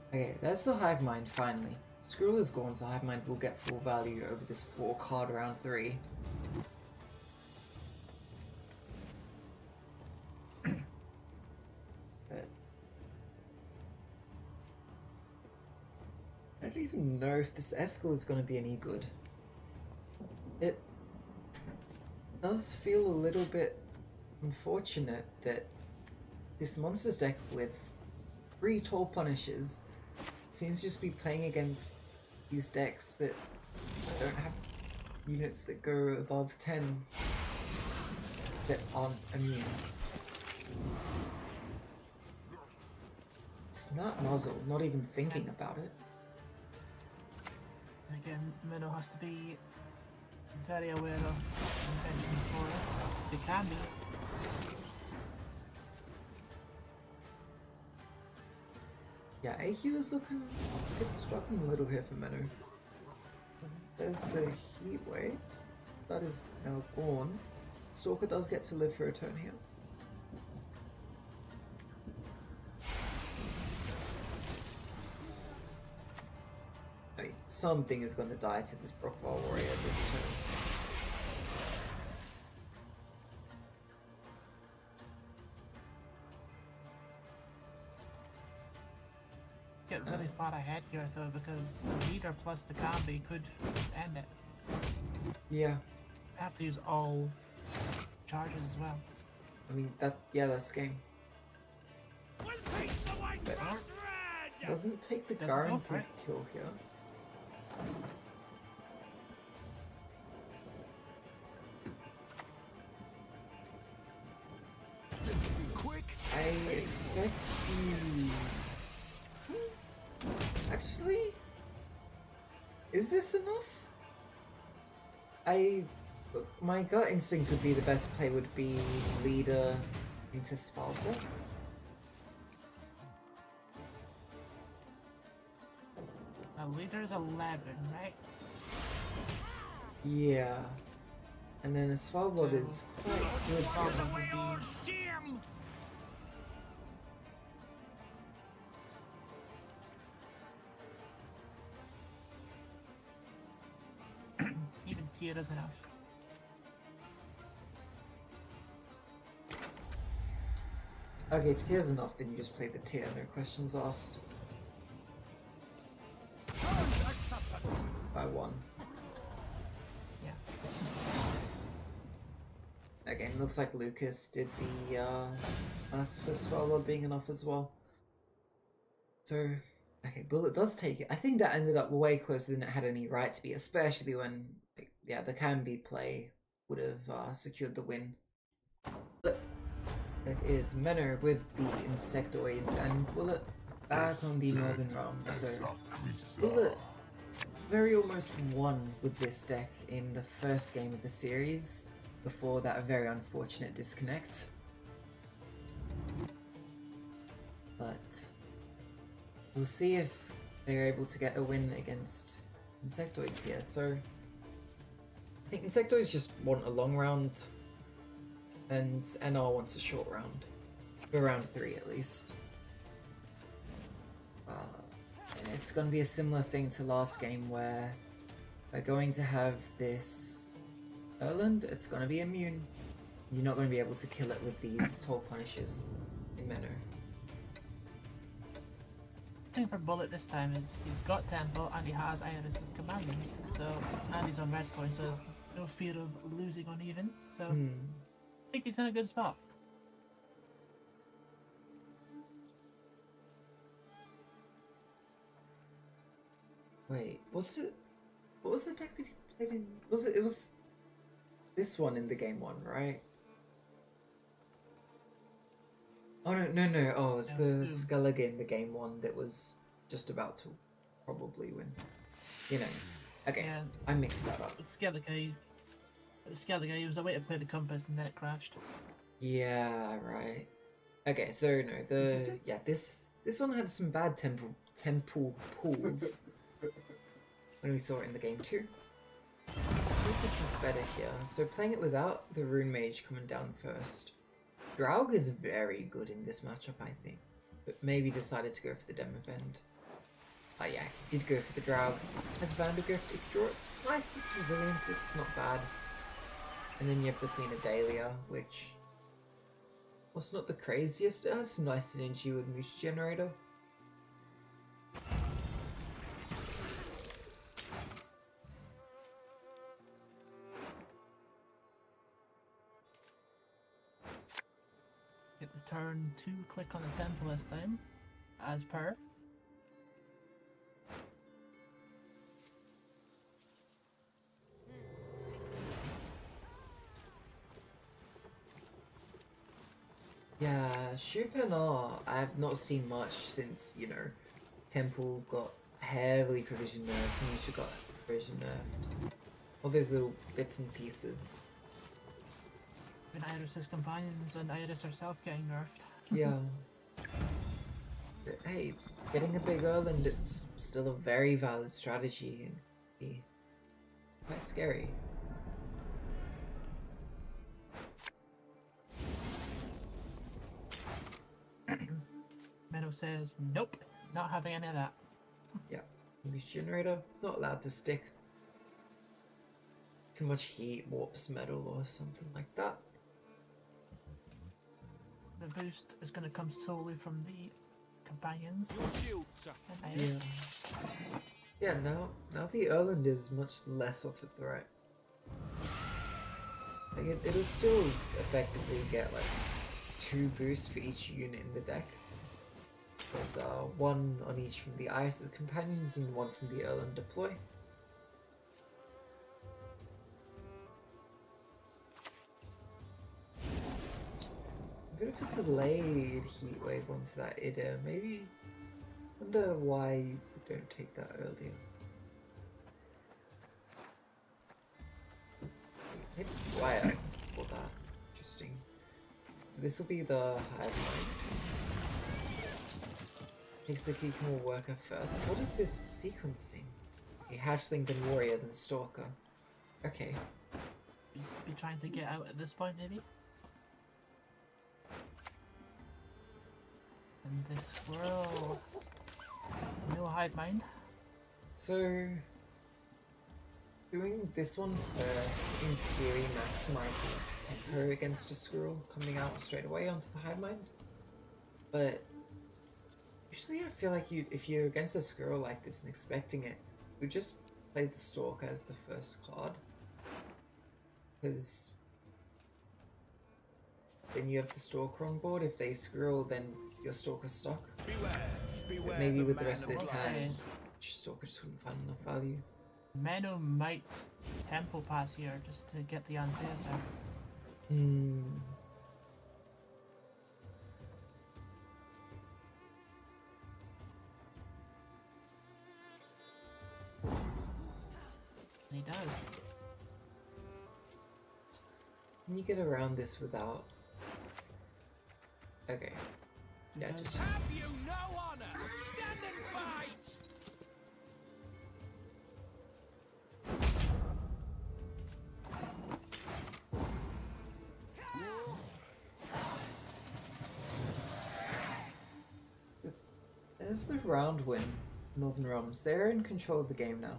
Okay, there's the Hive Mind finally. Skrull is gone, so Hive Mind will get full value over this 4 card round 3. But I don't even know if this Eskel is going to be any good. It does feel a little bit unfortunate that this monsters deck with 3 Tall Punishers seems to just be playing against these decks that don't have units that go above 10 that aren't immune. It's not Muzzle, not even thinking about it. Again, Minnow has to be very aware of intention for it. They can be. Yeah, AQ is looking, it's struggling a little here for Minnow. There's the Heat Wave. That is now gone. Stalker does get to live for a turn here. I mean, something is going to die to this Brockvar Warrior this turn. Get really far ahead here though, because the leader plus the Kambi could end it. Yeah. Have to use all charges as well. I mean, that's game. But doesn't take the guaranteed kill here. I expect you... Actually, is this enough? Look, my gut instinct would be the best play would be leader into Svalbard. Leader is 11, right? Yeah. And then a Svalbard is quite good here. Even tier is enough. Okay, if tier's enough, then you just play the tier, no questions asked. By 1. Yeah. Again, looks like Lucas did the maths for Svalbard being enough as well. So, okay, Bullet does take it. I think that ended up way closer than it had any right to be, especially when, like, yeah, the Kambi play would have secured the win. But it is Menor with the Insectoids and Bullet back on the Northern Realm. So, Bullet very almost won with this deck in the first game of the series before that very unfortunate disconnect. But we'll see if they're able to get a win against Insectoids here. So I think Insectoids just want a long round and NR wants a short round. For round 3 at least. And it's going to be a similar thing to last game where we're going to have this Erland, it's going to be immune. You're not going to be able to kill it with these Tall Punishers in Menor. The thing for Bullet this time is he's got Tempo and he has Iris as companions. So, and he's on red coin, so no fear of losing on even. So, I think he's in a good spot. Wait, what was the deck that he I didn't. Was it? It was this one in the game one, right? Oh no! Oh, it was the Skellige in the game one that was just about to probably win. You know. Okay, Yeah. I mixed that up. Skellige was a way to play the compass and then it crashed. Yeah, right. Okay, so no, this one had some bad temple pulls when we saw it in the game too. Let's see if this is better here. So playing it without the Rune Mage coming down first. Draug is very good in this matchup, I think, but maybe decided to go for the Demavend. Oh yeah, he did go for the Draug. Has Vandergrift, if you draw it's nice, it's resilience, it's not bad. And then you have the Queen of Dahlia, which was not the craziest, it has some nice synergy with Moose Generator. Get the turn to click on the temple this time, as per. Yeah, Shupenar, I have not seen much since, you know, Temple got heavily provision nerfed, Nisha got provision nerfed. All those little bits and pieces. And Iris's companions and Iris herself getting nerfed. Yeah. But hey, getting a big Erland is still a very valid strategy and be quite scary. Meadow says, nope, not having any of that. Yeah, Moose Generator, not allowed to stick. Too much heat warps metal or something like that. The boost is going to come solely from the companions. And Yeah. Iris. Yeah, now the Erland is much less of a threat. Like it'll still effectively get like 2 boosts for each unit in the deck. There's 1 on each from the Iris' companions and 1 from the Erland deploy. A bit of a delayed heat wave onto that Ida. Maybe. Wonder why you don't take that earlier. Hit Squire for that. Interesting. So this will be the Hive Mind. Takes the Kikimore Worker first. What is this sequencing? A Hatchling, then Warrior, then Stalker. Okay. Just be trying to get out at this point, maybe? And the squirrel. No hive mind. So, doing this one first, in theory, maximizes tempo against a squirrel coming out straight away onto the hive mind. But usually I feel like if you're against a squirrel like this and expecting it, you just play the Stalker as the first card. Because then you have the Stalker on board. If they squirrel, then your Stalker's stuck. But maybe with the rest of this hand, Stalker just wouldn't find enough value. Menno might temple pass here just to get the Anseasa. He does. Can you get around this without... Okay. Yeah, just... Have you no honor? Stand and fight! There's the round win, Northern Realms. They're in control of the game now.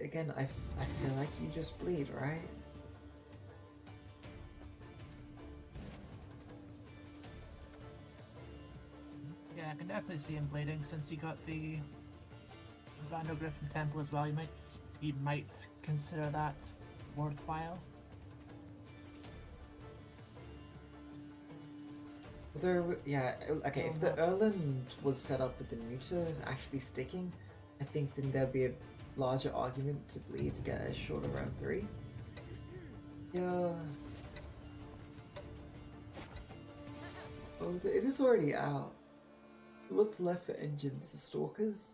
Again, I feel like you just bleed, right? Yeah, I can definitely see him bleeding since he got the Vandal Griffin Temple as well. He might consider that worthwhile. Although, yeah, okay, if the Erland was set up with the neuter actually sticking, I think then there'd be a larger argument to bleed to get a shorter round 3. Yeah. Oh, it is already out. What's left for engines? The Stalkers?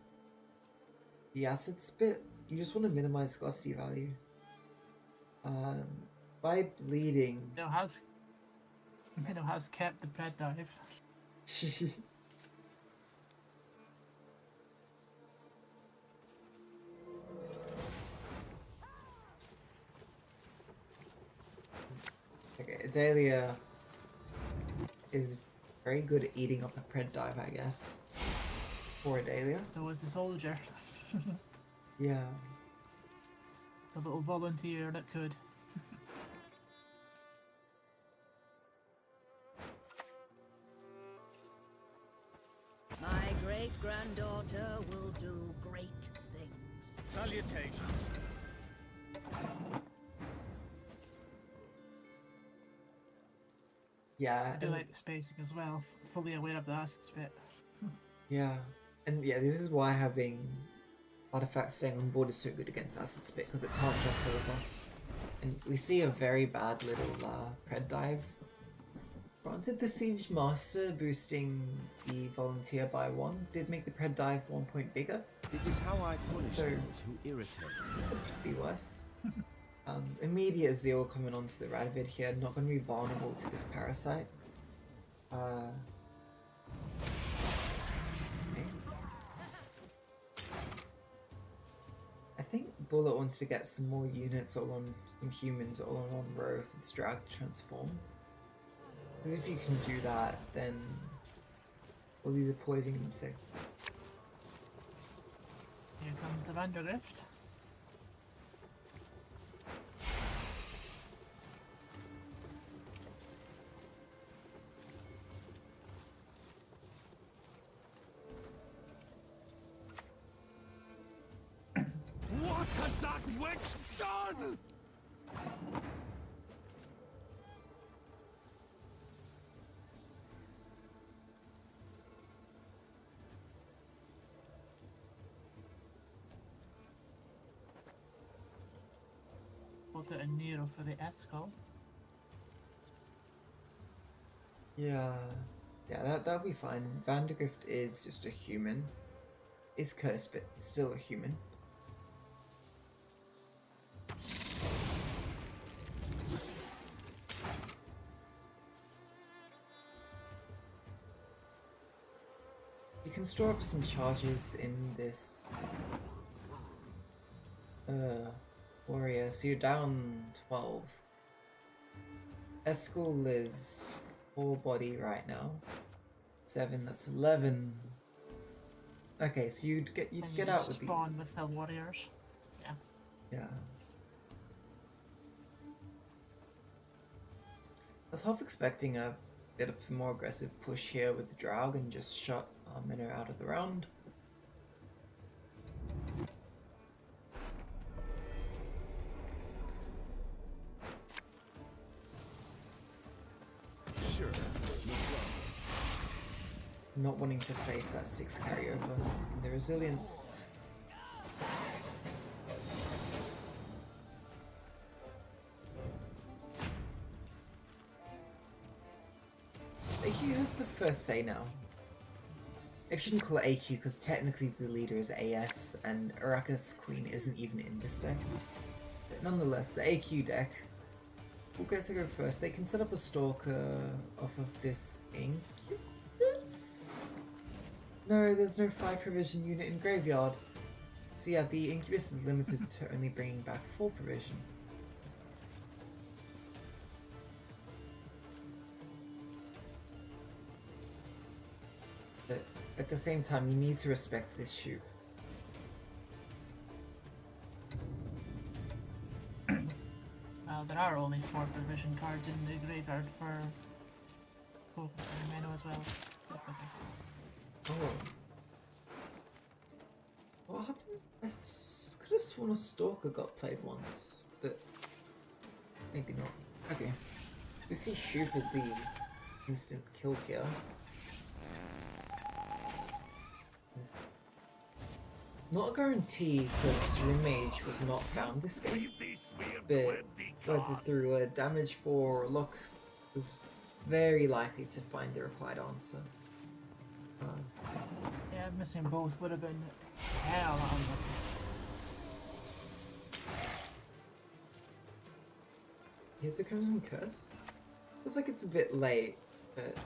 The Acid Spit? You just want to minimize gusty value. By bleeding... Minnow has kept the bread dive. Okay, Adalia is very good at eating up a pred dive, I guess. For Adalia. So is the soldier. Yeah. The little volunteer that could. My great-granddaughter will do great things. Salutations. Yeah. I do like the spacing as well, fully aware of the acid spit. Yeah. And yeah, this is why having artifacts staying on board is so good against acid spit, because it can't jump over. And we see a very bad little pred dive. Granted, the Siege Master boosting the Volunteer by 1 did make the pred dive 1 point bigger. It is how I punish So, those who irritate me. Could be worse. Immediate Zeal coming onto the Radvid here, not going to be vulnerable to this Parasite. Okay. I think Bullet wants to get some more units all on, some humans all on one row for this drag to transform. Because if you can do that, then all these are poison insects. Here comes the Vandergrift. What has that witch done? Put it in Nero for the Escol. Yeah, that'll be fine. Vandergrift is just a human. Is cursed, but still a human. You can store up some charges in this warrior, so you're down 12. Escol is 4 body right now. 7, that's 11. Okay, so you'd get out with the spawn with Hell Warriors. Yeah. Yeah. I was half expecting a bit of a more aggressive push here with the Draug and just shut Minnow out of the round. Sure. Not wanting to face that 6 carryover in the resilience. AQ has the first say now. I shouldn't call it AQ because technically the leader is AS and Arrakis Queen isn't even in this deck. But nonetheless, the AQ deck will get to go first. They can set up a Stalker off of this Incubus? No, there's no 5 provision unit in Graveyard. So yeah, the Incubus is limited to only bringing back 4 provision. But at the same time, you need to respect this shoot. Well, there are only 4 provision cards in the graveyard for Coke and Meno as well, so it's okay. Oh. What happened? I could have sworn a Stalker got played once, but maybe not. Okay. We see Shoop as the instant kill here. Not a guarantee because Mage was not found this game, but whether through damage 4 or luck was very likely to find the required answer. Yeah, missing both would have been hell unlucky. Here's the Crimson Curse. Feels like it's a bit late, but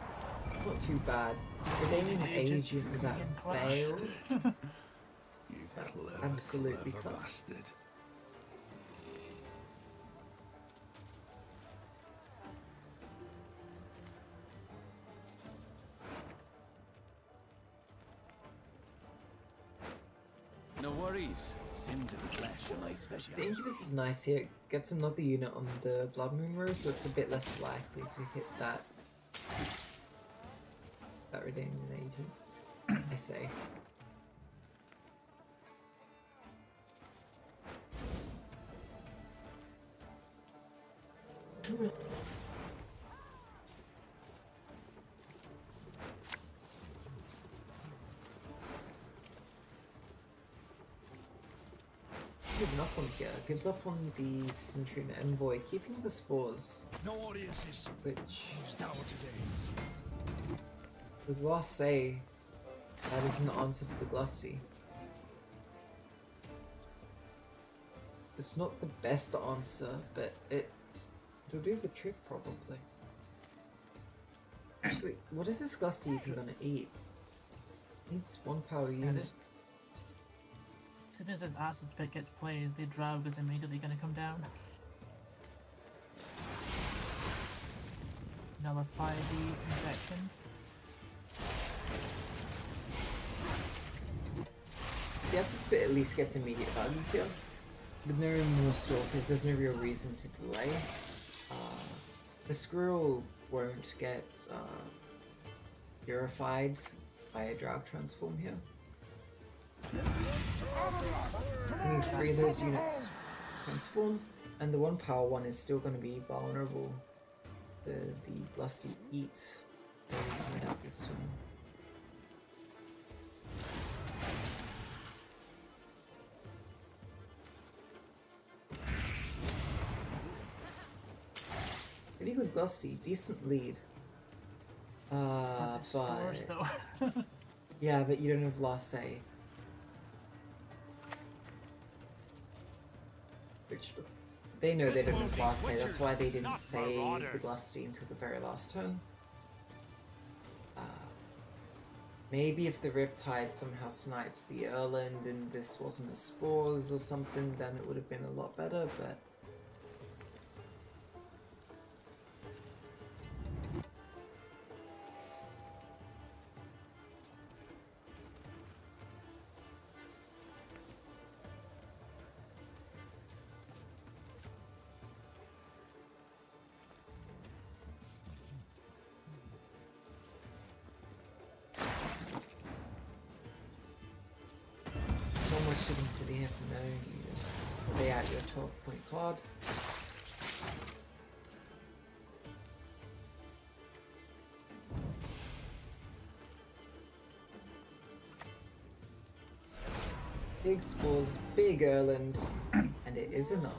not too bad. Redanian agent that failed. Absolutely cut. No worries. Sins of the flesh are my speciality. The Incubus is nice here. It gets another unit on the Blood Moon row, so it's a bit less likely to hit that Redanian agent, I say. Giving up on here, gives up on the Centurion Envoy, keeping the spores. No audiences. Which tower today. With Last Say, that is an answer for the Glusty. It's not the best answer, but it'll do the trick probably. Actually, what is this Glusty even gonna eat? It needs 1 power unit. As soon as this acid spit gets played, the Drow is immediately going to come down. Nullify the injection. The acid spit at least gets immediate value here. With no more stalkers, there's no real reason to delay. The squirrel won't get purified by a Drow transform here. Only 3 of those units transform, and the 1 power one is still going to be vulnerable. The Glusty eat coming out this turn. Pretty good Glusty, decent lead. But yeah, but you don't have Last Say. Which they know they don't have Last Say, that's why they didn't save the Glusty until the very last turn. Maybe if the Riptide somehow snipes the Erland and this wasn't a Spores or something, then it would have been a lot better, but to consider here from there. You just lay out your 12-point card. Big Spores, big Erland, and it is enough.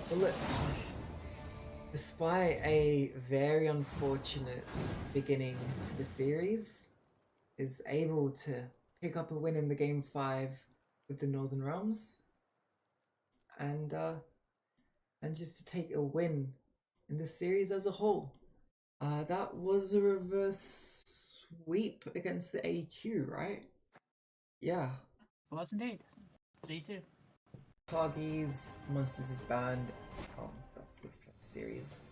Bullet. Despite a very unfortunate beginning to the series, is able to pick up a win in the game 5 with the Northern Realms, and just to take a win in the series as a whole. That was a reverse sweep against the AQ, right? Yeah. It was indeed. 3-2. Targies, Monsters is banned. Oh, that's the series.